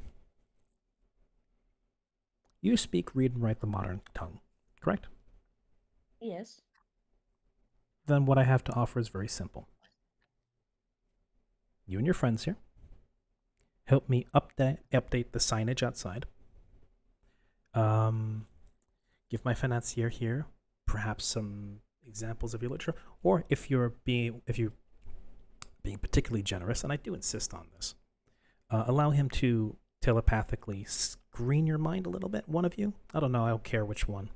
You speak, read, and write the modern tongue, correct? Yes. Then what I have to offer is very simple. You and your friends here help me update the signage outside. Give my financier here perhaps some examples of your literature, or if you're being particularly generous, and I do insist on this, allow him to telepathically screen your mind a little bit. One of you, I don't know. I don't care which one.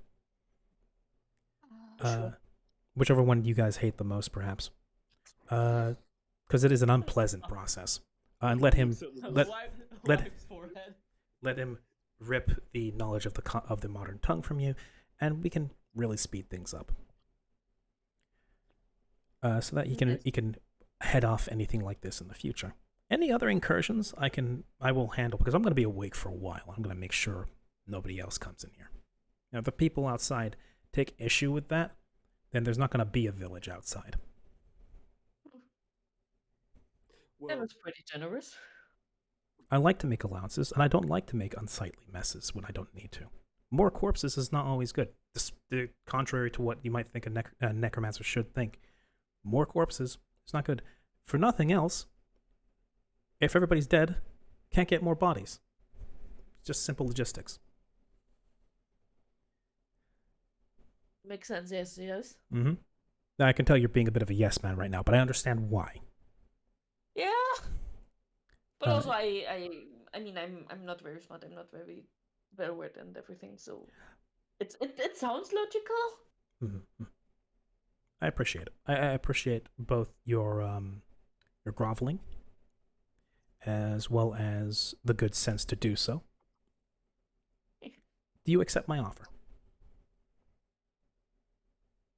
Whichever one you guys hate the most, perhaps, because it is an unpleasant process. And let him let him rip the knowledge of the modern tongue from you, and we can really speed things up. So that you can head off anything like this in the future. Any other incursions I will handle, because I'm going to be awake for a while. I'm going to make sure nobody else comes in here. Now, if the people outside take issue with that, then there's not going to be a village outside. That was pretty generous. I like to make allowances, and I don't like to make unsightly messes when I don't need to. More corpses is not always good. Contrary to what you might think a necromancer should think. More corpses is not good. For nothing else, if everybody's dead, can't get more bodies. Just simple logistics. Makes sense, yes. Mm-hmm. Now, I can tell you're being a bit of a yes man right now, but I understand why. Yeah. But also, I mean, I'm not very smart. I'm not very well-read and everything, so it sounds logical. Mm-hmm. I appreciate it. I appreciate both your groveling, as well as the good sense to do so. Do you accept my offer?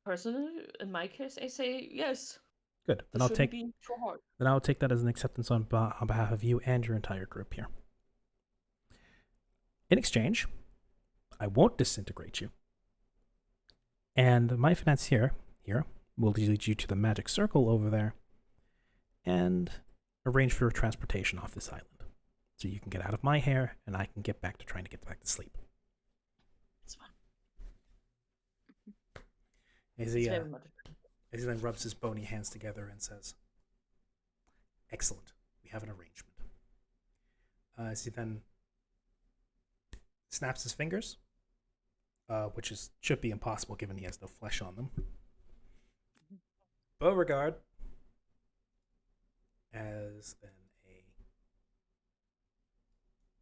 Personally, in my case, I say yes. Good. Then I'll take that as an acceptance on behalf of you and your entire group here. In exchange, I won't disintegrate you. And my financier here will lead you to the magic circle over there and arrange for transportation off this island. So you can get out of my hair and I can get back to trying to get back to sleep. That's fine. As he then rubs his bony hands together and says, "Excellent. We have an arrangement." As he then snaps his fingers, which should be impossible given he has no flesh on them. Beauregard, as then a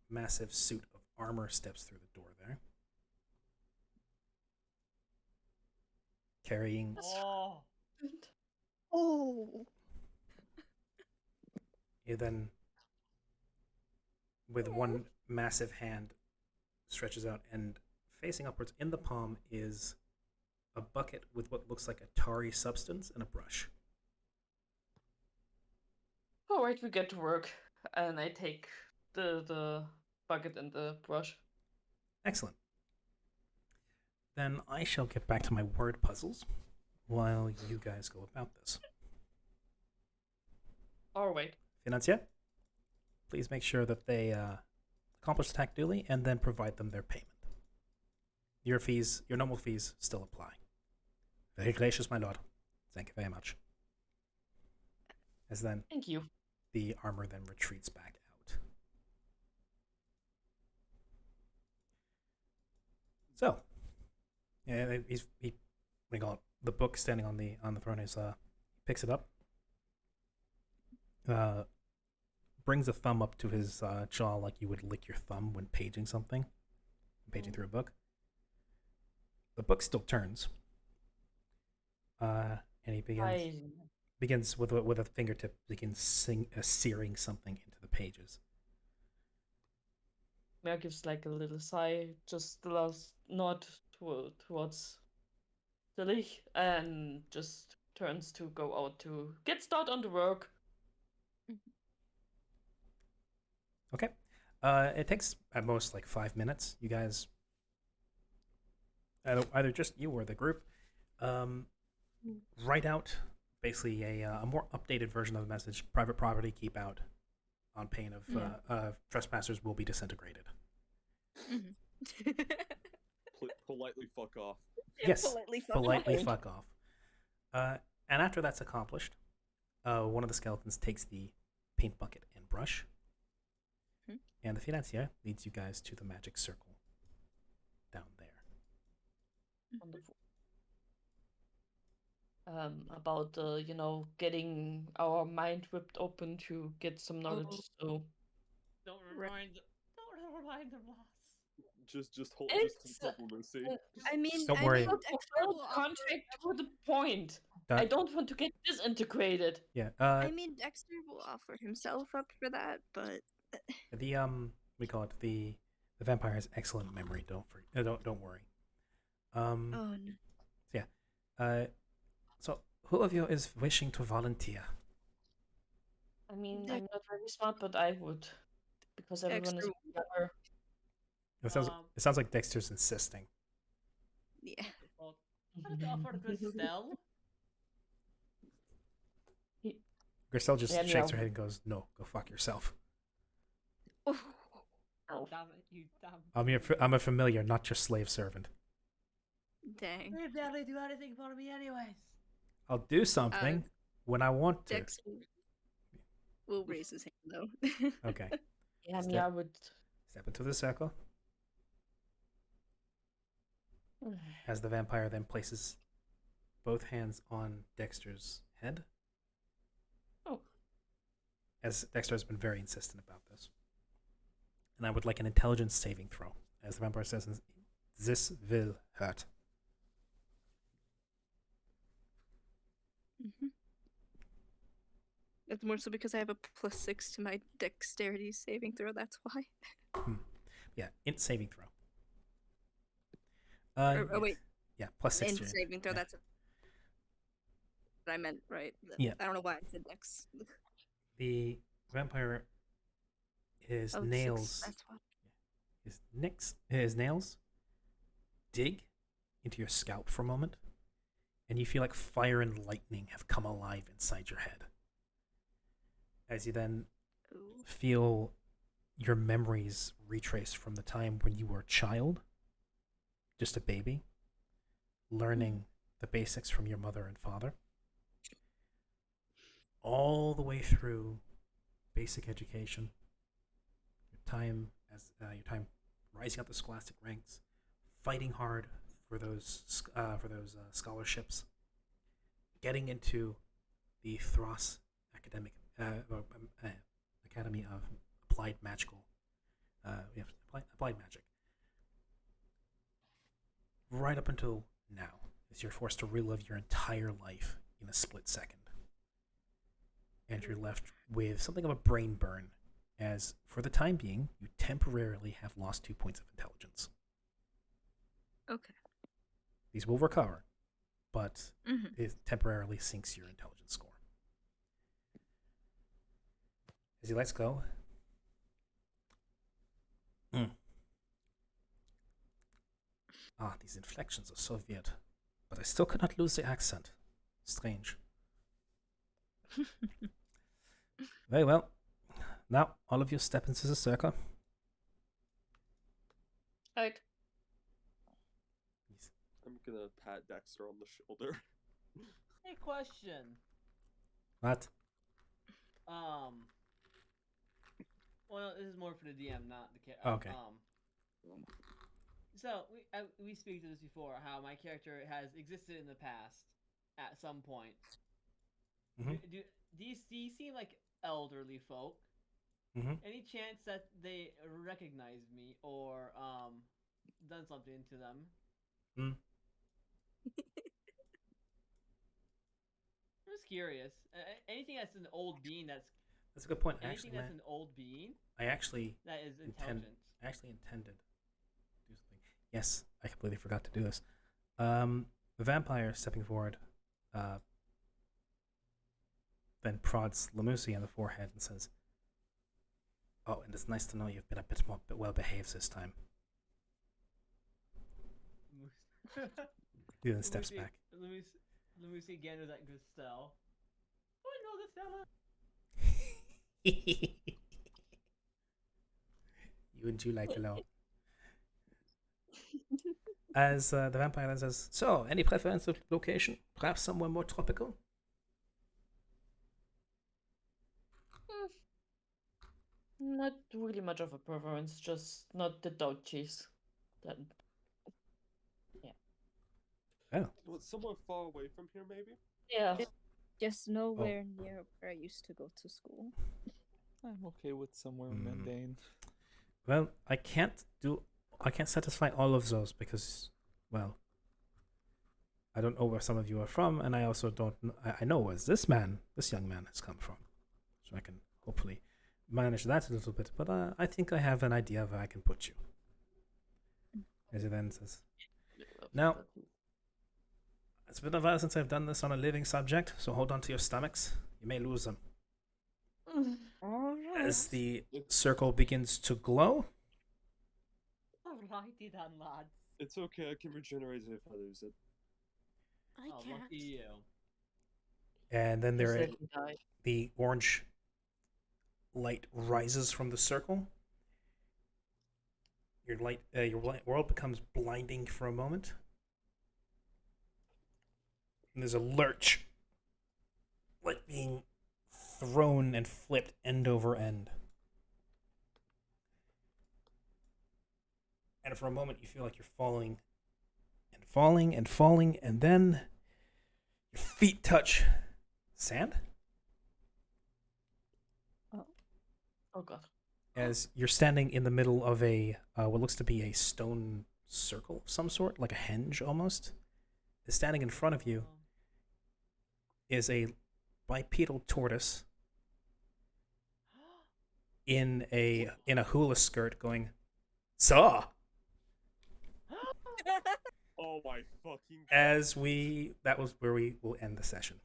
massive suit of armor steps through the door there, carrying. Oh. He then, with one massive hand, stretches out, and facing upwards in the palm is a bucket with what looks like a tarry substance and a brush. All right, we get to work, and I take the bucket and the brush. Excellent. Then I shall get back to my word puzzles while you guys go about this. All right. Financier, please make sure that they accomplish the task duly and then provide them their payment. your normal fees still apply. Very gracious, my lord. Thank you very much. As then Thank you. the armor then retreats back out. So, yeah, we got the book standing on the throne. Is picks it up, brings a thumb up to his jaw like you would lick your thumb when paging something, paging through a book. The book still turns, and he begins with a fingertip, searing something into the pages. Mer gives like a little sigh, just the last nod towards Tilly, and just turns to go out to get started on the work. Okay. It takes at most like 5 minutes. You guys, either just you or the group, write out basically a more updated version of the message. Private property, keep out, on pain of trespassers will be disintegrated. Politely fuck off. Yes, politely fuck off. And after that's accomplished, one of the skeletons takes the paint bucket and brush, and the financier leads you guys to the magic circle down there. Wonderful. About getting our mind whipped open to get some knowledge. So Don't remind them, lass. Just hold It's, up, Lucy. I mean, Don't worry. full contract to the point. I don't want to get disintegrated. Yeah. I mean, Dexter will offer himself up for that, but The we call it the vampire has excellent memory. Don't worry. oh no. So who of you is wishing to volunteer? I mean, I'm not very smart, but I would, because everyone is Dexter. younger. It sounds like Dexter's insisting. Yeah. I'd offer Christelle. Griselle just Yeah, shakes no. her head and goes, "No, go fuck yourself. Oh. Damn it, you damn. I'm a familiar, not your slave servant. Dang. You barely do anything for me anyways. I'll do something when I want to." Dexter will raise his hand though. Okay. Yeah, Step- I would. Step into the circle. As the vampire then places both hands on Dexter's head. Oh. As Dexter has been very insistent about this. And I would like an intelligence saving throw. As the vampire says, "This will hurt." It's more so because I have a +6 to my dexterity saving throw. That's why. Yeah, int saving throw. Oh wait, Yeah, +6 in to your- saving throw. yeah. That's what I meant, right? Yeah. I don't know why I said dex. The vampire, his Oh, 6, nails, that's what. his nails dig into your scalp for a moment, and you feel like fire and lightning have come alive inside your head. As you then Ooh. feel your memories retrace from the time when you were a child, just a baby, learning the basics from your mother and father, all the way through basic education, your time rising up the scholastic ranks, fighting hard for those scholarships, getting into the Thros Academy of Applied Magical, applied magic. Right up until now, as you're forced to relive your entire life in a split second. And you're left with something of a brain burn, as for the time being, you temporarily have lost 2 points of intelligence. Okay. These will recover, but Mhm. it temporarily sinks your intelligence score. As he lets go, these inflections are so weird, but I still cannot lose the accent. Strange. Very well. Now, all of you step into the circle. Right. gonna pat Dexter on the shoulder. Hey, question. What? Well, this is more for the DM, not the Okay. So we speak to this before. How my character has existed in the past at some point. Mhm. Do these seem like elderly folk? Mhm. Any chance that they recognized me or done something to them? Mm. I'm just curious. Anything that's an old being that's That's a good point. anything that's an old being I actually that is intelligent. intended to do something. Yes, I completely forgot to do this. The vampire stepping forward, then prods Lamusi on the forehead and says, "Oh, and it's nice to know you've been a bit more well behaved this time." He then steps back. Lamusi again with that good style. Oh, I know this fella. You and you like hello. As the vampire then says, "So, any preference of location? Perhaps somewhere more tropical?" Not really much of a preference, just not the dog cheese. That Well, somewhere far away from here, maybe. yeah. Just nowhere near where I used to go to school. I'm okay with somewhere Hmm. mundane. Well, I can't satisfy all of those because, well, I don't know where some of you are from, and I also don't. I know where this young man, has come from, so I can hopefully manage that a little bit. But I think I have an idea of where I can put you. As he then says, "Now, it's been a while since I've done this on a living subject, so hold on to your stomachs. You may lose them." As the circle begins to glow, Alrighty then, lads. It's okay. I can regenerate it if I lose it. I Oh, can't. lucky you. and then You there said he died. the orange light rises from the circle. Your world becomes blinding for a moment. And there's a lurch, like being thrown and flipped end over end. And for a moment, you feel like you're falling and falling and falling, and then your feet touch sand Oh god. as you're standing in the middle of a what looks to be a stone circle of some sort, like a henge almost. Standing in front of you is a bipedal tortoise in a hula skirt going, "Saw." Oh my fucking! That was where we will end the session.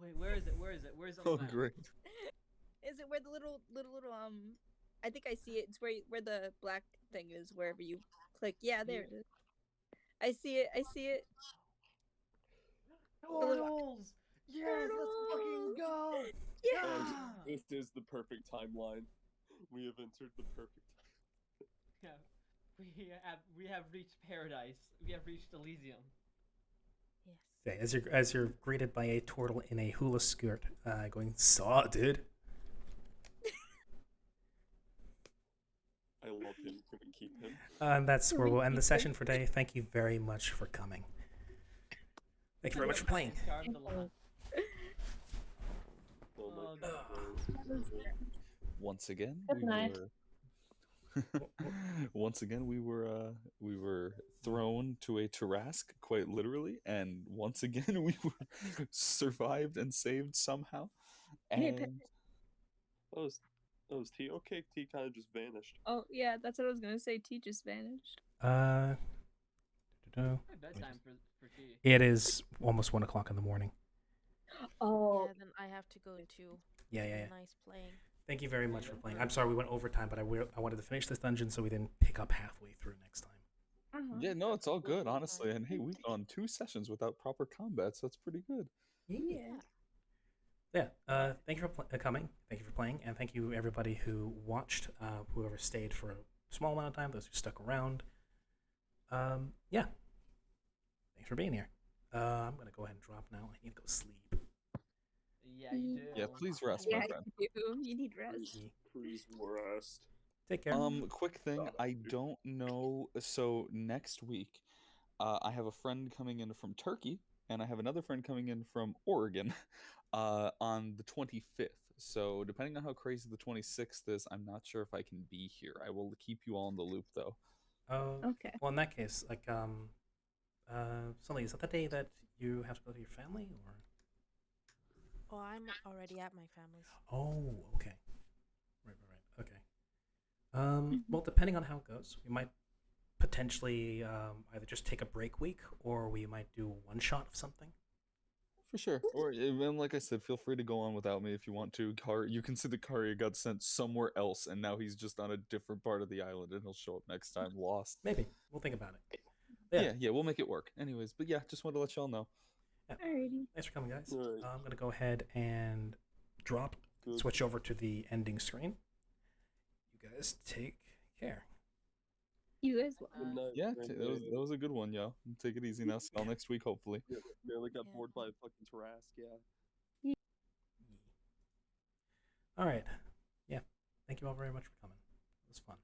Wait, where is it? Where is it? Where's the Oh, map? great. Is it where the little I think I see it. It's where the black thing is. Wherever you click, yeah, there it is. I see it. I see it. Turtles! Yes, let's fucking go! Yeah. This is the perfect timeline. We have entered the perfect. Yeah, we have reached paradise. We have reached Elysium. Yes. Okay, as you're greeted by a turtle in a hula skirt, going, "Saw, dude." I love him. Can we keep him? And that's where we'll end the session for today. Thank you very much for coming. Thank you very much for playing. Charmed a lot. Oh my Oh, god. Once again, Good night. once again we were thrown to a Tarrasque, quite literally, and once again we were survived and saved somehow. Hey, And That was T. Okay, T kind of just vanished. Oh yeah, that's what I was gonna say. T just vanished. Bedtime for tea. It is almost 1 o'clock in the morning. Oh. Yeah, then I have to go too. Yeah. Nice playing. Thank you very much for playing. I'm sorry we went overtime, but I wanted to finish this dungeon so we didn't pick up halfway through next time. yeah, no, it's all good, honestly. And hey, we've gone 2 sessions without proper combat, so that's pretty good. Yeah. Yeah. Thank you for coming. Thank you for playing, and thank you everybody who watched. Whoever stayed for a small amount of time, those who stuck around. Yeah. Thanks for being here. I'm gonna go ahead and drop now. I need to go sleep. Yeah, you do. Yeah, please rest, Yeah, my friend. you do. You need rest. Please rest. Take care. Quick thing, I don't know. So next week, I have a friend coming in from Turkey, and I have another friend coming in from Oregon, on the 25th. So depending on how crazy the 26th is, I'm not sure if I can be here. I will keep you all in the loop, though. Okay. Well, in that case, like, Sully, is that the day that you have to go to your family, or? Oh, I'm already at my family's. Oh, okay. Right. Okay. Well, depending on how it goes, we might potentially either just take a break week, or we might do a one shot of something. For sure. Or, and like I said, feel free to go on without me if you want to. You can see that Karya got sent somewhere else, and now he's just on a different part of the island, and he'll show up next time lost. Maybe we'll think about it. Yeah, we'll make it work. Anyways, but yeah, just wanted to let y'all know. Yeah. Alrighty. Thanks for coming, guys. Alright. I'm gonna go ahead and drop, Good. switch over to the ending screen. You guys take care. You as well. Good night, Yeah, friend. that was a good one, yo. Take it easy now. See y'all next week, hopefully. Yeah, barely got Yeah. bored by a fucking Tarask, yeah. All right. Yeah. Thank you all very much for coming. It was fun.